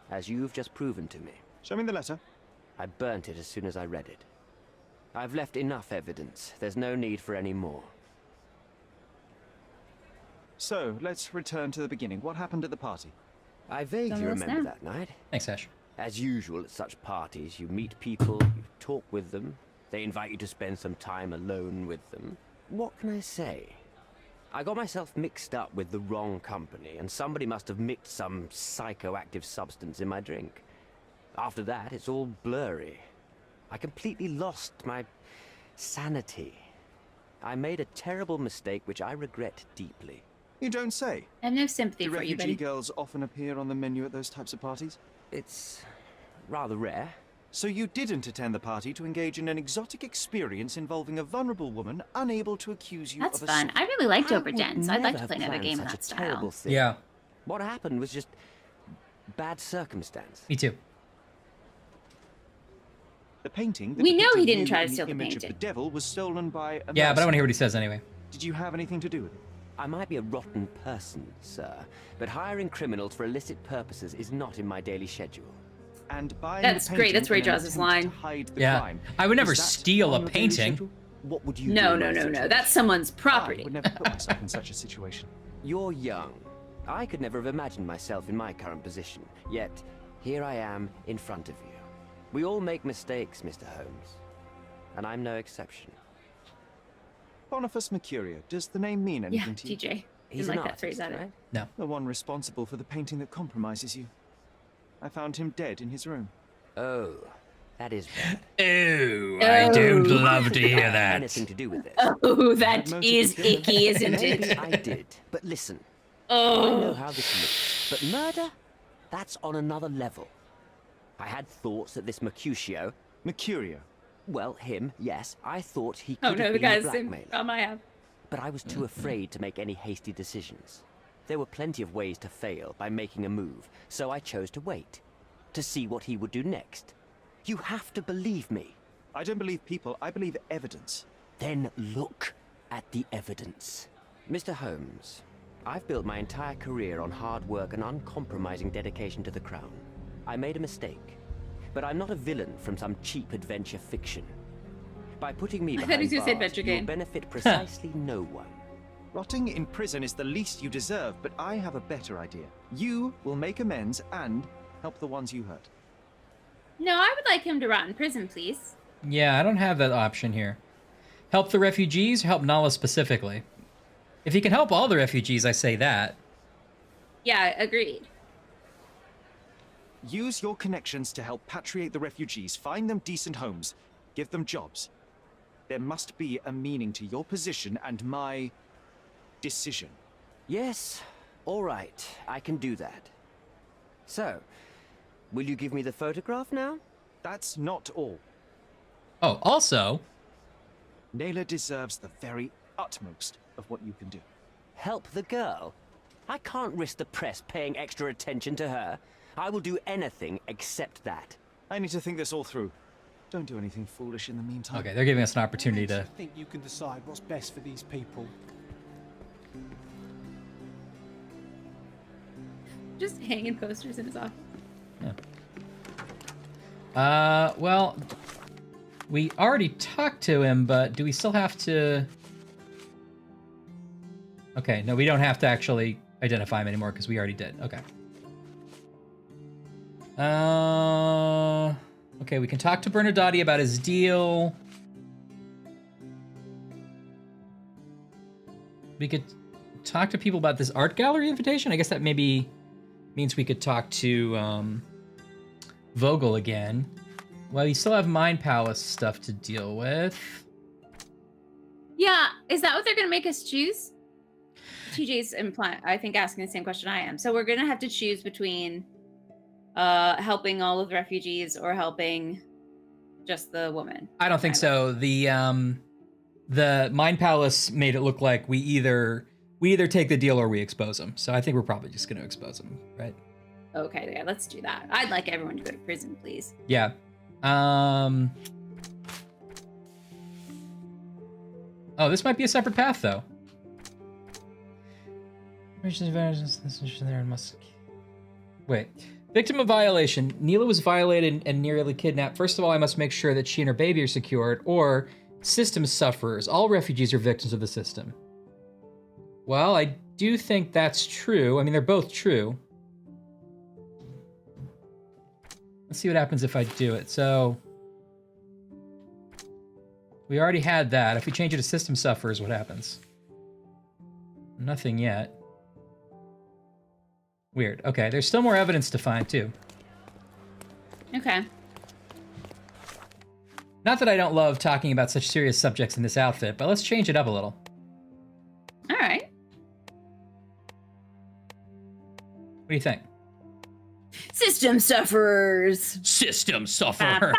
As you've just proven to me. Show me the letter. I burnt it as soon as I read it. I've left enough evidence. There's no need for any more. So, let's return to the beginning. What happened at the party? I vaguely Tell us remember now. that night. Thanks, Ash. As usual at such parties, you meet people, you talk with them, they invite you to spend some time alone with them. What can I say? I got myself mixed up with the wrong company, and somebody must have mixed some psychoactive substance in my drink. After that, it's all blurry. I completely lost my sanity. I made a terrible mistake which I regret deeply. You don't say. I have no sympathy Do for you, refugee buddy. girls often appear on the menu at those types of parties? It's rather rare. So you didn't attend the party to engage in an exotic experience involving a vulnerable woman unable to accuse you That's of fun. I really liked Oberdin, so I'd like to play another game in that style. Yeah. What happened was just bad circumstance. Me too. The painting that We know he depicted didn't you try to in steal the image of painting. the devil was stolen by a Yeah, but I want to mercenary. hear what he says anyway. Did you have anything to do with it? I might be a rotten person, sir, but hiring criminals for illicit purposes is not in my daily schedule. And buying That's the great. That's where he painting draws in his an attempt line. to hide the Yeah. crime. I would never Is that steal on a your daily schedule? painting. What would you No, do? no, in my no, no. situation? That's someone's I property. would never put myself in such a situation. You're young. I could never have imagined myself in my current position. Yet, here I am in front of you. We all make mistakes, Mr. Holmes. And I'm no exception. Boniface Mercurio, does the name mean Yeah, anything to you? TJ. He's Didn't an like that phrase artist, either. right? No. The one responsible for the painting that compromises you. I found him dead in his room. Oh, that is bad. Oh, I don't love to hear that. Anything to do with this? Oh, that is icky, isn't Maybe it? I did, but listen. I Oh. know how this looks, but murder? That's on another level. I had thoughts that this Mercutio... Mercurio? Well, him, yes. I thought he Oh could no, have the been a guy's the same blackmailer. problem I have. But I was too afraid to make any hasty decisions. There were plenty of ways to fail by making a move, so I chose to wait. To see what he would do next. You have to believe me. I don't believe people, I believe evidence. Then look at the evidence. Mr. Holmes, I've built my entire career on hard work and uncompromising dedication to the crown. I made a mistake, but I'm not a villain from some cheap adventure fiction. By putting me I thought behind he was gonna say bars, adventure you'll game. benefit precisely no one. Rotting in prison is the least you deserve, but I have a better idea. You will make amends and help the ones you hurt. No, I would like him to rot in prison, please. Yeah, I don't have that option here. Help the refugees or help Nala specifically? If he can help all the refugees, I say that. Yeah, agreed. Use your connections to help patriate the refugees, find them decent homes, give them jobs. There must be a meaning to your position and my decision. Yes, all right, I can do that. So, will you give me the photograph now? That's not all. Oh, also... Naylor deserves the very utmost of what you can do. Help the girl? I can't risk the press paying extra attention to her. I will do anything except that. I need to think this all through. Don't do anything foolish in the meantime. Okay, they're giving us an opportunity to... I think you can decide what's best for these people. Just hanging posters in his office. Well, we already talked to him, but do we still have to... Okay, no, we don't have to actually identify him anymore because we already did. Okay. Okay, we can talk to Bernardotti about his deal. We could talk to people about this art gallery invitation. I guess that maybe means we could talk to Vogel again. Well, you still have Mind Palace stuff to deal with. Yeah, is that what they're gonna make us choose? TJ's I think asking the same question I am. So we're gonna have to choose between helping all of the refugees or helping just the woman. I don't think so. The Mind Palace made it look like we either take the deal or we expose them. So I think we're probably just going to expose them, right? Okay, yeah, let's do that. I'd like everyone to go to prison, please. Yeah. Oh, this might be a separate path, though. Wait. Victim of violation. Neela was violated and nearly kidnapped. First of all, I must make sure that she and her baby are secured, or system sufferers. All refugees are victims of the system. Well, I do think that's true. I mean, they're both true. Let's see what happens if I do it. So we already had that. If we change it to system sufferers, what happens? Nothing yet. Weird. Okay, there's still more evidence to find, too. Okay. Not that I don't love talking about such serious subjects in this outfit, but let's change it up a little. All right. What do you think? System sufferers. System sufferers.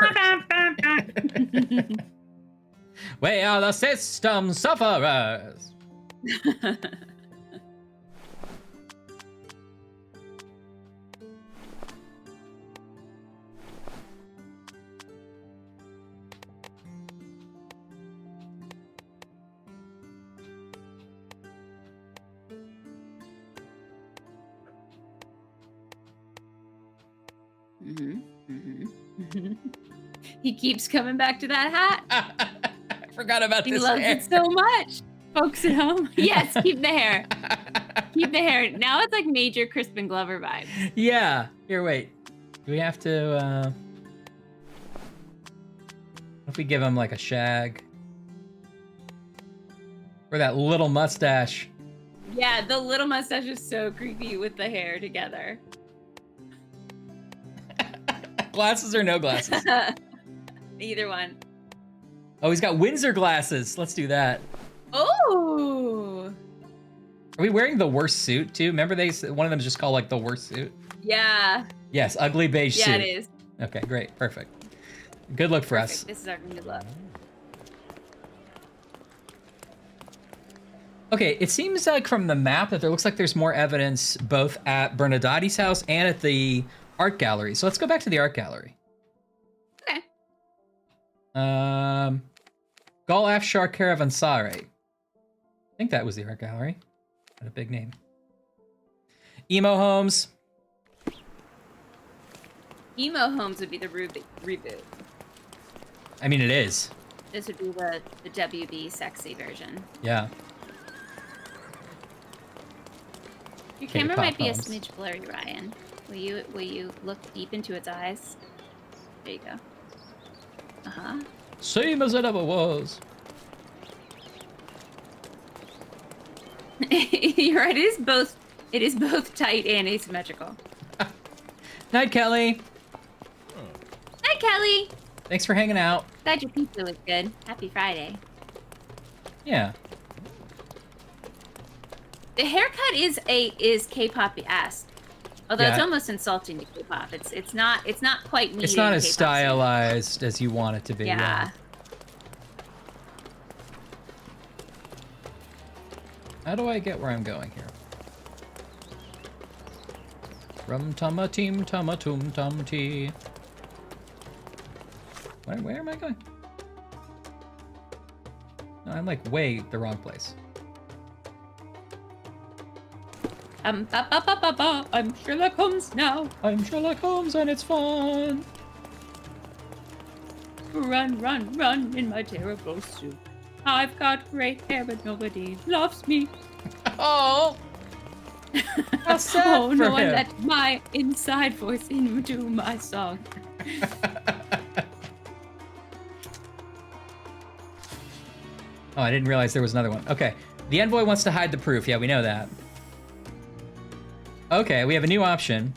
We are the system sufferers. He keeps coming back to that hat. I forgot about He this loves hair. it so much. Folks at home. Yes, keep the hair. Keep the hair. Now it's like major Crispin Glover vibes. Yeah. Here, wait. Do we have to, what if we give him like a shag? Or that little mustache? Yeah, the little mustache is so creepy with the hair together. Glasses or no glasses? Either one. Oh, he's got Windsor glasses. Let's do that. Oh. Are we wearing the worst suit too? Remember one of them is just called like the worst suit? Yeah. Yes, ugly beige suit. Yeah, it is. Okay, great. Perfect. Good look for us. This is our new look. Okay, it seems like from the map that there looks like there's more evidence both at Bernadotti's house and at the art gallery. So let's go back to the art gallery. Okay. Gal Afshar Caravansare. I think that was the art gallery. Had a big name. Emo Holmes. Emo Holmes would be the reboot. I mean, it is. This would be the WB sexy version. Yeah. Your camera K-pop might be Holmes. a smidge blurry, Ryan. Will you look deep into its eyes? There you go. Uh-huh. Same as it ever was. You're right. It is both tight and asymmetrical. Night, Kelly. Hi, Kelly. Thanks for hanging out. Glad your pizza was good. Happy Friday. Yeah. The haircut is K-pop-esque. Although Yeah. it's almost insulting to K-pop. It's not quite needed. It's not in as K-pop stylized as you want it to be. Yeah. How do I get where I'm going here? Rum tama team tama tum tum tea. Where am I going? No, I'm like way the wrong place. I'm Sherlock Holmes now. I'm Sherlock Holmes and it's fun. Run, run, run in my terrible suit. I've got gray hair, but nobody loves me. Oh. How sad Oh, no for one him. let my inside voice into my song. Oh, I didn't realize there was another one. Okay. The envoy wants to hide the proof. Yeah, we know that. Okay, we have a new option.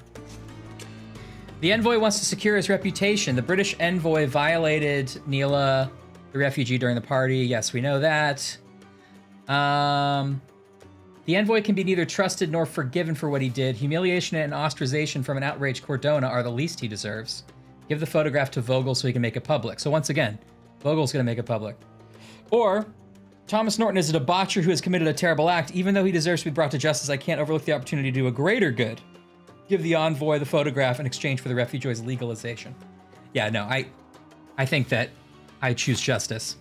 The envoy wants to secure his reputation. The British envoy violated Neela, the refugee, during the party. Yes, we know that. The envoy can be neither trusted nor forgiven for what he did. Humiliation and ostracization from an outraged Cordona are the least he deserves. Give the photograph to Vogel so he can make it public. So once again, Vogel's going to make it public. Or, Thomas Norton is a debaucher who has committed a terrible act. Even though he deserves to be brought to justice, I can't overlook the opportunity to do a greater good. Give the envoy the photograph in exchange for the refugee's legalization. Yeah, no, I think that I choose justice.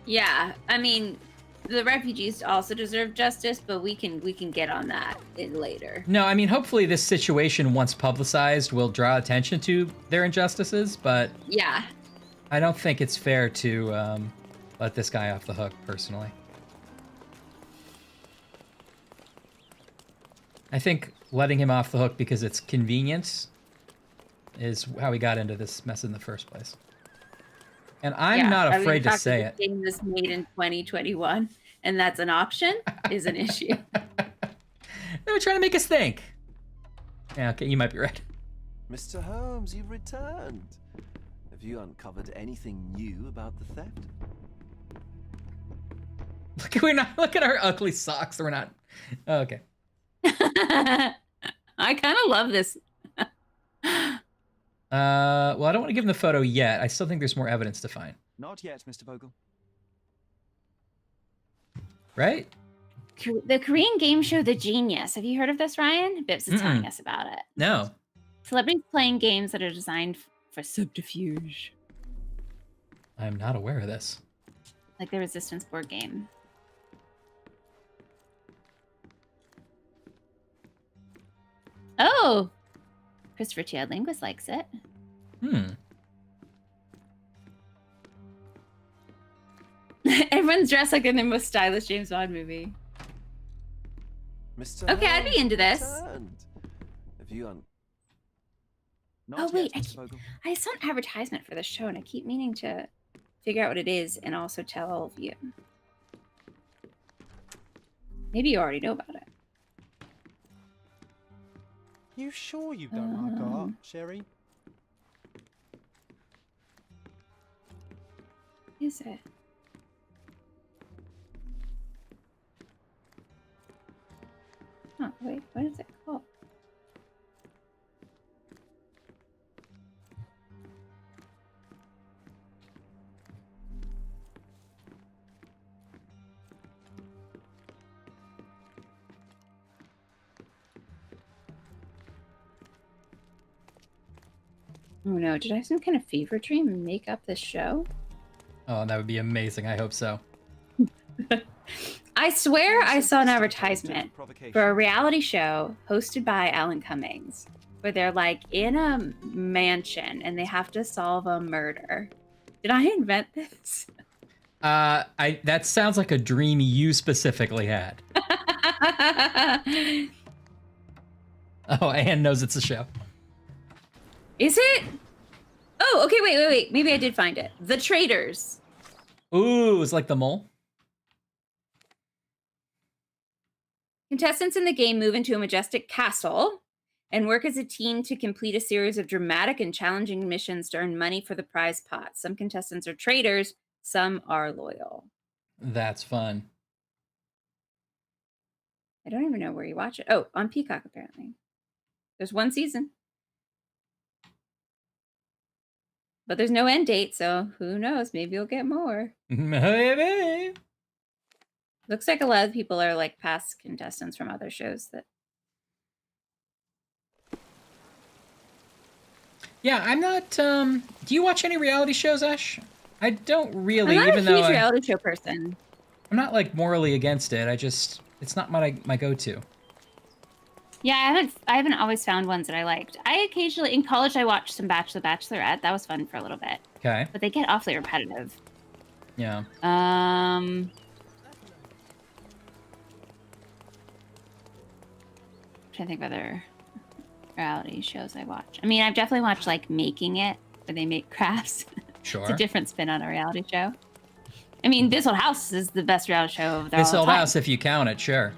Yeah, I mean, the refugees also deserve justice, but we can get on that later. No, I mean, hopefully this situation, once publicized, will draw attention to their injustices, but Yeah. I don't think it's fair to let this guy off the hook, personally. I think letting him off the hook because it's convenience is how we got into this mess in the first place. And I'm Yeah, not I mean, afraid the to fact say that it. this game was made in 2021, and that's an option, is an issue. They were trying to make us think. Yeah, okay, you might be right. Mr. Holmes, you've returned. Have you uncovered anything new about the theft? Look at our ugly socks. We're not. Oh, okay. I kind of love this. Well, I don't want to give him the photo yet. I still think there's more evidence to find. Not yet, Mr. Vogel. Right? The Korean game show The Genius. Have you heard of this, Ryan? Bibbs is telling us about it. No. Celebrities playing games that are designed for subterfuge. I'm not aware of this. Like the Resistance board game. Oh! Christopher T. Linguist likes it. Everyone's dressed like in the most stylish James Bond movie. Mr. Okay, I'd be Holmes, into this. returned. Have you Oh wait, I saw an advertisement for this show and I keep meaning to figure out what it is and also tell all of you. Maybe you already know about it. You sure you don't like art, Sherry? Is it? Oh, wait, what is it called? Oh no, did I have some kind of fever dream and make up this show? Oh, that would be amazing. I hope so. I swear I saw an advertisement for a reality show hosted by Alan Cummings where they're like in a mansion and they have to solve a murder. Did I invent this? That sounds like a dream you specifically had. Oh, Anne knows it's a show. Is it? Oh, okay, wait. Maybe I did find it. The Traitors. Ooh, it's like the mole. Contestants in the game move into a majestic castle and work as a team to complete a series of dramatic and challenging missions to earn money for the prize pot. Some contestants are traitors, some are loyal. That's fun. I don't even know where you watch it. Oh, on Peacock, apparently. There's one season. But there's no end date, so who knows? Maybe you'll get more. Maybe. Looks like a lot of people are like past contestants from other shows that. Yeah, I'm not. Do you watch any reality shows, Ash? I don't really. I'm not even a huge though reality show person. I'm not like morally against it. It's not my go-to. Yeah, I haven't always found ones that I liked. I occasionally in college I watched some Bachelor Bachelorette. That was fun for a little bit. Okay. But they get awfully repetitive. Yeah. Trying to think of other reality shows I watch. I mean, I've definitely watched like Making It, where they make crafts. Sure. It's a different spin on a reality show. I mean, This Old House is the best reality show of This Old House, if you count it, sure.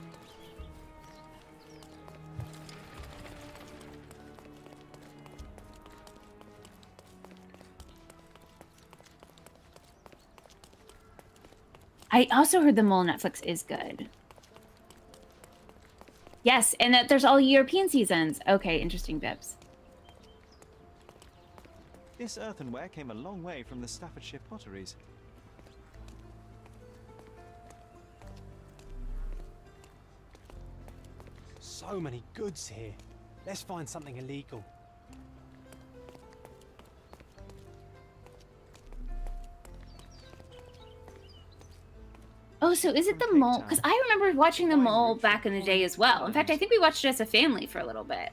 I also heard The Mole on Netflix is good. Yes, and that there's all European seasons. Okay, interesting, Bibbs. This earthenware came a long way from the Staffordshire potteries. So many goods here. Let's find something illegal. Oh, so is it The Mole? Because I remember watching The Mole back in the day as well. In fact, I think we watched it as a family for a little bit.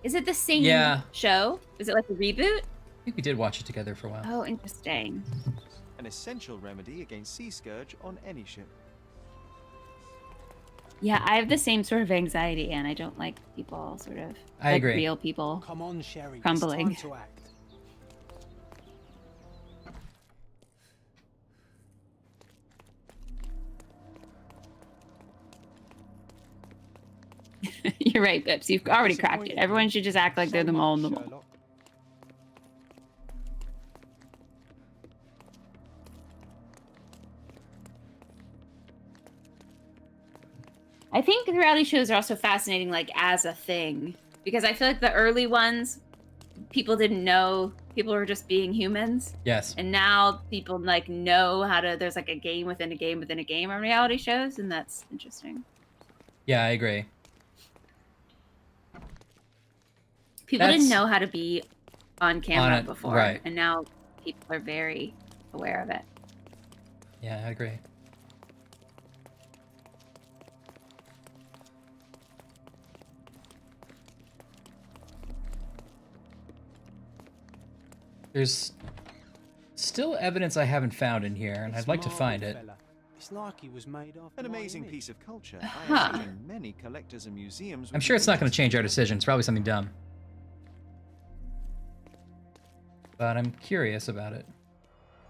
Is it the same show? Is it like a reboot? I think we did watch it together for a while. Oh, interesting. An essential remedy against sea scourge on any ship. Yeah, I have the same sort of anxiety, and I don't like people sort of I like agree. real people Come on, Sherry. crumbling. It's time to act. You're right, Bips. You've already cracked it. Everyone should just act like they're the mole in the mole. Sherlock. I think reality shows are also fascinating, like as a thing, because I feel like the early ones, people didn't know. People were just being humans. Yes. And now people like know how to. There's like a game within a game within a game on reality shows, and that's interesting. Yeah, I agree. People didn't know how to be on camera before, right. and now people are very aware of it. Yeah, I agree. There's still evidence I haven't found in here, and I'd like to find it. It's like he was made of An amazing piece of culture. I Huh. imagine many collectors and museums. I'm sure it's not going to change our decision. It's probably something dumb. But I'm curious about it.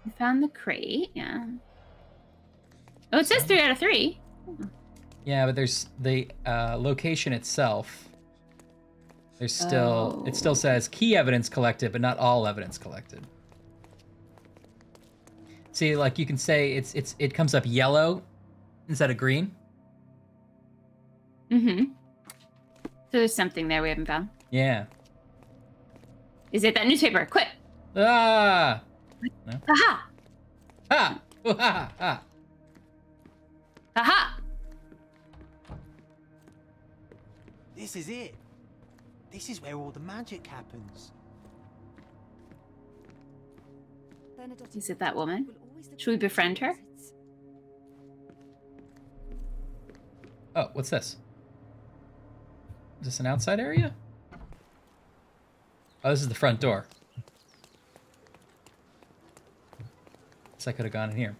We found the crate, yeah. Oh, it says 3 out of 3. Yeah, but there's the location itself. There's still, it still says key evidence collected, but not all evidence collected. See, like you can say it comes up yellow instead of green. Mm-hmm. So there's something there we haven't found. Yeah. Is it that newspaper? Quick! Ah! No. Aha! Ha! Oh, ha! Ha! Aha! This is it. This is where all the magic happens. Is it that woman? Should we befriend her? Oh, what's this? Is this an outside area? Oh, this is the front door. Guess I could have gone in here.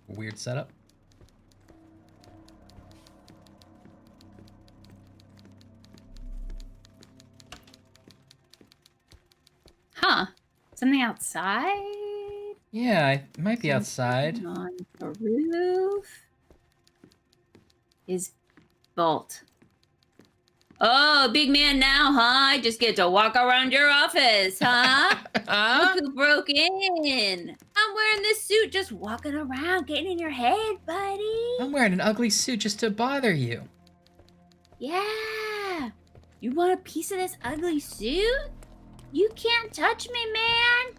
Weird setup. Huh. Something outside? Yeah, it might be outside. On the roof is Bolt. Oh, big man now, huh? I just get to walk around your office, huh? Look who broke in. I'm wearing this suit, just walking around, getting in your head, buddy. I'm wearing an ugly suit just to bother you. Yeah. You want a piece of this ugly suit? You can't touch me, man.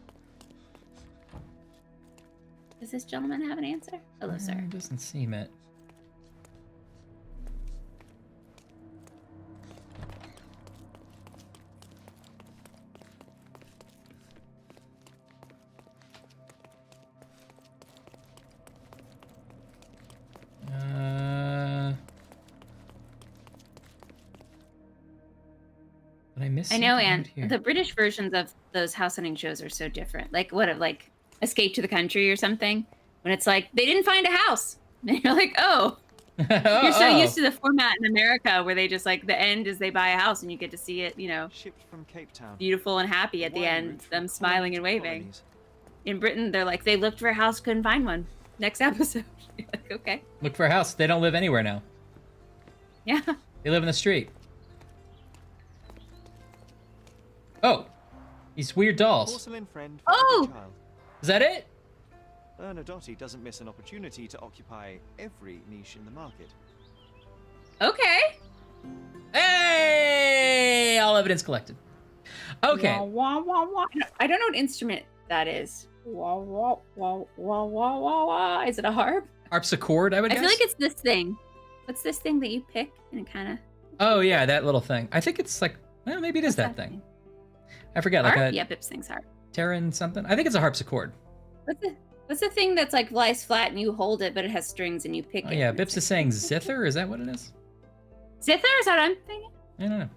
Does this gentleman have an answer? Hello, sir. Doesn't seem it. Did I miss I know, something and out here? the British versions of those house hunting shows are so different. Like what, like Escape to the Country or something, when it's like they didn't find a house, and you're like, oh, you're so used to the format in America where they just like the end is they buy a house and you get to see it, you know, shipped from Cape Town, beautiful and happy at the end, them smiling and waving. In Britain, they're like they looked for a house, couldn't find one. Next episode, you're like, okay, Look for a house. They don't live anywhere now. yeah. They live in the street. Oh, these weird dolls. Porcelain friend for Oh! every child. Is that it? Bernadotte doesn't miss an opportunity to occupy every niche in the market. Okay. Hey! All evidence collected. Okay. Wah, wah, wah, wah. I don't know what instrument that is. Wah, wah, wah, wah, wah, wah, wah. Is it a harp? Harpsichord, I would I guess? feel like it's this thing. What's this thing that you pick and it kind of... Oh, yeah, that little thing. I think it's like, well, maybe it is that thing. I forget, like Harp? a Yeah, Bips thinks harp. Terran something. I think it's a harpsichord. What's the thing that's like lies flat and you hold it, but it has strings and you pick Oh, it? yeah, Bips is saying zither. Is that what it is? Zither? Is that what I'm thinking? I don't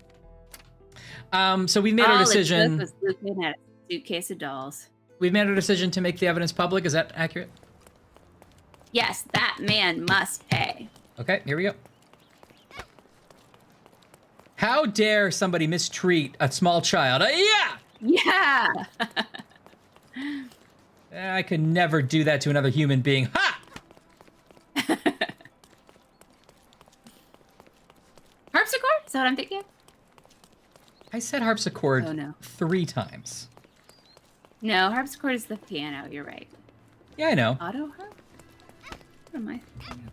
know. So we made our decision. Was looking at a suitcase of dolls. We've made our decision to make the evidence public. Is that accurate? Yes, that man must pay. Okay, here we go. How dare somebody mistreat a small child? Yeah! Yeah! I could never do that to another human being. Ha! Harpsichord? Is that what I'm thinking? I said harpsichord Oh, no. 3 times. No, harpsichord is the piano. You're right. Yeah, I know. Auto harp? What am I thinking of?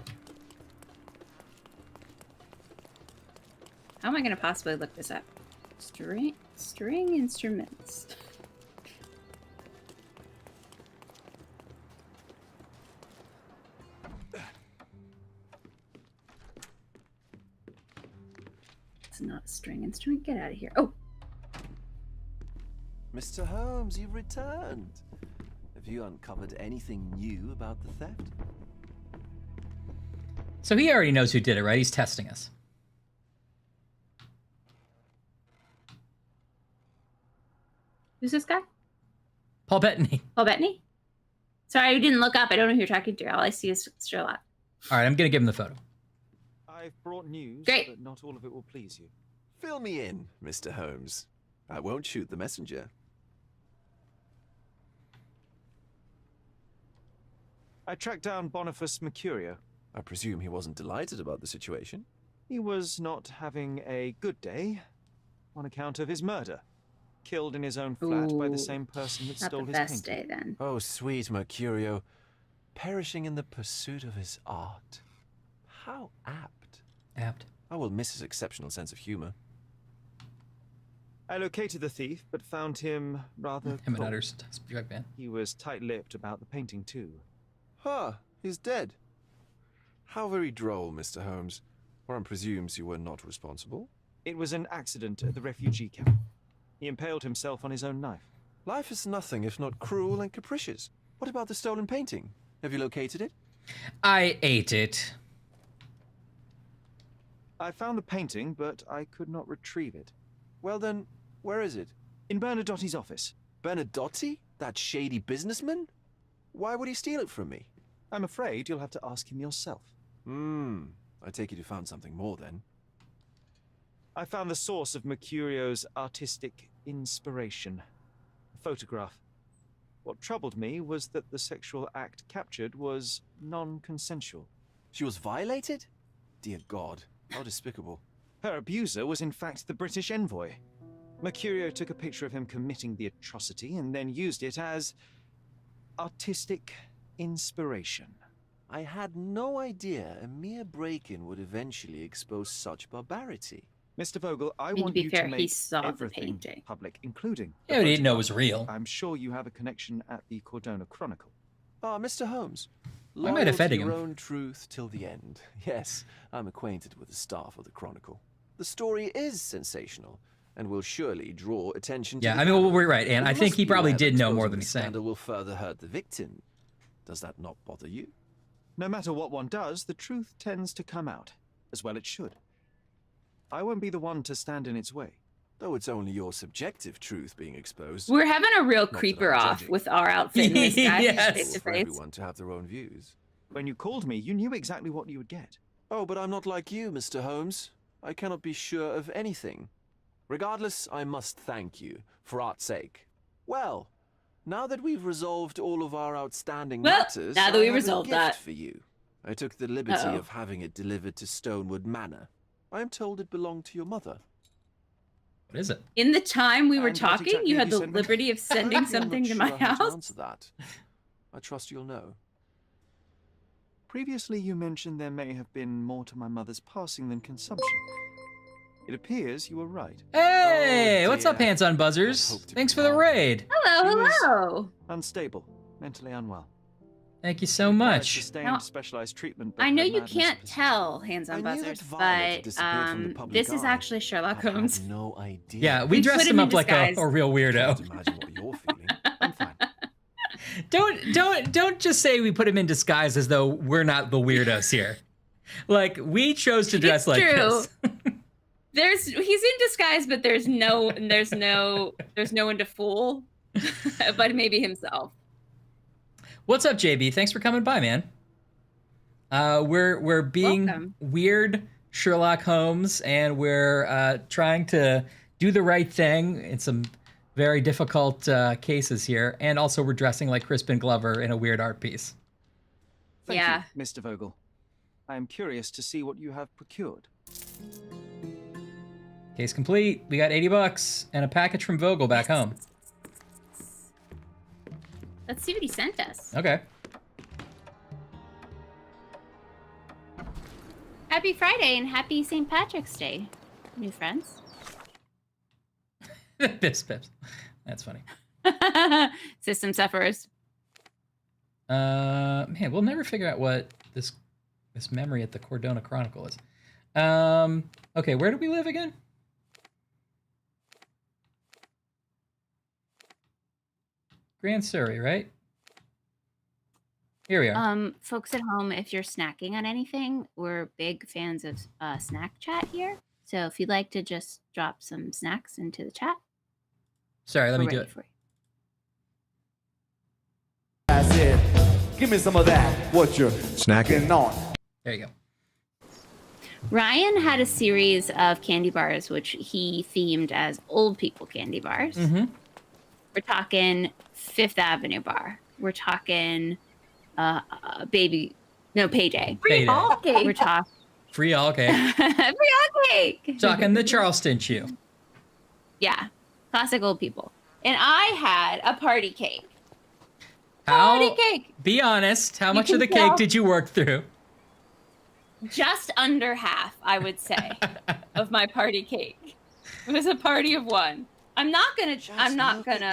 How am I going to possibly look this up? String instruments. It's not a string instrument. Get out of here. Oh! Mr. Holmes, you've returned. Have you uncovered anything new about the theft? So he already knows who did it, right? He's testing us. Who's this guy? Paul Bettany. Paul Bettany? Sorry, I didn't look up. I don't know who you're talking to. All I see is Sherlock. All right, I'm going to give him the photo. I've brought news, Great. but not all of it will please you. Fill me in, Mr. Holmes. I won't shoot the messenger. I tracked down Boniface Mercurio. I presume he wasn't delighted about the situation. He was not having a good day on account of his murder. Killed in his own flat by the same person that Not stole the his best painting. day, then. Oh, sweet Mercurio. Perishing in the pursuit of his art. How apt. Apt. I will miss his exceptional sense of humor. I located the thief, but found him rather Him and cold. Utters. Drug ban. He was tight-lipped about the painting, too. Huh, he's dead. How very droll, Mr. Holmes. Warren presumes you were not responsible. It was an accident at the refugee camp. He impaled himself on his own knife. Life is nothing if not cruel and capricious. What about the stolen painting? Have you located it? I ate it. I found the painting, but I could not retrieve it. Well then, where is it? In Bernadotti's office. Bernadotti? That shady businessman? Why would he steal it from me? I'm afraid you'll have to ask him yourself. I take it you found something more then. I found the source of Mercurio's artistic inspiration. A photograph. What troubled me was that the sexual act captured was non-consensual. She was violated? Dear God, how despicable. Her abuser was in fact the British envoy. Mercurio took a picture of him committing the atrocity and then used it as artistic inspiration. I had no idea a mere break-in would eventually expose such barbarity. Mr. Vogel, I I mean, to want be you fair, to he make saw the everything painting. public, including Yeah, but he didn't know it was real. I'm sure you have a connection at the Cordona Chronicle. Ah, Mr. Holmes. I might have fed Loyal to him. your own truth till the end. Yes, I'm acquainted with the staff of the Chronicle. The story is sensational, and will surely draw attention to Yeah, the I mean, crime. we're right, and You I think must he be probably aware did that know more exposing than the he's saying. scandal will further hurt the victim. Does that not bother you? No matter what one does, the truth tends to come out, as well it should. I won't be the one to stand in its way. Though it's only your subjective truth being exposed. We're having a real Not that creeper I'm off judging. with our outfit and this guy Yes. face to For face. everyone to have their own views. When you called me, you knew exactly what you would get. Oh, but I'm not like you, Mr. Holmes. I cannot be sure of anything. Regardless, I must thank you, for art's sake. Well, now that we've resolved all of our outstanding matters, now that I we have resolved a gift that. for you. I took the liberty Uh-oh. of having it delivered to Stonewood Manor. I am told it belonged to your mother. What is it? In the time we were And what talking, exactly you had have the you sent me? liberty of sending I'm something not to sure my how to house. answer that. I trust you'll know. Previously, you mentioned there may have been more to my mother's passing than consumption. It appears you were right. Hey, Oh, what's up, dear. hands on I buzzers? hope to Thanks be for the wrong. raid. Hello, She was- hello. Unstable, mentally unwell. Thank you so Required much. Sustained Now, specialized treatment. but I know her you madness can't persists. tell hands I on knew that buzzers, Violet had but disappeared from the public this is eye. actually Sherlock I Holmes. had no idea. Yeah, we We dressed put him him up in like disguise. a real weirdo. Can't imagine what you're feeling. I'm fine. Don't just say we put him in disguise as though we're not the weirdos here. Like, we chose to dress It's like true. this. He's in disguise, but there's no one to fool. but maybe himself. What's up, JB? Thanks for coming by, man. We're being Welcome. weird Sherlock Holmes, and we're trying to do the right thing in some very difficult cases here, and also we're dressing like Crispin Glover in a weird art piece. Thank Yeah. you, Mr. Vogel. I am curious to see what you have procured. Case complete. We got $80 and a package from Vogel back home. Let's see what he sent us. Okay. Happy Friday and happy St. Patrick's Day, new friends. Bips. That's funny. System sufferers. Man, we'll never figure out what this memory at the Cordona Chronicle is. Okay, where do we live again? Grand Surrey, right? Here we are. Folks at home, if you're snacking on anything, we're big fans of snack chat here. So if you'd like to just drop some snacks into the chat. Sorry, let me we're do ready it. for you. That's it. Give me some of that. What you're snacking on. There you go. Ryan had a series of candy bars which he themed as old people candy bars. Mm-hmm. We're talking Fifth Avenue bar. We're talking Payday. Payday. We're talking Free all cake. free all cake. Talking the Charleston Chew. Yeah, classic old people. And I had a party cake. How? Party cake. Be honest. How You much of can the tell. cake did you work through? Just under half, I would say, of my party cake. It was a party of one. I'm not gonna.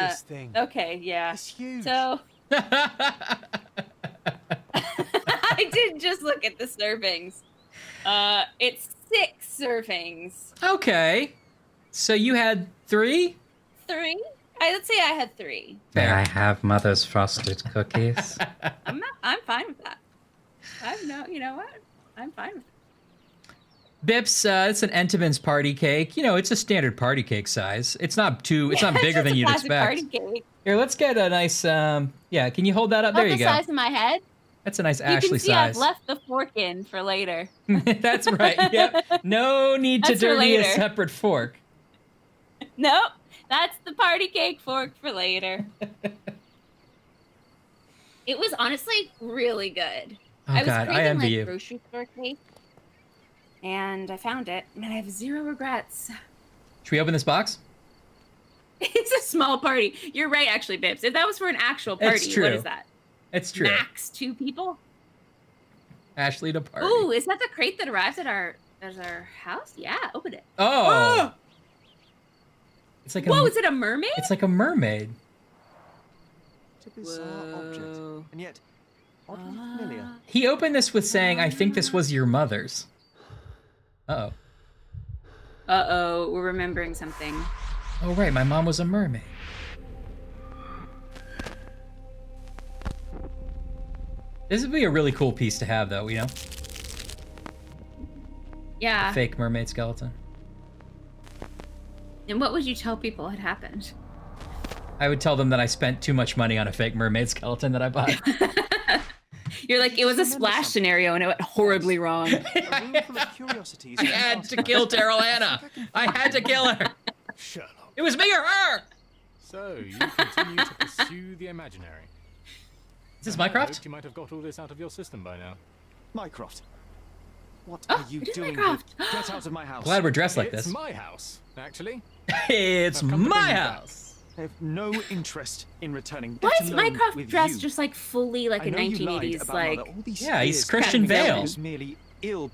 This thing. Okay, yeah. It's huge. So I did just look at the servings. It's 6 servings. Okay. So you had 3? 3? Let's say I had 3. May I have Mother's frosted cookies? I'm fine with that. You know what? I'm fine with it. Bips, it's an Entenmann's party cake. You know, it's a standard party cake size. It's not bigger Just than a you'd classic expect. Party cake. Here, let's get a nice, yeah, can you hold that up? There About you the go. size of my head. That's a nice You Ashley can see size. I've left the fork in for later. That's right, yep. No need to That's for dirty a later. separate fork. Nope, that's the party cake fork for later. It was honestly really good. Oh, I was God, I craving envy like you. grocery store cake, and I found it, and I have 0 regrets. Should we open this box? It's a small party. You're right, actually, Bibbs. If that was for an actual party, It's true. what is that? It's true. Max 2 people? Ashley to party. Ooh, is that the crate that arrives at our house? Yeah, open it. Oh! It's like Whoa, is it a mermaid? It's like a mermaid. It's a bizarre object, and yet oddly familiar. He opened this with saying, I think this was your mother's. Uh-oh. Uh-oh, we're remembering something. Oh, right, my mom was a mermaid. This would be a really cool piece to have, though, you know? Yeah. Fake mermaid skeleton. And what would you tell people had happened? I would tell them that I spent too much money on a fake mermaid skeleton that I bought. You're like, it was a splash scenario and it went horribly wrong. A room full of curiosities. I had to kill Terrell Anna. I had to kill her. Sherlock. It was me or her. So, you continue to pursue the imaginary. Is this I Mycroft? hoped you might have got all this out of your system by now. Mycroft, what are you doing? Get out of my house. Glad we're dressed like It's this. my house, actually. It's I've come to bring my you back. house. I have no interest in returning. Why let is alone Mycroft with dressed you. just like fully like I a know you lied 1980s about like Mother all these Yeah, he's years. Christian Captain Bale. was merely ill,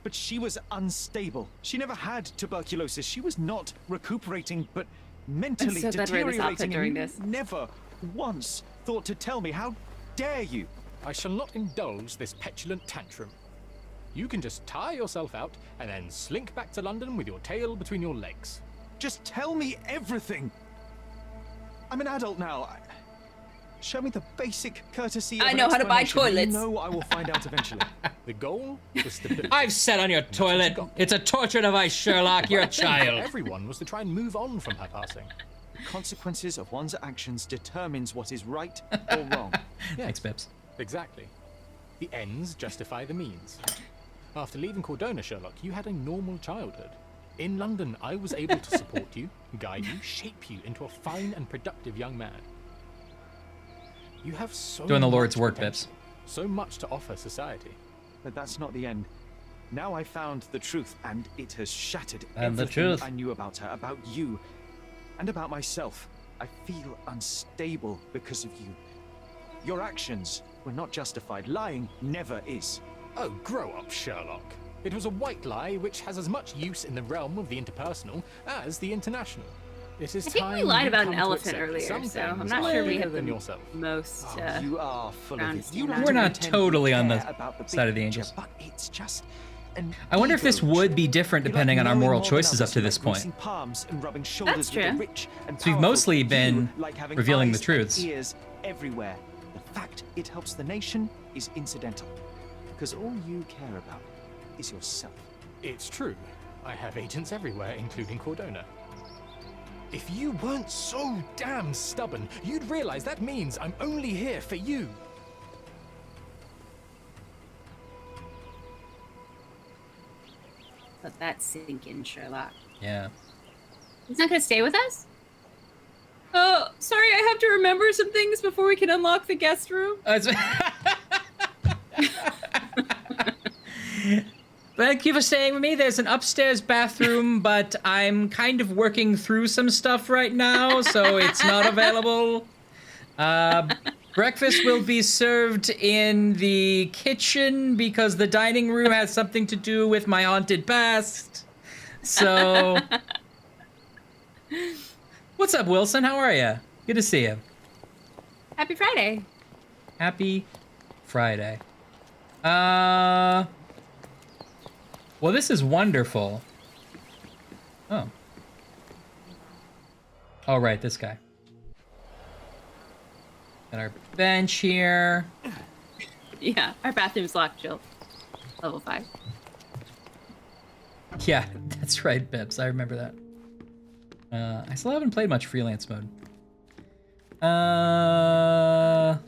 but she was unstable. She never had tuberculosis. She was not recuperating, but mentally so glad wearing this outfit deteriorating. during and this. you never once thought to tell me. How dare you? I shall not indulge this petulant tantrum. You can just tire yourself out and then slink back to London with your tail between your legs. Just tell me everything. I'm an adult now. Show me the basic courtesy of I an know how to buy explanation. toilets. You know I will find out eventually. The goal was stability. I've sat on your toilet. It's a torture device, Sherlock. You're a child. Everyone was to try and move on from her passing. The consequences of one's actions determines what is right or wrong. Thanks, Pips. Exactly. The ends justify the means. After leaving Cordona, Sherlock, you had a normal childhood. In London, I was able to support you, guide you, shape you into a fine and productive young man. You have so Doing the Lord's much work, potential, Pips. so much to offer society. But that's not the end. Now I found the truth, and it has shattered And the everything truth. I knew about her, about you, and about myself. I feel unstable because of you. Your actions were not justified. Lying never is. Oh, grow up, Sherlock. It was a white lie which has as much use in the realm of the interpersonal as the international. It is I think time we lied you about come an to elephant accept earlier, some so I'm things not are sure we bigger have than the yourself. most. You are full of it. You We're not totally on the side of the angels. But it's just I wonder if this would be different depending on our moral choices up to this point. Palms and rubbing shoulders with the true. rich and So we've powerful. mostly been You like having revealing the eyes and truths. Ears everywhere. The fact it helps the nation is incidental, because all you care about is yourself. It's true. I have agents everywhere, including Cordona. If you weren't so damn stubborn, you'd realize that means I'm only here for you. Let that sink in, Sherlock. Yeah. He's not gonna stay with us? Oh, sorry, I have to remember some things before we can unlock the guest room. Thank you for staying with me. There's an upstairs bathroom, but I'm kind of working through some stuff right now, so it's not available. Breakfast will be served in the kitchen because the dining room has something to do with my haunted past. So, what's up, Wilson? How are you? Good to see you. Happy Friday. Happy Friday. Well, this is wonderful. Oh. Oh, right, this guy. Got our bench here. Yeah, our bathroom's locked, Jill. Level 5. Yeah, that's right, Bibbs. I remember that. I still haven't played much freelance mode. All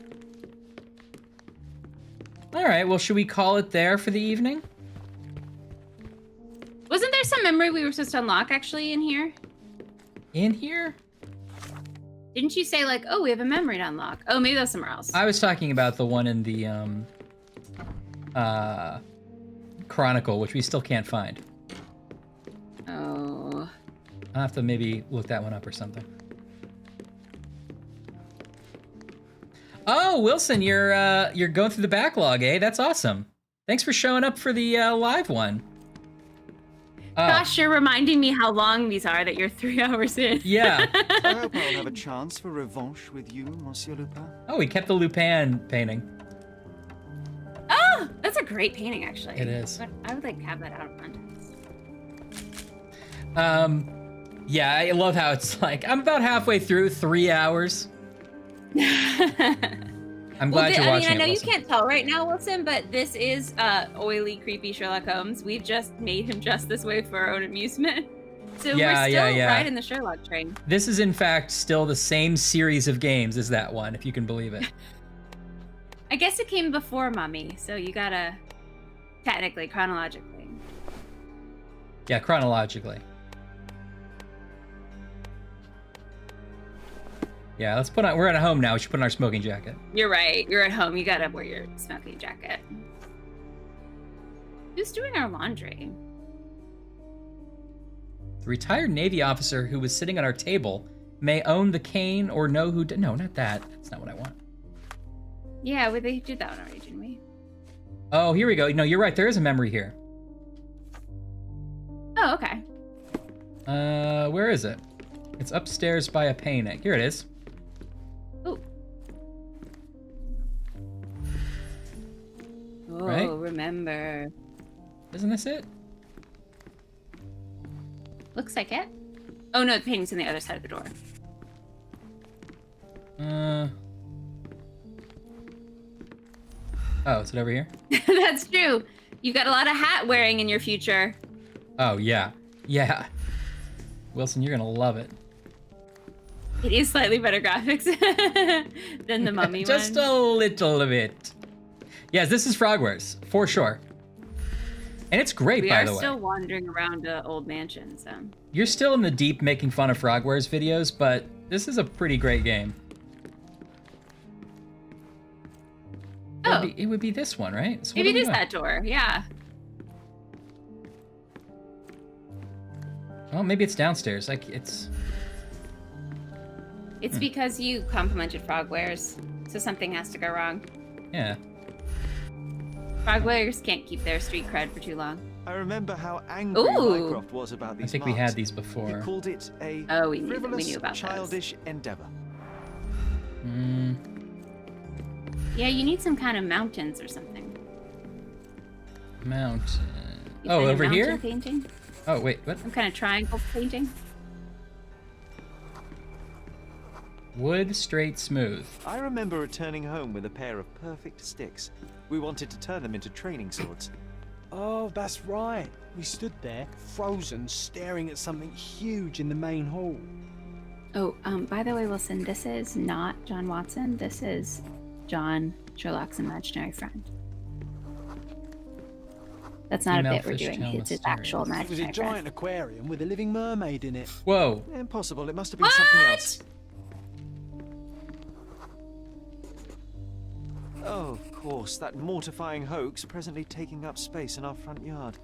right, well, should we call it there for the evening? Wasn't there some memory we were supposed to unlock actually in here? In here? Didn't you say like, oh, we have a memory to unlock? Oh, maybe that's somewhere else. I was talking about the one in the Chronicle, which we still can't find. Oh. I'll have to maybe look that one up or something. Oh, Wilson, you're going through the backlog, eh? That's awesome. Thanks for showing up for the live one. Gosh, you're reminding me how long these are, that you're 3 hours in. Yeah. I hope I'll have a chance for revanche with you, Monsieur Lupin. Oh, we kept the Lupin painting. Oh, that's a great painting, actually. It is. I would like have that out of context. Yeah, I love how it's like, I'm about halfway through, 3 hours. I'm glad you're watching I know it, you Wilson. can't tell right now, Wilson, but this is oily, creepy Sherlock Holmes. We've just made him just this way for our own amusement. So Yeah, we're still yeah. riding the Sherlock train. This is, in fact, still the same series of games as that one, if you can believe it. I guess it came before Mummy, so you gotta technically, chronologically. Yeah, chronologically. Yeah, let's put on. We're at home now. We should put on our smoking jacket. You're right. You're at home. You gotta wear your smoking jacket. Who's doing our laundry? The retired Navy officer who was sitting at our table may own the cane or know who did. No, not that. That's not what I want. Yeah, they did that one already, didn't we? Oh, here we go. No, you're right. There is a memory here. Oh, okay. Where is it? It's upstairs by a painting. Here it is. Ooh. Oh, Right? remember. Isn't this it? Looks like it. Oh no, the painting's on the other side of the door. Oh, is it over here? That's true. You've got a lot of hat wearing in your future. Oh, yeah. Yeah. Wilson, you're gonna love it. It is slightly better graphics than the Mummy Just one. a little bit. Yes, this is Frogwares, for sure. And it's great, We by are the way. still wandering around an old mansion, so. You're still in the deep making fun of Frogwares videos, but this is a pretty great game. Oh. It would be this one, right? So Maybe it is that door, yeah. Oh, maybe it's downstairs. Like, it's... It's because you complimented Frogwares, so something has to go wrong. Yeah. Frogwares can't keep their street cred for too long. I remember how angry Ooh. Mycroft was about these I think we marks. had these before. He called it a we frivolous, knew about childish endeavor. Yeah, you need some kind of mountains or something. Mountain. You Oh, find a over mountain here? Painting? Oh, wait, what? Some kind of triangle painting? Wood, straight, smooth. I remember returning home with a pair of perfect sticks. We wanted to turn them into training swords. Oh, that's right. We stood there, frozen, staring at something huge in the main hall. Oh, by the way, Wilson, this is not John Watson. This is John, Sherlock's imaginary friend. That's not Female a bit we're fish doing. tail It's his mysterious. actual It was imaginary a friend. giant aquarium with a living mermaid in it. Whoa. Impossible. It must have been something else. Oh, of course, that mortifying hoax presently taking up space in our front yard.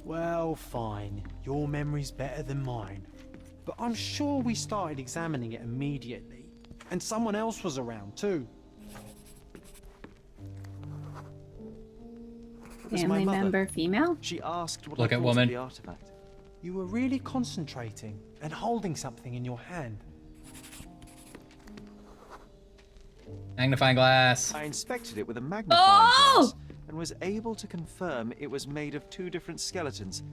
Well, fine. Your memory's better than mine. But I'm sure we started examining it immediately. And someone else was around, too. It was my Family mother. member, female? She asked what Look I at thought woman. of the artifact. You were really concentrating and holding something in your hand. Magnifying glass. I inspected it with a magnifying glass and was able to confirm it was made of two different skeletons.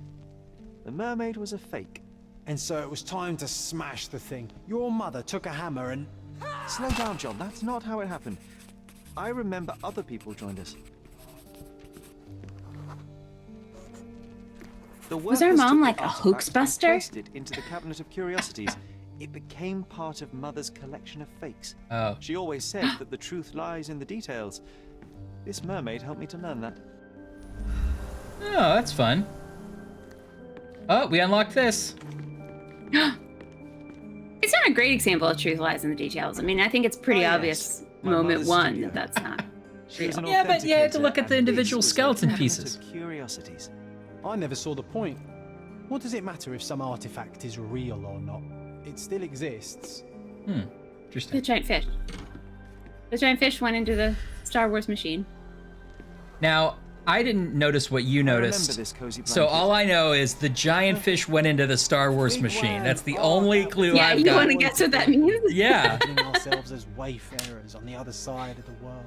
The mermaid was a fake. And so it was time to smash the thing. Your mother took a hammer and... Slow down, John. That's not how it happened. I remember other people joined us. The Was our workers mom took the like a artifact hoax and buster? placed it into the cabinet of curiosities. It became part of Mother's collection of fakes. Oh. She always said that the truth lies in the details. This mermaid helped me to learn that. Oh, that's fun. Oh, we unlocked this. It's not a great example of truth lies in the details. I mean, I think it's pretty obvious moment one that that's not real. Yeah, but you had to look at the individual skeleton pieces. Curiosities. I never saw the point. What does it matter if some artifact is real or not? It still exists. Interesting. The giant fish. The giant fish went into the Star Wars machine. Now, I didn't notice what you noticed. this cozy So blanket. all I know is the giant fish went into the Star Wars machine. That's the only clue Yeah, I've you got. want to guess what that means? Yeah. Imagining ourselves as wayfarers on the other side of the world.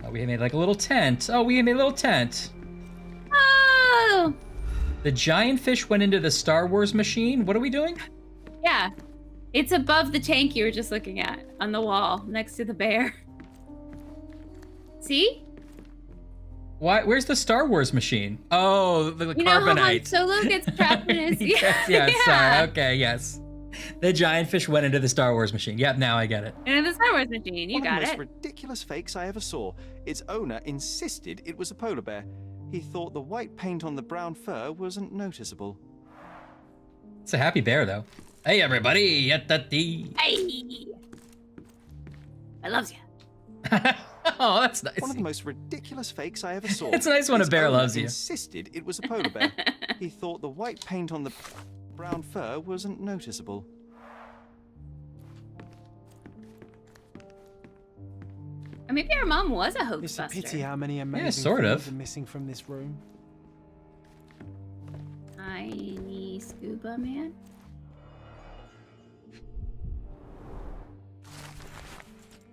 Oh, we made like a little tent. Oh, we made a little tent. Oh! The giant fish went into the Star Wars machine. What are we doing? Yeah. It's above the tank you were just looking at on the wall next to the bear. See? Why? Where's the Star Wars machine? Oh, the You know how Han carbonite. Solo gets trapped in his... yes, sorry. Okay, yes. The giant fish went into the Star Wars machine. Yep, now I get it. And in the Star Wars machine, you One got of the it. most ridiculous fakes I ever saw. Its owner insisted it was a polar bear. He thought the white paint on the brown fur wasn't noticeable. It's a happy bear, though. Hey, everybody. Yet-da-dee. Hey! I loves you. Oh, that's nice. One of the most ridiculous fakes I ever saw. It's nice when a Its bear owner loves you. Insisted it was a polar bear. He thought the white paint on the brown fur wasn't noticeable. Or maybe our mom was a hoax It's a buster. pity how many amazing sort things of. are missing from this room. Tiny scuba man.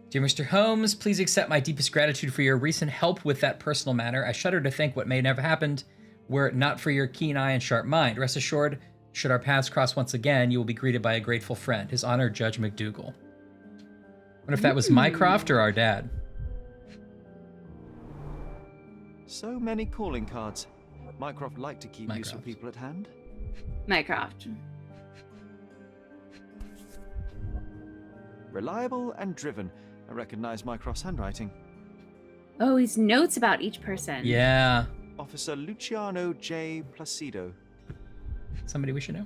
Dear Mr. Holmes, please accept my deepest gratitude for your recent help with that personal matter. I shudder to think what may never happened were it not for your keen eye and sharp mind. Rest assured, should our paths cross once again, you will be greeted by a grateful friend. His Honor, Judge McDougal. Wonder if that was Mycroft or our dad. So many calling cards. Mycroft liked to keep useful people at hand. Mycroft. Reliable and driven. I recognize Mycroft's handwriting. Oh, these notes about each person. Yeah. Officer Luciano J. Placido. Somebody we should know.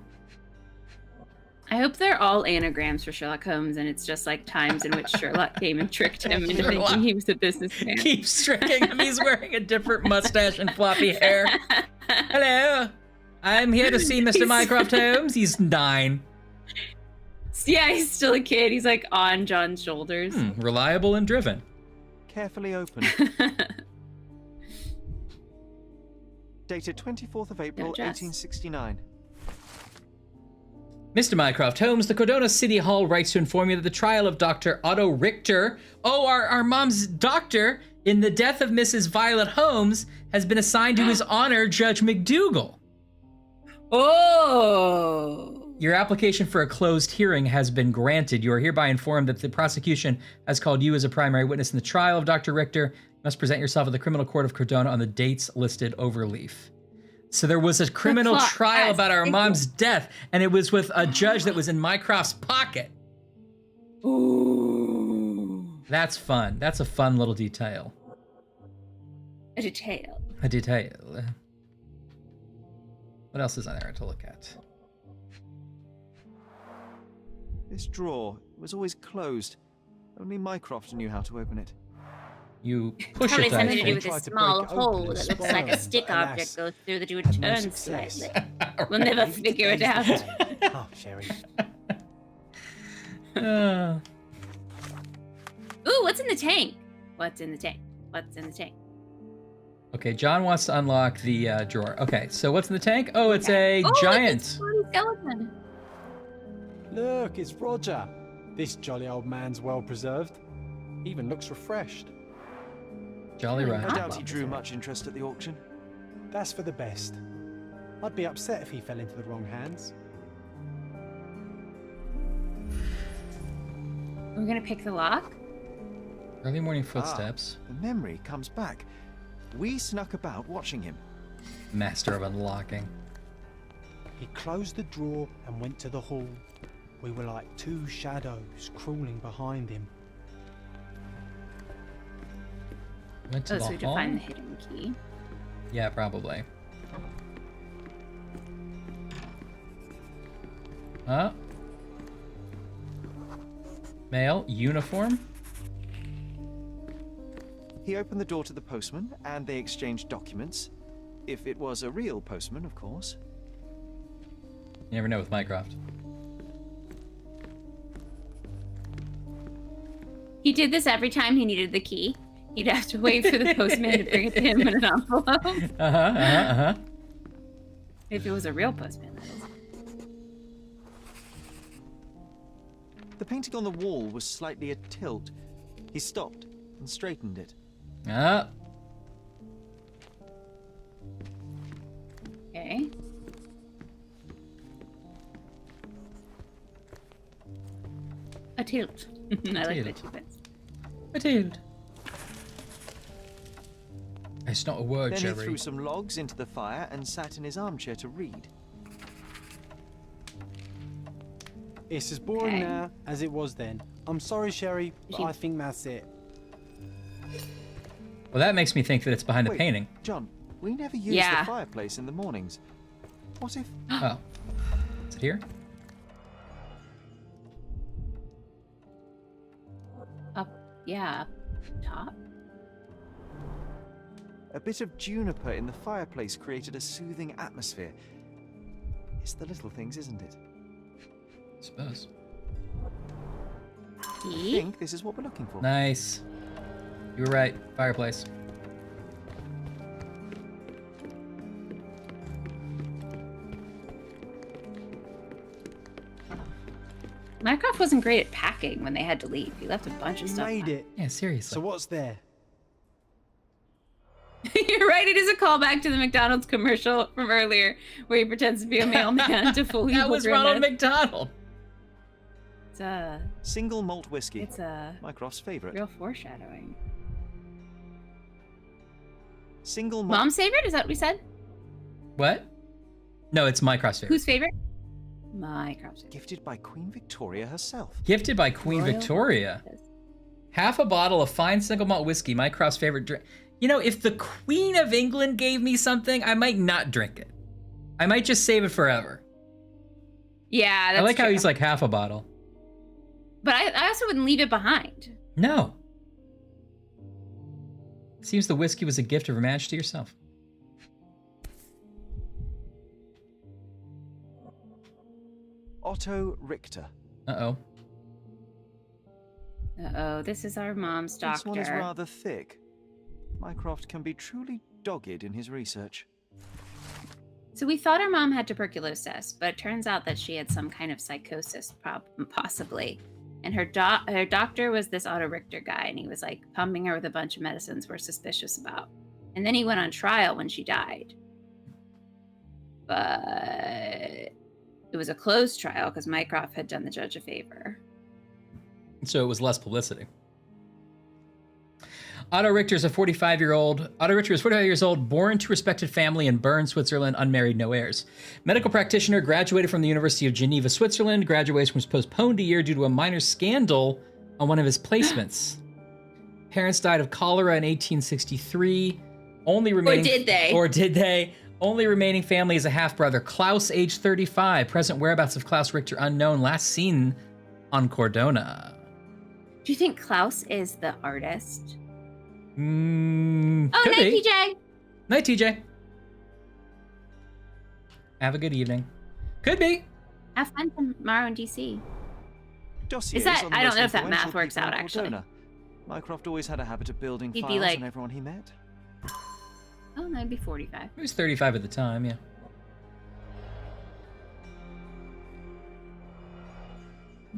I hope they're all anagrams for Sherlock Holmes, and it's just like times in which Sherlock came and tricked him into thinking he was a businessman. Keeps tricking him. He's wearing a different mustache and floppy hair. Hello, I'm here to see Mr. Mycroft Holmes. He's 9. Yeah, he's still a kid. He's like on John's shoulders. Reliable and driven. Carefully open. Dated 24th of April, 1869. Mr. Mycroft Holmes, the Cordona City Hall writes to inform you that the trial of Dr. Otto Richter, our mom's doctor, in the death of Mrs. Violet Holmes, has been assigned to his honor, Judge McDougal. Oh! Your application for a closed hearing has been granted. You are hereby informed that the prosecution has called you as a primary witness in the trial of Dr. Richter. You must present yourself at the Criminal Court of Cordona on the dates listed over leaf. So there was a criminal trial about our mom's death, and it was with a judge that was in Mycroft's pocket. Ooh. That's fun. That's a fun little detail. A detail. A detail. What else is on there to look at? This drawer was always closed. Only Mycroft knew how to open it. You push Probably it. something to do with a small hole that looks like a stick object goes through that you would turn slightly. We'll never figure it out. Oh, Sherry. Ooh, what's in the tank? What's in the tank? What's in the tank? Okay, John wants to unlock the drawer. Okay, so what's in the tank? Oh, it's a giant. Look, it's skeleton. Look, it's Roger. This jolly old man's well preserved. Even looks refreshed. Jolly Roger. I doubt he drew much interest at the auction. That's for the best. I'd be upset if he fell into the wrong hands. We're gonna pick the lock? Early morning footsteps. The memory comes back. We snuck about watching him. Master of unlocking. He closed the drawer and went to the hall. We were like 2 shadows crawling behind him. Went to the so we hall? to find the hidden key. Yeah, probably. Male, uniform? He opened the door to the postman, and they exchanged documents. If it was a real postman, of course. You never know with Mycroft. He did this every time he needed the key. He'd have to wait for the postman to bring it to him in an envelope. If it was a real postman, that is. The painting on the wall was slightly at tilt. He stopped and straightened it. Okay. A tilt. I like the tidbits. A tilt. It's not a word, Then Jerry. he threw some logs into the fire and sat in his armchair to read. It's as boring now as it was then. I'm sorry, Sherry, but I think that's it. Well, that makes me think that it's behind the Wait, painting. John, we never use the fireplace in the mornings. What if... Oh. Is it here? Up, yeah, up top. A bit of juniper in the fireplace created a soothing atmosphere. It's the little things, isn't it? I suppose. I think this is what we're looking for. Nice. You were right. Fireplace. Mycroft wasn't great at packing when they had to leave. He left a bunch of stuff. Made it. Yeah, seriously. So what's there? You're right, it is a callback to the McDonald's commercial from earlier where he pretends to be a mailman to fool That was Ronald McDonald. It's a... Single malt whiskey. It's a... Mycroft's favorite. Real foreshadowing. Single malt... Mom's favorite? Is that what we said? What? No, it's Mycroft's favorite. Whose favorite? Mycroft. Gifted by Queen Victoria herself. Gifted by Queen Royal Victoria. Half a bottle of fine single malt whiskey, Mycroft's favorite drink. You know, if the Queen of England gave me something, I might not drink it. I might just save it forever. Yeah, that's I like true. how he's like half a bottle. But I also wouldn't leave it behind. No. Seems the whiskey was a gift of Her Majesty herself. Otto Richter. Uh-oh. Uh-oh, this is our mom's doctor. This one is rather thick. Mycroft can be truly dogged in his research. So we thought our mom had tuberculosis, but it turns out that she had some kind of psychosis problem, possibly. And her doctor was this Otto Richter guy, and he was like pumping her with a bunch of medicines we're suspicious about. And then he went on trial when she died. But it was a closed trial because Mycroft had done the judge a favor. So it was less publicity. Otto Richter is 45 years old, born to respected family in Bern, Switzerland, unmarried, no heirs. Medical practitioner, graduated from the University of Geneva, Switzerland. Graduation was postponed a year due to a minor scandal on one of his placements. Parents died of cholera in 1863. Or did they? Only remaining family is a half-brother, Klaus, age 35. Present whereabouts of Klaus Richter unknown, last seen on Cordona. Do you think Klaus is the artist? Oh, night, TJ. Night, TJ. Have a good evening. Could be. Have fun tomorrow in DC. Dossiers Is that? on the I don't most know if that influential math works people out in actually. Cordona. Mycroft always had a habit of building He'd be files like- on everyone he met. Oh, that'd be 45. He was 35 at the time, yeah.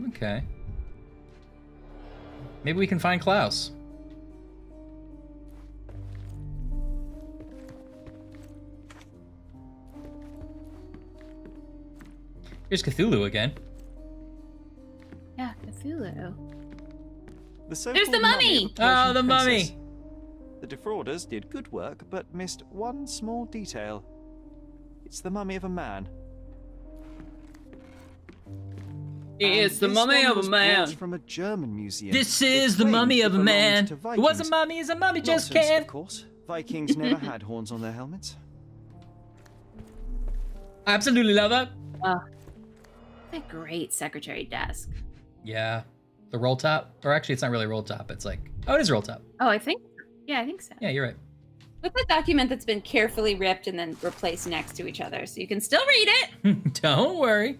Okay. Maybe we can find Klaus. Here's Cthulhu again. Yeah, Cthulhu. The so-called There's the mummy! of the Persian Oh, the princess. mummy! The defrauders did good work, but missed one small detail. It's the mummy of a man. It's the And this mummy one of a was man. brought from a German museum. This It is the claimed mummy it of a belonged man. to It was a Vikings. mummy, is a mummy, just Nonsense, can. of course. Vikings never had horns on their helmets. Absolutely love it. A great secretary desk. Yeah. The roll top. Or actually, it's not really roll top. It's like, oh, it is roll top. Oh, I think so. Yeah, you're right. With a document that's been carefully ripped and then replaced next to each other, so you can still read it. Don't worry.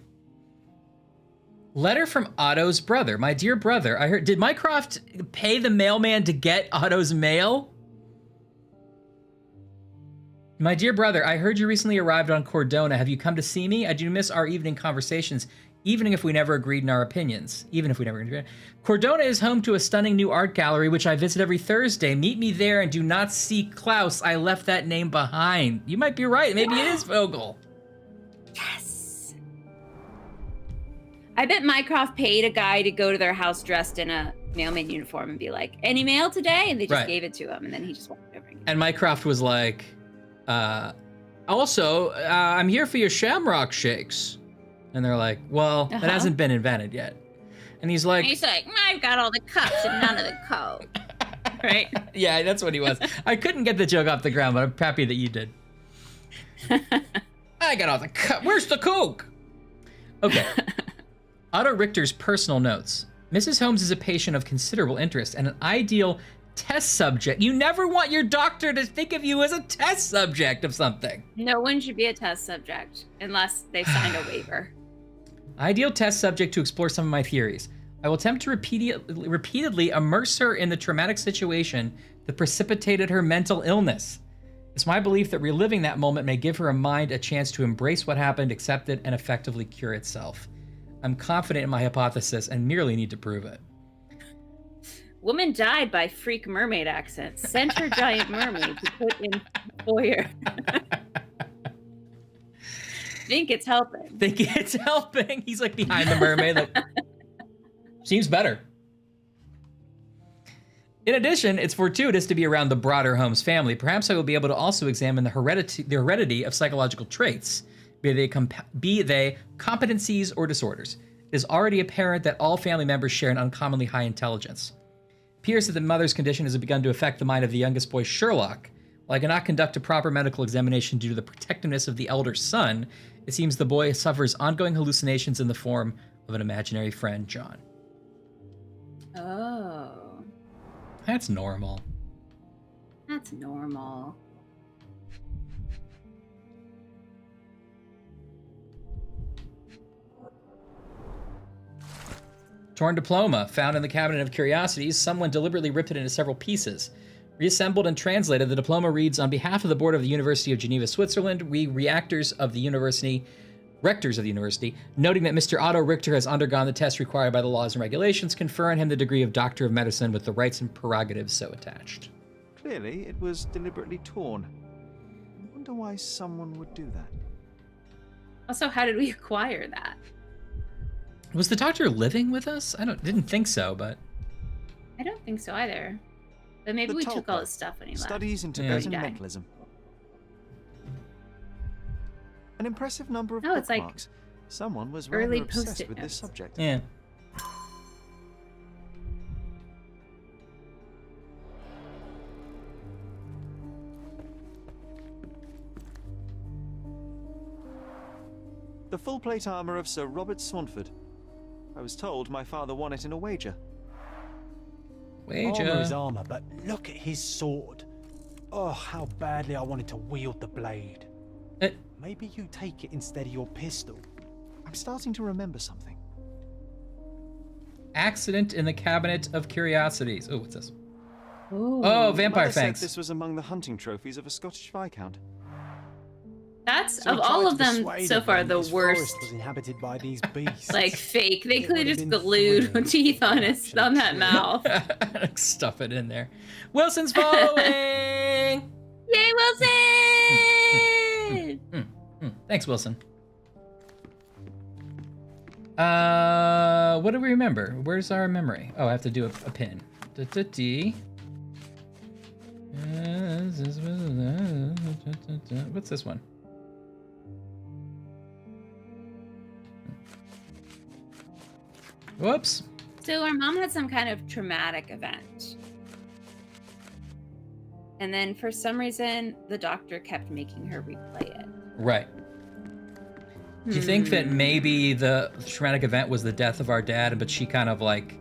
Letter from Otto's brother. My dear brother, I heard, did Mycroft pay the mailman to get Otto's mail? My dear brother, I heard you recently arrived on Cordona. Have you come to see me? I do miss our evening conversations, even if we never agreed in our opinions. Cordona is home to a stunning new art gallery, which I visit every Thursday. Meet me there and do not seek Klaus. I left that name behind. You might be right. Maybe it is Vogel. Yes. I bet Mycroft paid a guy to go to their house dressed in a mailman uniform and be like, any mail today? And they just Right. gave it to him, and then he just walked over. And Mycroft was like, I'm here for your shamrock shakes. And they're like, well, it hasn't been invented yet. And he's like, And he's like, I've got all the cups and none of the coke. Right? yeah, that's what he was. I couldn't get the joke off the ground, but I'm happy that you did. I got all the cup. Where's the coke? Okay. Otto Richter's personal notes. Mrs. Holmes is a patient of considerable interest and an ideal test subject. You never want your doctor to think of you as a test subject of something. No one should be a test subject unless they've signed a waiver. Ideal test subject to explore some of my theories. I will attempt to repeatedly immerse her in the traumatic situation that precipitated her mental illness. It's my belief that reliving that moment may give her mind a chance to embrace what happened, accept it, and effectively cure itself. I'm confident in my hypothesis and merely need to prove it. Woman died by freak mermaid accent. Sent her giant mermaid to put in foyer. Think it's helping. Think it's helping. He's like behind the mermaid. Like, seems better. In addition, it's fortuitous to be around the broader Holmes family. Perhaps I will be able to also examine the heredity of psychological traits. be they competencies or disorders. It is already apparent that all family members share an uncommonly high intelligence. It appears that the mother's condition has begun to affect the mind of the youngest boy, Sherlock. While I cannot conduct a proper medical examination due to the protectiveness of the elder son, it seems the boy suffers ongoing hallucinations in the form of an imaginary friend, John. Oh. That's normal. That's normal. Torn diploma, found in the cabinet of curiosities. Someone deliberately ripped it into several pieces. Reassembled and translated, the diploma reads, on behalf of the board of the University of Geneva, Switzerland, we rectors of the university, noting that Mr. Otto Richter has undergone the test required by the laws and regulations, confer on him the degree of Doctor of Medicine with the rights and prerogatives so attached. Clearly, it was deliberately torn. I wonder why someone would do that. Also, how did we acquire that? Was the doctor living with us? Didn't think so, but I don't think so either. But maybe we took all his stuff when he left. Studies in Tibetan mentalism. An impressive number of bookmarks. Like someone was rather obsessed with this subject. Yeah. The full plate armor of Sir Robert Swanford. I was told my father won it in a wager. Armor is armor, but look at his sword. Oh, how badly I wanted to wield the blade. Maybe you take it instead of your pistol. I'm starting to remember something. Accident in the cabinet of curiosities. Oh, what's this? Ooh. Oh, vampire Mother fangs. said this was among the hunting trophies of a Scottish viscount. That's, so of all of them so far, the worst. Was inhabited by these beasts. Like fake. They could have just glued teeth on that mouth. Stuff it in there. Wilson's following! Yay, Wilson! Thanks, Wilson. What do we remember? Where's our memory? Oh, I have to do a pin. What's this one? Whoops. So our mom had some kind of traumatic event. And then for some reason, the doctor kept making her replay it. Right. Do you think that maybe the traumatic event was the death of our dad, but she kind of like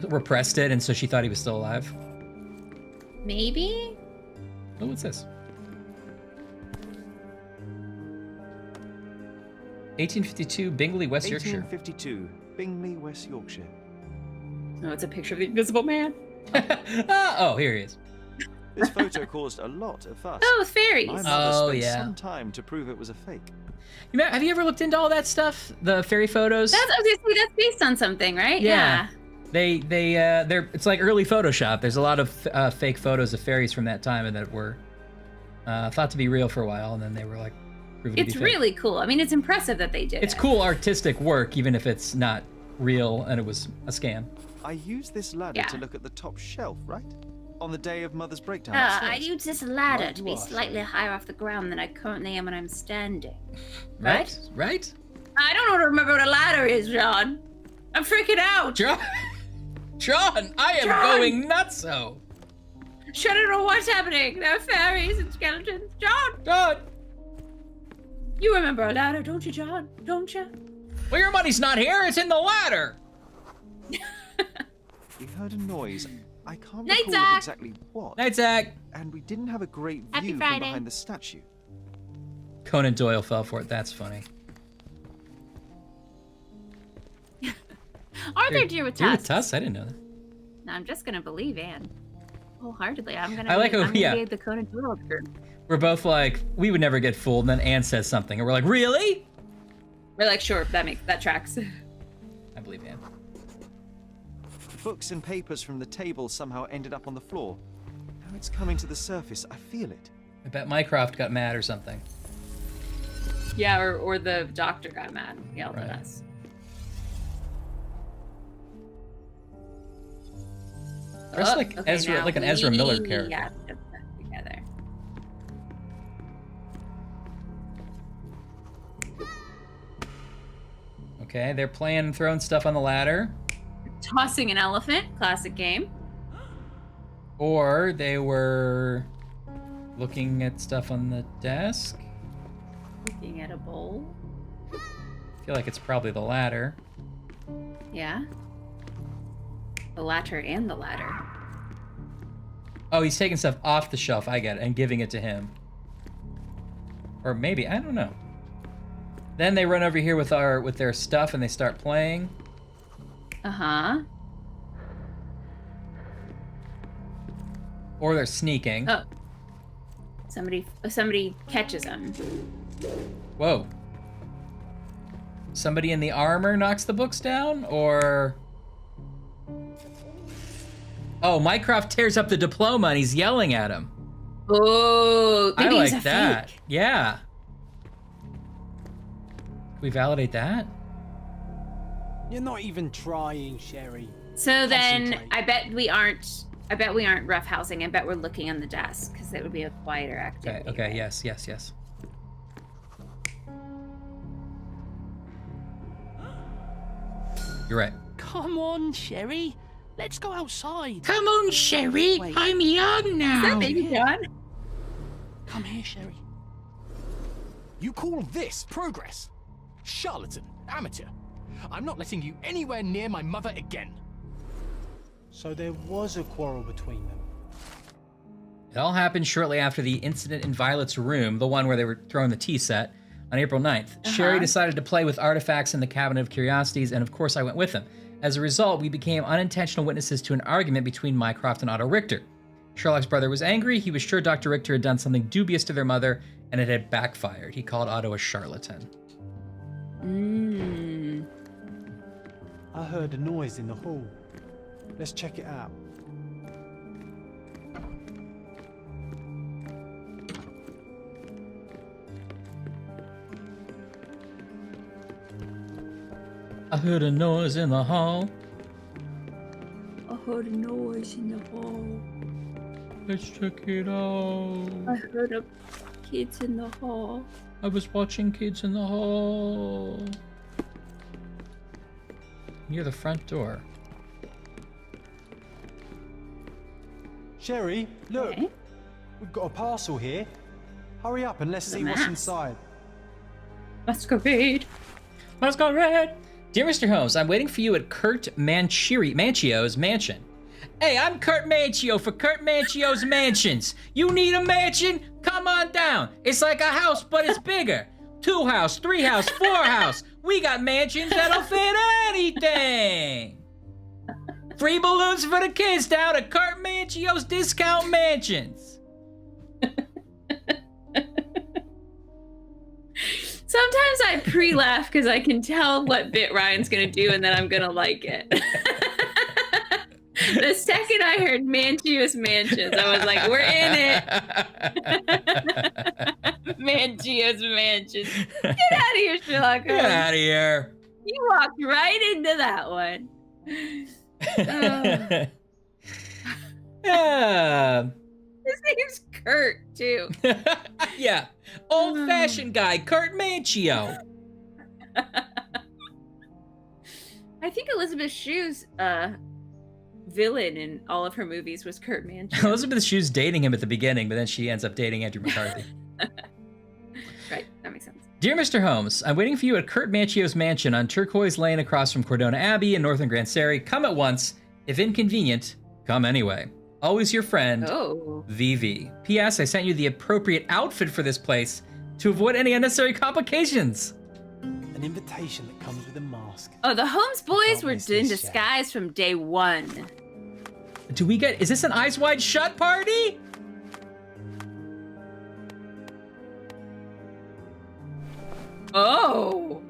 repressed it, and so she thought he was still alive? Maybe? Oh, what's this? 1852, Bingley, West Yorkshire. 1852, Bingley, West Yorkshire. Oh, it's a picture of the Invisible Man. Oh, here he is. This photo caused a lot of fuss. Oh, fairies. My mother spent some time to prove it was a fake. Have you ever looked into all that stuff? The fairy photos? That's based on something, right? Yeah. They're it's like early Photoshop. There's a lot of fake photos of fairies from that time and that were thought to be real for a while, and then they were like proven to be fake. It's really cool. I mean, it's impressive that they did It's cool artistic work, even if it's not real and it was a scam. I used this ladder to look at the top shelf, right? On the day of Mother's breakdown. I used this ladder to be slightly higher off the ground than I currently am when I'm standing. Right? Right? I don't remember what a ladder is, John. I'm freaking out. John, I am going nutso. John, I don't know what's happening. There are fairies and skeletons. John! You remember a ladder, don't you, John? Don't you? Well, your money's not here. It's in the ladder. We heard a noise. I can't Night, recall Zach. exactly what. Night, Zach. And we didn't have a great Happy view Friday. from behind the statue. Conan Doyle fell for it. That's funny. Are there deer with Deer with tusks? tusks? I didn't know that. No, I'm just gonna believe Anne. Wholeheartedly. I'm gonna be the Conan Doyle group. We're both like, we would never get fooled, and then Anne says something, and we're like, really? We're like, sure, that tracks. I believe Anne. Books and papers from the table somehow ended up on the floor. Now it's coming to the surface. I feel it. I bet Mycroft got mad or something. Yeah, or the doctor got mad and yelled at us. Dressed like Ezra, like an Ezra Miller character. Yeah, put that together. Okay, they're playing, throwing stuff on the ladder. Tossing an elephant, classic game. Or they were looking at stuff on the desk. Looking at a bowl. I feel like it's probably the latter. Yeah. The latter and the ladder. Oh, he's taking stuff off the shelf, I get it, and giving it to him. Or maybe, I don't know. Then they run over here with their stuff and they start playing. Uh-huh. Or they're sneaking. Oh. Somebody catches them. Whoa. Somebody in the armor knocks the books down, or... Oh, Mycroft tears up the diploma and he's yelling at him. Oh, maybe I he's like a that. fake. Yeah. Can we validate that? You're not even trying, Sherry. So then Concentrate. I bet we aren't roughhousing. I bet we're looking on the desk because it would be a quieter activity. Okay, yes. You're right. Come on, Sherry. Let's go outside. Come on, Sherry. Wait. I'm young now. Is that Baby John? Come here, Sherry. You call this progress? Charlatan, amateur. I'm not letting you anywhere near my mother again. So there was a quarrel between them. It all happened shortly after the incident in Violet's room, the one where they were throwing the tea set, on April 9th. Sherry decided to play with artifacts in the Cabinet of Curiosities, and of course I went with them. As a result, we became unintentional witnesses to an argument between Mycroft and Otto Richter. Sherlock's brother was angry. He was sure Dr. Richter had done something dubious to their mother, and it had backfired. He called Otto a charlatan. I heard a noise in the hall. Let's check it out. I heard a noise in the hall. I heard a noise in the hall. Let's check it out. I heard a kids in the hall. I was watching kids in the hall. Near the front door. Sherry, look. Okay. We've got a parcel here. Hurry up and let's The see what's mask. inside. Masquerade. Masquerade. Dear Mr. Holmes, I'm waiting for you at Kurt Manchio's mansion. Hey, I'm Kurt Manchio for Kurt Manchio's Mansions. You need a mansion? Come on down. It's like a house, but it's bigger. 2 house, 3 house, 4 house. We got mansions that'll fit anything. Free balloons for the kids down at Kurt Manchio's Discount Mansions. Sometimes I pre-laugh because I can tell what bit Ryan's gonna do, and then I'm gonna like it. The second I heard Manchio's Mansions, I was like, we're in it. Manchio's Mansions. Get out of here, Sherlock Holmes. Get out of here. You walked right into that one. His name's Kurt, too. Yeah. Old-fashioned guy, Kurt Manchio. I think Elizabeth Shue's villain in all of her movies was Kurt Manchio. Elizabeth Shue's dating him at the beginning, but then she ends up dating Andrew McCarthy. Right, that makes sense. Dear Mr. Holmes, I'm waiting for you at Kurt Manchio's mansion on Turquoise Lane across from Cordona Abbey in northern Grand Surrey. Come at once. If inconvenient, come anyway. Always your friend, VV. P.S. I sent you the appropriate outfit for this place to avoid any unnecessary complications. An invitation that comes with a mask. Oh, the Holmes boys were in disguise from day one. Do we get... Is this an Eyes Wide Shut party? Oh.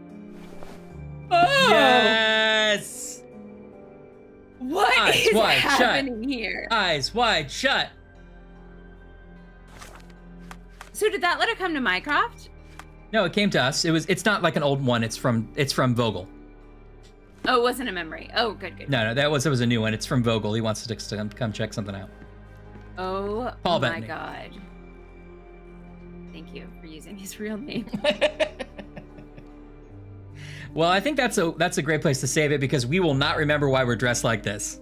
Oh. Yes. What Eyes is wide happening shut. here? Eyes wide shut. So did that letter come to Mycroft? No, it came to us. It's not like an old one. It's from Vogel. Oh, it wasn't a memory. Oh, good. No, it was a new one. It's from Vogel. He wants us to come check something out. Oh Paul my Bettany. God. Thank you for using his real name. Well, I think that's a great place to save it because we will not remember why we're dressed like this.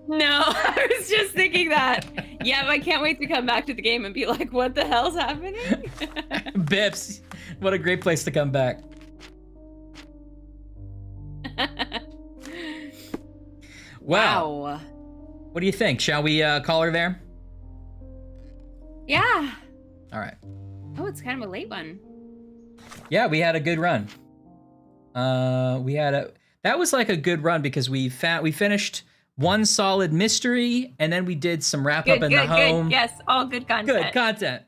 No, I was just thinking that. Yeah, I can't wait to come back to the game and be like, what the hell's happening? Bips, what a great place to come back. Wow. What do you think? Shall we call her there? Yeah. All right. Oh, it's kind of a late one. Yeah, we had a good run. That was like a good run because we finished one solid mystery and then we did some wrap up in the home. Good. Yes, all good content. Good content.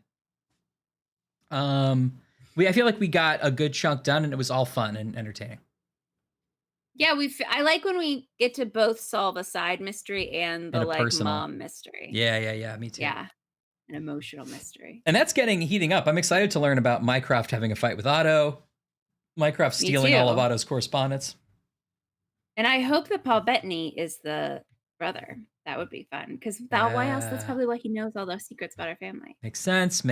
I feel like we got a good chunk done and it was all fun and entertaining. Yeah, I like when we get to both solve a side mystery and the like personal mom mystery. Yeah, me too. Yeah, an emotional mystery. And that's heating up. I'm excited to learn about Mycroft having a fight with Otto. Mycroft stealing all of Otto's correspondence. And I hope that Paul Bettany is the brother. That would be fun. Because without why else? That's probably why he knows all those secrets about our family. Makes sense.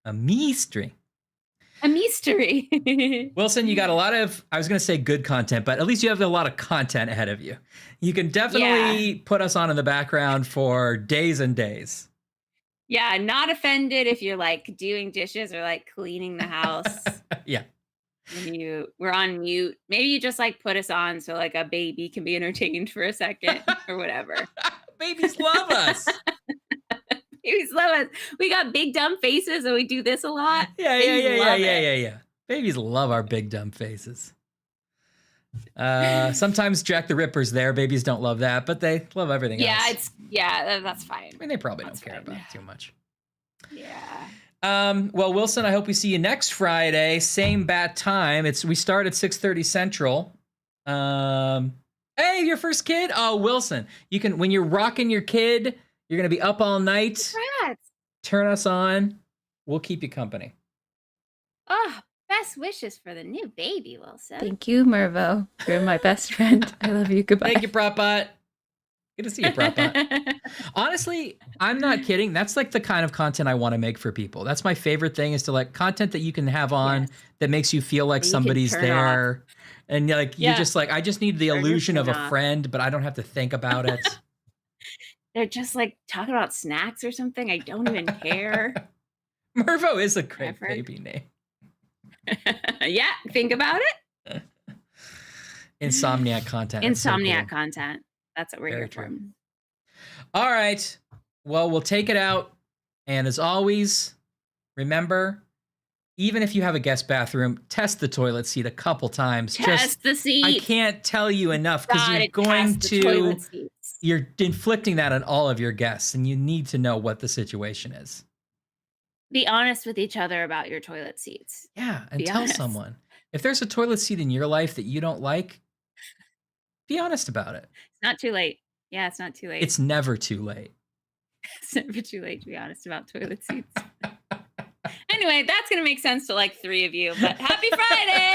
A mystery. Wilson, you got a lot of, I was going to say good content, but at least you have a lot of content ahead of you. You can definitely put us on in the background for days and days. Yeah, not offended if you're like doing dishes or like cleaning the house. Yeah. And we're on mute. Maybe you just like put us on so like a baby can be entertained for a second or whatever. Babies love us. Babies love us. We got big dumb faces and we do this a lot. Yeah. Babies love our big dumb faces. Sometimes Jack the Ripper's there. Babies don't love that, but they love everything else. That's fine. I mean, they probably don't care about it too much. Yeah. Well, Wilson, I hope we see you next Friday, same bat time. We start at 6:30 Central. Hey, your first kid? Oh, Wilson, you can when you're rocking your kid, you're gonna be up all night. Congrats. Turn us on. We'll keep you company. Oh, best wishes for the new baby, Wilson. Thank you, Mervo. You're my best friend. I love you. Goodbye. Thank you, Propbot. Good to see you, Propbot. Honestly, I'm not kidding. That's like the kind of content I want to make for people. That's my favorite thing is to like content that you can have on that makes you feel like somebody's there. And you're just like, I just need the illusion of a friend, but I don't have to think about it. They're just like talking about snacks or something. I don't even care. Mervo is a great baby name. Yeah, think about it. Insomniac content. Insomniac content. That's what we're here for. All right. Well, we'll take it out. And as always, remember, even if you have a guest bathroom, test the toilet seat a couple times. Test the seat. I can't tell you enough because you're inflicting that on all of your guests and you need to know what the situation is. Be honest with each other about your toilet seats. Yeah, and tell someone. If there's a toilet seat in your life that you don't like, be honest about it. It's not too late. Yeah, it's not too late. It's never too late. It's never too late to be honest about toilet seats. Anyway, that's going to make sense to like 3 of you, but happy Friday!